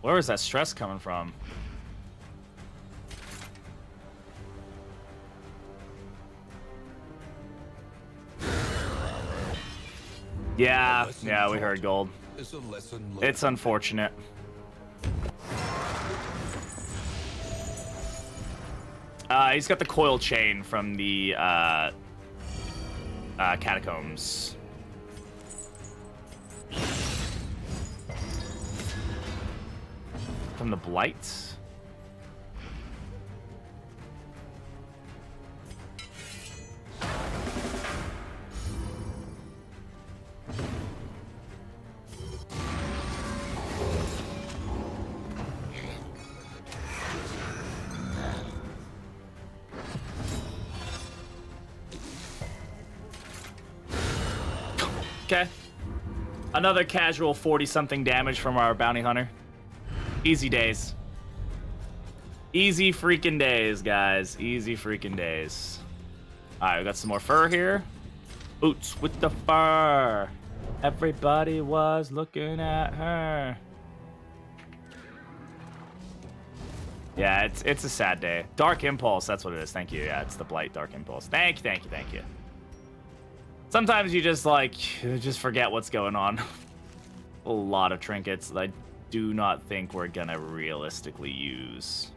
Where is that stress coming from? Yeah, we heard gold. It's unfortunate. He's got the coil chain from the catacombs. From the blight? Okay. Another casual 40-something damage from our bounty hunter. Easy days. Easy freaking days, guys. Easy freaking days. Alright, we got some more fur here. Boots with the fur. Everybody was looking at her. Yeah, it's a sad day. Dark Impulse, that's what it is. Thank you. Yeah, it's the Blight Dark Impulse. Thank you. Sometimes you just, just forget what's going on. A lot of trinkets that I do not think we're gonna realistically use.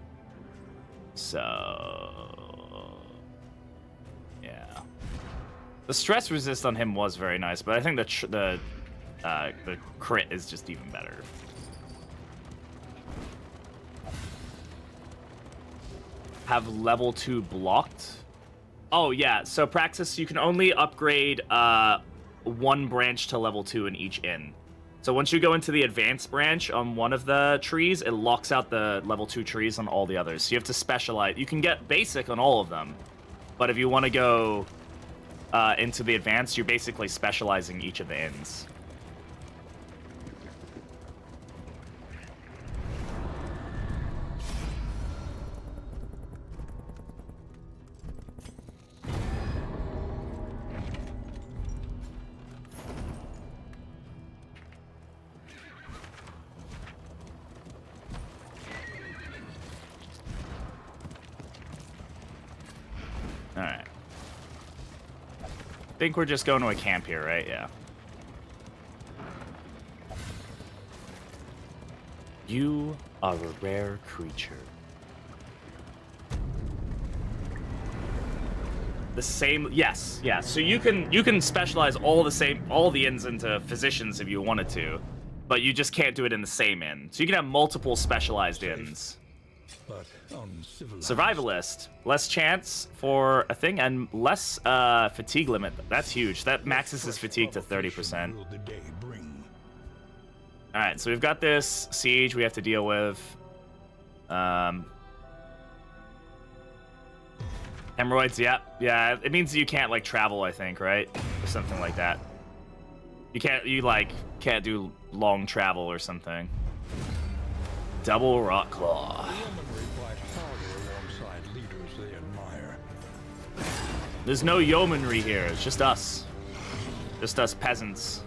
So... yeah. The stress resist on him was very nice, but I think the crit is just even better. Have level 2 blocked. Oh yeah, so Praxis, you can only upgrade one branch to level 2 in each inn. So once you go into the advanced branch on one of the trees, it locks out the level 2 trees on all the others. So you have to specialize. You can get basic on all of them, but if you want to go into the advanced, you're basically specializing each of the inns. Alright. I think we're just going to a camp here, right? Yeah. You are a rare creature. The same, yes, yeah. So you can specialize all the inns into physicians if you wanted to, but you just can't do it in the same inn. So you can have multiple specialized inns. But uncivilized. Survivalist, less chance for a thing and less fatigue limit. That's huge. That maxes his fatigue to 30%. Will the day bring? All right, so we've got this siege we have to deal with. Hemorrhoids, yeah. It means you can't like travel, I think, right, or something like that. You can't do long travel or something. Double rock claw. Yeomanry fight harder alongside leaders they admire. There's no yeomanry here. It's just us. Just us peasants.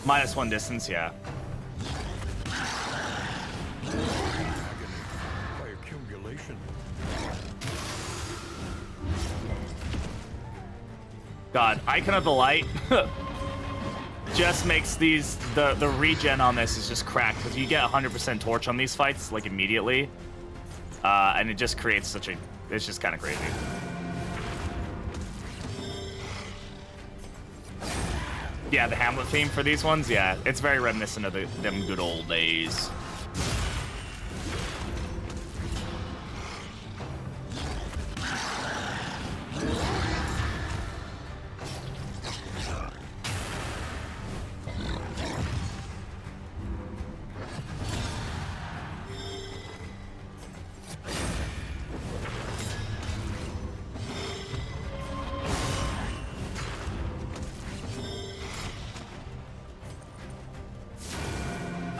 -1 distance, yeah. By accumulation. God, Icon of the Light just makes the regen on this is just cracked because you get 100% torch on these fights like immediately, and it just creates it's just kind of crazy. Yeah, the Hamlet theme for these ones, yeah, it's very reminiscent of them good old days.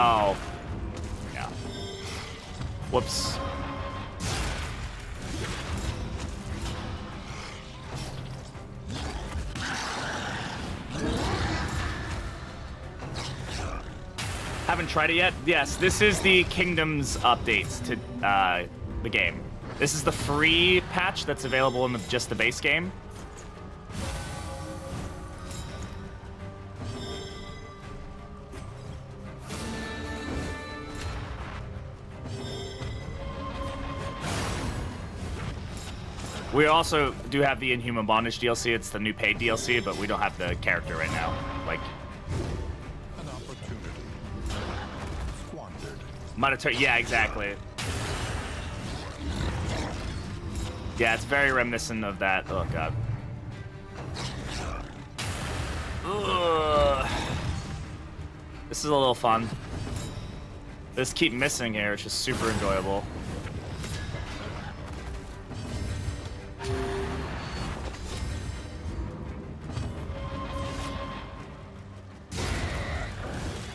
Oh. Yeah. Whoops. Haven't tried it yet? Yes, this is the Kingdoms updates to the game. This is the free patch that's available in just the base game. We also do have the Inhuman Bondage DLC. It's the new paid DLC, but we don't have the character right now. Like, An opportunity. Squandered. monetary. Yeah, exactly. Yeah, it's very reminiscent of that. Oh god. Ugh. This is a little fun. Just keep missing here, which is super enjoyable.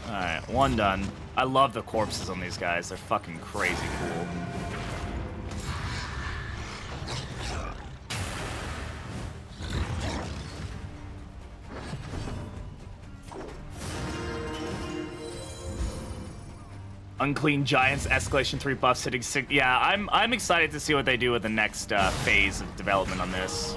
Alright, one done. I love the corpses on these guys. They're fucking crazy cool. Unclean Giants, Escalation 3 buffs hitting 6. Yeah, I'm excited to see what they do with the next phase of development on this.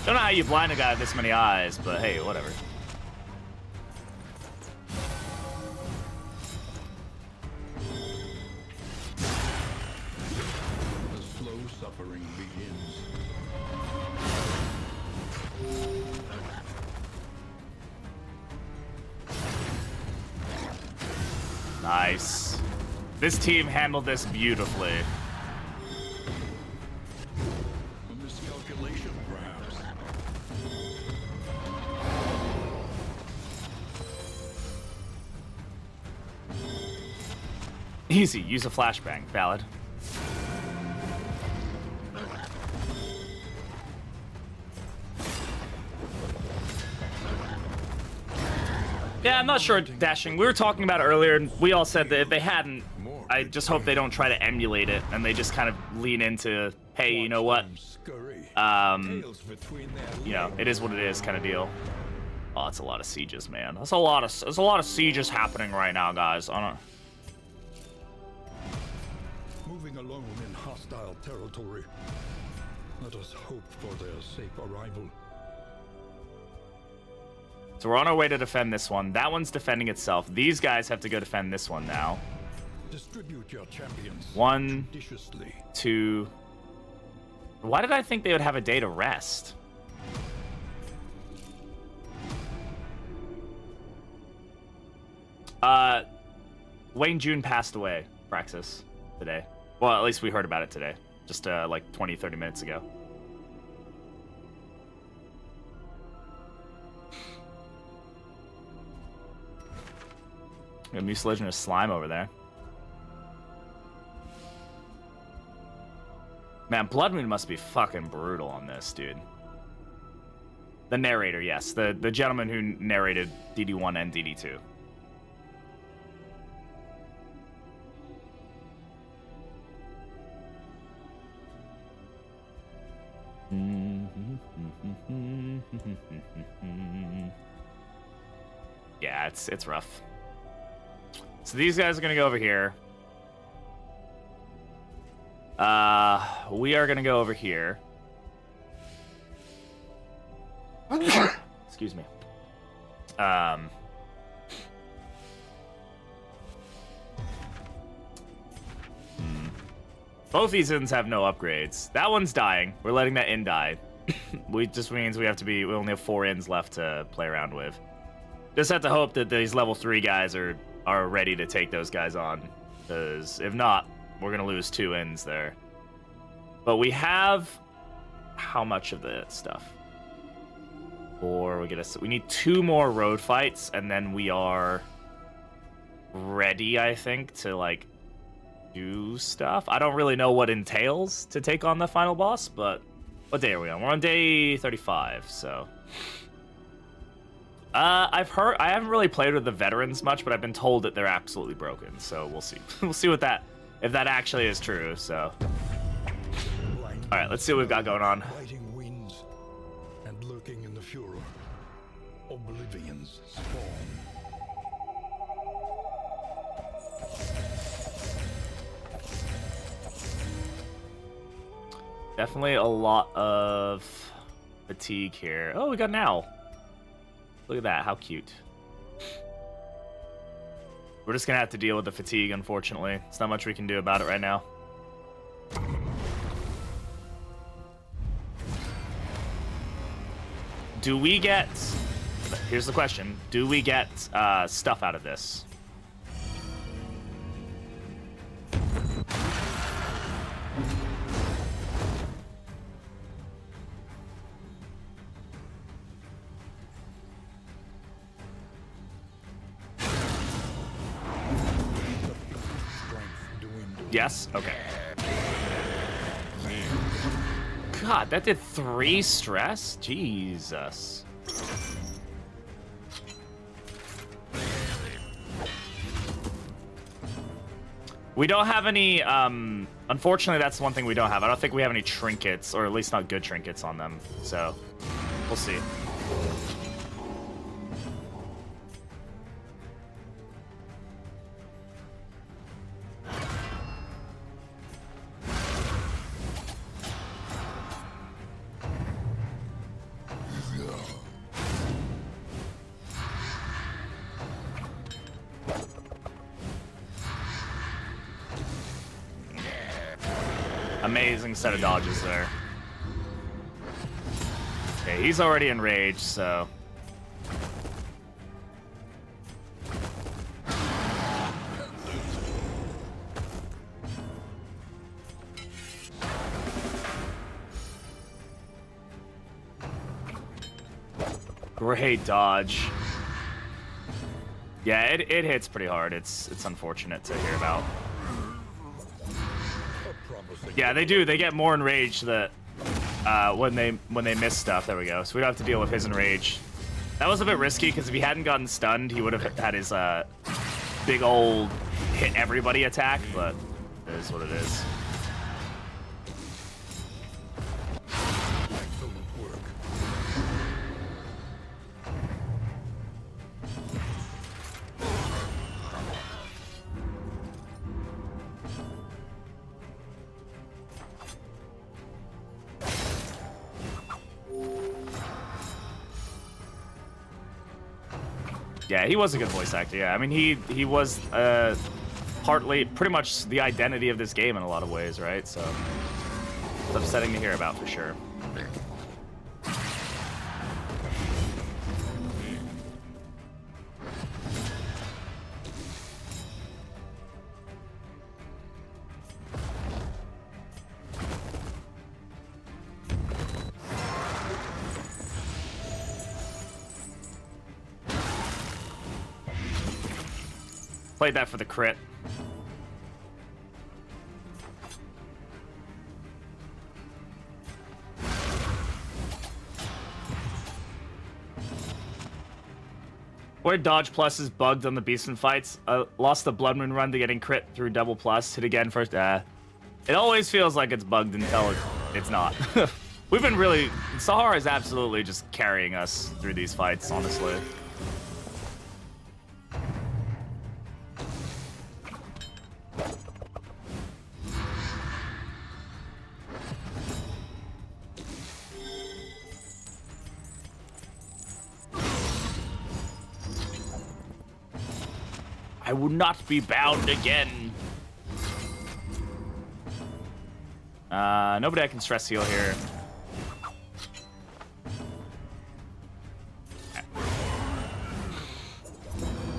Don't know how you blind a guy with this many eyes, but hey, whatever. The slow suffering begins. Nice. This team handled this beautifully. A miscalculation, perhaps. Easy. Use a flashbang. Valid. Yeah, I'm not sure, Dashing. We were talking about it earlier, and we all said that if they hadn't, I just hope they don't try to emulate it, and they just kind of lean into, hey, you know what? You know, it is what it is kind of deal. Oh, it's a lot of sieges, man. There's a lot of sieges happening right now, guys. I don't... Moving alone in hostile territory. Let us hope for their safe arrival. So we're on our way to defend this one. That one's defending itself. These guys have to go defend this one now. Distribute your champions 1, judiciously. 2. Why did I think they would have a day to rest? Wayne June passed away, Praxis, today. Well, at least we heard about it today. Just like 20, 30 minutes ago. A mucilage and a slime over there. Man, Blood Moon must be fucking brutal on this, dude. The narrator, yes. The gentleman who narrated DD1 and DD2. Yeah, it's rough. So these guys are gonna go over here. We are gonna go over here. Excuse me. Both these inns have no upgrades. That one's dying. We're letting that inn die. We just means we only have 4 inns left to play around with. Just have to hope that these level 3 guys are ready to take those guys on. Because if not, we're gonna lose 2 inns there. But we have how much of the stuff? 4. We need 2 more road fights, and then we are ready, I think, to like do stuff. I don't really know what entails to take on the final boss, but what day are we on? We're on day 35, so I've heard, I haven't really played with the veterans much, but I've been told that they're absolutely broken, so we'll see. We'll see what if that actually is true, so. All right, let's see what we've got going on. Fighting winds and lurking in the furor. Oblivion's spawn. Definitely a lot of fatigue here. Oh, we got an owl. Look at that, how cute. We're just gonna have to deal with the fatigue, unfortunately. There's not much we can do about it right now. Do we get... Here's the question. Do we get stuff out of this? Yes? Okay. God, that did 3 stress? Jesus. We don't have any, unfortunately, that's one thing we don't have. I don't think we have any trinkets, or at least not good trinkets on them. So, we'll see. Amazing set of dodges there. Okay, he's already enraged, so... Great dodge. Yeah, it hits pretty hard. It's unfortunate to hear about. Yeah, they do. They get more enraged that when they miss stuff. There we go. So we don't have to deal with his enrage. That was a bit risky because if he hadn't gotten stunned, he would have had his big old hit everybody attack. But it is what it is. Yeah, he was a good voice actor. Yeah, I mean, he was partly, pretty much the identity of this game in a lot of ways, right? So it's upsetting to hear about for sure. Played that for the crit. Where dodge plus is bugged on the Beastman fights. Lost the Blood Moon run to getting crit through double plus. Hit again first. It always feels like it's bugged until it's not. We've been really... Sahara is absolutely just carrying us through these fights, honestly. I will not be bound again. Nobody I can stress heal here.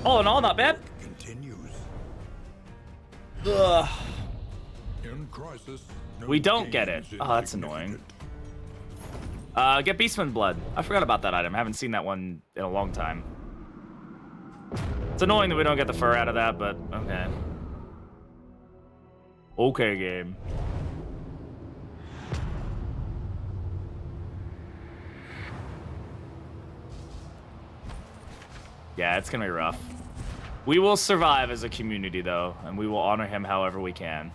All in all, not bad. Continues. Ugh. In crisis, no We don't get it. gains Oh, that's annoying. Get Beastman Blood. I forgot about that item. I haven't seen that one in a long time. It's annoying that we don't get the fur out of that, but okay. Okay, game. Yeah, it's gonna be rough. We will survive as a community, though, and we will honor him however we can.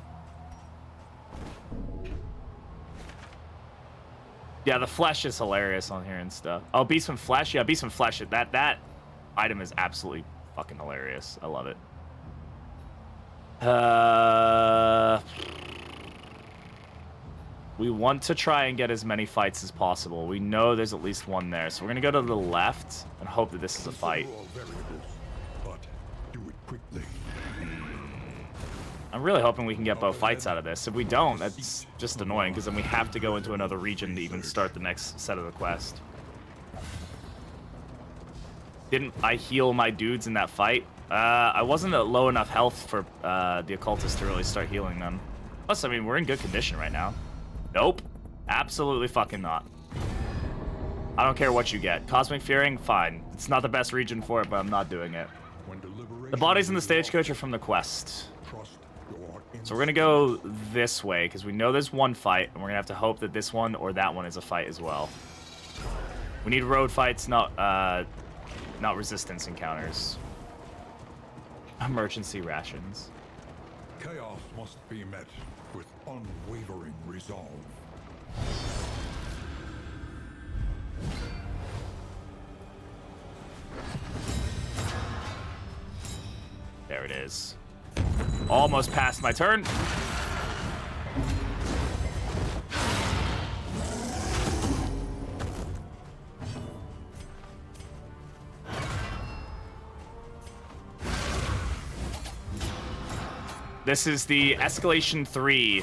Yeah, the flesh is hilarious on here and stuff. Oh, Beastman Flesh? Yeah, Beastman Flesh. That item is absolutely fucking hilarious. I love it. We want to try and get as many fights as possible. We know there's at least one there, so we're gonna go to the left and hope that this is a fight. Consider all variables, but do it quickly. I'm really hoping we can get both fights out of this. If we don't, that's just annoying, because then we have to go into another region to even start the next set of the quest. Didn't I heal my dudes in that fight? I wasn't at low enough health for the occultist to really start healing them. Plus, I mean, we're in good condition right now. Nope. Absolutely fucking not. I don't care what you get. Cosmic Fearing, fine. It's not the best region for it, but I'm not doing it. The bodies in the stagecoach are from the quest. So we're gonna go this way, because we know there's one fight, and we're gonna have to hope that this one or that one is a fight as well. We need road fights, not resistance encounters. Emergency rations. Chaos must be met with unwavering resolve. There it is. Almost passed my turn. This is the Escalation 3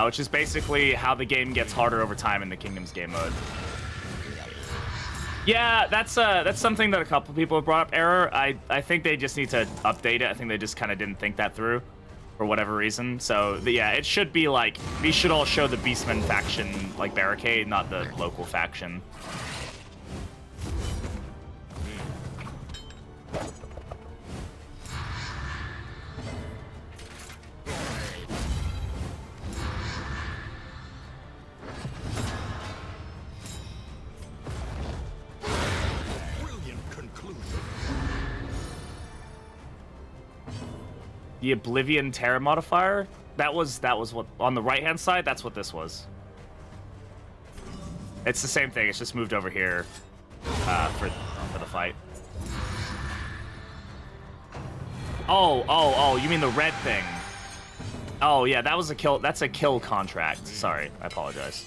which is basically how the game gets harder over time in the Kingdoms game mode. Yeah, that's something that a couple people have brought up. Error. I think they just need to update it. I think they just kind of didn't think that through for whatever reason. So yeah, it should be like these should all show the Beastmen faction like barricade, not the local faction. The Oblivion Terra modifier? That was what on the right hand side, that's what this was. It's the same thing, it's just moved over here for the fight. Oh, you mean the red thing. Oh yeah, that's a kill contract. Sorry, I apologize.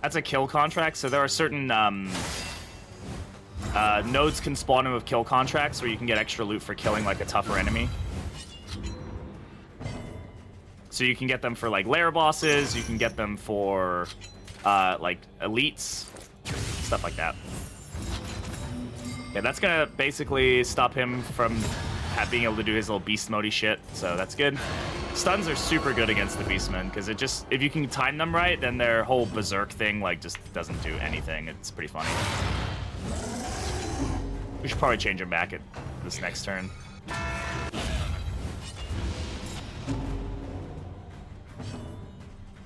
That's a kill contract, so there are certain nodes can spawn in with kill contracts where you can get extra loot for killing like a tougher enemy. So you can get them for like lair bosses, you can get them for like elites, stuff like that. Yeah, that's gonna basically stop him from being able to do his little beast mode shit, so that's good. Stuns are super good against the beastmen because it just, if you can time them right, then their whole berserk thing like just doesn't do anything. It's pretty funny. We should probably change him back at this next turn.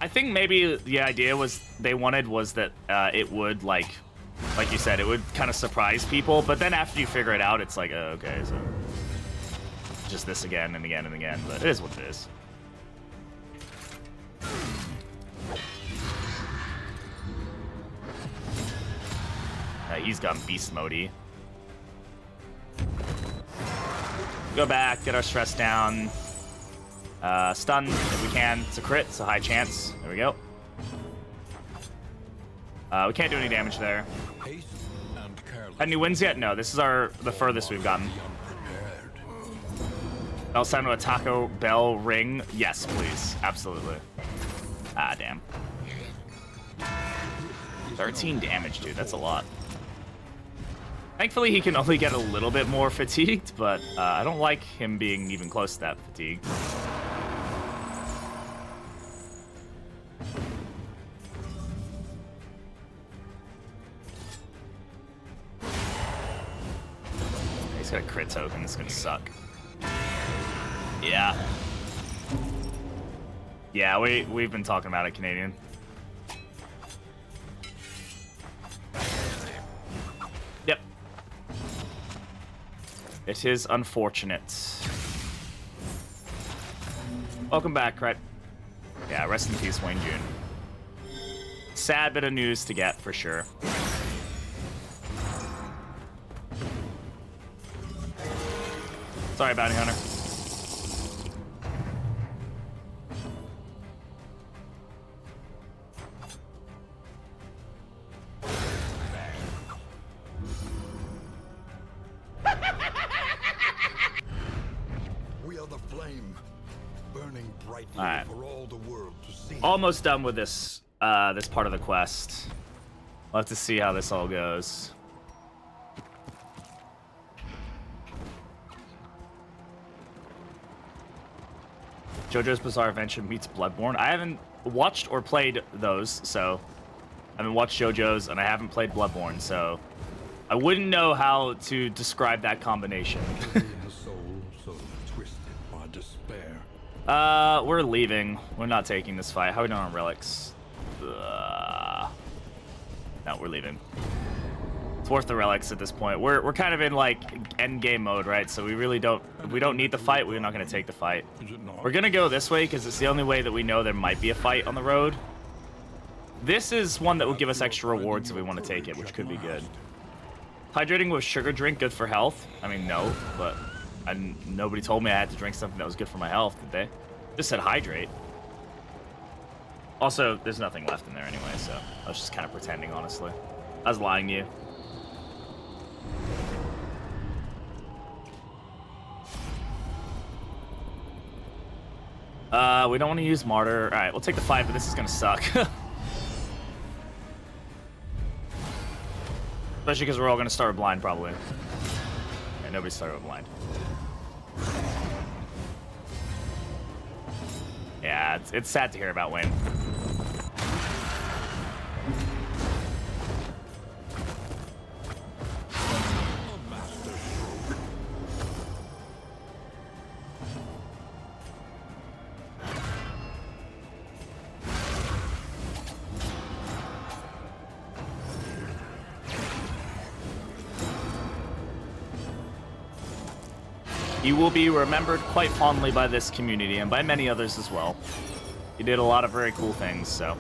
I think maybe the idea was that it would like you said, it would kind of surprise people, but then after you figure it out, it's like, oh, okay, so just this again and again and again, but it is what it is. He's gone beast mode-y. Go back, get our stress down. Stun if we can. It's a crit, it's a high chance. There we go. We can't do any damage there. Any wins yet? No, this is the furthest we've gotten. Bell sound to a Taco Bell ring? Yes, please. Absolutely. Ah, damn. 13 damage, dude. That's a lot. Thankfully, he can only get a little bit more fatigued, but I don't like him being even close to that fatigued. He's got a crit token. This is gonna suck. Yeah. Yeah, we've been talking about it, Canadian. Yep. It is unfortunate. Welcome back, Cret. Yeah, rest in peace, Wayne June. Sad bit of news to get, for sure. Sorry, Bounty Hunter. We are the flame, burning brightly right. for all the world to see. Almost done with this this part of the quest. We'll have to see how this all goes. JoJo's Bizarre Adventure meets Bloodborne. I haven't watched or played those, so I haven't watched JoJo's and I haven't played Bloodborne, so I wouldn't know how to describe that combination. The soul so twisted by despair. We're leaving. We're not taking this fight. How are we doing on relics? No, we're leaving. It's worth the relics at this point. We're kind of in like end game mode, right? So we really don't, if we don't need the fight, we're not gonna take the fight. We're gonna go this way because it's the only way that we know there might be a fight on the road. This is one that will give us extra rewards if we want to take it, which could be good. Hydrating with sugar drink good for health? I mean, no, but nobody told me I had to drink something that was good for my health, did they? Just said hydrate. Also, there's nothing left in there anyway, so I was just kind of pretending, honestly. I was lying to you. We don't want to use martyr. All right, we'll take the 5, but this is gonna suck. Especially because we're all gonna start with blind, probably. Yeah, nobody started with blind. Yeah, it's sad to hear about Wayne. You will be remembered quite fondly by this community and by many others as well. You did a lot of very cool things, so.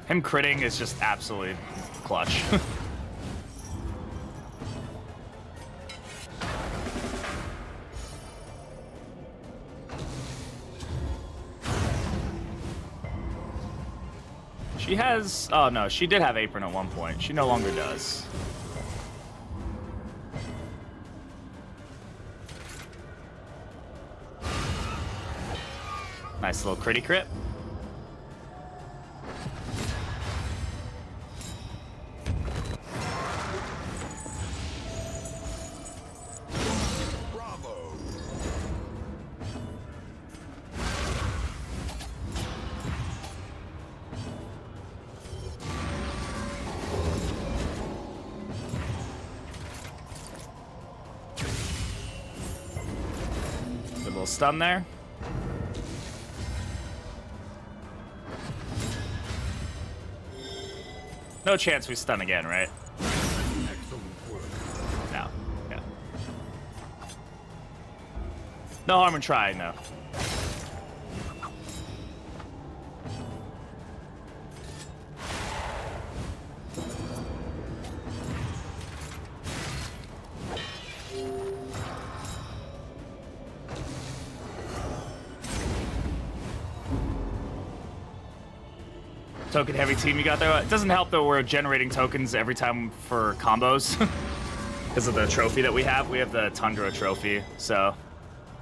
Him critting is just absolutely clutch. She has... Oh, no. She did have apron at one point. She no longer does. Nice little critty crit. Stun there. No chance we stun again, right? No. Yeah. No harm in trying, no. Token heavy team you got there. It doesn't help that we're generating tokens every time for combos because of the trophy that we have. We have the Tundra trophy, so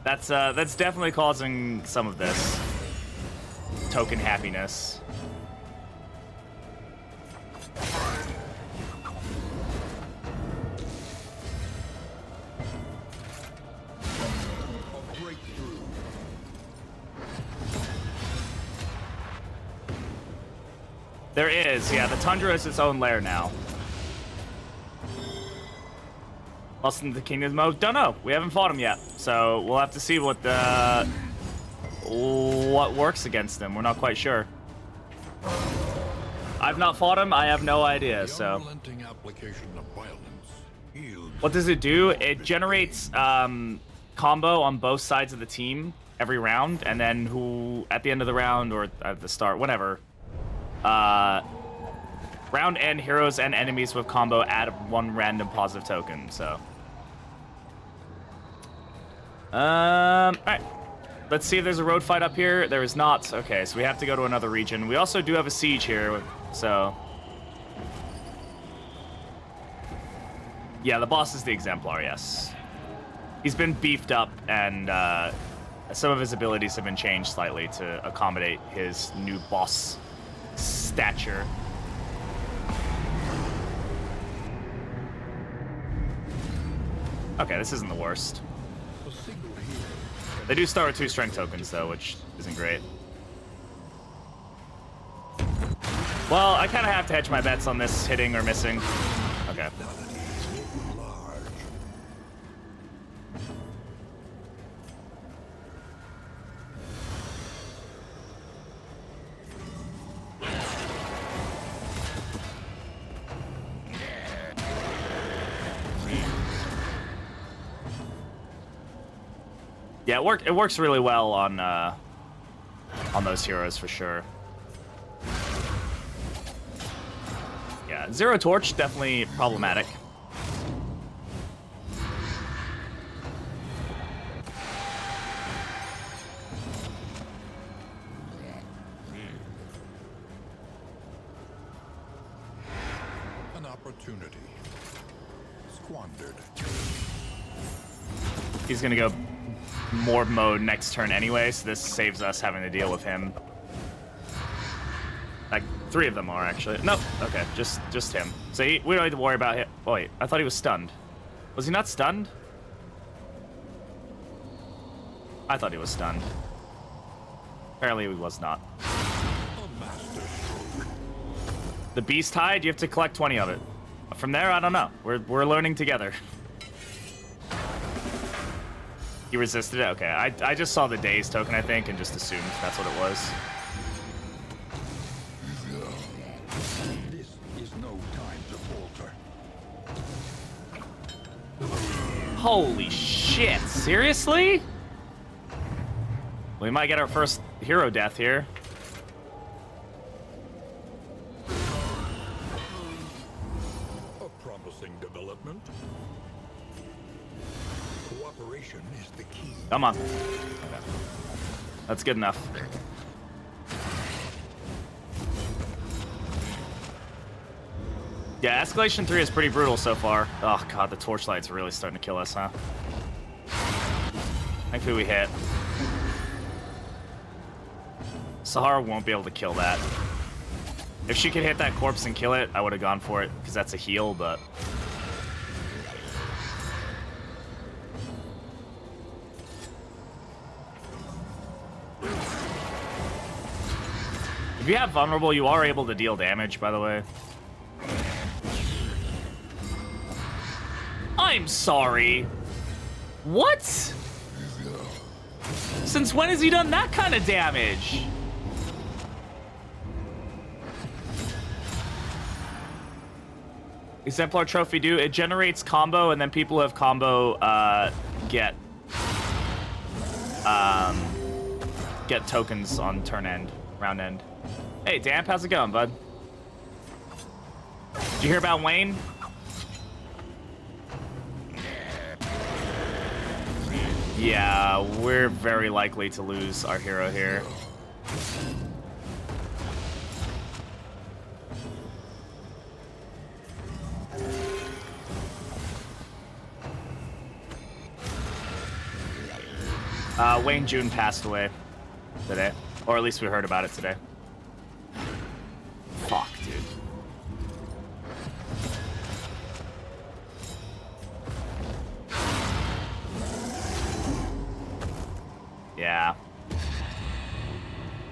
that's definitely causing some of this token happiness. There is, yeah. The Tundra is its own lair now. Lost in the Kingdom mode? Don't know. We haven't fought him yet, so we'll have to see what works against him. We're not quite sure. I've not fought him. I have no idea. So, what does it do? It generates combo on both sides of the team every round, and then who at the end of the round or at the start, whatever. Round end, heroes and enemies with combo add one random positive token, so. Alright. Let's see if there's a road fight up here. There is not. Okay, so we have to go to another region. We also do have a siege here, so. Yeah, the boss is the Exemplar, yes. He's been beefed up, and some of his abilities have been changed slightly to accommodate his new boss stature. Okay, this isn't the worst. They do start with 2 strength tokens, though, which isn't great. Well, I kind of have to hedge my bets on this hitting or missing. Okay. Yeah, it works really well on those heroes for sure. Yeah. Yeah, Zero Torch, definitely problematic. An opportunity. Squandered. He's gonna go morb mode next turn anyway, so this saves us having to deal with him. Like, 3 of them are, actually. Nope. Okay, just him. So we don't need to worry about him. Oh, wait, I thought he was stunned. Was he not stunned? I thought he was stunned. Apparently he was not. The Beast Hide, you have to collect 20 of it. From there, I don't know. We're learning together. He resisted it? Okay, I just saw the Daze token, I think, and just assumed that's what it was. This is no time to falter. Holy shit, seriously? We might get our first hero death here. A promising development. Cooperation is the key. Come on. Okay. That's good enough. Yeah, escalation 3 is pretty brutal so far. Oh god, the torchlight's really starting to kill us, huh? Thankfully we hit. Sahara won't be able to kill that. If she could hit that corpse and kill it, I would have gone for it, because that's a heal, but... If you have vulnerable, you are able to deal damage, by the way. I'm sorry. What? Since when has he done that kind of damage? Exemplar Trophy do. It generates combo, and then people who have combo get tokens on turn end, round end. Hey, Damp, how's it going, bud? Did you hear about Wayne? Yeah, we're very likely to lose our hero here. Wayne June passed away today. Or at least we heard about it today. Fuck, dude. Yeah.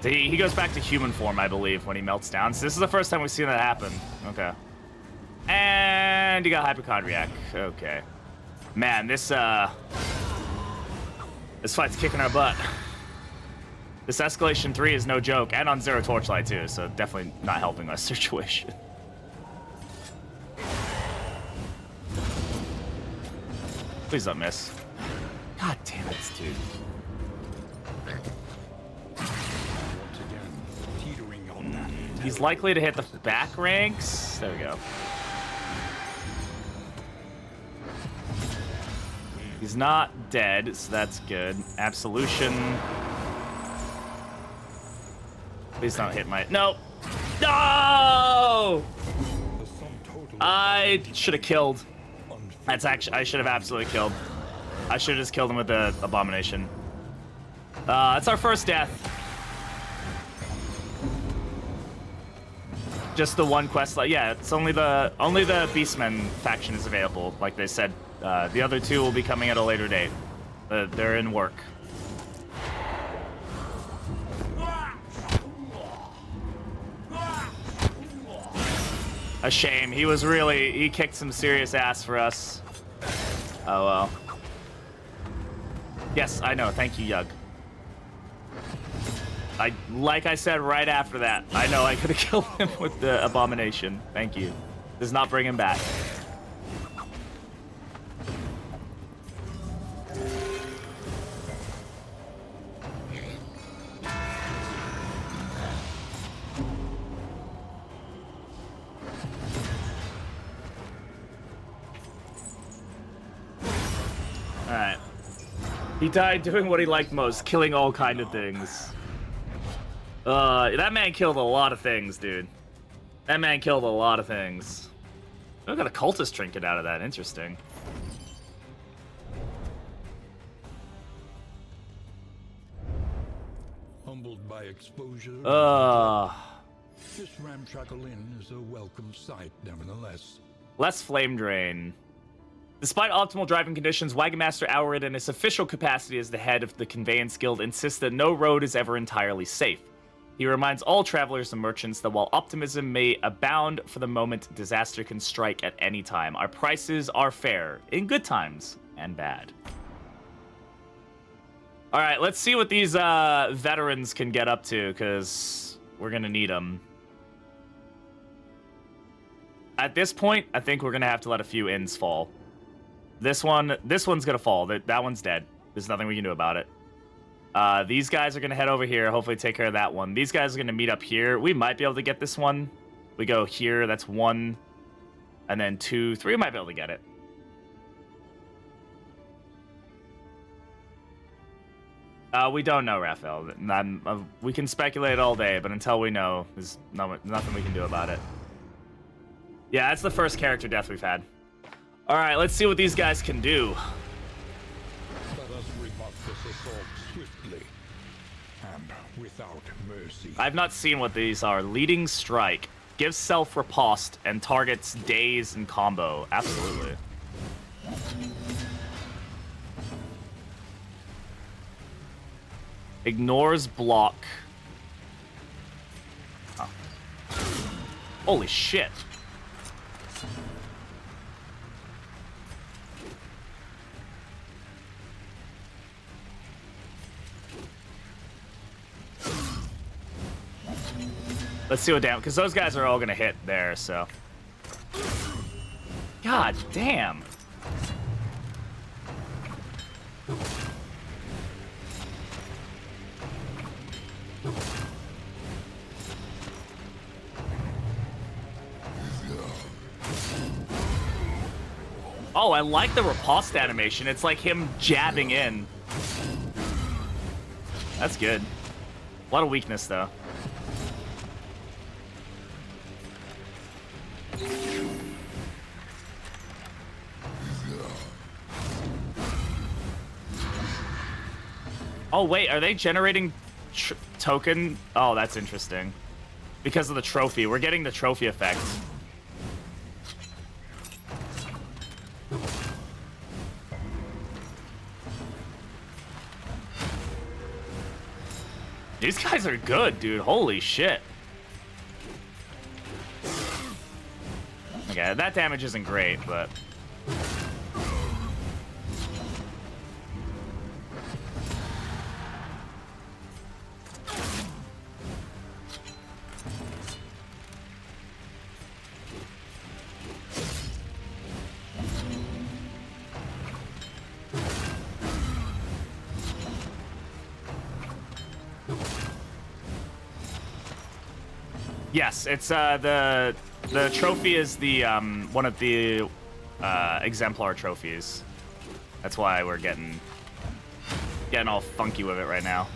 So he goes back to human form, I believe, when he melts down. So this is the first time we've seen that happen. Okay. And you got hypochondriac. Okay. Man, this fight's kicking our butt. This escalation 3 is no joke, and on Zero Torchlight too, so definitely not helping our situation. Please don't miss. God damn it, dude. He's likely to hit the back ranks. There we go. He's not dead, so that's good. Absolution. Please don't hit my... Nope. No! I should have killed. That's actually... I should have absolutely killed. I should have just killed him with the abomination. It's our first death. Just the one quest. Yeah, it's only the Beastmen faction is available. Like they said, the other 2 will be coming at a later date. They're in work. A shame. He kicked some serious ass for us. Oh well. Yes, I know. Thank you, Yug. Like I said right after that, I know I could have killed him with the abomination. Thank you. Does not bring him back. He died doing what he liked most, killing all kind of things. That man killed a lot of things, dude. That man killed a lot of things. I got a cultist trinket out of that. Interesting. Humbled by exposure. This ramshackle inn is a welcome sight, nevertheless. Less flame drain. Despite optimal driving conditions, Wagon Master Alred, in his official capacity as the head of the Conveyance Guild, insists that no road is ever entirely safe. He reminds all travelers and merchants that while optimism may abound for the moment, disaster can strike at any time. Our prices are fair, in good times and bad. All right, let's see what these veterans can get up to, because we're going to need them. At this point, I think we're going to have to let a few inns fall. This one's going to fall. That one's dead. There's nothing we can do about it. These guys are going to head over here, hopefully take care of that one. These guys are going to meet up here. We might be able to get this one. We go here, that's 1. And then 2, 3, we might be able to get it. We don't know, Raphael. We can speculate all day, but until we know, there's nothing we can do about it. Yeah, that's the first character death we've had. All right, let's see what these guys can do. Let us rebuff this assault swiftly and without mercy. I've not seen what these are. Leading Strike. Gives self-riposte and targets daze and combo. Absolutely. Ignores block. Oh. Holy shit. Let's see what damage, because those guys are all gonna hit there, so. God damn. Oh, I like the riposte animation. It's like him jabbing in. That's good. A lot of weakness, though. Oh, wait, are they generating token? Oh, that's interesting. Because of the trophy. We're getting the trophy effect. These guys are good, dude. Holy shit. Okay, that damage isn't great, but... Yes, it's the trophy is the one of the exemplar trophies. That's why we're getting all funky with it right now.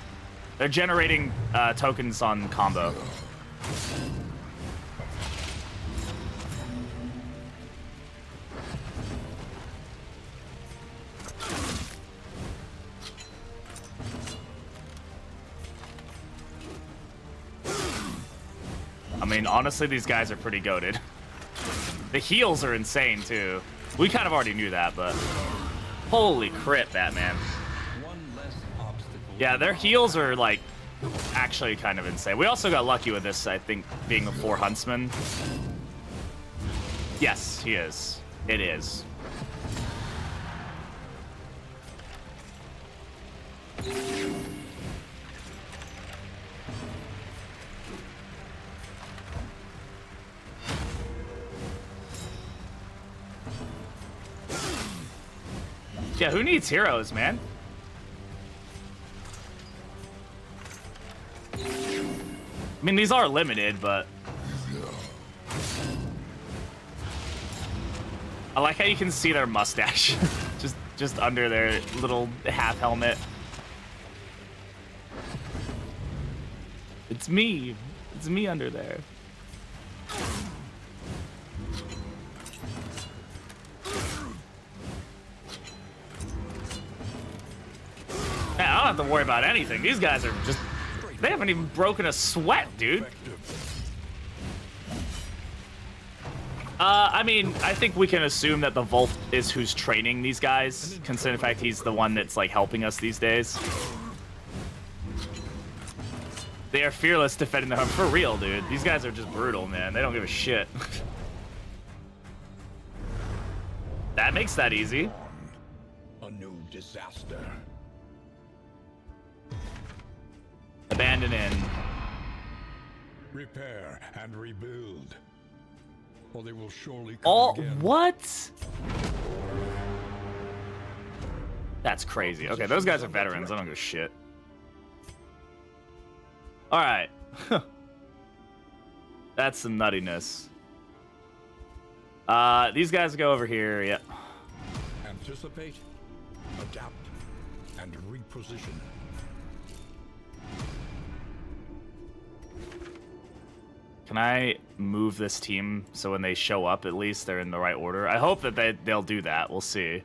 They're generating tokens on combo. I mean, honestly, these guys are pretty goated. The heals are insane, too. We kind of already knew that, but... Holy crit, Batman. Yeah, their heals are, like, actually kind of insane. We also got lucky with this, I think, being the 4 Huntsmen. Yes, he is. It is. Yeah, who needs heroes, man? I mean, these are limited, but... I like how you can see their mustache. just just under their little half helmet. It's me. It's me under there. Man, I don't have to worry about anything. These guys are just... They haven't even broken a sweat, dude. I mean, I think we can assume that the Wolf is who's training these guys, considering the fact he's the one that's, like, helping us these days. They are fearless defending the home. For real, dude. These guys are just brutal, man. They don't give a shit. That makes that easy. A new disaster. Abandon inn. Repair and rebuild. Or they will surely come Oh, again. what? That's crazy. Okay, those guys are veterans. I don't give a shit. All right. That's some nuttiness. These guys go over here. Yep. Anticipate, adapt, and reposition. Can I move this team so when they show up, at least they're in the right order? I hope that they'll do that. We'll see.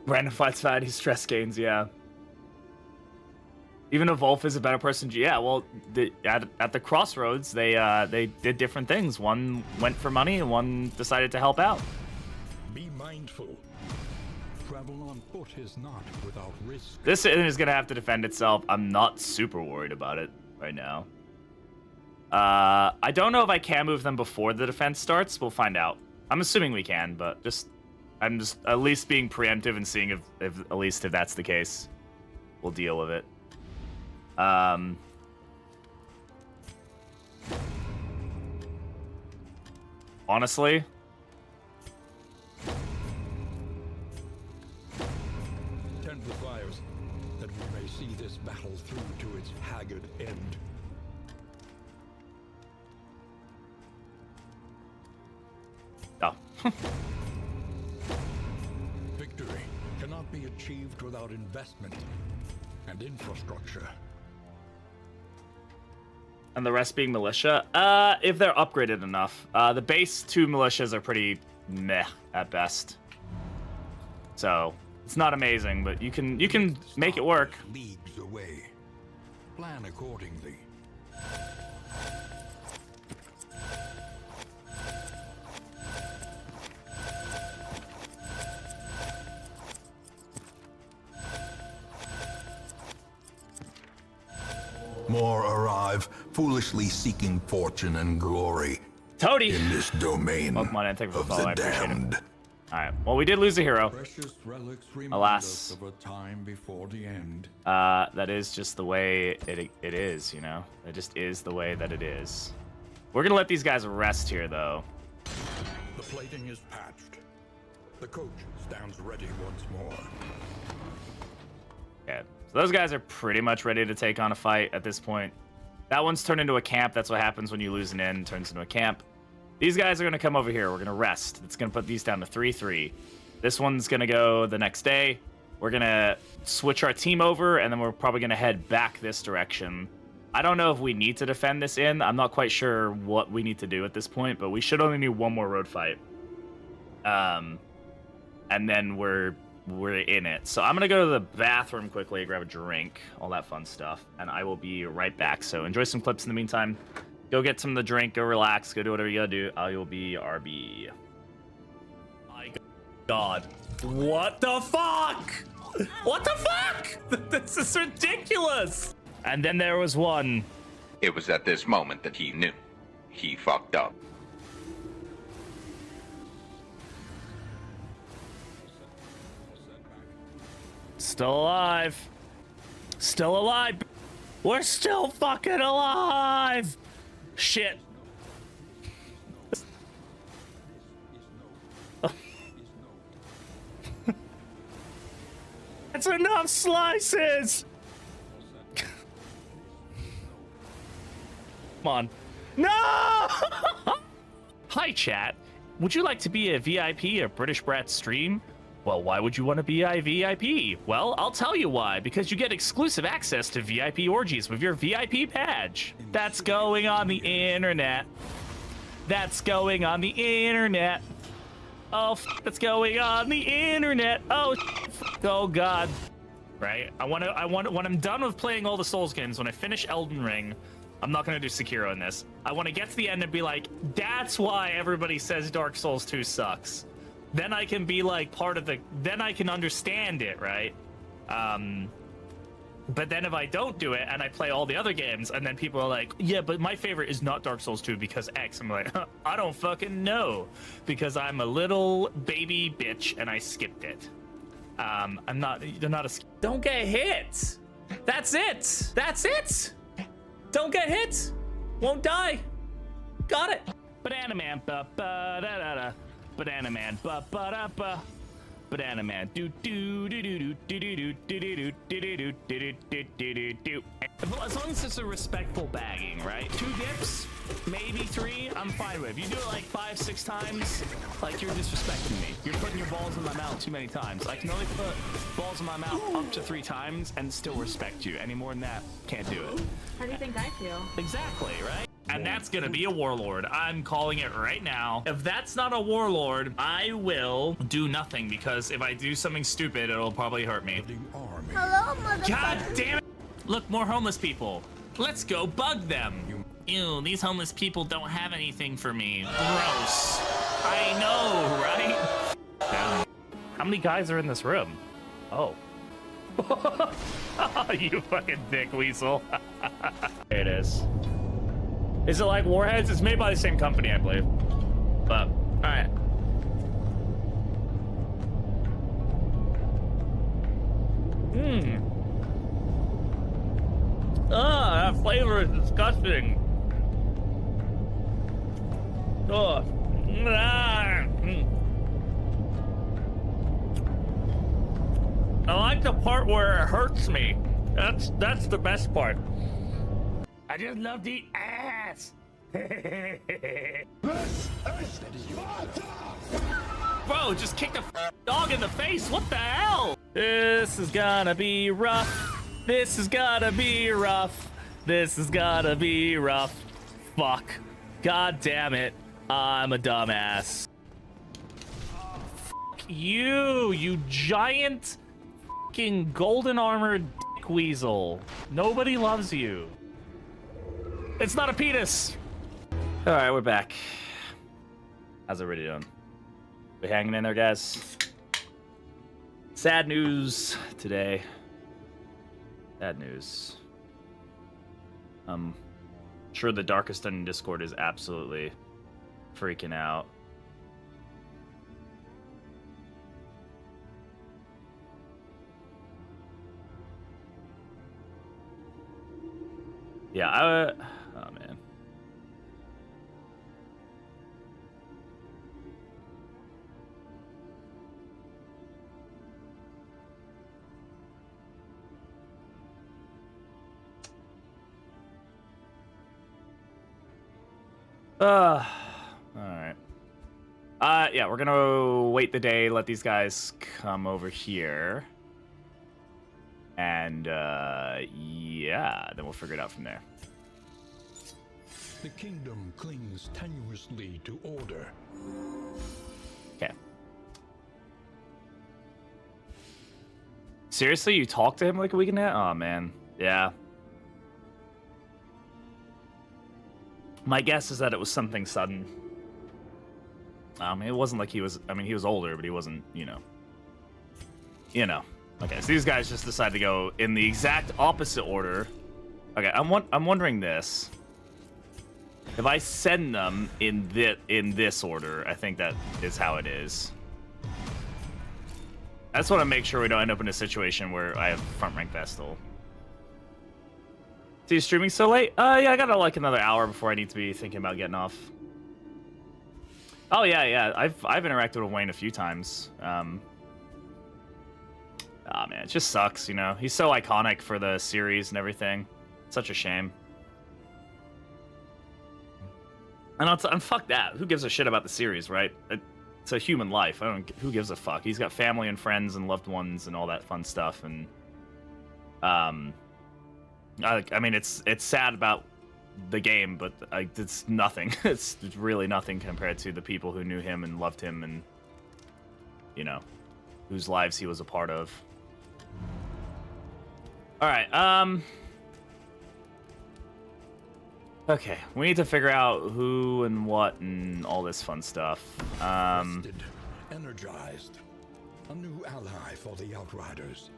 Random fights, fatty stress gains. Yeah. Even if Wolf is a better person, yeah. Well, at the crossroads, they did different things. One went for money, and one decided to help out. Be mindful. Travel on foot is not without risk. This inn is gonna have to defend itself. I'm not super worried about it right now. I don't know if I can move them before the defense starts. We'll find out. I'm assuming we can, but I'm just at least being preemptive and seeing if at least if that's the case, we'll deal with it. Honestly, Tend the fires, that we may see this battle through to its haggard end. oh. Victory cannot be achieved without investment and infrastructure. And the rest being militia. If they're upgraded enough. The base 2 militias are pretty meh at best. So it's not amazing, but you can make it work. Leagues away. Plan accordingly. More arrive, foolishly seeking fortune and glory Toady! in this domain Pokemon and take of follow. I the appreciate damned. it. Alright. Well, we did lose a hero. Precious relics remind Alas. us of a time before the end. That is just the way it is, you know? It just is the way that it is. We're gonna let these guys rest here, though. The plating is patched. The coach stands ready once more. Yeah. So those guys are pretty much ready to take on a fight at this point. That one's turned into a camp. That's what happens when you lose an inn. It turns into a camp. These guys are going to come over here. We're going to rest. It's going to put these down to 3-3. This one's going to go the next day. We're going to switch our team over, and then we're probably going to head back this direction. I don't know if we need to defend this inn. I'm not quite sure what we need to do at this point, but we should only need one more road fight. And then we're in it. So I'm gonna go to the bathroom quickly, grab a drink, all that fun stuff, and I will be right back. So enjoy some clips in the meantime. Go get some of the drink, go relax, go do whatever you gotta do. I will be RB. My God. What the fuck? What the fuck? This is ridiculous. And then there was one. It was at this moment that he knew. He fucked up. Still alive. Still alive. We're still fucking alive. Shit. That's enough slices. Come on. No! Hi, chat. would you like to be a VIP of Britishbrat stream? Well, why would you want to be a VIP? Well, I'll tell you why. Because you get exclusive access to VIP orgies with your VIP badge. That's going on the internet. That's going on the internet. Oh, that's going on the internet. Oh, oh God. Right? when I'm done with playing all the Souls games, when I finish Elden Ring, I'm not gonna do Sekiro in this. I want to get to the end and be like, that's why everybody says Dark Souls 2 sucks. Then I can be like then I can understand it, right? But then if I don't do it and I play all the other games and then people are like, yeah, but my favorite is not Dark Souls 2 because X. I'm like, I don't fucking know, because I'm a little baby bitch and I skipped it. They're not a... Don't get hit! That's it! That's it! Don't get hit! Won't die! Got it! Banana Man, ba-ba-da-da-da. Banana Man, ba-ba-da-ba. Banana Man, do-do-do-do-do-do-do-do-do-do-do-do-do-do-do-do. As long as it's a respectful bagging, right? 2 dips, maybe 3, I'm fine with. You do it like 5, 6 times, like you're disrespecting me. You're putting your balls in my mouth too many times. I can only put balls in my mouth up to 3 times and still respect you. Any more than that, can't do it. How do you think I feel? Exactly, right? And that's gonna be a warlord. I'm calling it right now. If that's not a warlord, I will do nothing, because if I do something stupid, it'll probably hurt me. Hello, motherfucker. God damn it! Look, more homeless people. Let's go bug them. Ew, these homeless people don't have anything for me. Gross. I know, right? Damn. How many guys are in this room? Oh. You fucking dick weasel. There it is. Is it like Warheads? It's made by the same company, I believe. But, alright. That flavor is disgusting. Oh. I like the part where it hurts me. That's the best part. I just love to eat ass. Bro, just kicked a dog in the face. What the hell? This is gonna be rough. This is gonna be rough. This is gonna be rough. Fuck. God damn it. I'm a dumbass. Fuck you, you giant fucking golden armored dick weasel. Nobody loves you. It's not a penis. All right, we're back. How's everybody doing? We hanging in there, guys? Sad news today. Sad news. Sure the Darkest Dungeon Discord is absolutely freaking out. Yeah, oh man. All right. Yeah, we're gonna wait the day, let these guys come over here. And, yeah, then we'll figure it out from there. The kingdom clings tenuously to order. Okay. Seriously, you talked to him like a week and a half? Oh, man. Yeah. My guess is that it was something sudden. It wasn't like he was... I mean, he was older, but he wasn't, you know. You know. Okay, so these guys just decided to go in the exact opposite order. Okay, I'm wondering this. If I send them in this order, I think that is how it is. I just want to make sure we don't end up in a situation where I have front rank Vestal. So you streaming so late? Yeah, I got like another hour before I need to be thinking about getting off. Oh yeah, I've interacted with Wayne a few times. Ah, man, it just sucks, you know? He's so iconic for the series and everything. Such a shame. And fuck that. Who gives a shit about the series, right? It's a human life. Who gives a fuck? He's got family and friends and loved ones and all that fun stuff. And I mean, it's sad about the game, but it's nothing. It's really nothing compared to the people who knew him and loved him, and you know, whose lives he was a part of. All right. Okay, we need to figure out who and what and all this fun stuff. Rested, energized. A new ally for the Outriders.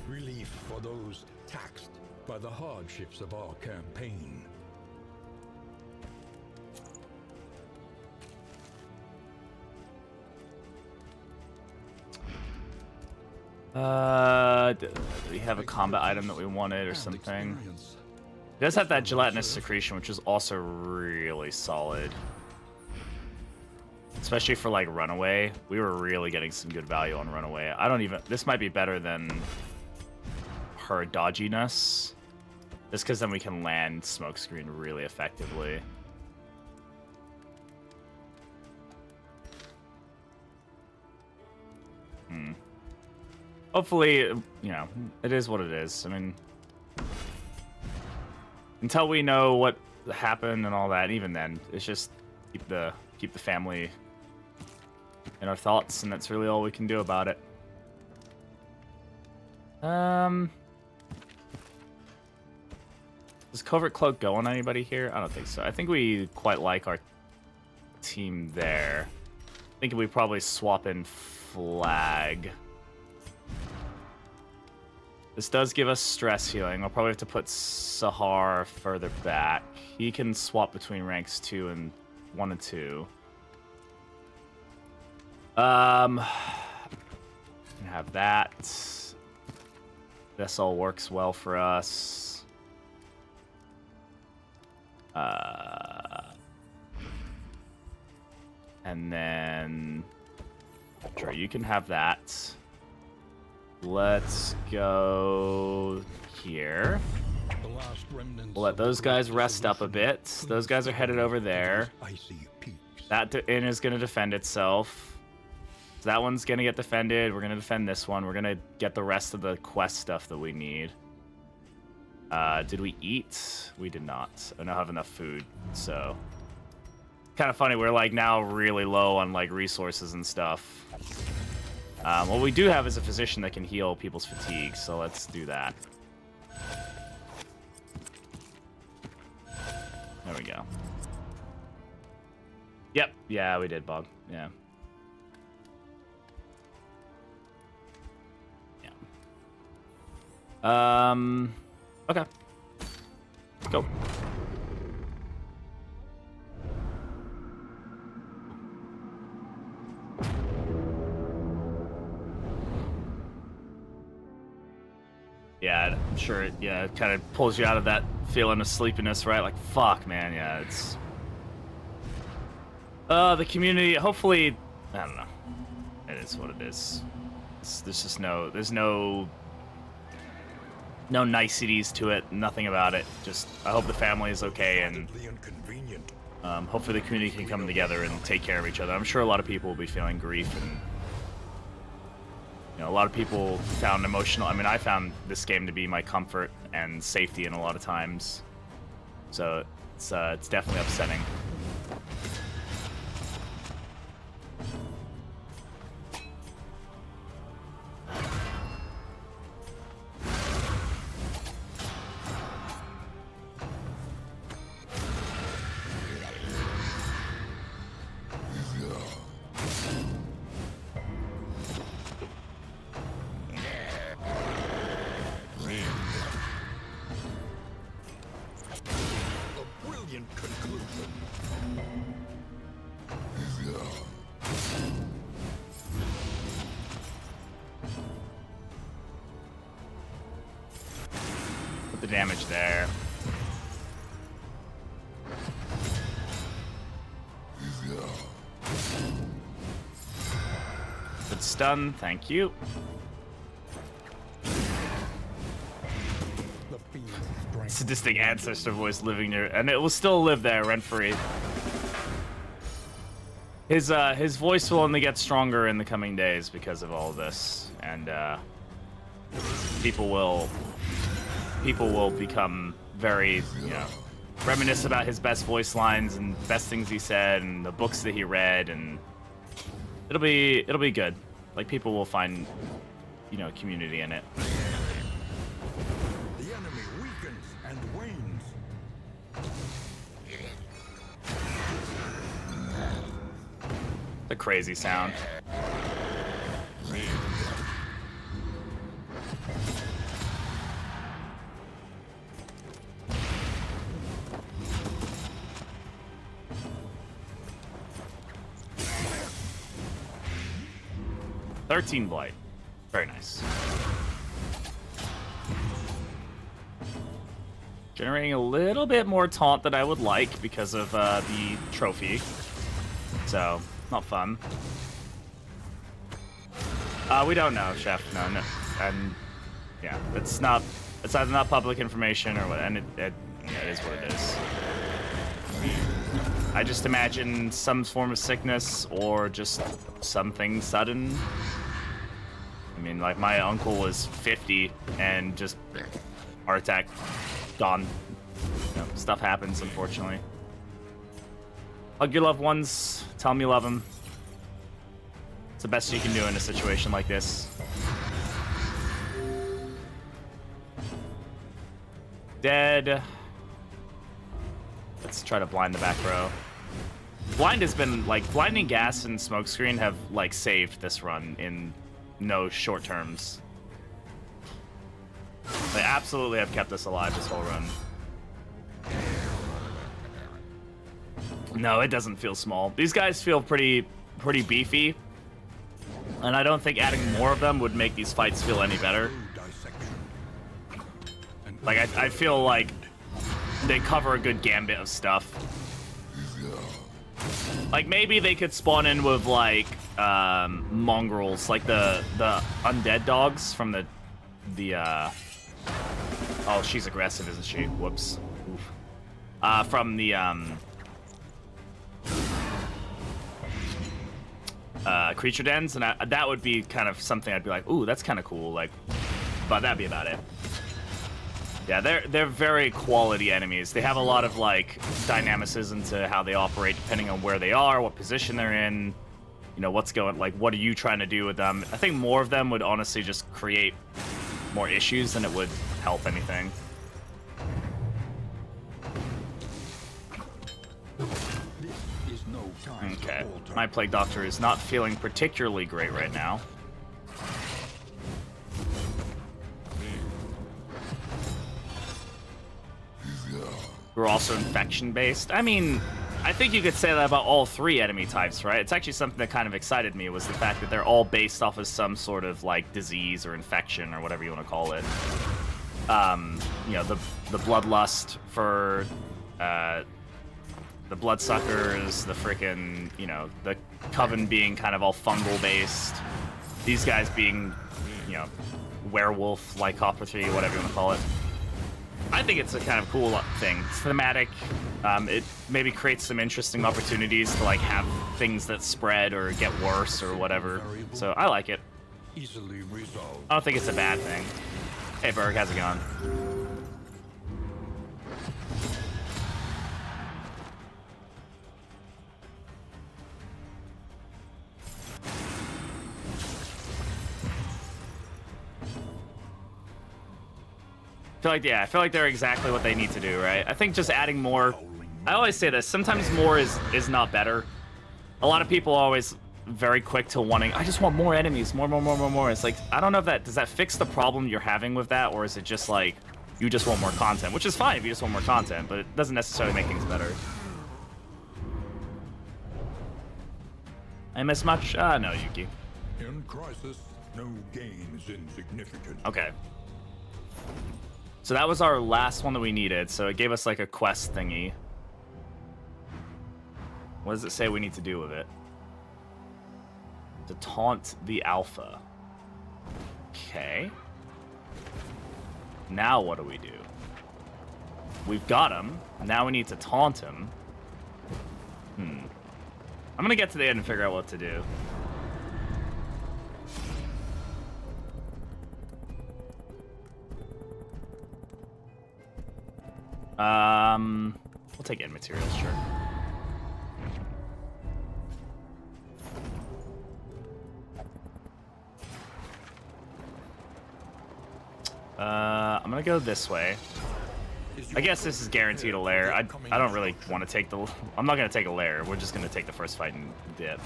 Relief for those taxed by the hardships of our campaign. Do we have a combat item that we wanted or something? It does have that gelatinous secretion, which is also really solid. Especially for, like, Runaway. We were really getting some good value on Runaway. This might be better than her dodginess. Just because then we can land Smokescreen really effectively. Hopefully, you know, it is what it is. I mean, until we know what happened and all that, even then, it's just keep the family in our thoughts, and that's really all we can do about it. Does Covert Cloak go on anybody here? I don't think so. I think we quite like our team there. I think we probably swap in Flag. This does give us stress healing. I'll probably have to put Sahar further back. He can swap between ranks 1 and 2. Have that. This all works well for us. And then sure, you can have that. Let's go here. We'll let those guys rest up a bit. Those guys are headed over there. That inn is going to defend itself. So that one's going to get defended. We're going to defend this one. We're going to get the rest of the quest stuff that we need. Did we eat? We did not. I don't have enough food, so... Kind of funny, we're like now really low on like resources and stuff. What we do have is a physician that can heal people's fatigue, so let's do that. There we go. Yep, yeah, we did, Bob. Yeah. Okay. Let's go. Yeah, I'm sure it, it kind of pulls you out of that feeling of sleepiness, right? Like, fuck, man, yeah, it's... the community, hopefully... I don't know. It is what it is. There's just no... There's no niceties to it, nothing about it. Just, I hope the family is okay, and hopefully the community can come together and take care of each other. I'm sure a lot of people will be feeling grief, and you know, a lot of people found emotional. I mean, I found this game to be my comfort and safety in a lot of times, so it's definitely upsetting. Put the damage there. good stun. Thank you. Sadistic ancestor voice living near, and it will still live there rent-free. His voice will only get stronger in the coming days because of all this, and people will become very, you know, reminisce about his best voice lines and best things he said and the books that he read, and it'll be good. Like, people will find, you know, community in it. The enemy weakens and wanes. The crazy sound. "13 blight." Very nice. Generating a little bit more taunt than I would like because of the trophy. So, not fun. We don't know, Chef. No. And yeah, it's either not public information or what, and it is what it is. I just imagine some form of sickness or just something sudden. I mean, like, my uncle was 50 and just heart attack, gone. You know, stuff happens, unfortunately. Hug your loved ones. Tell them you love them. It's the best you can do in a situation like this. Dead. Let's try to blind the back row. Blind has been, like, blinding gas and smokescreen have, like, saved this run in no short terms. They absolutely have kept us alive this whole run. No, it doesn't feel small. These guys feel pretty beefy, and I don't think adding more of them would make these fights feel any better. Like, I feel like they cover a good gambit of stuff. Like, maybe they could spawn in with, like, mongrels, like the undead dogs from the oh, she's aggressive, isn't she? Whoops. Oof. From the creature dens, and that would be kind of something I'd be like, ooh, that's kind of cool, like, but that'd be about it. Yeah, they're very quality enemies. They have a lot of, like, dynamicism to how they operate depending on where they are, what position they're in, you know, what's going, like, what are you trying to do with them. I think more of them would honestly just create more issues than it would help anything. Okay, my Plague Doctor is not feeling particularly great right now. We're also infection-based. I mean, I think you could say that about all three enemy types, right? It's actually something that kind of excited me, was the fact that they're all based off of some sort of, like, disease or infection or whatever you want to call it. You know, the bloodlust for the bloodsuckers, the frickin', you know, the coven being kind of all fungal-based. These guys being, you know, werewolf, lycopathy, whatever you want to call it. I think it's a kind of cool thing. It's thematic. It maybe creates some interesting opportunities to, like, have things that spread or get worse or whatever. So I like it. Easily resolved. I don't think it's a bad thing. Hey, Berg, how's it going? I feel like they're exactly what they need to do, right? I think just adding more. I always say this. Sometimes more is not better. A lot of people are always very quick to wanting, I just want more enemies, more. It's like, I don't know if does that fix the problem you're having with that, or is it just like, you just want more content, which is fine if you just want more content, but it doesn't necessarily make things better. I miss much? No, Yuki. In crisis, no gain is insignificant. Okay. So that was our last one that we needed, so it gave us like a quest thingy. What does it say we need to do with it? To taunt the alpha. Okay. Now what do we do? We've got him. Now we need to taunt him. I'm gonna get to the end and figure out what to do. We'll take end materials, sure. I'm gonna go this way. I guess this is guaranteed a lair. I don't really want to take the... I'm not gonna take a lair. We're just gonna take the first fight and dip.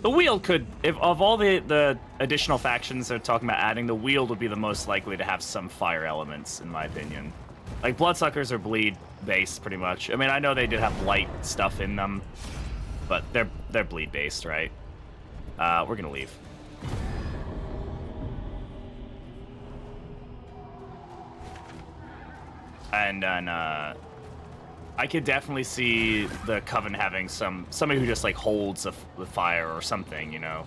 The Wield could, if of all the additional factions they're talking about adding, the Wield would be the most likely to have some fire elements, in my opinion. Like, Bloodsuckers are bleed-based, pretty much. I mean, I know they did have light stuff in them, but they're bleed-based, right? We're gonna leave. And then, I could definitely see the Coven having somebody who just like holds the fire or something, you know,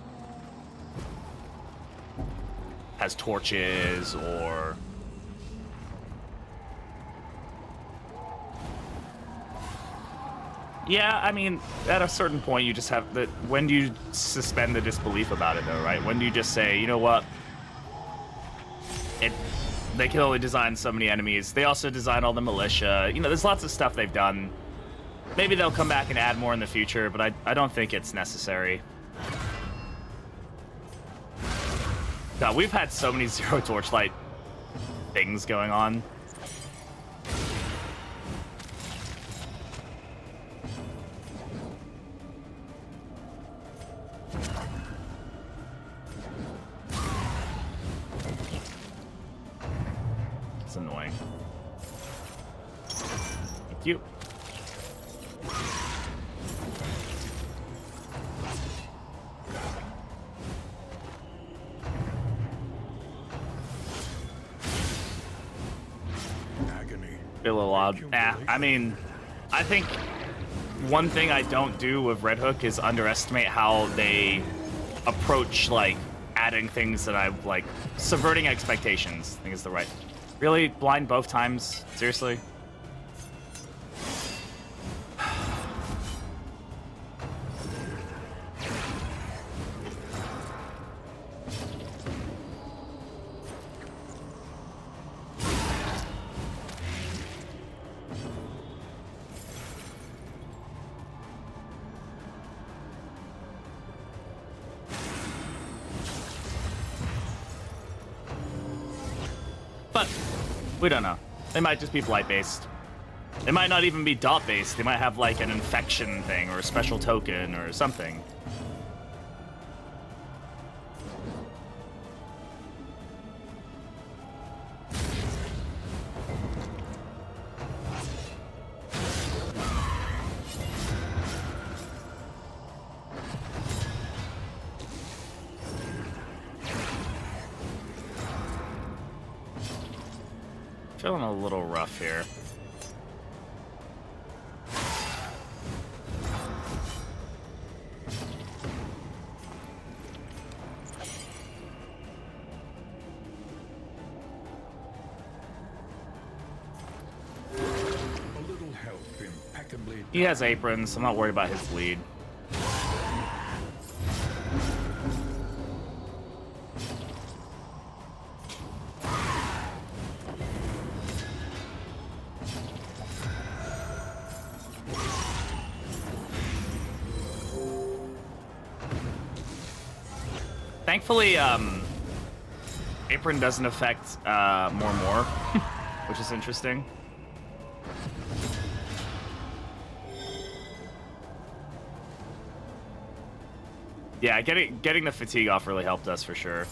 has torches or yeah. I mean, at a certain point, you just have that. When do you suspend the disbelief about it, though, right? When do you just say, you know what? They can only design so many enemies. They also design all the militia. You know, there's lots of stuff they've done. Maybe they'll come back and add more in the future, but I don't think it's necessary. God, we've had so many Zero Torchlight things going on. It's annoying. Thank you. Be a little odd. Nah, I mean, I think one thing I don't do with Red Hook is underestimate how they approach, like, adding things that I, like, subverting expectations, I think is the right... Really? Blind both times? Seriously? But we don't know. They might just be blight-based. They might not even be dot-based. They might have, like, an infection thing or a special token or something. Feeling a little rough here. A little help impeccably. He has aprons. I'm not worried about his bleed. Thankfully, apron doesn't affect more, which is interesting. Yeah, getting the fatigue off really helped us for sure.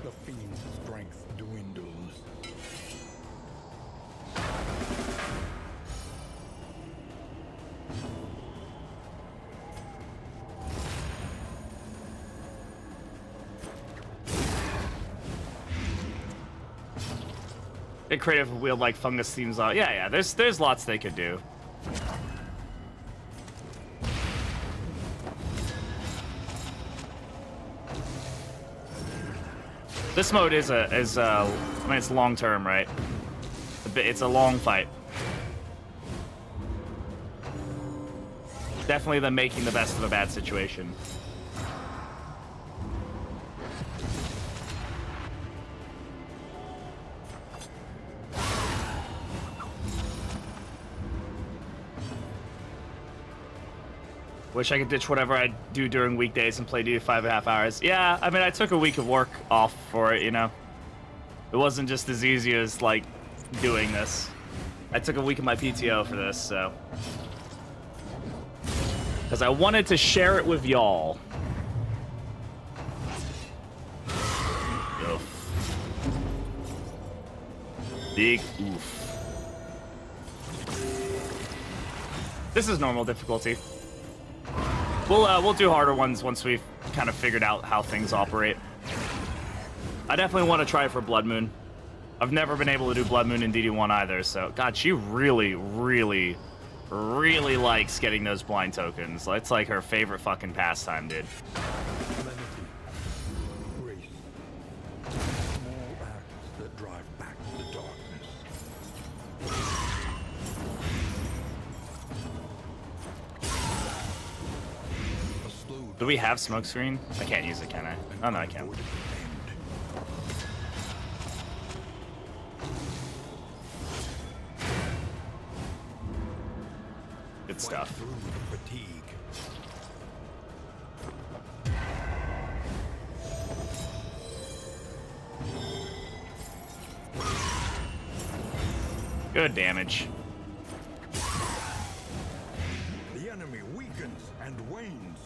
The fiend's strength dwindles. Get creative with wield like fungus themes on. Yeah, there's lots they could do. This mode is I mean, it's long term, right? It's a long fight. Definitely them making the best of a bad situation. Wish I could ditch whatever I do during weekdays and play D 5.5 hours. Yeah, I mean, I took a week of work off for it, you know? It wasn't just as easy as, like, doing this. I took a week of my PTO for this, so... Because I wanted to share it with y'all. Oof. Big oof. This is normal difficulty. We'll do harder ones once we've kind of figured out how things operate. I definitely want to try for Blood Moon. I've never been able to do Blood Moon in ddII either, so... God, she really, really, really likes getting those blind tokens. It's like her favorite fucking pastime, dude. Serenity, grace, small acts that drive back the darkness. A slow Do we have smoke screen? I can't use it, can I? Oh, no, I can't. unavoidable end. Good Fight stuff. through the fatigue. Good damage. The enemy weakens and wanes.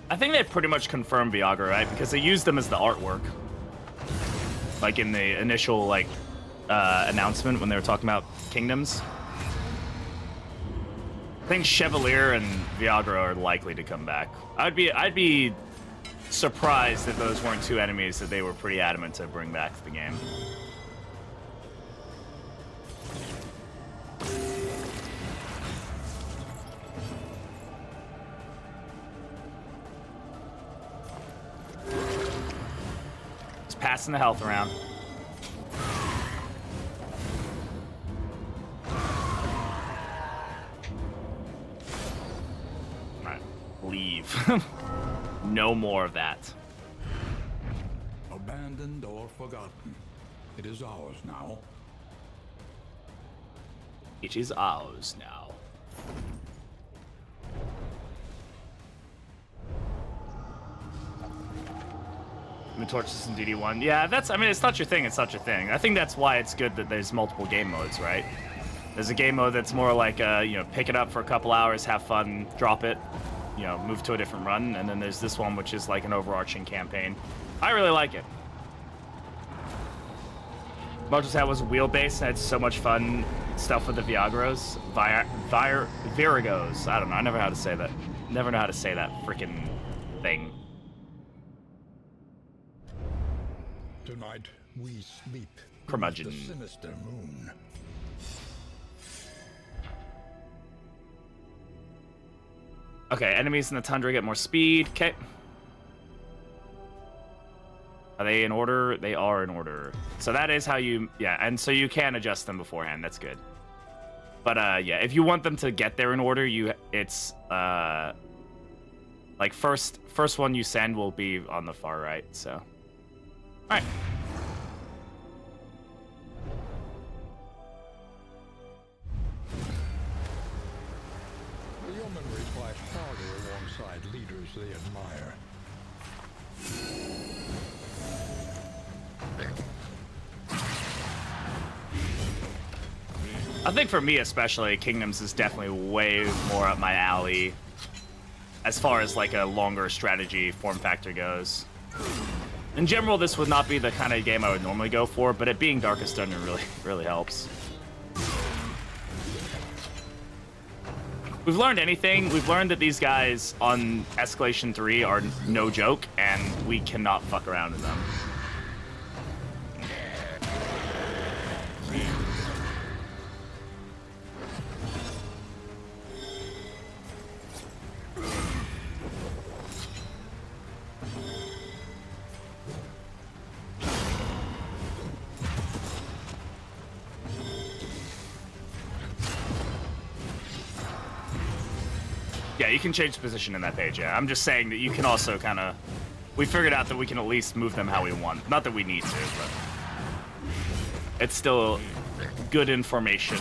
I think they pretty much confirmed Viagra, right? Because they used them as the artwork. Like in the initial, like, announcement when they were talking about kingdoms. I think Chevalier and Viagra are likely to come back. I'd be surprised if those weren't two enemies that they were pretty adamant to bring back to the game. Just passing the health around. Leave. No more of that. Abandoned or forgotten. It is ours now. It is ours now. The torches in ddI. Yeah, I mean, it's not your thing, it's not your thing. I think that's why it's good that there's multiple game modes, right? There's a game mode that's more like, you know, pick it up for a couple hours, have fun, drop it, you know, move to a different run, and then there's this one which is like an overarching campaign. I really like it. Much as that was wheel-based, and it's so much fun stuff with the Viagros. Viragos. I don't know, I never know how to say that. Never know how to say that freaking thing. Tonight we sleep Curmudgeon. beneath the sinister moon. Okay, enemies in the tundra get more speed. Okay. Are they in order? They are in order. So that is how you... Yeah, and so you can adjust them beforehand. That's good. But, yeah, if you want them to get there in order, it's... like, first one you send will be on the far right, so... Alright. The yeomanry fight harder alongside leaders they admire. I think for me especially, Kingdoms is definitely way more up my alley as far as like a longer strategy form factor goes. In general, this would not be the kind of game I would normally go for, but it being Darkest Dungeon really helps. We've learned anything. We've learned that these guys on Escalation 3 are no joke, and we cannot fuck around with them. you can change position in that page. Yeah, I'm just saying that you can also kind of. We figured out that we can at least move them how we want. Not that we need to, but it's still good information.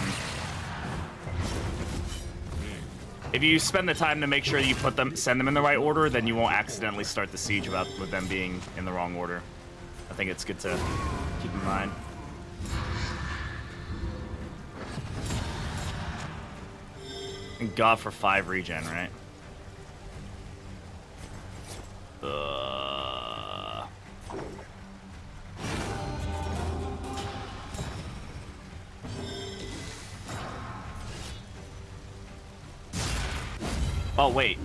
If you spend the time to make sure you send them in the right order, then you won't accidentally start the siege with them being in the wrong order. I think it's good to keep in mind. And God for 5 regen, right? Oh, wait.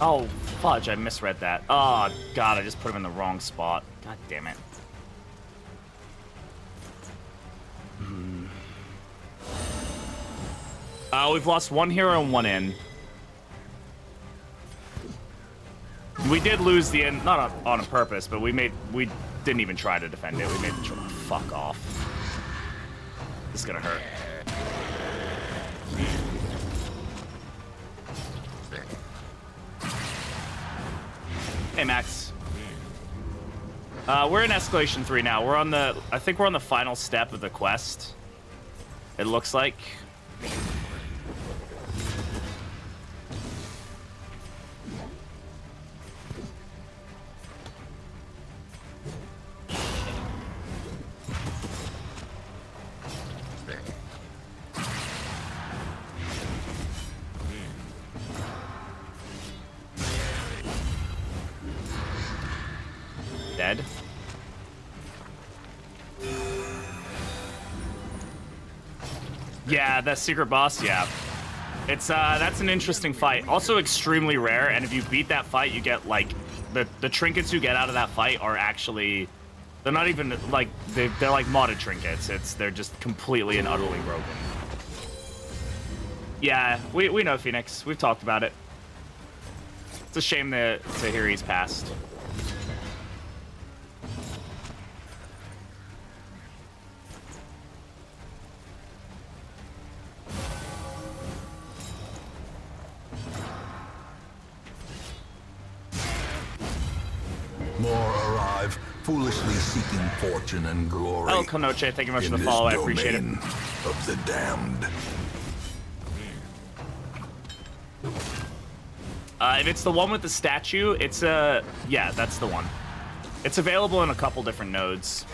Oh, fudge, I misread that. Oh, God, I just put him in the wrong spot. God damn it. We've lost 1 hero and 1 in. We did lose the end, not on purpose, but we didn't even try to defend it. We made the fuck off. This is gonna hurt. Hey, Max. We're in escalation 3 now. I think we're on the final step of the quest. It looks like. Dead. Yeah, that secret boss, yeah. It's that's an interesting fight. Also extremely rare, and if you beat that fight, you get like the trinkets you get out of that fight are actually they're not even like they're like modded trinkets. They're just completely and utterly broken. Yeah, we know Phoenix. We've talked about it. It's a shame to hear he's passed. More arrive, foolishly seeking fortune and glory. Oh, Konoche, thank you much for the follow. I appreciate it. Of the damned. If it's the one with the statue, it's yeah, that's the one. It's available in a couple different nodes.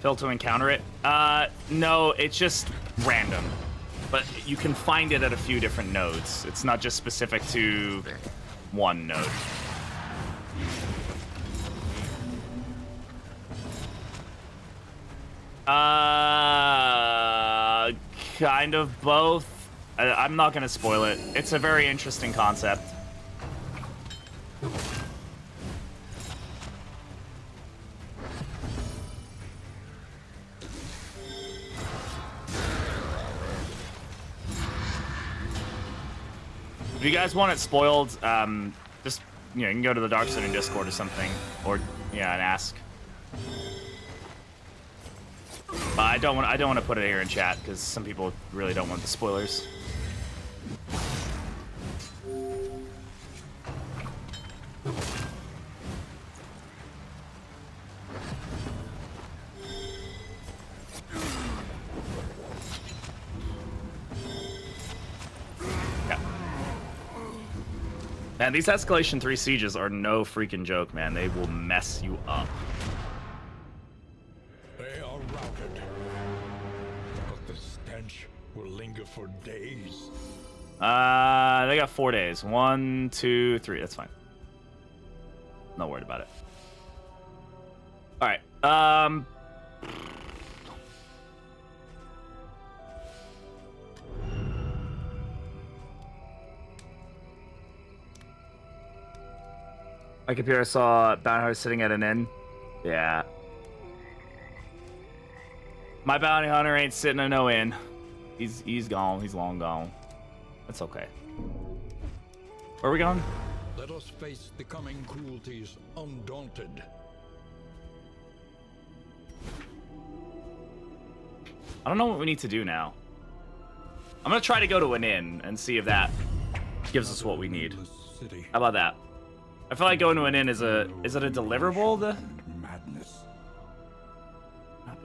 Fail to encounter it? No, it's just random. But you can find it at a few different nodes. It's not just specific to one node. Kind of both. I'm not gonna spoil it. It's a very interesting concept. If you guys want it spoiled, just you can go to the Dark Center Discord or something, or yeah, and ask. But I don't want to put it here in chat because some people really don't want the spoilers. Man, these Escalation 3 sieges are no freaking joke, man. They will mess you up. They are routed, but the stench will linger for days. They got 4 days. 1, 2, 3. That's fine. Not worried about it. All right. My computer saw Bounty Hunter sitting at an inn. Yeah. My Bounty Hunter ain't sitting at no inn. He's gone. He's long gone. That's okay. Where are we going? Let us face the coming cruelties undaunted. I don't know what we need to do now. I'm gonna try to go to an inn and see if that gives us what we need. City. How about that? I feel like going to an inn is it a deliverable? Madness.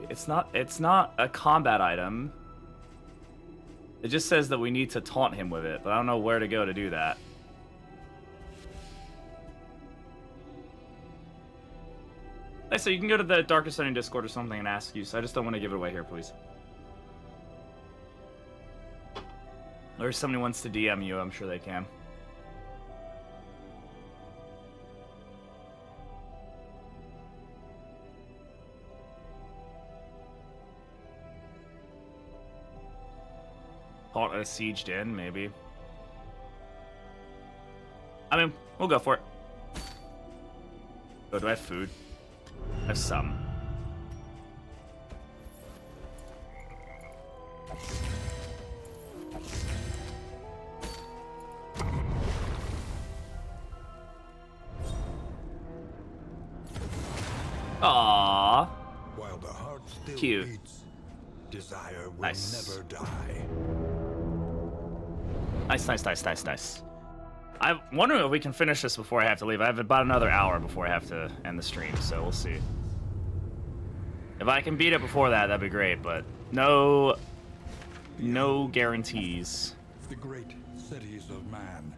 It's not a combat item. It just says that we need to taunt him with it, but I don't know where to go to do that. Hey, so you can go to the Darkest Dungeon Discord or something and ask you, so I just don't want to give it away here, please. Or if somebody wants to DM you, I'm sure they can. Caught a sieged in, maybe. I mean, we'll go for it. Oh, do I have food? I have some. Aww. While the heart still Cute. beats, desire will Nice. never die. Nice. I'm wondering if we can finish this before I have to leave. I have about another hour before I have to end the stream, so we'll see. If I can beat it before that, that'd be great, but no guarantees. The great cities of man.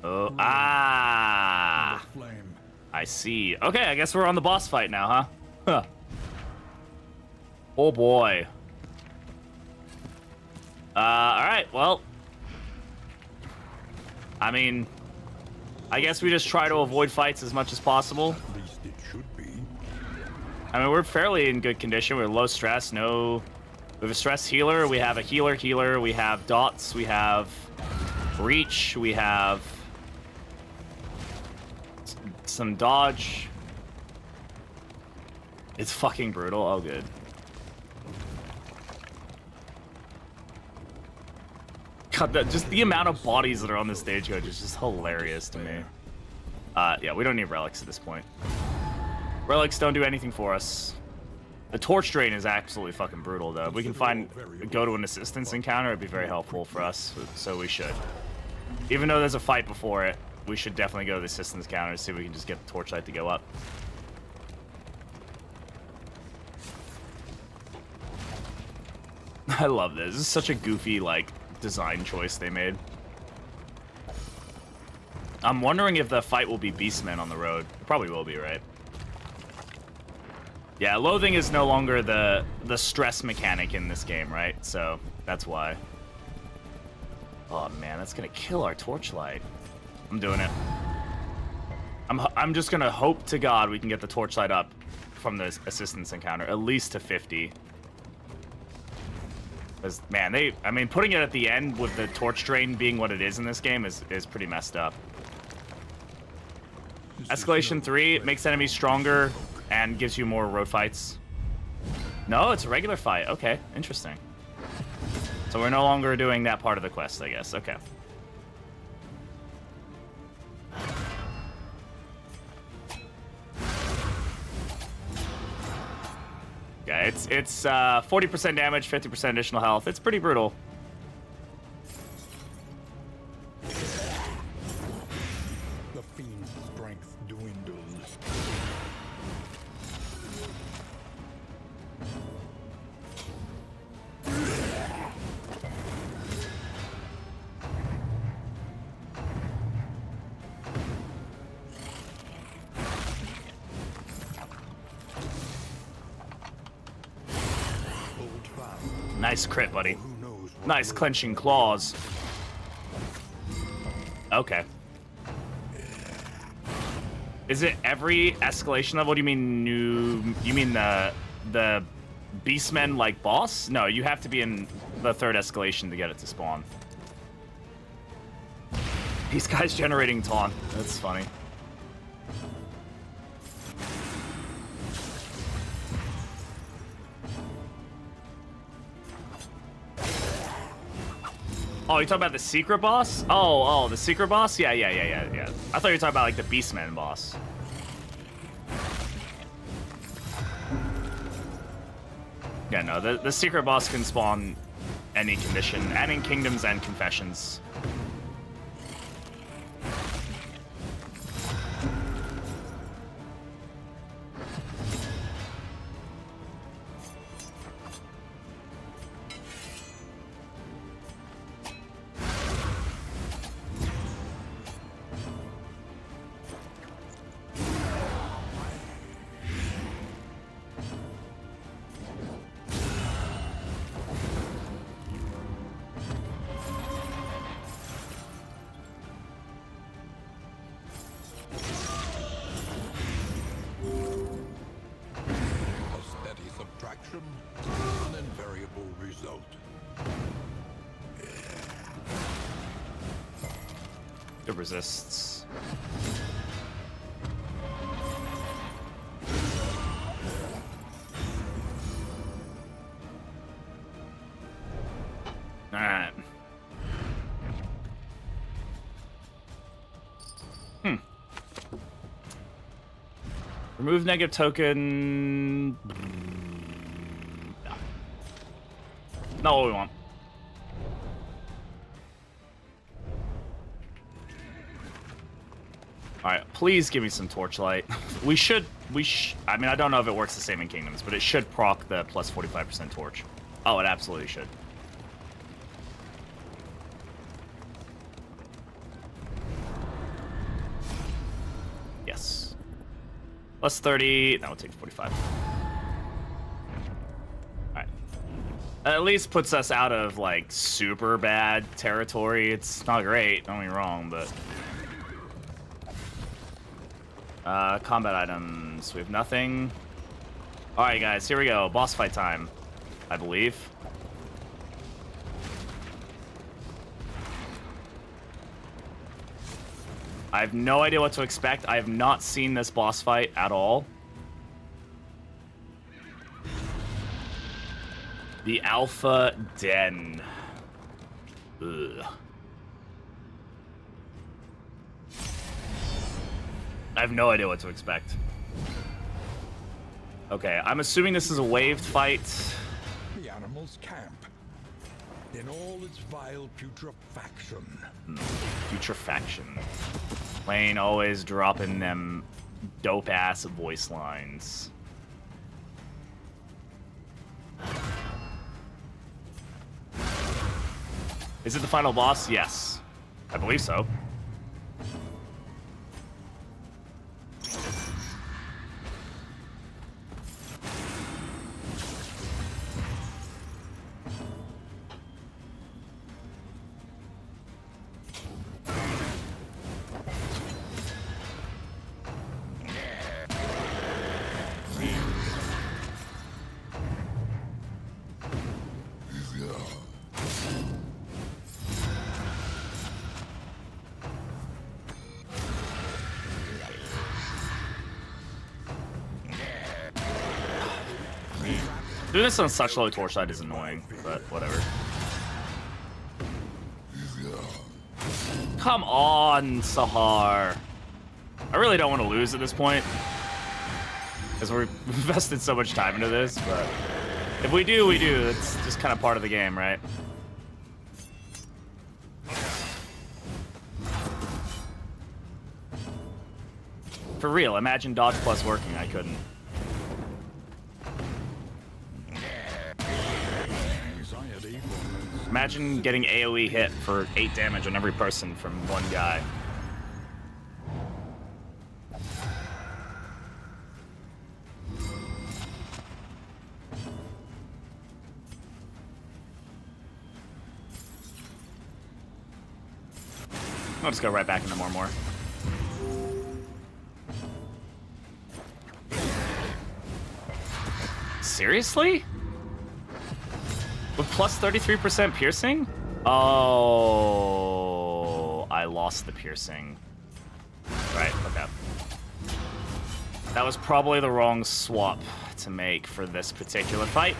Oh, The flame. I see. Okay, I guess we're on the boss fight now, huh? Huh. Oh boy. Alright, well. I mean, I guess we just try to avoid fights as much as possible. At least it should be. I mean, we're fairly in good condition. We're low stress, we have a stress healer, we have a healer, we have dots, we have reach, we have some dodge. It's fucking brutal. Oh, good. God, just the amount of bodies that are on this stagecoach is just hilarious to me. Yeah, we don't need relics at this point. Relics don't do anything for us. The torch drain is absolutely fucking brutal, though. If we can go to an assistance encounter, it'd be very helpful for us, so we should. Even though there's a fight before it, we should definitely go to the assistance counter to see if we can just get the torchlight to go up. I love this. This is such a goofy, like, design choice they made. I'm wondering if the fight will be beastmen on the road. It probably will be, right? Yeah, loathing is no longer the stress mechanic in this game, right? So that's why. Oh man, that's gonna kill our torchlight. I'm doing it. I'm just gonna hope to God we can get the torchlight up from the assistance encounter, at least to 50. Because, man, I mean, putting it at the end with the torch drain being what it is in this game is pretty messed up. Escalation 3 makes enemies stronger and gives you more road fights. No, it's a regular fight. Okay, interesting. So we're no longer doing that part of the quest, I guess. Okay. Yeah, it's 40% damage, 50% additional health. It's pretty brutal. The fiend's strength dwindles. Nice crit, buddy. Nice clenching claws. Okay. Is it every escalation level? Do you mean you mean the beastmen like boss? No, you have to be in the 3rd escalation to get it to spawn. These guys generating taunt. That's funny. Oh, you talking about the secret boss? Oh, the secret boss? Yeah. I thought you were talking about, like, the Beastman boss. Yeah, no, the secret boss can spawn any condition, and in kingdoms and confessions. An invariable result. It resists. Alright. Remove negative token. Not what we want. Alright, please give me some torchlight. I mean, I don't know if it works the same in Kingdoms, but it should proc the plus 45% torch. Oh, it absolutely should. Yes. Plus 30, that will take 45. Alright. At least puts us out of, like, super bad territory. It's not great, don't get me wrong, but... combat items. We have nothing. Alright, guys, here we go. Boss fight time, I believe. I have no idea what to expect. I have not seen this boss fight at all. The Alpha Den. Ugh. I have no idea what to expect. Okay, I'm assuming this is a waved fight. The animals camp in all its vile putrefaction. Putrefaction. Lane always dropping them dope-ass voice lines. Is it the final boss? Yes. I believe so. Doing this on such low torchlight is annoying, but whatever. Come on, Sahar. I really don't want to lose at this point, because we've invested so much time into this, but if we do, we do. It's just kind of part of the game, right? For real, imagine dodge plus working. I couldn't. Imagine getting AoE hit for 8 damage on every person from one guy. I'll just go right back into more. Seriously? With plus 33% piercing? Oh, I lost the piercing. Right, okay. That was probably the wrong swap to make for this particular fight.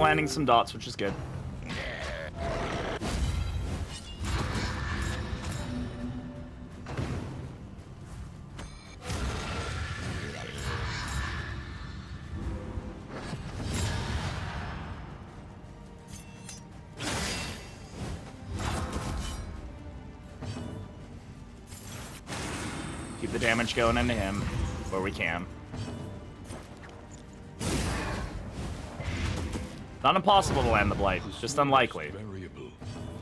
landing some dots, which is good. Keep the damage going into him where we can. Not impossible to land the blight, just unlikely. Variable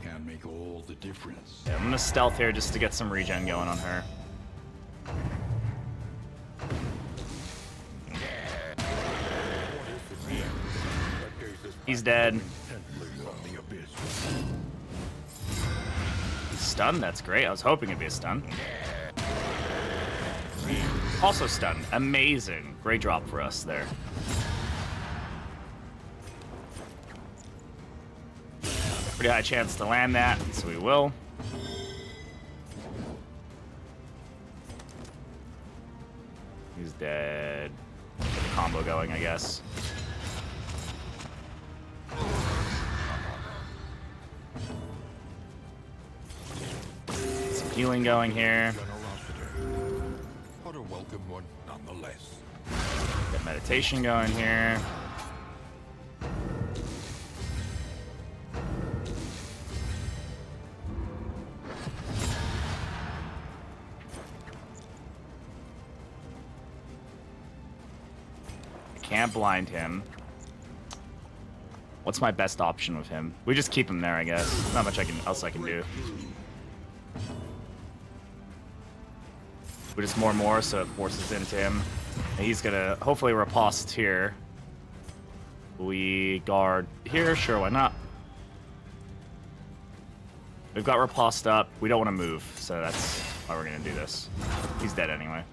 can make all the difference. Yeah, I'm gonna stealth here just to get some regen going on her. He's dead. He's stunned, that's great. I was hoping it'd be a stun. Also stunned. Amazing. Great drop for us there. Pretty high chance to land that, so we will. He's dead. Get the combo going, I guess. Some healing going here. But a welcome one nonetheless. Get meditation going here. Can't blind him. What's my best option with him? We just keep him there, I guess. Not much else I can do. We just more, so it forces into him. And he's gonna hopefully riposte here. We guard here, sure, why not? We've got riposte up. We don't want to move, so that's why we're gonna do this. He's dead anyway.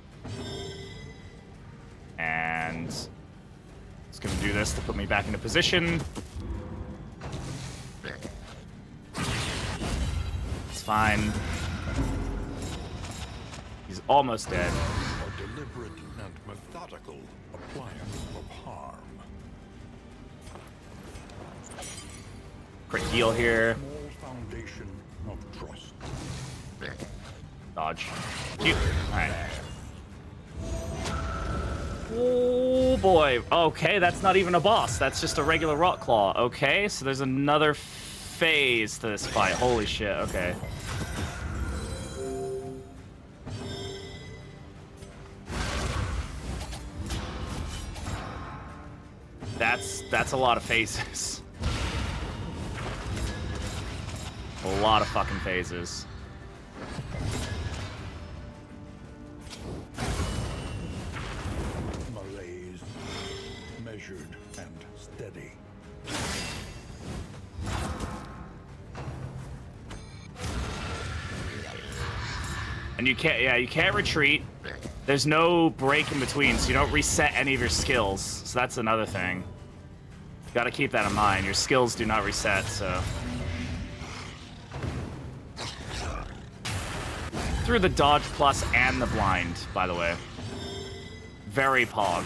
And just gonna do this to put me back into position. It's fine. He's almost dead. A deliberate and methodical appliance of harm. Quick heal here. Small foundation of trust. Dodge. Cute. Alright. Oh boy. Okay, that's not even a boss. That's just a regular rock claw. Okay, so there's another phase to this fight. Holy shit, okay. That's a lot of phases. A lot of fucking phases. Malaise. Measured and steady. And you can't retreat. There's no break in between, so you don't reset any of your skills. So that's another thing. Gotta keep that in mind. Your skills do not reset, so. Through the dodge plus and the blind, by the way. Very pog.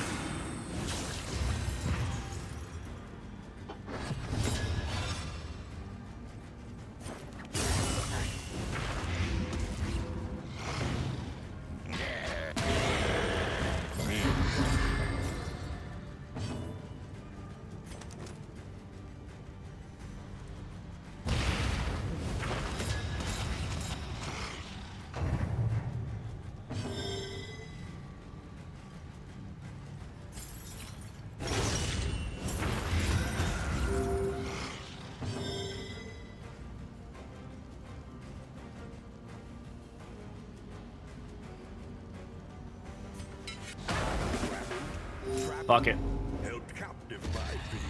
Fuck it. Held captive by fear.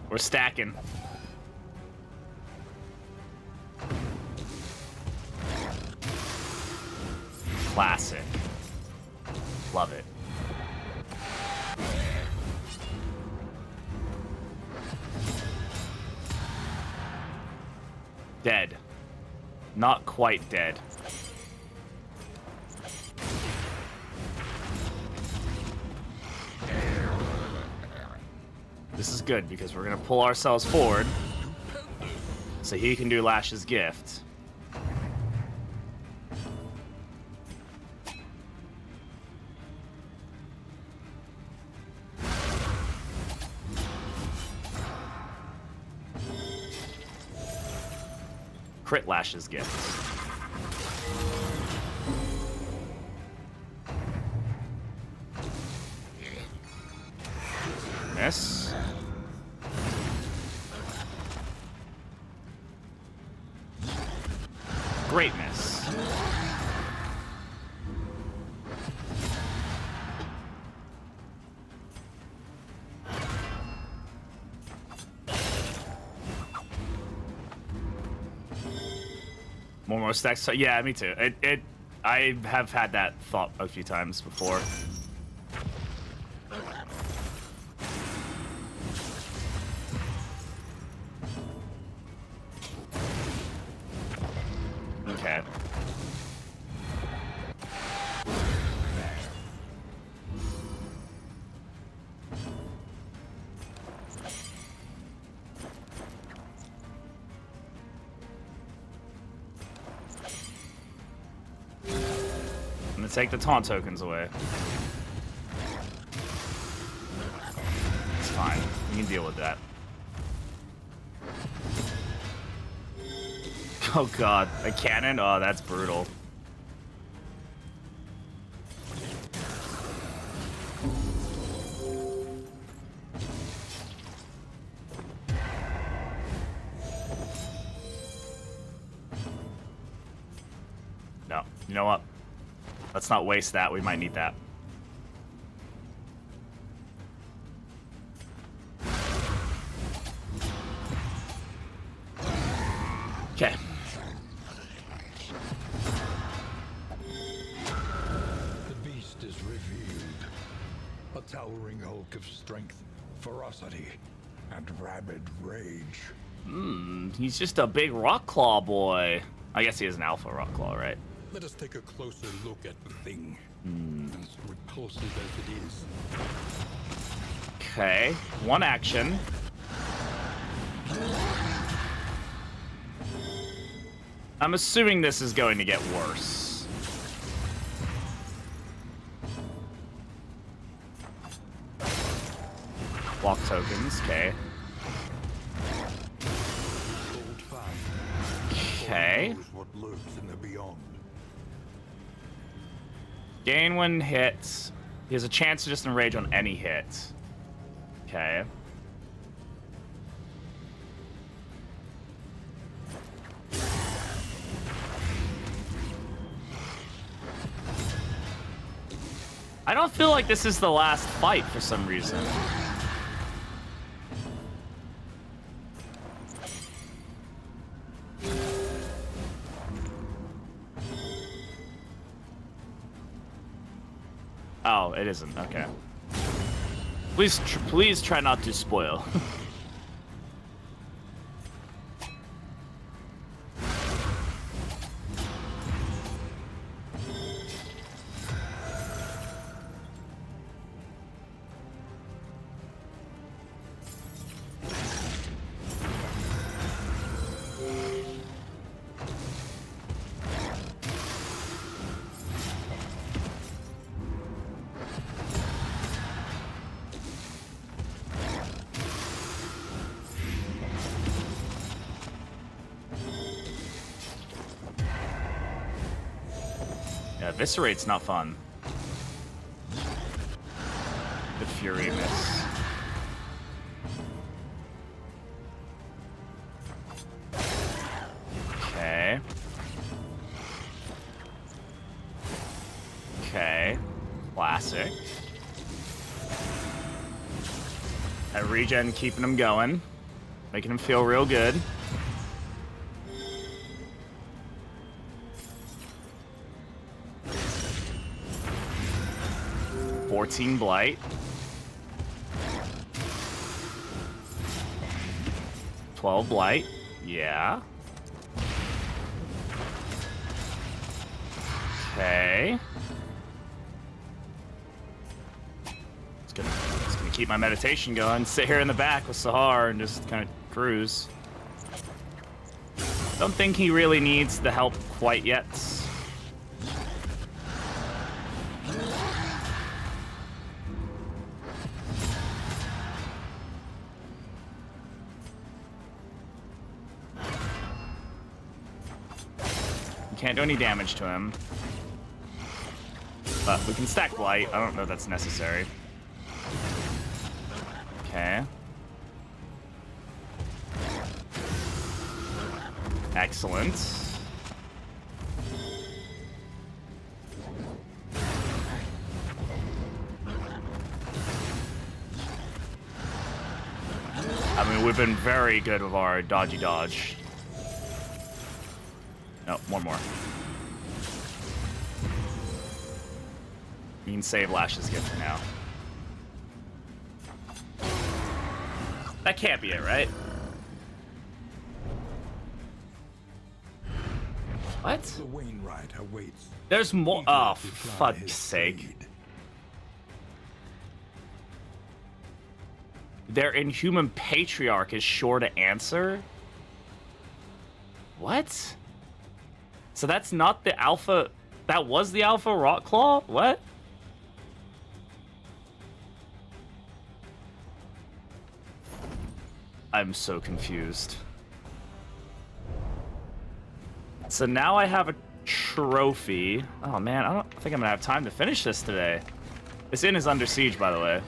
We're stacking. Classic. Love it. Dead. Not quite dead. This is good because we're gonna pull ourselves forward so he can do Lash's gift. Crit Lash's gift. Miss. Great miss. More stacks. So yeah, me too. I have had that thought a few times before. Okay. I'm gonna take the taunt tokens away. It's fine. We can deal with that. Oh god, a cannon? Oh, that's brutal. No, you know what? Let's not waste that. We might need that. Okay. The beast is revealed. A towering hulk of strength, ferocity, and rabid rage. He's just a big rock claw boy. I guess he is an alpha rock claw, right? Let us take a closer look at the thing. As repulsive as it is. Okay, one action. I'm assuming this is going to get worse. Walk tokens, okay. Hold fast. Okay. Who knows what lurks in the beyond. Gain when hit. He has a chance to just enrage on any hit. Okay. I don't feel like this is the last fight for some reason. Oh, it isn't. Okay. Please try not to spoil. Yeah, Eviscerate's not fun. The Fury miss. Okay. Okay. Classic. That regen keeping him going. Making him feel real good. Blight. 12 blight. Yeah. Okay. It's gonna keep my meditation going. Sit here in the back with Sahar and just kind of cruise. Don't think he really needs the help quite yet. Can't do any damage to him. But we can stack Blight. I don't know if that's necessary. Okay. Excellent. I mean, we've been very good with our dodgy dodge. No, one more. You can save Lash's gift for now. That can't be it, right? What? The Wainwright awaits. There's more. Oh, for fuck's sake. Their inhuman patriarch is sure to answer? What? So that's not the alpha... That was the alpha Rockclaw? What? I'm so confused. So now I have a trophy. Oh man, I don't think I'm gonna have time to finish this today. This inn is under siege, by the way.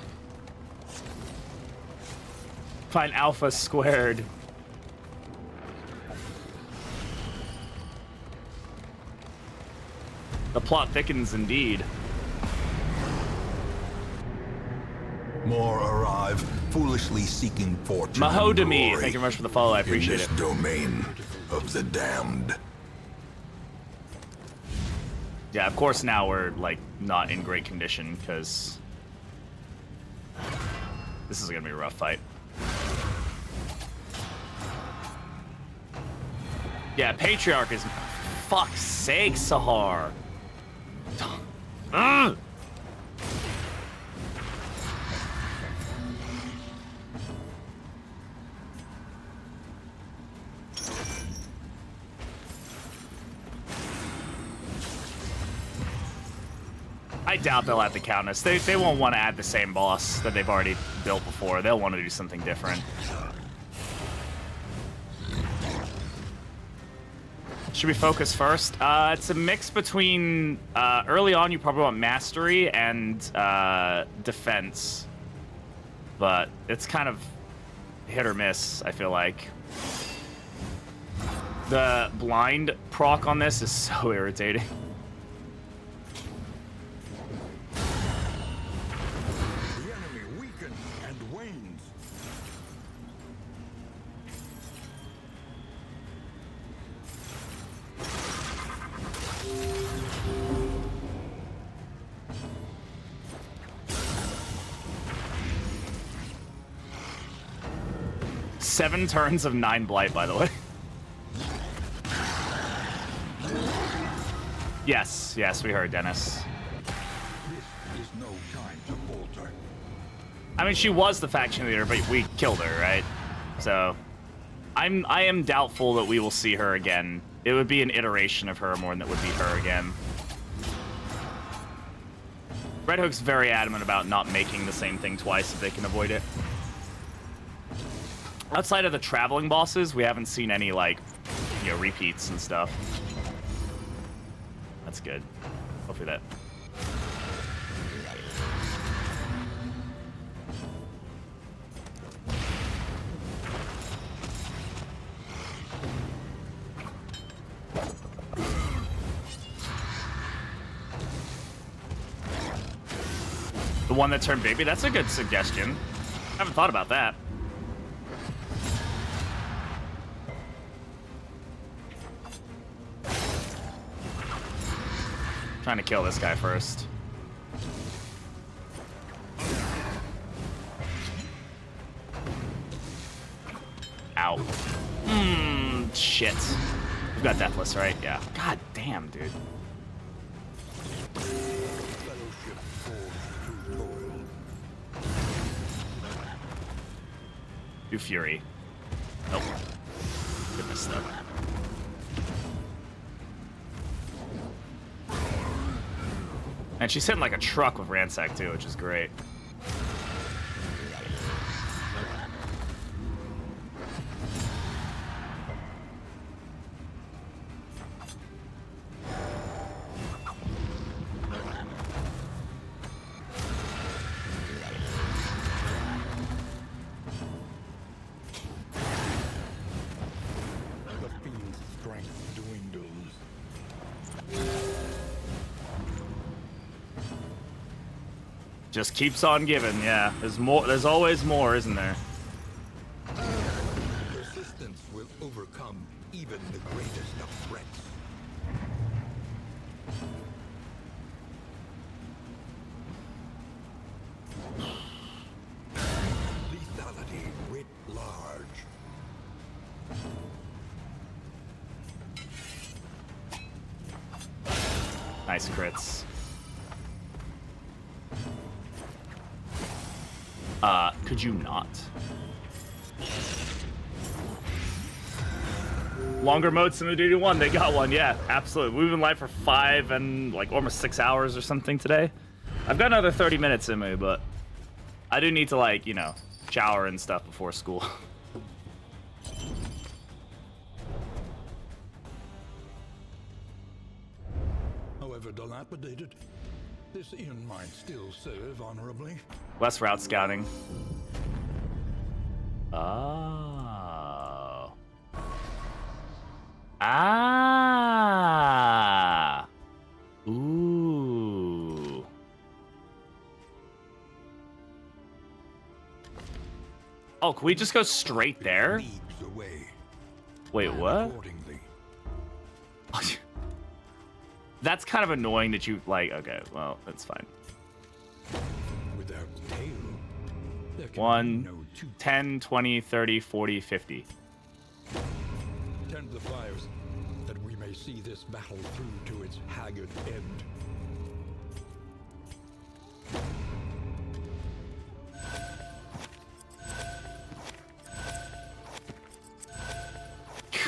Find alpha squared. The plot thickens indeed. More arrive, foolishly seeking fortune. Mahodami, and glory thank you very much for the follow. I appreciate in it. this domain of the damned. Yeah, of course now we're like not in great condition because this is gonna be a rough fight. Yeah, Patriarch is... Fuck's sake, Sahar. Ugh. I doubt they'll have to count us. They won't want to add the same boss that they've already built before. They'll want to do something different. Should we focus first? It's a mix between... early on, you probably want mastery and defense. But it's kind of hit or miss, I feel like. The blind proc on this is so irritating. Seven turns of 9 blight, by the way. Yes, we heard Dennis. This is no time to falter. I mean, she was the faction leader, but we killed her, right? So, I am doubtful that we will see her again. It would be an iteration of her more than it would be her again. Red Hook's very adamant about not making the same thing twice if they can avoid it. Outside of the traveling bosses, we haven't seen any, like, you know, repeats and stuff. That's good. Hopefully that... The one that turned baby? That's a good suggestion. I haven't thought about that. Trying to kill this guy first. Ow. Shit. We've got Deathless, right? Yeah. God damn, dude. Do Fury. Nope. Goodness, though. And she's hitting like a truck with Ransack, too, which is great. Just keeps on giving, yeah. There's more. There's always more, isn't there? Resistance will overcome even the greatest of threats. Lethality writ large. Nice crits. Could you not? Longer modes than the Duty 1, they got one, yeah, absolutely. We've been live for 5 and like almost 6 hours or something today. I've got another 30 minutes in me, but I do need to, like, you know, shower and stuff before school. However dilapidated, this inn might still serve honorably. Less route scouting. Oh. Ah. Ooh. Oh, can we just go straight there? Leagues away. Wait, what? Accordingly. That's kind of annoying that you, like, okay, well, that's fine. Without tail, there can 1, be no two. 10, 20, 30, 40, 50. Tend the fires, that we may see this battle through to its haggard end.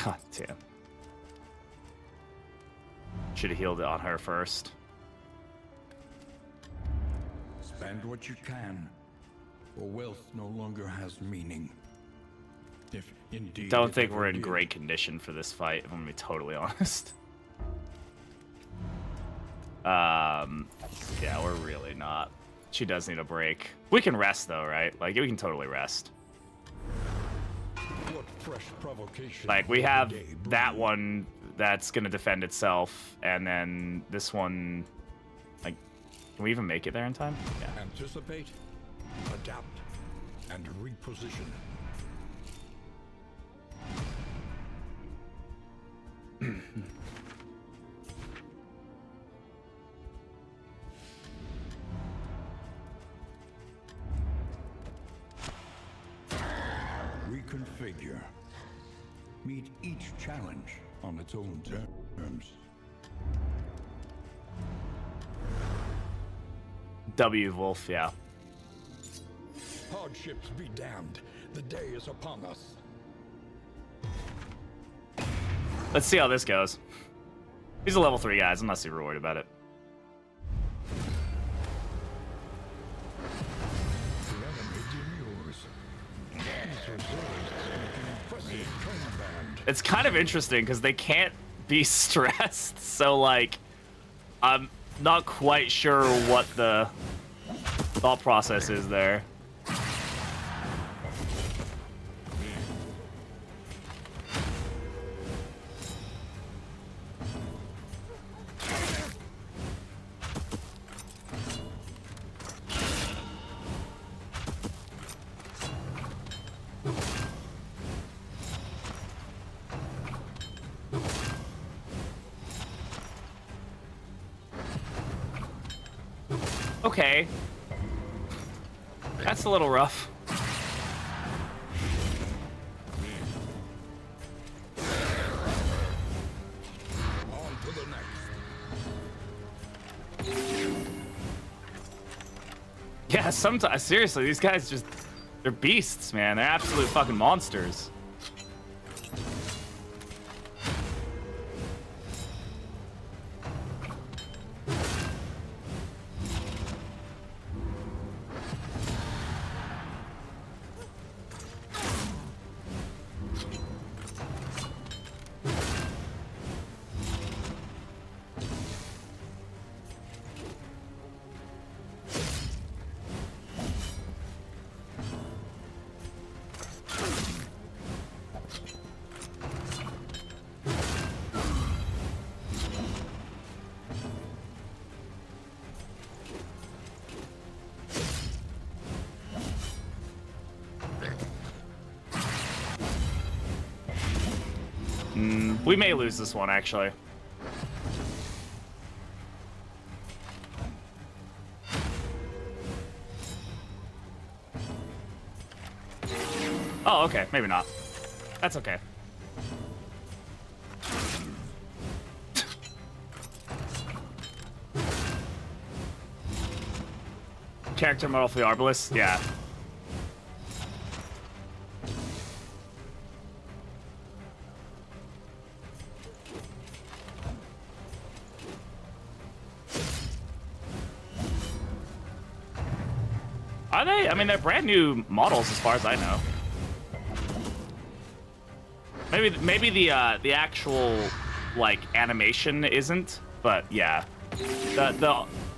God damn. Should have healed it on her first. Spend what you can, or wealth no longer has meaning. If indeed Don't it think ever we're in did. great condition for this fight, if I'm gonna be totally honest. Yeah, we're really not. She does need a break. We can rest though, right? Like, we can totally rest. What fresh provocation Like, we will have the day that bring? one that's gonna defend itself, and then this one, like, can we even make it there in time? Yeah. Anticipate, adapt, and reposition. Reconfigure. Meet each challenge on its own terms. W Wolf, yeah. Hardships be damned. The day is upon us. Let's see how this goes. He's a level 3 guy. I'm not super worried about it. The enemy demurs. These reserves make an impressive train band. It's kind of interesting because they can't be stressed, so, like, I'm not quite sure what the thought process is there. Okay. That's a little rough. On to the next. Yeah, sometimes, seriously, these guys just, They're beasts, man. They're absolute fucking monsters. We may lose this one, actually. Oh, okay. Maybe not. That's okay. Character model for the arbalist? Yeah. Are they? I mean, they're brand new models as far as I know. Maybe the actual like animation isn't, but yeah,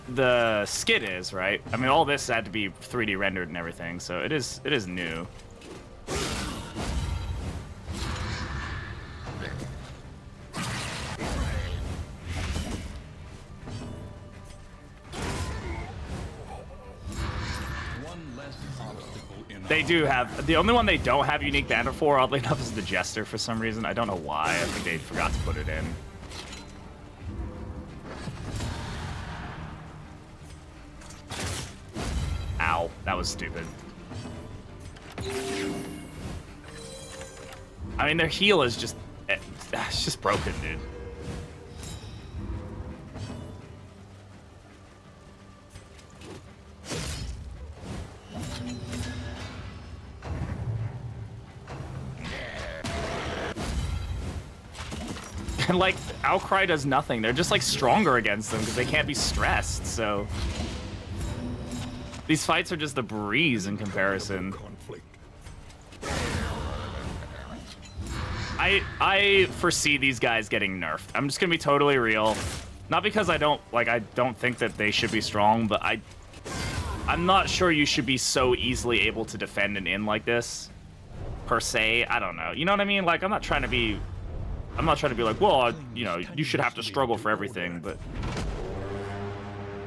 the skid is, right. I mean, all this had to be 3D rendered and everything, so it is new. They do have, the only one they don't have unique banner for, oddly enough, is the Jester for some reason. I don't know why. I think they forgot to put it in. Ow, that was stupid. I mean, their heal is just, it's just broken, dude. And like, Outcry does nothing. They're just like stronger against them because they can't be stressed, so. These fights are just a breeze in comparison. I foresee these guys getting nerfed. I'm just gonna be totally real. Not because I don't think that they should be strong, but I'm not sure you should be so easily able to defend an inn like this, per se. I don't know. You know what I mean? Like, I'm not trying to be like, well, you know, you should have to struggle for everything, but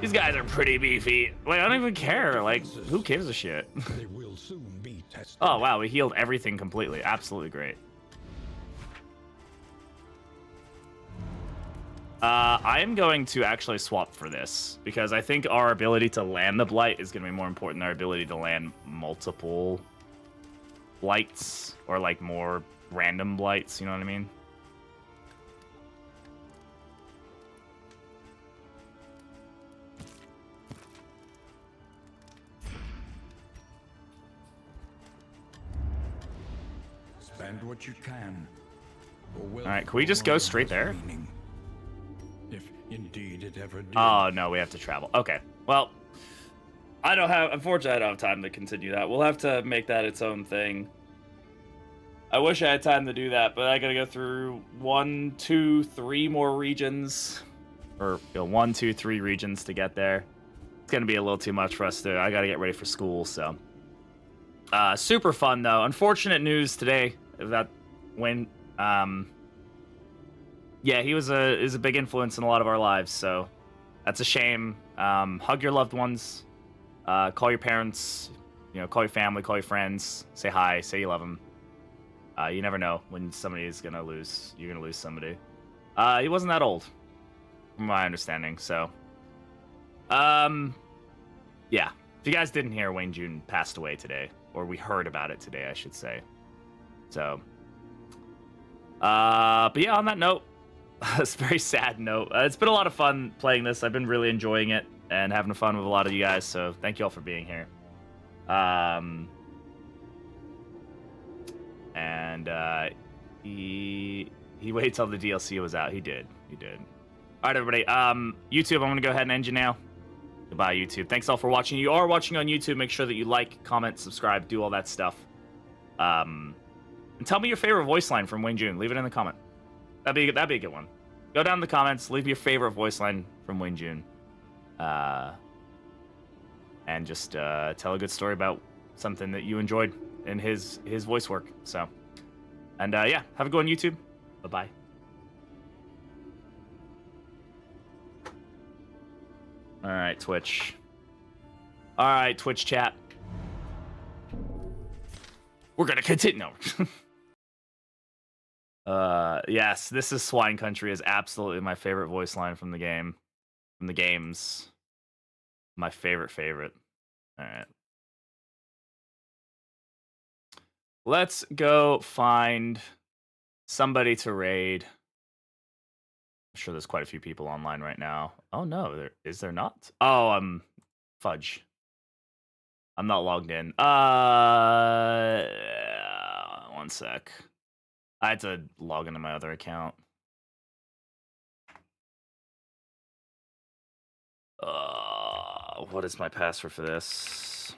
these guys are pretty beefy. Like, I don't even care. Like, who gives a shit? Oh, wow, we healed everything completely. Absolutely great. I am going to actually swap for this, because I think our ability to land the Blight is going to be more important than our ability to land multiple Blights, or, like, more random Blights, you know what I mean? Spend what you can. All right, can we just go straight there? If indeed it ever did. Oh no, we have to travel. Okay, well, unfortunately, I don't have time to continue that. We'll have to make that its own thing. I wish I had time to do that, but I gotta go through 1, 2, 3 more regions, or 1, 2, 3 regions to get there. It's gonna be a little too much for us to. I gotta get ready for school, so. Super fun though. Unfortunate news today that when yeah, he was a big influence in a lot of our lives, so that's a shame. Hug your loved ones, call your parents, you know, call your family, call your friends, say hi, say you love them. You never know when somebody is gonna lose. You're gonna lose somebody. He wasn't that old, from my understanding. So, yeah. If you guys didn't hear, Wayne June passed away today, or we heard about it today, I should say. So, but yeah, on that note, it's a very sad note. It's been a lot of fun playing this. I've been really enjoying it and having fun with a lot of you guys. So thank you all for being here. And he waited till the DLC was out. He did. All right, everybody. YouTube, I'm gonna go ahead and end you now. Goodbye, YouTube. Thanks all for watching. You are watching on YouTube. Make sure that you like, comment, subscribe, do all that stuff. And tell me your favorite voice line from Wayne June. Leave it in the comment. That'd be a good one. Go down in the comments. Leave your favorite voice line from Wayne June. And just tell a good story about something that you enjoyed in his voice work. So, and yeah, have a good one, YouTube. Bye bye. All right, Twitch. All right, Twitch chat. We're gonna continue. Yes, This Is Swine Country is absolutely my favorite voice line from the game, from the games. My favorite. All right. Let's go find somebody to raid. I'm sure there's quite a few people online right now. Oh no, is there not? Oh, fudge. I'm not logged in. One sec. I had to log into my other account. What is my password for this?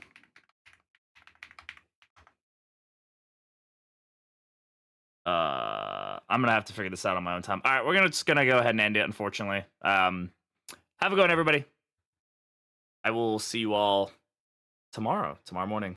I'm gonna have to figure this out on my own time. All right, we're just gonna go ahead and end it, unfortunately. Have a good one, everybody. I will see you all tomorrow morning.